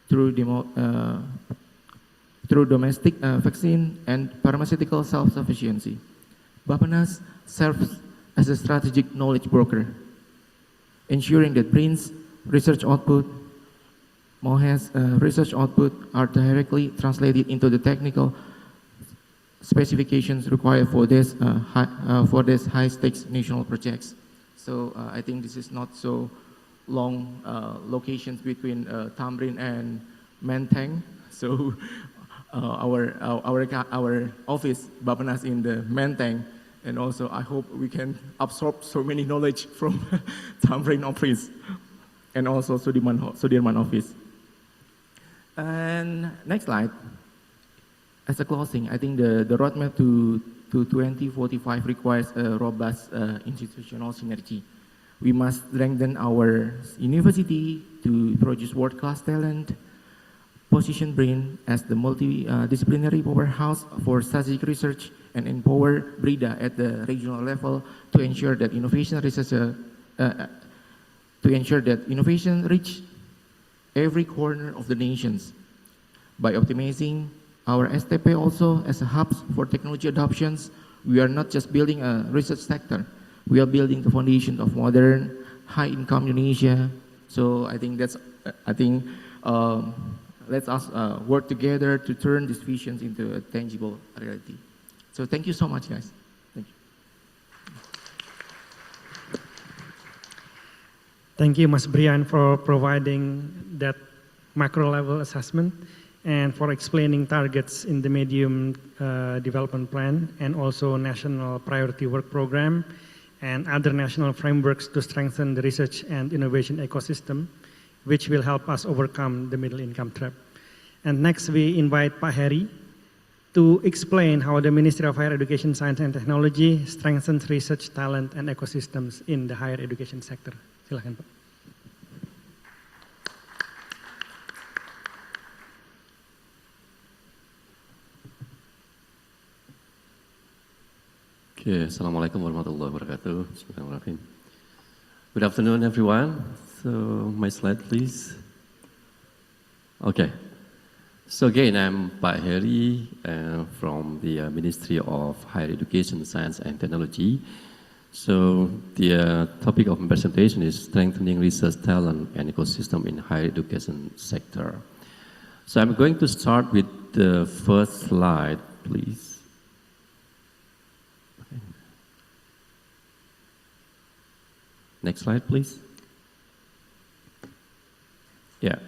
through domestic vaccine and pharmaceutical self-sufficiency. Bappenas serves as a strategic knowledge broker, ensuring that BRIN's research output, MOHE's research output are directly translated into the technical specifications required for this high-stakes national projects. So I think this is not so long locations between Tamrin and Menteng. So our office, Bappenas, in the Menteng, and also I hope we can absorb so many knowledge from Tamrin office and also Sudirman office. And next slide. As a closing, I think the roadmap to 2045 requires a robust institutional synergy. We must strengthen our university to produce world-class talent, position BRIN as the multidisciplinary powerhouse for strategic research, and empower BRIDA at the regional level to ensure that innovation reach every corner of the nations. By optimizing our STP also as a hub for technology adoptions, we are not just building a research sector, we are building the foundation of modern, high-income Indonesia. So I think let's us work together to turn these visions into a tangible reality. So thank you so much, guys. Thank you. Thank you, Mas Brian, for providing that macro-level assessment and for explaining targets in the medium development plan and also national priority work program and other national frameworks to strengthen the research and innovation ecosystem, which will help us overcome the middle income trap. And next, we invite Pak Heri to explain how the Ministry of Higher Education, Science and Technology strengthens research, talent, and ecosystems in the higher education sector. Silakan, Pak. Okay, Assalamualaikum warahmatullahi wabarakatuh. Bismillahirrahmanirrahim. Good afternoon, everyone. So, my slide, please. Okay. So again, I'm Pak Heri from the Ministry of Higher Education, Science and Technology. So the topic of my presentation is strengthening research talent and ecosystem in higher education sector. So I'm going to start with the first slide, please. Okay. Next slide, please. Yeah.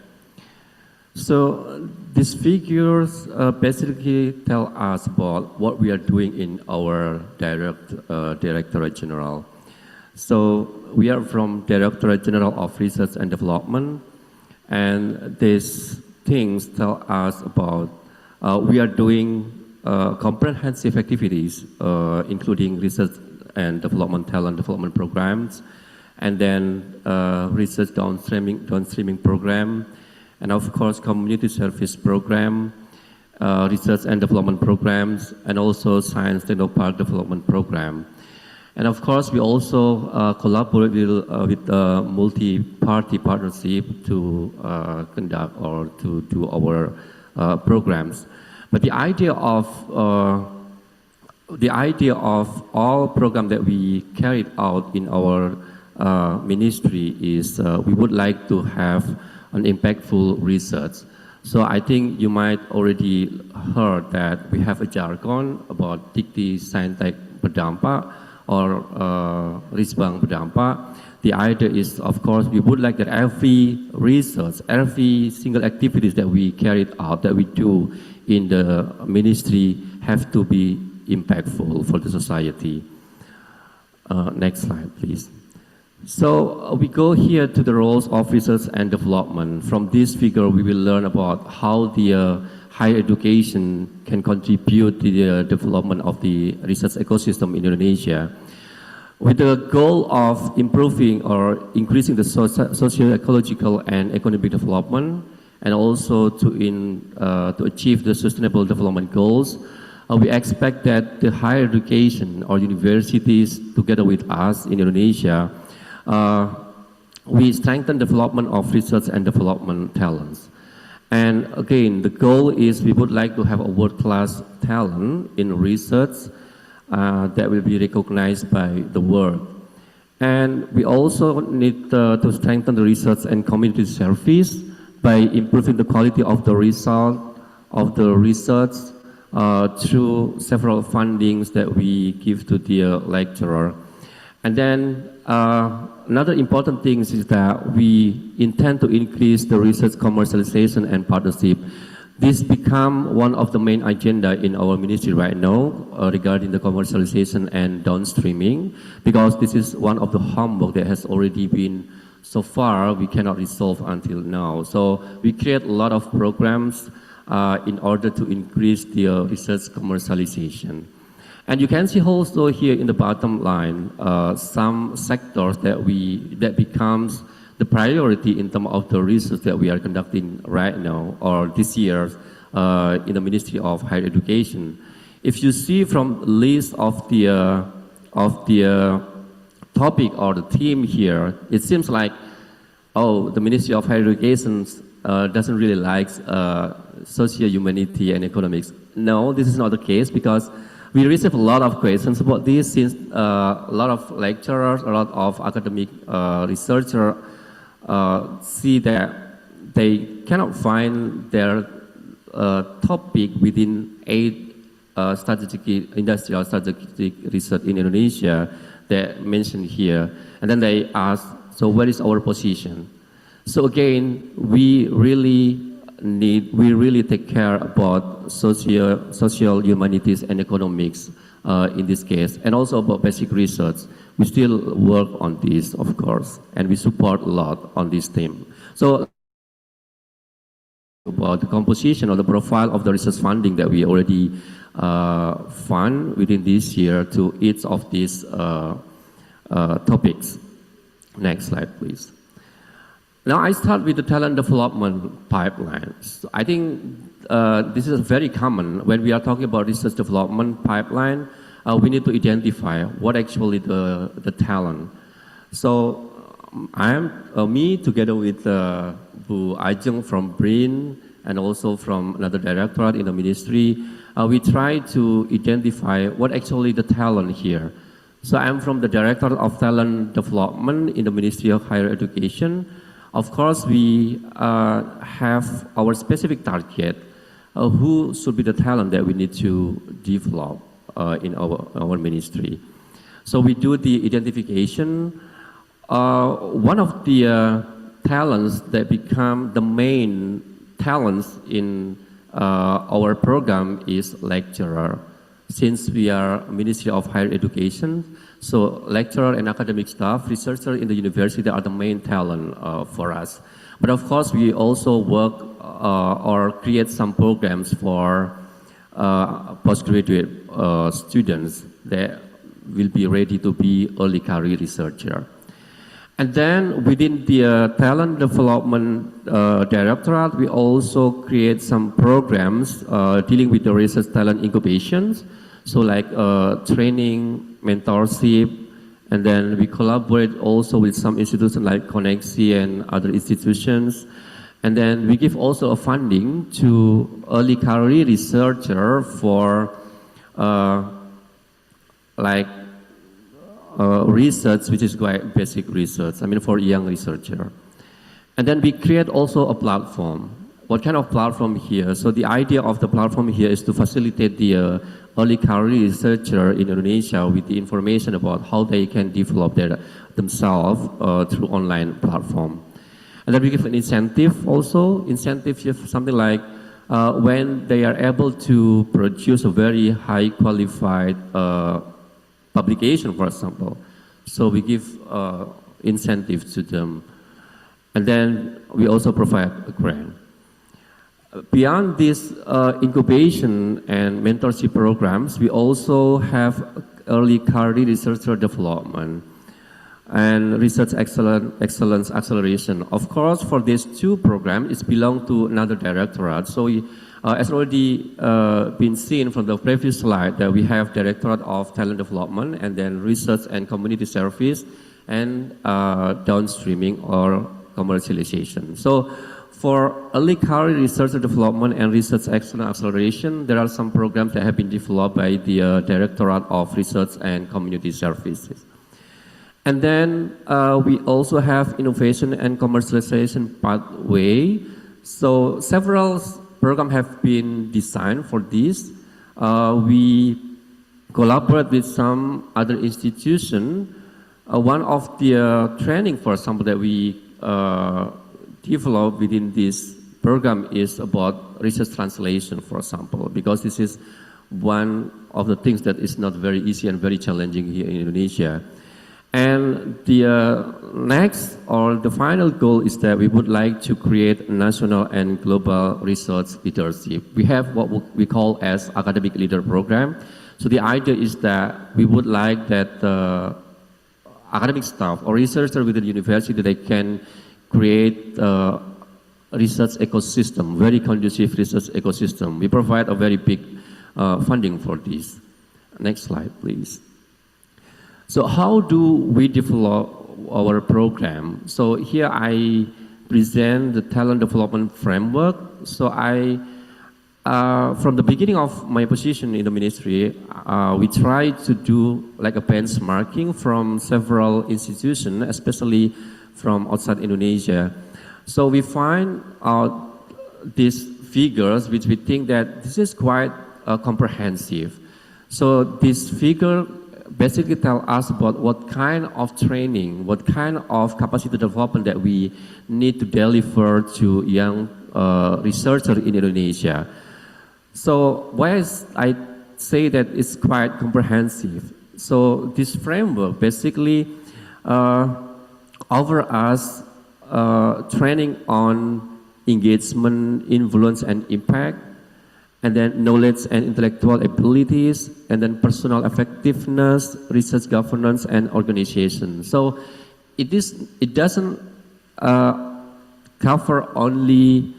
So these figures basically tell us about what we are doing in our Directorate General. So we are from Directorate General of Research and Development, and these things tell us about we are doing comprehensive activities, including research and development talent development programs, and then research downstreaming program, and of course community service program, research and development programs, and also science technopark development program. And of course we also collaborate with multi-party partnership to conduct or to do our programs. But the idea of all programs that we carried out in our ministry is we would like to have an impactful research. So I think you might already heard that we have a jargon about Dikti Saintek Berdampak or Risbang Berdampak. The idea is, of course, we would like that every research, every single activities that we carried out, that we do in the ministry have to be impactful for the society. Next slide, please. So we go here to the roles of research and development. From this figure, we will learn about how the higher education can contribute to the development of the research ecosystem in Indonesia. with the goal of improving or increasing the socio-ecological and economic development, and also to achieve the sustainable development goals. We expect that the higher education or universities, together with us in Indonesia, we strengthen development of research and development talents. And again, the goal is we would like to have a world-class talent in research that will be recognized by the world. And we also need to strengthen the research and community service by improving the quality of the result of the research through several fundings that we give to the lecturer. And then another important thing is that we intend to increase the research commercialization and partnership. This become one of the main agenda in our ministry right now regarding the commercialization and downstreaming, because this is one of the homework that has already been so far we cannot resolve until now. So we create a lot of programs in order to increase the research commercialization. And you can see also here in the bottom line some sectors that becomes the priority in terms of the research that we are conducting right now or this year in the Ministry of Higher Education. If you see from the list of the topic or the theme here, it seems like, oh, the Ministry of Higher Education doesn't really like social humanity and economics. No, this is not the case, because we receive a lot of questions about this since a lot of lecturers, a lot of academic researchers see that they cannot find their topic within 8 industrial strategic research in Indonesia that mentioned here. And then they ask, so what is our position? So again, we really take care about social humanities and economics in this case, and also about basic research. We still work on this, of course, and we support a lot on this theme. So about the composition or the profile of the research funding that we already fund within this year to each of these topics. Next slide, please. Now I start with the talent development pipeline. So I think this is very common when we are talking about research development pipeline. We need to identify what actually the talent. So me together with Bu Ajeng from BRIN and also from another directorate in the ministry, we try to identify what actually the talent here. So I'm from the Directorate of Talent Development in the Ministry of Higher Education. Of course, we have our specific target, who should be the talent that we need to develop in our ministry. So we do the identification. One of the talents that become the main talents in our program is lecturer. Since we are Ministry of Higher Education, so lecturer and academic staff, researcher in the university are the main talent for us. But of course, we also work or create some programs for postgraduate students that will be ready to be early career researcher. And then within the talent development directorate, we also create some programs dealing with the research talent incubations. So like training, mentorship, and then we collaborate also with some institutions like Koneksi and other institutions. And then we give also a funding to early career researcher for research, which is quite basic research, for young researcher. And then we create also a platform. What kind of platform here? So the idea of the platform here is to facilitate the early career researcher in Indonesia with the information about how they can develop themselves through online platform. And then we give an incentive also. Incentive is something like when they are able to produce a very high qualified publication, for example. So we give incentive to them. And then we also provide a grant. Beyond this incubation and mentorship programs, we also have early career researcher development and research excellence acceleration. Of course, for these two programs, it belongs to another directorate. So as already been seen from the previous slide, that we have Directorate of Talent Development and then Research and Community Service and downstreaming or commercialization. So for early career research and development and research excellence acceleration, there are some programs that have been developed by the Directorate of Research and Community Services. And then we also have innovation and commercialization pathway. So several programs have been designed for this. We collaborate with some other institutions. One of the training, for example, that we develop within this program is about research translation, for example, because this is one of the things that is not very easy and very challenging here in Indonesia. And the next or the final goal is that we would like to create national and global research leadership. We have what we call as academic leader program. So the idea is that we would like that the academic staff or researchers within the university, they can create a research ecosystem, very conducive research ecosystem. We provide a very big funding for this. Next slide, please. So how do we develop our program? So here I present the talent development framework. So from the beginning of my position in the ministry, we try to do like a benchmarking from several institutions, especially from outside Indonesia. So we find out these figures, which we think that this is quite comprehensive. So this figure basically tell us about what kind of training, what kind of capacity development that we need to deliver to young researchers in Indonesia. So why I say that it's quite comprehensive? So this framework basically offers us training on engagement, influence, and impact, and then knowledge and intellectual abilities, and then personal effectiveness, research governance, and organization. So it doesn't cover only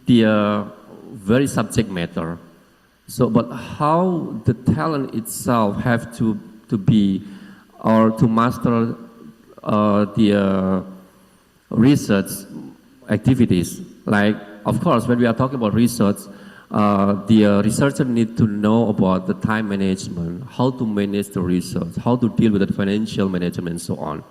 the very subject matter. So, but how the talent itself have to be or to master the research activities. Like, of course, when we are talking about research, the researcher need to know about the time management, how to manage the research, how to deal with the financial management, and so on.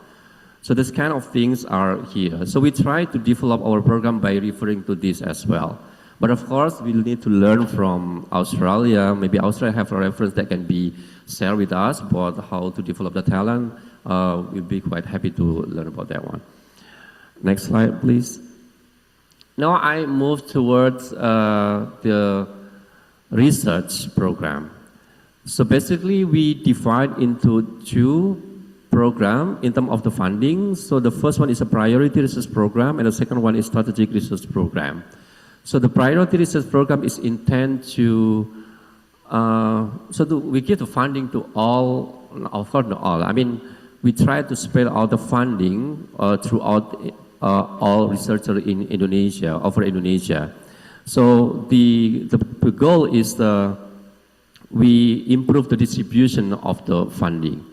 So this kind of things are here. So we try to develop our program by referring to this as well. But of course, we'll need to learn from Australia. Maybe Australia have a reference that can be shared with us about how to develop the talent. We'll be quite happy to learn about that one. Next slide, please. Now I move towards the research program. So basically, we divide into two programs in terms of the funding. So the first one is a priority research program, and the second one is strategic research program. So the priority research program is intended to, we give the funding to all, of course not all, I mean, we try to spread out the funding throughout all researchers in Indonesia, over Indonesia. So the goal is we improve the distribution of the funding.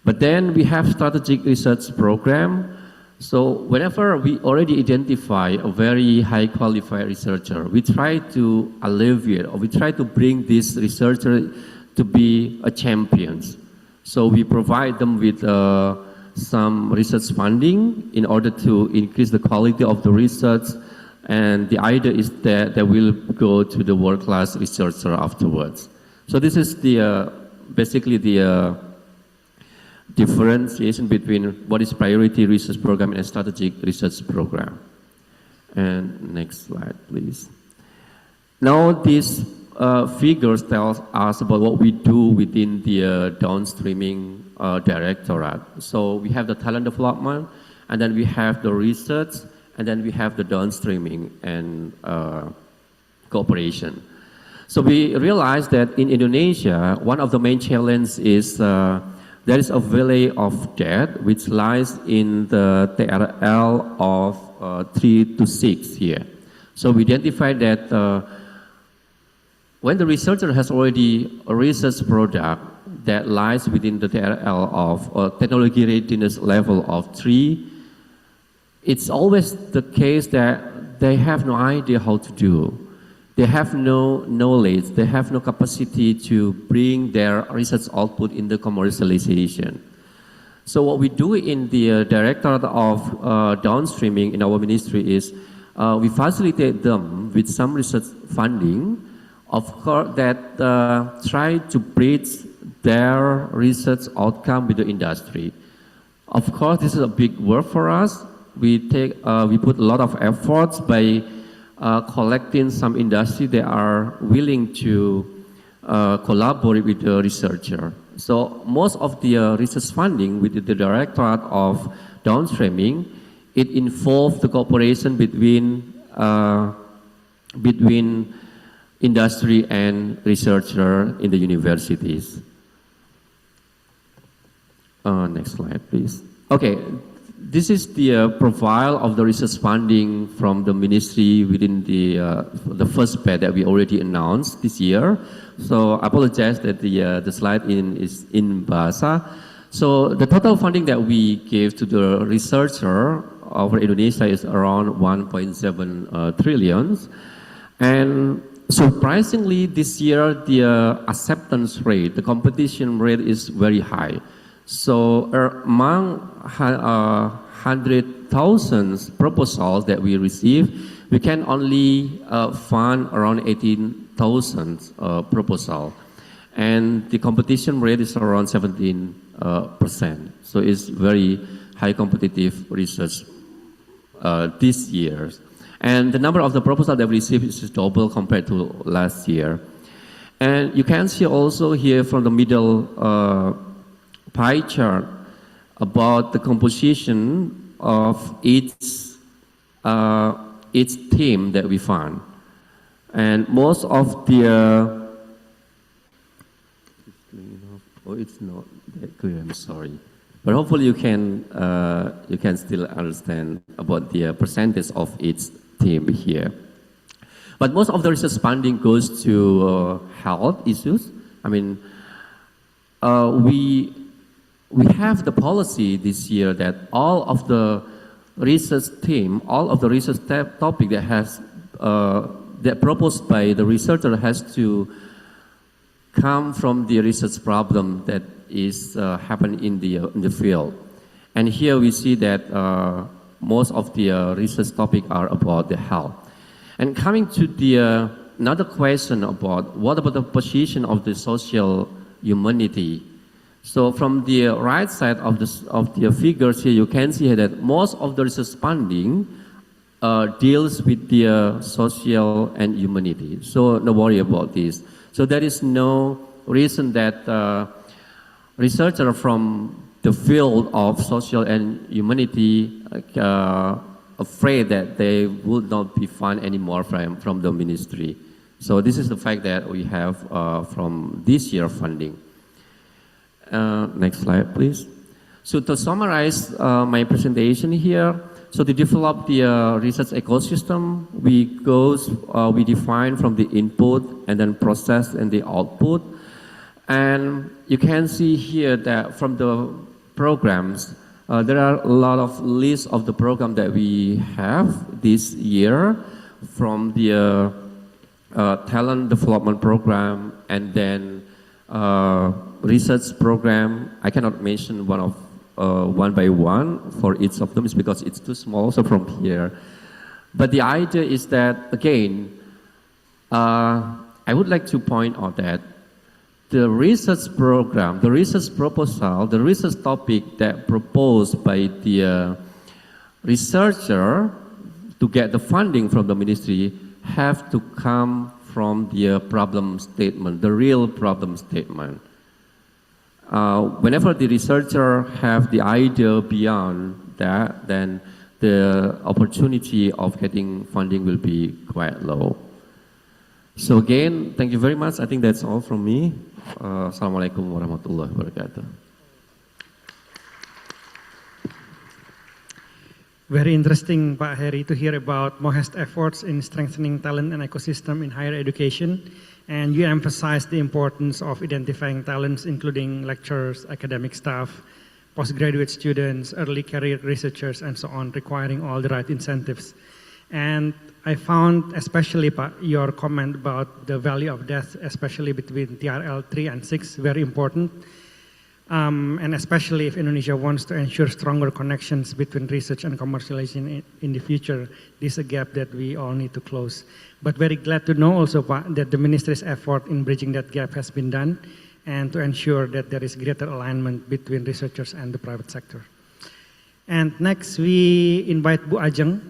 But then we have strategic research program. So whenever we already identify a very high qualified researcher, we try to alleviate or we try to bring this researcher to be a champions. So we provide them with some research funding in order to increase the quality of the research, and the idea is that they will go to the world-class researcher afterwards. So this is the basically the differentiation between what is priority research program and strategic research program. And next slide, please. Now these figures tell us about what we do within the downstreaming directorate. So we have the talent development, and then we have the research, and then we have the downstreaming and cooperation. So we realized that in Indonesia, one of the main challenges is there is a valley of death which lies in the TRL of 3 to 6 here. So we identified that when the researcher has already a research product that lies within the TRL of technology readiness level of 3, it's always the case that they have no idea how to do. They have no knowledge, they have no capacity to bring their research output in the commercialization. So what we do in the Directorate of Downstreaming in our ministry is we facilitate them with some research funding, of course, that try to bridge their research outcome with the industry. Of course, this is a big work for us. We put a lot of efforts by collecting some industry that are willing to collaborate with the researcher. So most of the research funding with the Directorate of Downstreaming, it involves the cooperation between industry and researcher in the universities. Next slide, please. Okay. This is the profile of the research funding from the ministry within the first batch that we already announced this year. So I apologize that the slide is in Bahasa. So the total funding that we gave to the researcher over Indonesia is around 1.7 trillion. And surprisingly, this year the acceptance rate, the competition rate is very high. So among 100,000 proposals that we receive, we can only fund around 18,000 proposals. And the competition rate is around 17%. So it's very high competitive research this year. And the number of the proposals that we received is double compared to last year. And you can see also here from the middle pie chart about the composition of each team that we fund. And most of the it's not that clear, I'm sorry. But hopefully you can still understand about the percentage of each team here. But most of the research funding goes to health issues. I mean, we have the policy this year that all of the research team, all of the research topic that has that proposed by the researcher has to come from the research problem that is happening in the field. And here we see that most of the research topics are about the health. And coming to the another question about what about the position of the social humanity. So from the right side of the figures here, you can see that most of the research funding deals with the social and humanity. So no worry about this. So there is no reason that researchers from the field of social and humanity afraid that they would not be funded anymore from the ministry. So this is the fact that we have from this year funding. Next slide, please. So to summarize my presentation here, so to develop the research ecosystem, we define from the input and then process and the output. And you can see here that from the programs, there are a lot of lists of the program that we have this year, from the talent development program and then research program. I cannot mention one by one for each of them, is because it's too small. So from here, but the idea is that again, I would like to point out that the research program, the research proposal, the research topic that proposed by the researcher to get the funding from the ministry have to come from the problem statement, the real problem statement. Whenever the researcher have the idea beyond that, then the opportunity of getting funding will be quite low. So again, thank you very much. I think that's all from me. Assalamualaikum warahmatullahi wabarakatuh. Very interesting, Pak Heri, to hear about Mohest efforts in strengthening talent and ecosystem in higher education. And you emphasized the importance of identifying talents, including lecturers, academic staff, postgraduate students, early career researchers, and so on, requiring all the right incentives. And I found, especially your comment about the value of death, especially between TRL 3 and 6, very important. And especially if Indonesia wants to ensure stronger connections between research and commercialization in the future, this is a gap that we all need to close. But very glad to know also, Pak, that the ministry's effort in bridging that gap has been done, and to ensure that there is greater alignment between researchers and the private sector. And next, we invite Bu Ajeng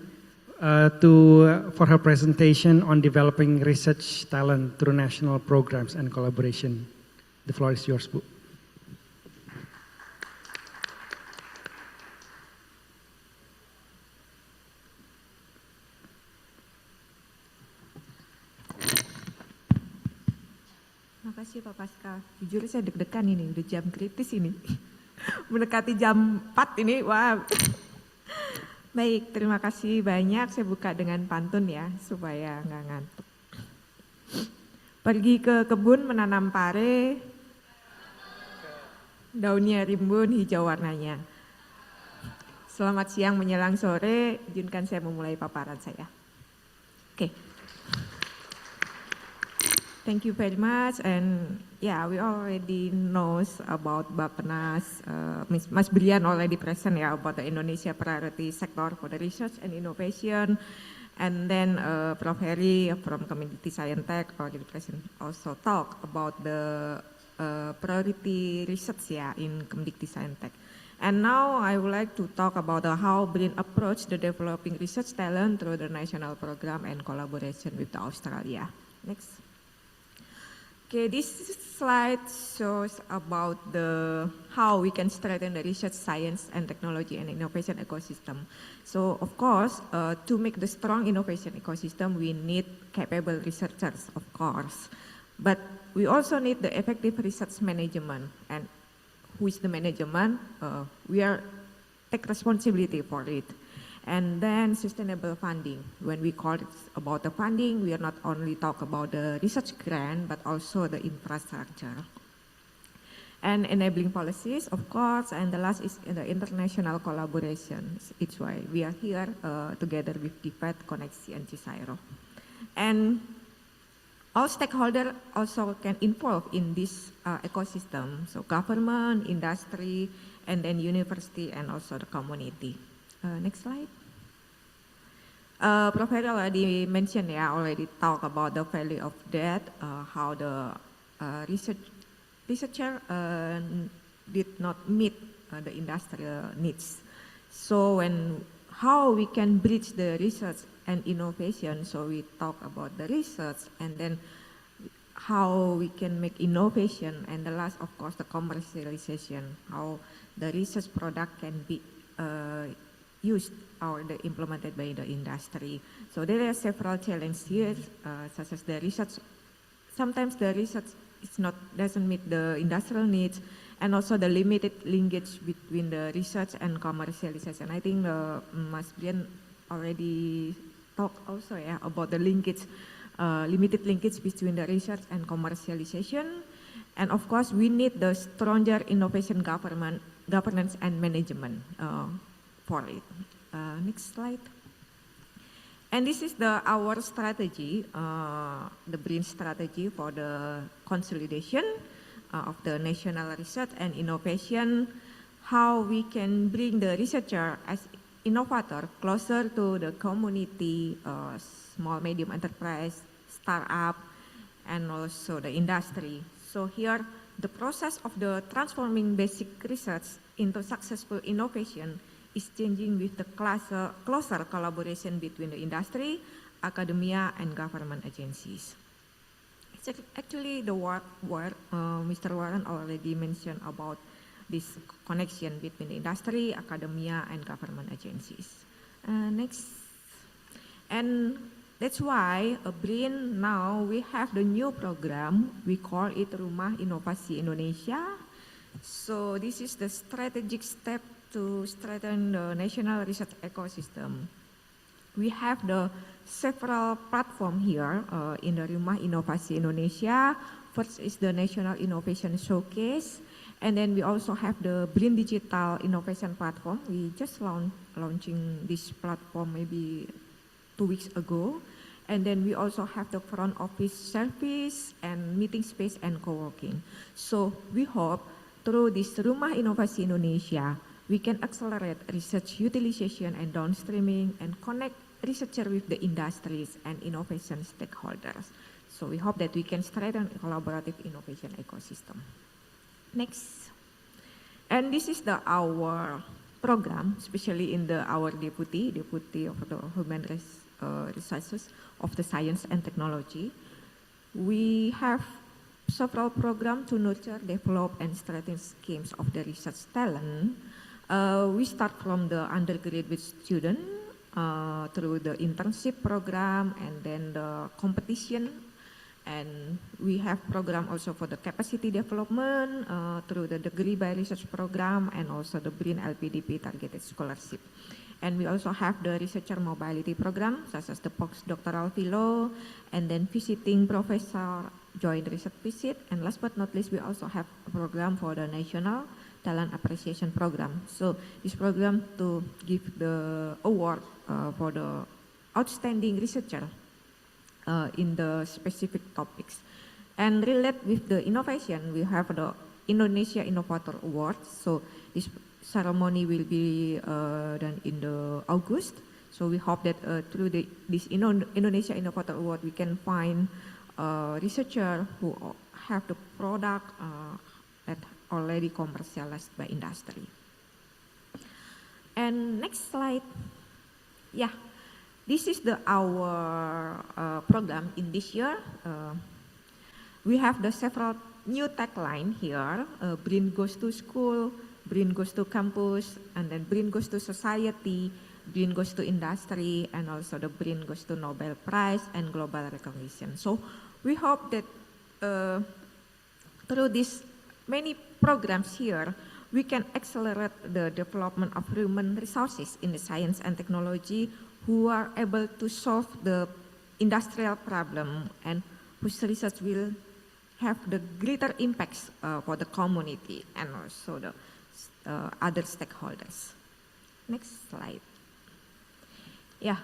for her presentation on developing research talent through national programs and collaboration. The floor is yours, Bu. Makasih Pak Pascal. Jujur saya deg-degan ini, udah jam kritis ini. Mendekati jam 4 ini, wah. Baik, terima kasih banyak. Saya buka dengan pantun ya, supaya nggak ngantuk. Pergi ke kebun menanam pare, daunnya rimbun hijau warnanya. Selamat siang menjelang sore, izinkan saya memulai paparan saya. Oke. Thank you very much, and yeah, we already knows about Bappenas. Mas Brian already present about the Indonesia priority sector for the research and innovation, and then Prof. Heri from Community Science Tech already present also talk about the priority research in Community Science Tech. And now I would like to talk about how BRIN approach the developing research talent through the national program and collaboration with Australia. Next. Okay, this slide shows about how we can strengthen the research, science, and technology and innovation ecosystem. So, of course, to make the strong innovation ecosystem, we need capable researchers, of course. But we also need the effective research management. And who is the management? We take responsibility for it. And then sustainable funding. When we call it about the funding, we are not only talk about the research grant, but also the infrastructure. And enabling policies, of course, and the last is the international collaboration. It's why we are here together with DFAT, Koneksi, and CSIRO. And all stakeholders also can involve in this ecosystem. So government, industry, and then university, and also the community. Next slide. Prof. Heri already mentioned, already talk about the value of that, how the researcher did not meet the industrial needs. So how we can bridge the research and innovation, so we talk about the research and then how we can make innovation, and the last, of course, the commercialization, how the research product can be used or implemented by the industry. So there are several challenges here, such as the research. Sometimes the research doesn't meet the industrial needs, and also the limited linkage between the research and commercialization. I think Mas Brian already talked also about the linkage, limited linkage between the research and commercialization. And of course, we need the stronger innovation governance and management for it. Next slide. And this is our strategy, the BRIN strategy for the consolidation of the national research and innovation, how we can bring the researcher as innovator closer to the community, small, medium enterprise, startup, and also the industry. So here, the process of the transforming basic research into successful innovation is changing with the closer collaboration between the industry, academia, and government agencies. It's actually the work where Mr. Warren already mentioned about this connection between the industry, academia, and government agencies. Next. And That's why BRIN now we have the new program, we call it Rumah Inovasi Indonesia. So this is the strategic step to strengthen the national research ecosystem. We have the several platform here in the Rumah Inovasi Indonesia. First is the National Innovation Showcase, and then we also have the BRIN Digital Innovation Platform. We just launching this platform maybe 2 weeks ago. And then we also have the front office service and meeting space and co-working. So we hope through this Rumah Inovasi Indonesia, we can accelerate research utilization and downstreaming and connect researchers with the industries and innovation stakeholders. So we hope that we can strengthen a collaborative innovation ecosystem. Next. And this is our program, especially in our deputy of the human resources of the science and technology. We have several programs to nurture, develop, and strengthen schemes of the research talent. We start from the undergraduate student through the internship program and then the competition. And we have program also for the capacity development through the degree by research program and also the BRIN LPDP targeted scholarship. And we also have the researcher mobility program, such as the postdoctoral fellow, and then visiting professor, joint research visit, and last but not least, we also have a program for the National Talent Appreciation Program. So this program to give the award for the outstanding researcher in the specific topics. And related with the innovation, we have the Indonesia Innovator Award. So this ceremony will be done in the August. So we hope that through this Indonesia Innovator Award, we can find researchers who have the product that already commercialized by industry. And next slide. Yeah, this is our program in this year. We have the several new tagline here. BRIN goes to school, BRIN goes to campus, and then BRIN goes to society, BRIN goes to industry, and also the BRIN goes to Nobel Prize and global recognition. So we hope that through these many programs here, we can accelerate the development of human resources in the science and technology who are able to solve the industrial problem and whose research will have the greater impacts for the community and also the other stakeholders. Next slide. Yeah,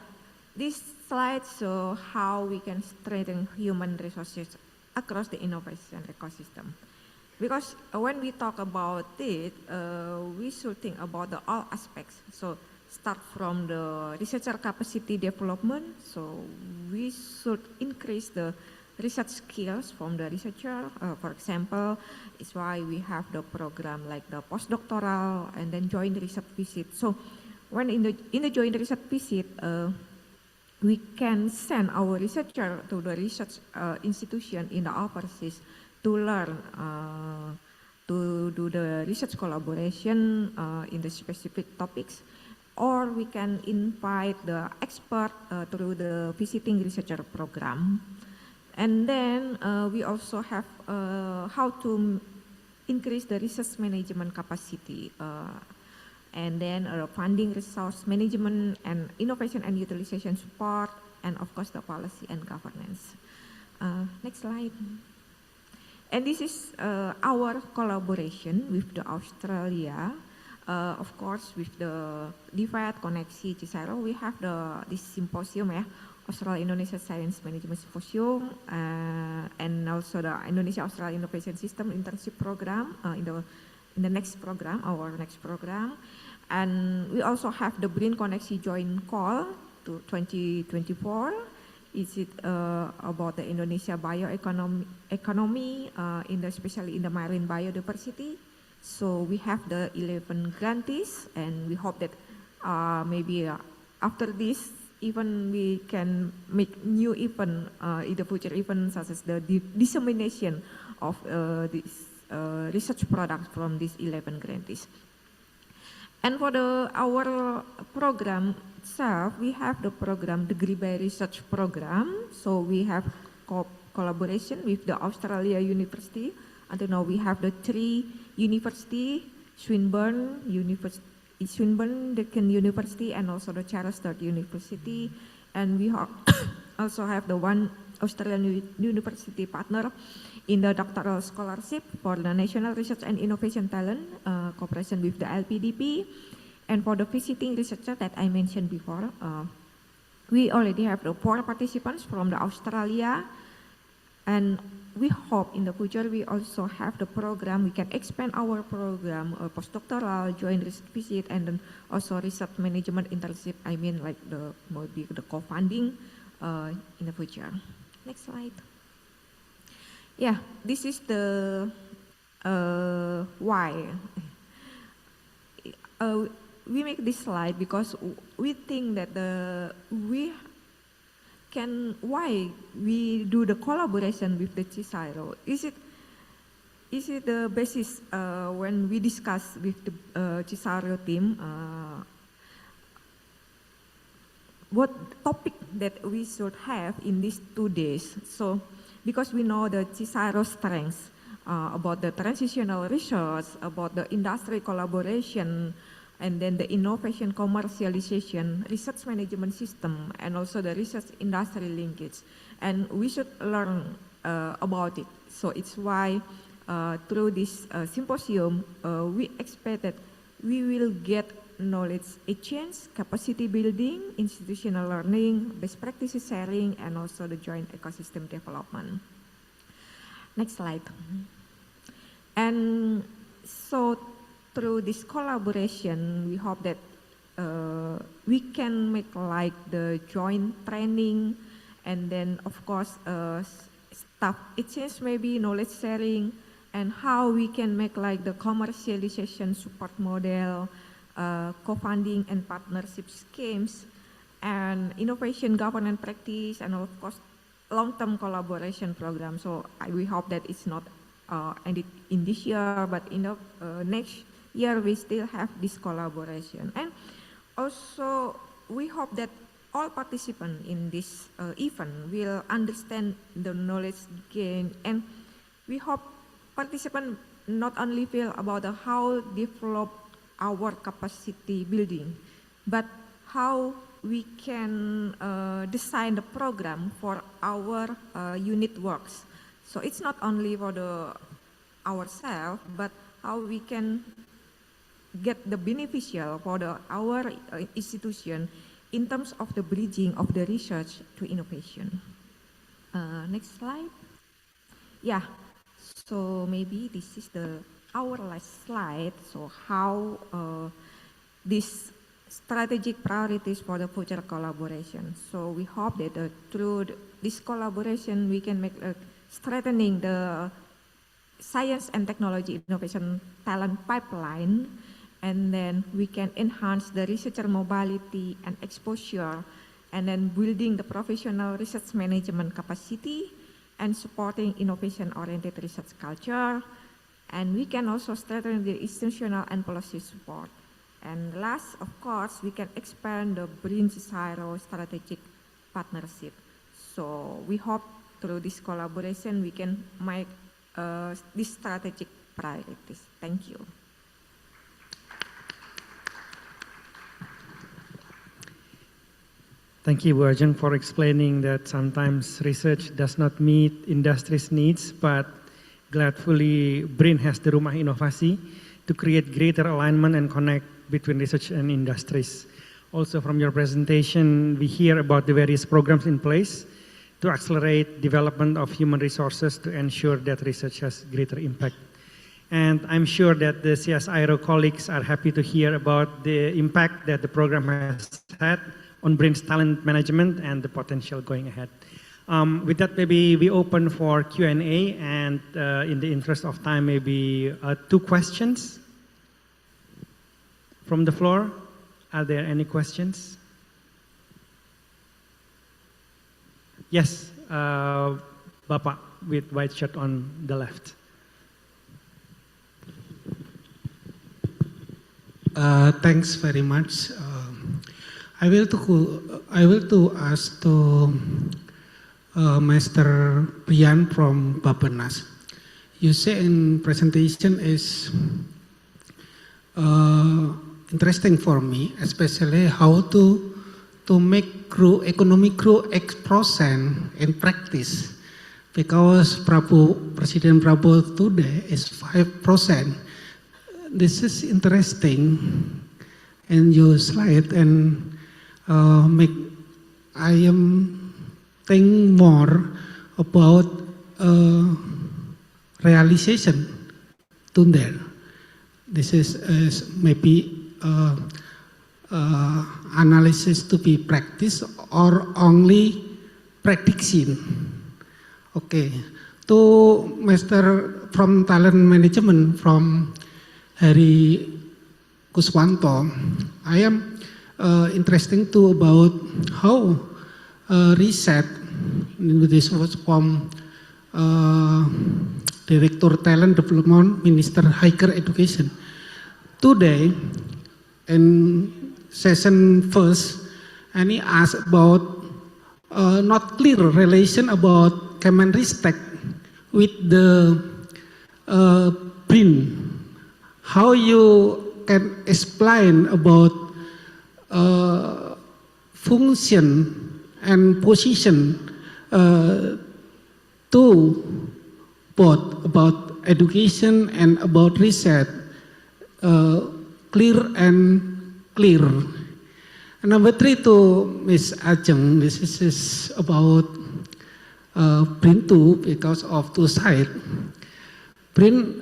this slide shows how we can strengthen human resources across the innovation ecosystem. Because when we talk about it, we should think about all aspects. So start from the researcher capacity development. So we should increase the research skills from the researcher. For example, it's why we have the program like the postdoctoral and then joint research visit. So when in the joint research visit, we can send our researcher to the research institution in the overseas to learn to do the research collaboration in the specific topics, or we can invite the expert through the visiting researcher program. And then we also have how to increase the research management capacity, and then funding, resource management, and innovation and utilization support, and of course the policy and governance. Next slide. And this is our collaboration with the Australia. Of course, with the DFAT, Koneksi, Cisaro, we have this symposium, Australia-Indonesia Science Management Symposium, and also the Indonesia-Australia Innovation System Internship Program in the next program, our next program. And we also have the BRIN Koneksi Joint Call to 2024. Is it about the Indonesia bioeconomy, especially in the marine biodiversity? So we have the 11 grantees, and we hope that maybe after this, even we can make new event in the future, events such as the dissemination of this research product from these 11 grantees. And for our program itself, we have the program Degree by Research program. So we have collaboration with the Australia University. Until now, we have the 3 university, Swinburne, Deakin University, and also the Charles Sturt University. And we also have the one Australian university partner in the doctoral scholarship for the National Research and Innovation Talent, cooperation with the LPDP. And for the visiting researcher that I mentioned before, we already have the 4 participants from the Australia. And we hope in the future we also have the program, we can expand our program, postdoctoral, joint research visit, and then also research management internship, I mean like maybe the co-funding in the future. Next slide. Yeah, this is the why. We make this slide because we think that why we do the collaboration with the CSIRO? Is it the basis when we discuss with the CSIRO team what topic that we should have in these 2 days? So, because we know the CSIRO strengths about the transitional research, about the industry collaboration, and then the innovation commercialization, research management system, and also the research industry linkage. And we should learn about it. So it's why through this symposium, we expect that we will get knowledge exchange, capacity building, institutional learning, best practices sharing, and also the joint ecosystem development. Next slide. And so through this collaboration, we hope that we can make like the joint training, and then of course staff exchange, maybe knowledge sharing, and how we can make like the commercialization support model, co-funding and partnership schemes, and innovation governance practice, and of course long-term collaboration program. So we hope that it's not ended in this year, but in the next year we still have this collaboration. And also we hope that all participants in this event will understand the knowledge gain, and we hope participants not only feel about how develop our capacity building, but how we can design the program for our unit works. So it's not only for ourselves, but how we can get the beneficial for our institution in terms of the bridging of the research to innovation. Next slide. Yeah, so maybe this is our last slide. So how these strategic priorities for the future collaboration. So we hope that through this collaboration we can make strengthening the science and technology innovation talent pipeline, and then we can enhance the researcher mobility and exposure, and then building the professional research management capacity and supporting innovation-oriented research culture. And we can also strengthen the institutional and policy support. And last, of course, we can expand the BRIN-CSIRO strategic partnership. So we hope through this collaboration we can make these strategic priorities. Thank you. Thank you, Arjun, for explaining that sometimes research does not meet industry's needs, but gladfully BRIN has the Rumah Inovasi to create greater alignment and connect between research and industries. Also from your presentation, we hear about the various programs in place to accelerate development of human resources to ensure that research has greater impact. And I'm sure that the CSIRO colleagues are happy to hear about the impact that the program has had on BRIN's talent management and the potential going ahead. With that, maybe we open for Q&A, and in the interest of time, maybe 2 questions from the floor. Are there any questions? Yes, Bapak with white shirt on the left. Thanks very much. I will to ask to Mr. Brian from Bapenas. You say in presentation is interesting for me, especially how to make economic growth X% in practice, because President Prabowo today is 5%. This is interesting in your slide, and I am thinking more about realization to there. This is maybe analysis to be practiced or only prediction. Okay, to Mr. from talent management from Hari Kuswanto, I am interesting too about how reset. This was from Director Talent Development, Minister Higher Education. Today, in session first, and he asked about not clear relation about Kemenristek with the BRIN. How you can explain about function and position to both about education and about research, clear and clear. And number 3 to Ms. Ajeng, this is about BRIN 2 because of two sides. BRIN,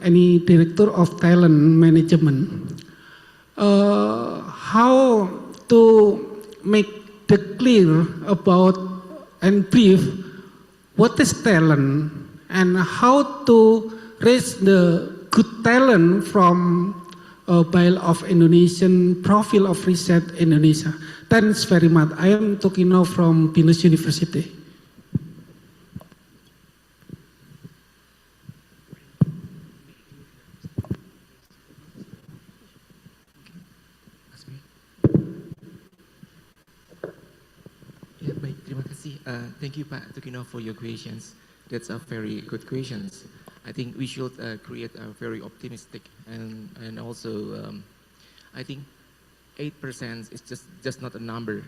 any director of talent management, how to make the clear about and brief what is talent and how to raise the good talent from pile of Indonesian profile of research Indonesia. Thanks very much. I am talking now from Pinus University. Ya, baik, terima kasih. Thank you Pak Tukino for your questions. That's a very good questions. I think we should create a very optimistic and also I think 8% is just not a number.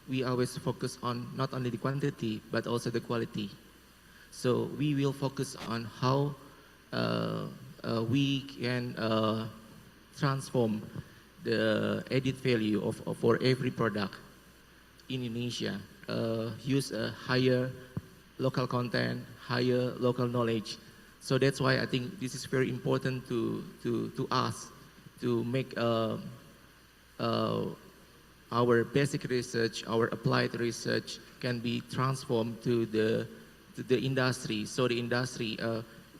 We always focus on not only the quantity but also the quality. So we will focus on how we can transform the added value for every product in Indonesia. Use a higher local content, higher local knowledge. So that's why I think this is very important to us to make our basic research, our applied research can be transformed to the industry. So the industry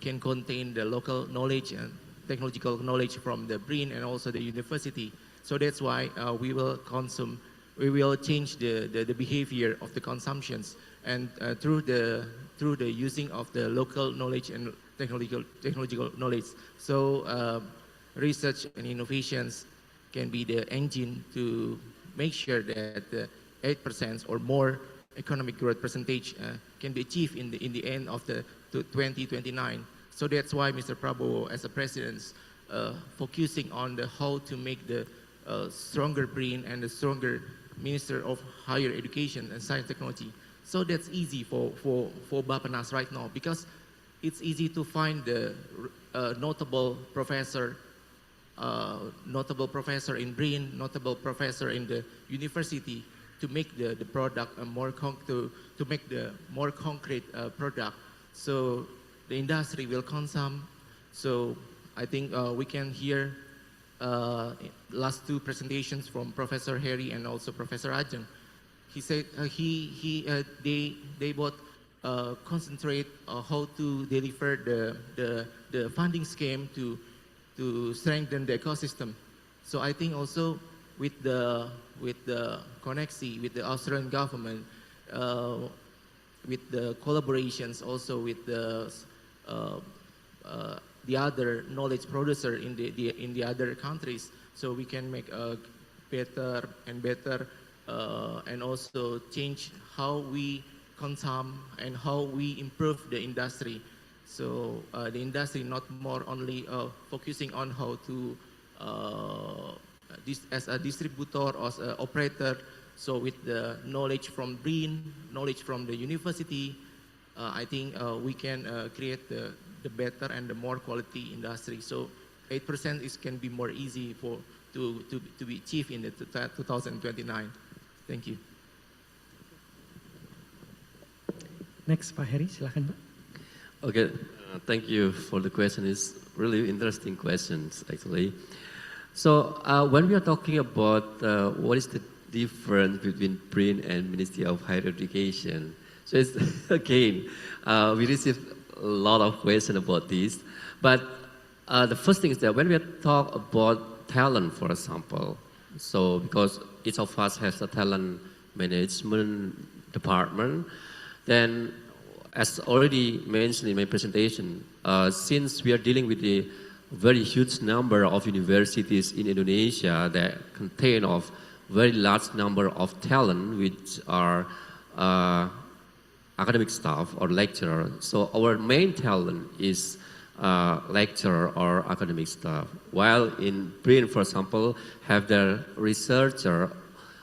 can contain the local knowledge and technological knowledge from the BRIN and also the university. So that's why we will change the behavior of the consumptions, and through the using of the local knowledge and technological knowledge. So research and innovations can be the engine to make sure that the 8% or more economic growth percentage can be achieved in the end of the 2029. So that's why Mr. Prabowo, as a president, focusing on the how to make the stronger BRIN and the stronger Minister of Higher Education and Science Technology. So that's easy for Bapenas right now, because it's easy to find the notable professor in BRIN, notable professor in the university to make the product to make the more concrete product. So the industry will consume. So I think we can hear last two presentations from Professor Harry and also Professor Ajeng. He said they both concentrate how to deliver the funding scheme to strengthen the ecosystem. So I think also with the connexi with the Australian government, with the collaborations also with the the other knowledge producer in the other countries, so we can make a better and better and also change how we consume and how we improve the industry. So the industry not more only focusing on how to as a distributor or as an operator. So with the knowledge from BRIN, knowledge from the university, I think we can create the better and the more quality industry. So 8% can be more easy to be achieved in the 2029. Thank you. Next, Pak Heri, silakan Pak. Okay, thank you for the question. It's really interesting questions, actually. So when we are talking about what is the difference between BRIN and Ministry of Higher Education, so it's, again, we received a lot of questions about this. But the first thing is that when we talk about talent, for example, so because each of us has a talent management department, then as already mentioned in my presentation, since we are dealing with the very huge number of universities in Indonesia that contain of very large number of talent, which are academic staff or lecturer. So our main talent is lecturer or academic staff. While in BRIN, for example, have the researcher,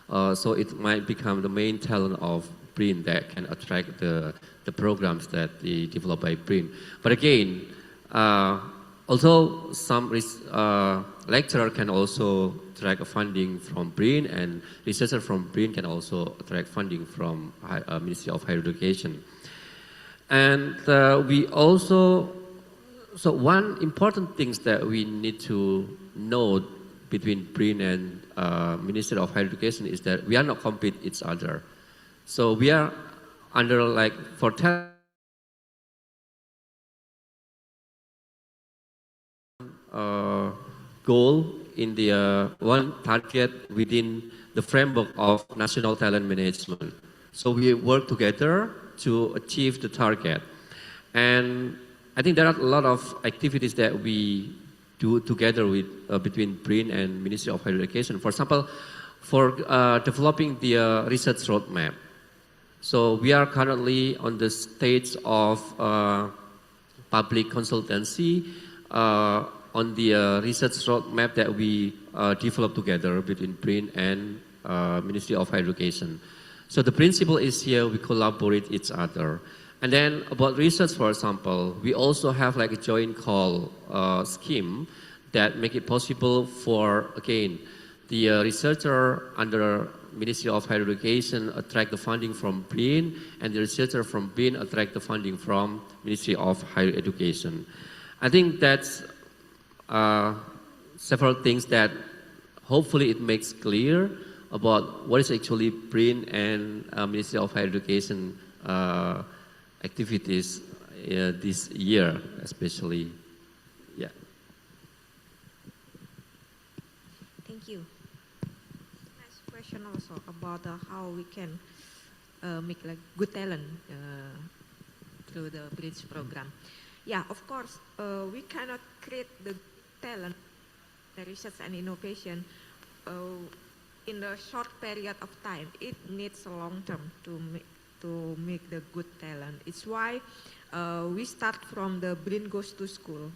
so it might become the main talent of BRIN that can attract the programs that they develop by BRIN. But again, although some lecturer can also attract funding from BRIN, and researcher from BRIN can also attract funding from Ministry of Higher Education. And we also, so one important thing that we need to know between BRIN and Ministry of Higher Education is that we are not compete each other. So we are under like for goal in the one target within the framework of national talent management. So we work together to achieve the target. And I think there are a lot of activities that we do together with between BRIN and Ministry of Higher Education. For example, for developing the research roadmap. So we are currently on the stage of public consultancy on the research roadmap that we developed together between BRIN and Ministry of Higher Education. So the principle is here we collaborate each other. And then about research, for example, we also have like a joint call scheme that make it possible for, again, the researcher under Ministry of Higher Education attract the funding from BRIN, and the researcher from BRIN attract the funding from Ministry of Higher Education. I think that's several things that hopefully it makes clear about what is actually BRIN and Ministry of Higher Education activities this year, especially. Yeah. Thank you. Next question also about how we can make like good talent through the bridge program. Yeah, of course, we cannot create the talent, the research and innovation in a short period of time. It needs a long term to make the good talent. It's why we start from the BRIN Goes to School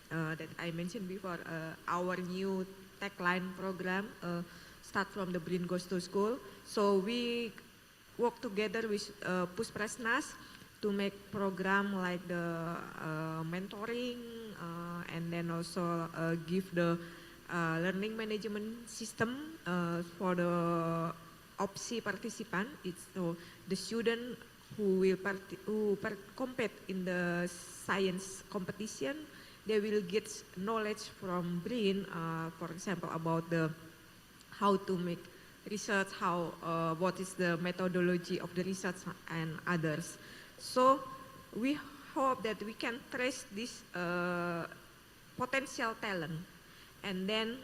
that I mentioned before. Our new tagline program start from the BRIN Goes to School. So we work together with Puspresnas to make program like the mentoring and then also give the learning management system for the OPSI participant. It's so the student who will compete in the science competition, they will get knowledge from BRIN, for example, about the how to make research, how what is the methodology of the research and others. So we hope that we can trace this potential talent. And then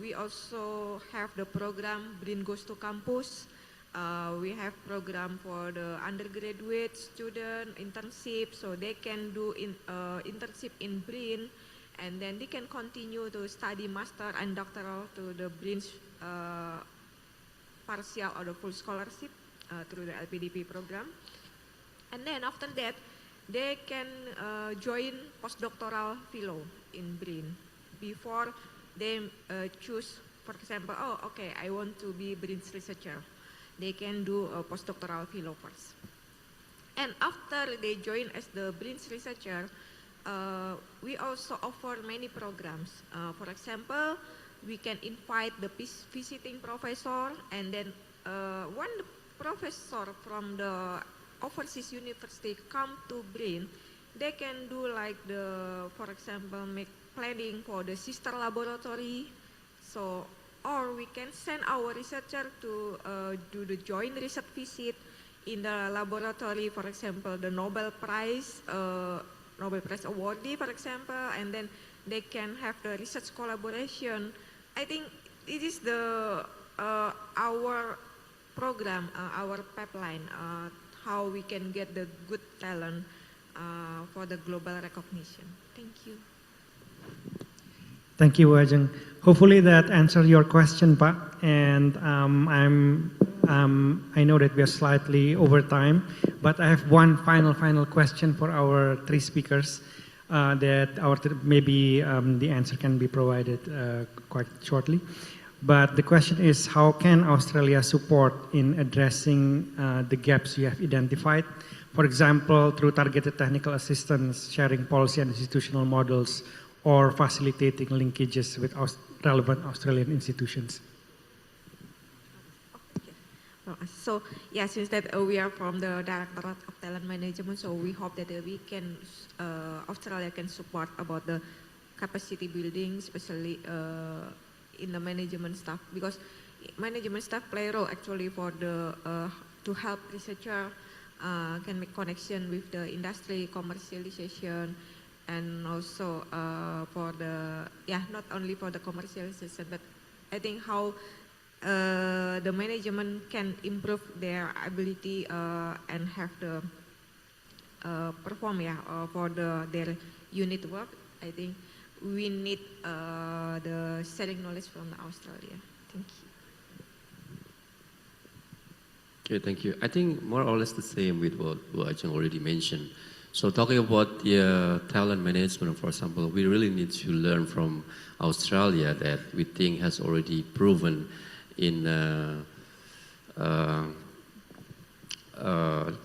we also have the program BRIN Goes to Campus. We have program for the undergraduate student internship, so they can do internship in BRIN, and then they can continue to study master and doctoral to the BRIN's partial or the full scholarship through the LPDP program. And then after that, they can join postdoctoral fellow in BRIN before they choose, for example, oh, okay, I want to be BRIN's researcher. They can do a postdoctoral fellow first. And after they join as the BRIN's researcher, we also offer many programs. For example, we can invite the visiting professor, and then one professor from the overseas university come to BRIN, they can do like the, for example, make planning for the sister laboratory. So, or we can send our researcher to do the joint research visit in the laboratory, for example, the Nobel Prize awardee, for example, and then they can have the research collaboration. I think it is the our program, our pipeline, how we can get the good talent for the global recognition. Thank you. Thank you, Ajeng. Hopefully that answered your question, Pak. And I know that we are slightly over time, but I have one final question for our three speakers that maybe the answer can be provided quite shortly. But the question is, how can Australia support in addressing the gaps you have identified? For example, through targeted technical assistance, sharing policy and institutional models, or facilitating linkages with relevant Australian institutions. So yeah, since that we are from the Directorate of Talent Management, so we hope that we can, Australia can support about the capacity building, especially in the management staff, because management staff play a role actually for the to help researcher can make connection with the industry, commercialization, and also for the, not only for the commercialization, but I think how the management can improve their ability and have the perform for their unit work. I think we need the sharing knowledge from Australia. Thank you. Okay, thank you. I think more or less the same with what Ajeng already mentioned. So talking about the talent management, for example, we really need to learn from Australia that we think has already proven in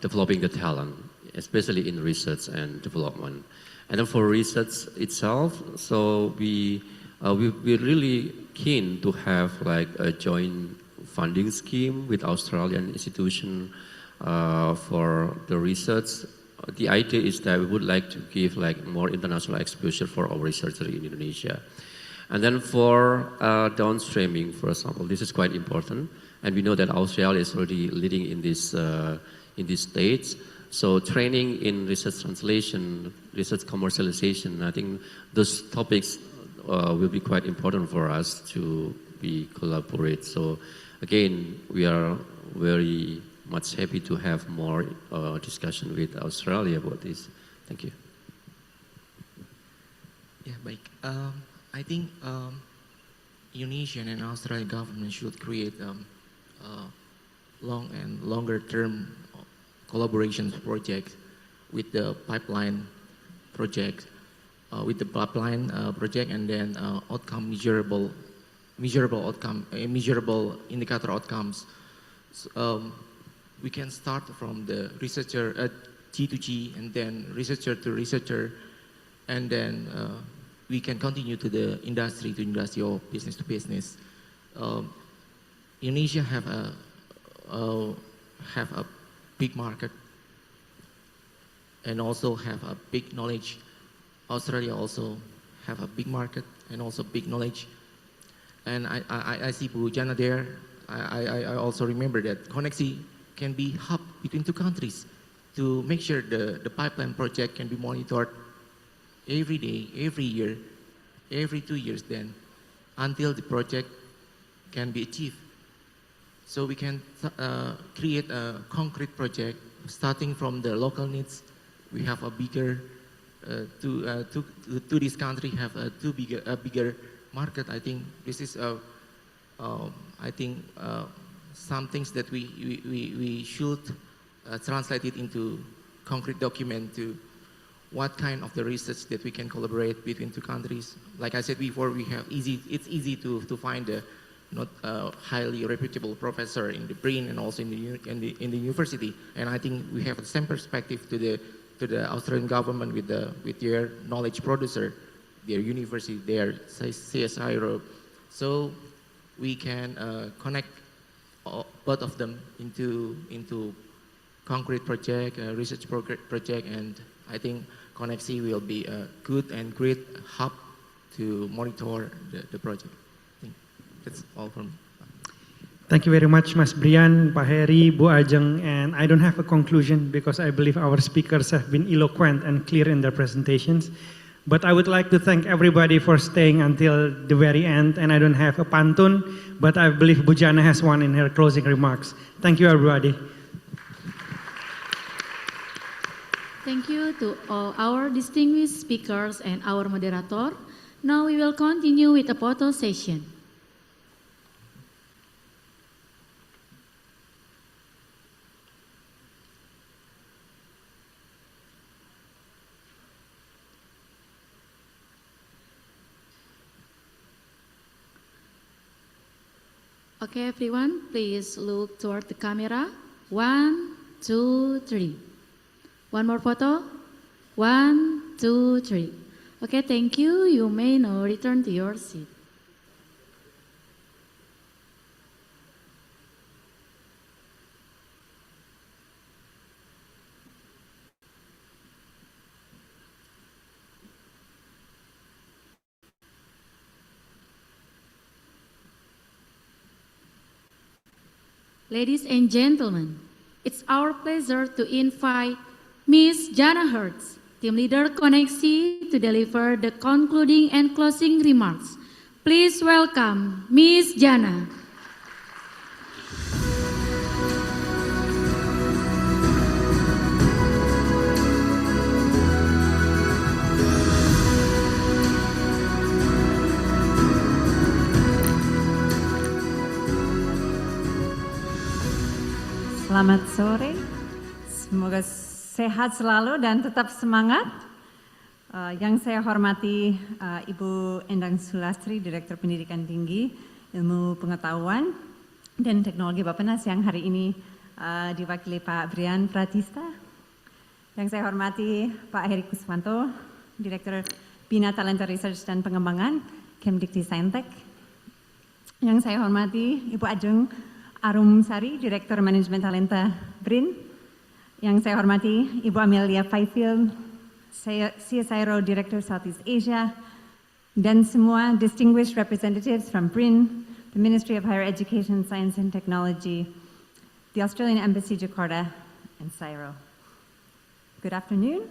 developing the talent, especially in research and development. And then for research itself, so we're really keen to have like a joint funding scheme with Australian institution for the research. The idea is that we would like to give like more international exposure for our researchers in Indonesia. And then for downstreaming, for example, this is quite important. And we know that Australia is already leading in this stage. So training in research translation, research commercialization, I think those topics will be quite important for us to be collaborate. So again, we are very much happy to have more discussion with Australia about this. Thank you. Yeah, baik. I think Indonesian and Australian government should create long and longer term collaboration project with the pipeline project, and then outcome measurable outcome, measurable indicator outcomes. So, we can start from the researcher G to G, and then researcher to researcher, and then we can continue to the industry to industry or business to business. Indonesia have a big market and also have a big knowledge. Australia also have a big market and also big knowledge. And I see Bu Jana there. I also remember that Koneksi can be hub between two countries to make sure the pipeline project can be monitored every day, every year, every 2 years then, until the project can be achieved. So we can create a concrete project starting from the local needs. We have a bigger, to this country have a bigger market. I think this is some things that we should translate it into concrete document to what kind of the research that we can collaborate between two countries. Like I said before, it's easy to find a not highly reputable professor in the brain and also in the university. And I think we have the same perspective to the Australian government with their knowledge producer, their university, their CSIRO. So we can connect both of them into concrete project, research project, and I think Connexi will be a good and great hub to monitor the project. I think that's all from me. Thank you very much, Mas Brian, Pak Heri, Bu Ajeng, and I don't have a conclusion because I believe our speakers have been eloquent and clear in their presentations. But I would like to thank everybody for staying until the very end, and I don't have a pantun, but I believe Bu Jana has one in her closing remarks. Thank you, everybody. Thank you to all our distinguished speakers and our moderator. Now we will continue with a photo session. Okay, everyone, please look toward the camera. 1, 2, 3. One more photo. 1, 2, 3. Okay, thank you. You may now return to your seat. Ladies and gentlemen, it's our pleasure to invite Ms. Jana Hertz, Team Leader Connexi, to deliver the concluding and closing remarks. Please welcome Ms. Jana. Selamat sore, semoga sehat selalu dan tetap semangat. Yang saya hormati Ibu Endang Sulastri, Direktur Pendidikan Tinggi, Ilmu Pengetahuan dan Teknologi Bappenas yang hari ini diwakili Pak Brian Pratista. Yang saya hormati Pak Heri Kuswanto, Direktur Bina Talenta Research dan Pengembangan, Kemdikti Saintek. Yang saya hormati Ibu Ajeng Arum Sari, Direktur Manajemen Talenta BRIN. Yang saya hormati Ibu Amelia Fifield, CSIRO Director Southeast Asia, dan semua distinguished representatives from BRIN, the Ministry of Higher Education, Science and Technology, the Australian Embassy Jakarta, and CSIRO. Good afternoon.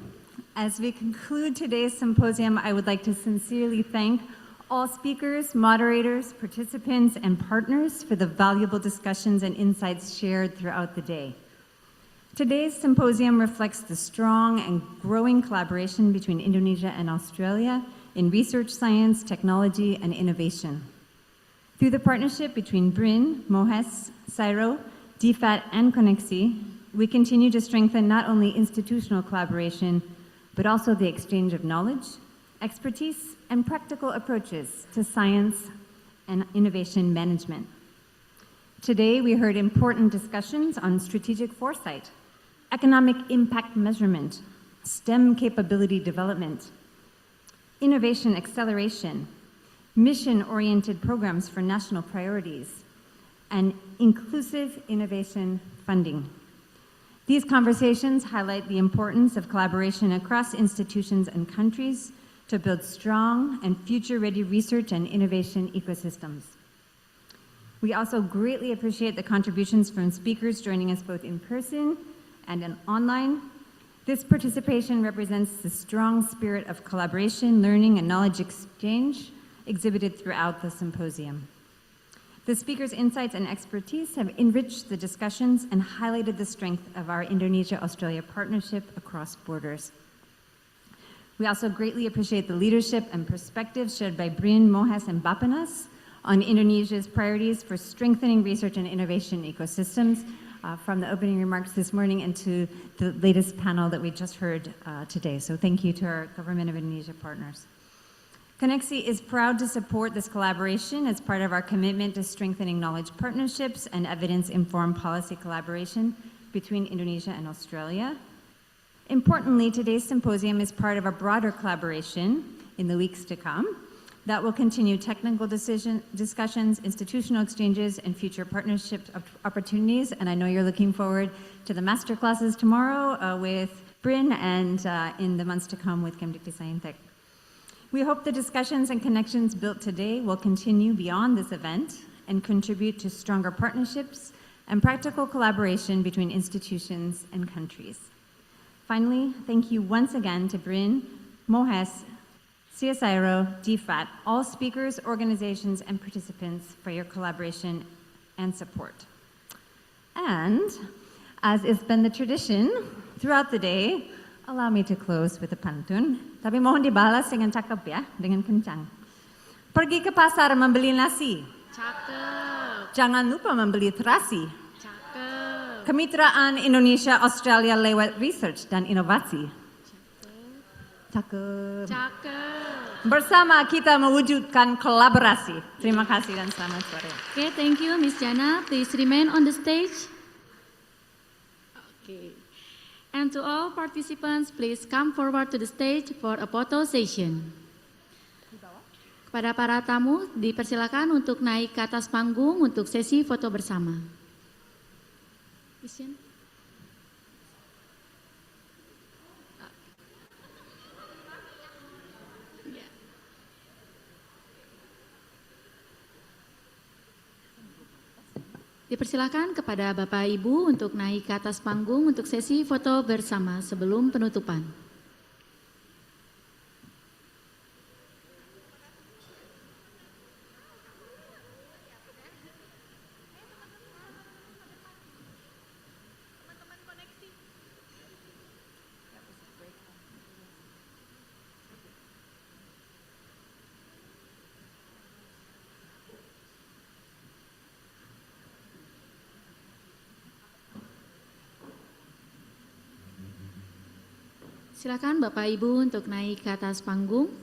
As we conclude today's symposium, I would like to sincerely thank all speakers, moderators, participants, and partners for the valuable discussions and insights shared throughout the day. Today's symposium reflects the strong and growing collaboration between Indonesia and Australia in research science, technology, and innovation. Through the partnership between BRIN, MOHES, CSIRO, DFAT, and Connexi, we continue to strengthen not only institutional collaboration, but also the exchange of knowledge, expertise, and practical approaches to science and innovation management. Today, we heard important discussions on strategic foresight, economic impact measurement, STEM capability development, innovation acceleration, mission-oriented programs for national priorities, and inclusive innovation funding. These conversations highlight the importance of collaboration across institutions and countries to build strong and future-ready research and innovation ecosystems. We also greatly appreciate the contributions from speakers joining us both in person and online. This participation represents the strong spirit of collaboration, learning, and knowledge exchange exhibited throughout the symposium. The speakers' insights and expertise have enriched the discussions and highlighted the strength of our Indonesia-Australia partnership across borders. We also greatly appreciate the leadership and perspectives shared by Brin, Mohes, and Bapenas on Indonesia's priorities for strengthening research and innovation ecosystems, from the opening remarks this morning and to the latest panel that we just heard today. So thank you to our Government of Indonesia partners. Connexi is proud to support this collaboration as part of our commitment to strengthening knowledge partnerships and evidence-informed policy collaboration between Indonesia and Australia. Importantly, today's symposium is part of a broader collaboration in the weeks to come that will continue technical discussions, institutional exchanges, and future partnership opportunities. And I know you're looking forward to the master classes tomorrow with Brin and in the months to come with Kemdikti Saintek. We hope the discussions and connections built today will continue beyond this event and contribute to stronger partnerships and practical collaboration between institutions and countries. Finally, thank you once again to Brin, Mohes, CSIRO, DFAT, all speakers, organizations, and participants for your collaboration and support. And as has been the tradition throughout the day, allow me to close with a pantun. Tapi mohon dibalas dengan cakep ya, dengan kencang. Pergi ke pasar membeli nasi. Cakep. Jangan lupa membeli terasi. Cakep. Kemitraan Indonesia-Australia lewat research dan inovasi. Cakep. Cakep. Bersama kita mewujudkan kolaborasi. Terima kasih dan selamat sore. Okay, thank you, Ms. Jana. Please remain on the stage. Okay. And to all participants, please come forward to the stage for a photo session. Kepada para tamu, dipersilakan untuk naik ke atas panggung untuk sesi foto bersama. Dipersilakan kepada Bapak Ibu untuk naik ke atas panggung untuk sesi foto bersama sebelum penutupan. Silakan Bapak Ibu untuk naik ke atas panggung.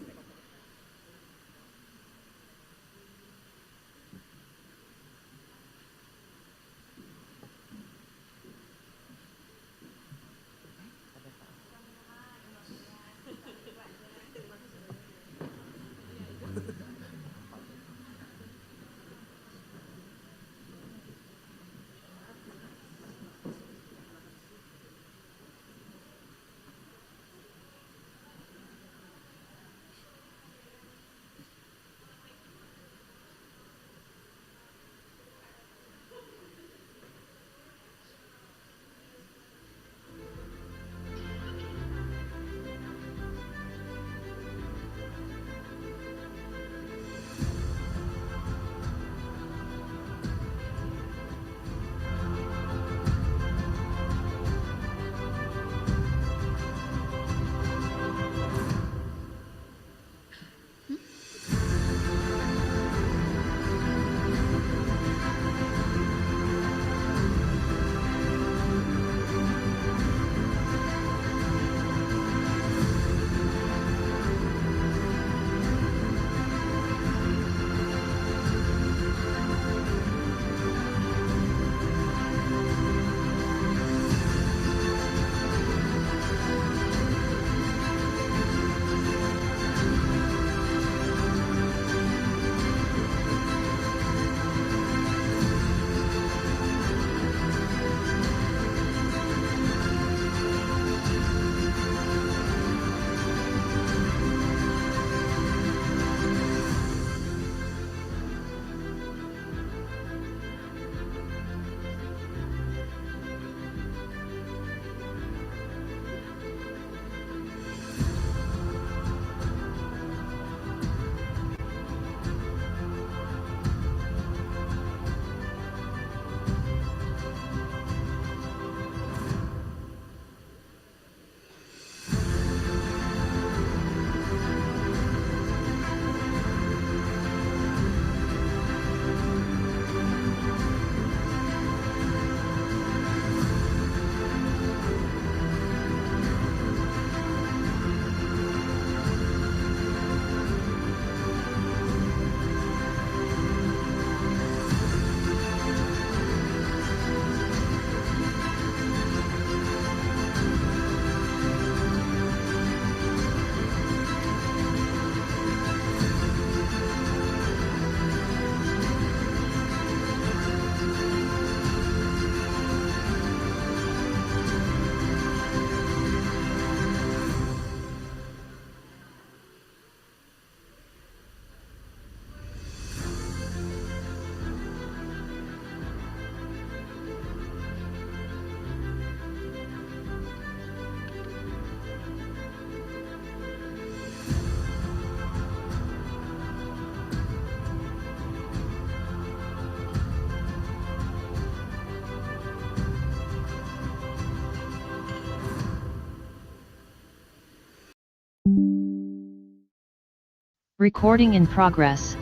Recording in progress.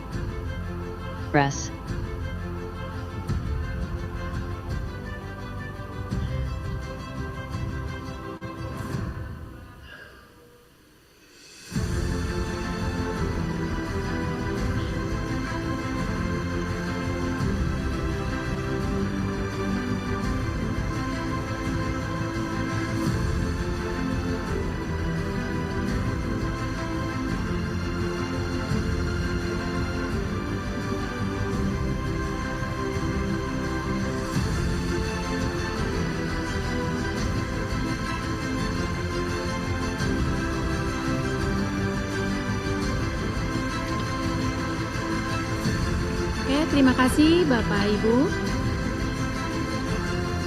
Oke, terima kasih Bapak Ibu.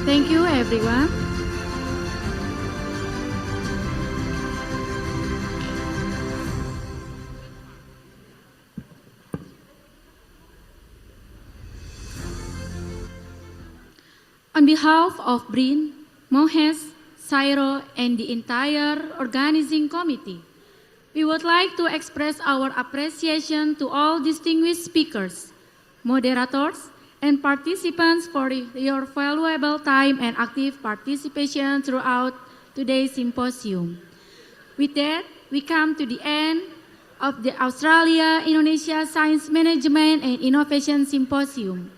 Thank you everyone. On behalf of Brin, Mohes, Sairo, and the entire organizing committee, we would like to express our appreciation to all distinguished speakers, moderators, and participants for your valuable time and active participation throughout today's symposium. With that, we come to the end of the Australia-Indonesia Science Management and Innovation Symposium.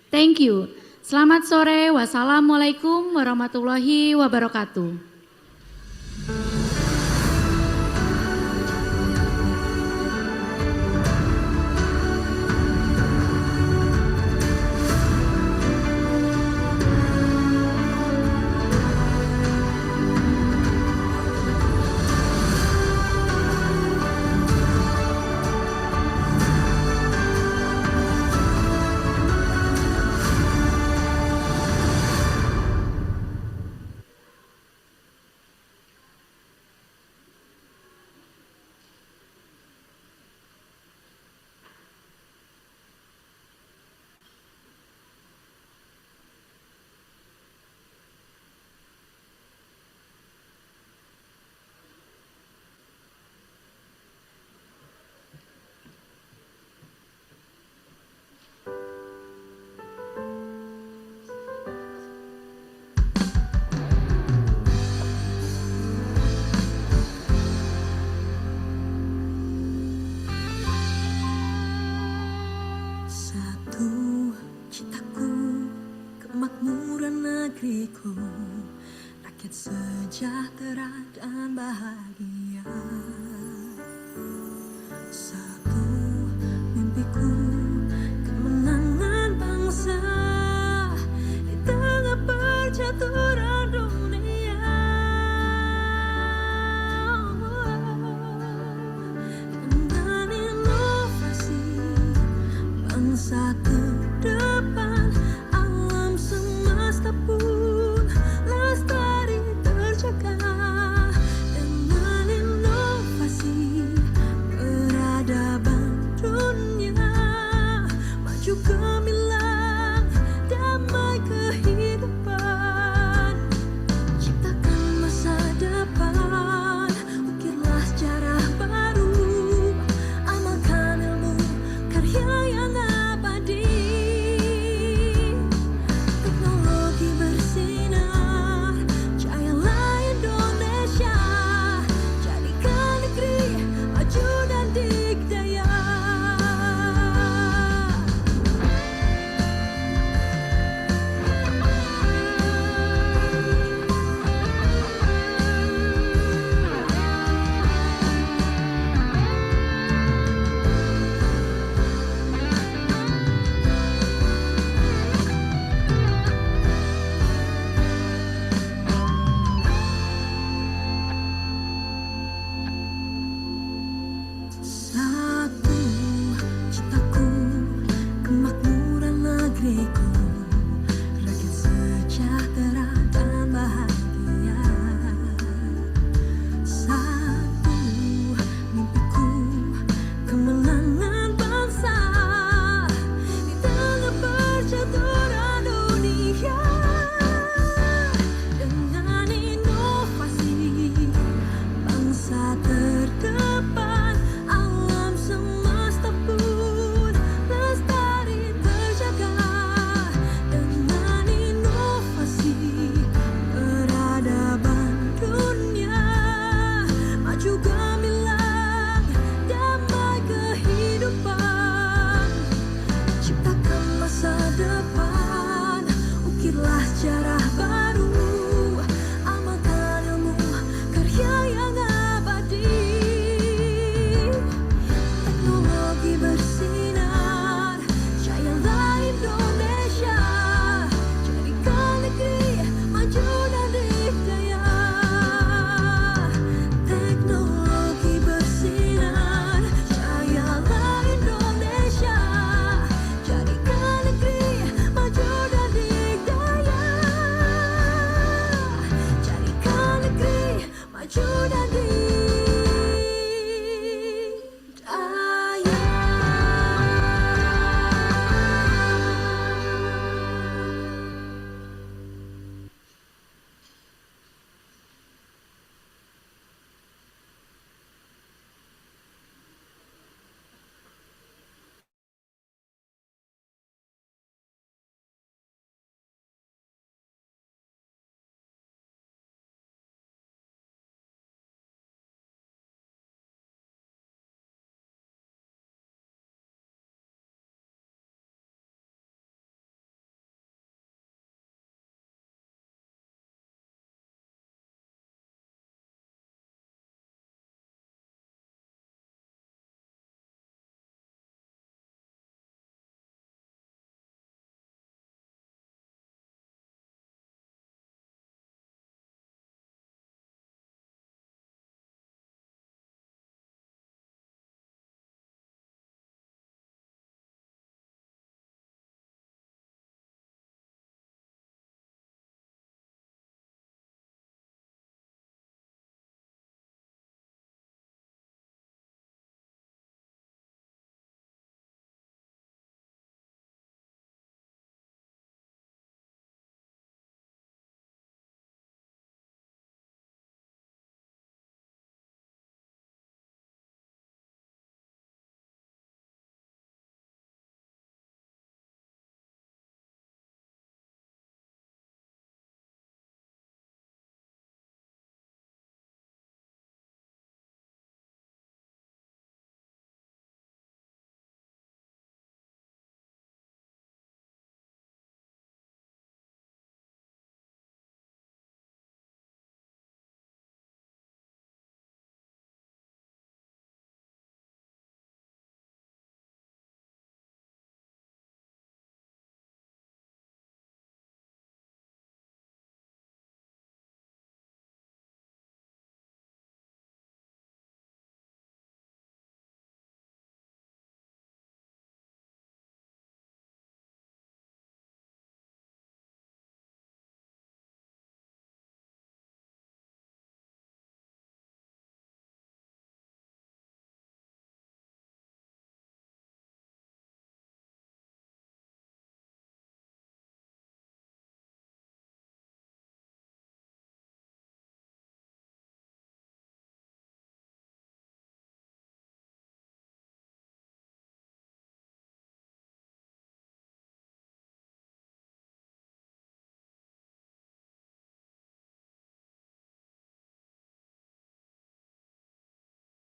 Thank you. Selamat sore. Wassalamualaikum warahmatullahi wabarakatuh. Rakyat sejahtera dan bahagia.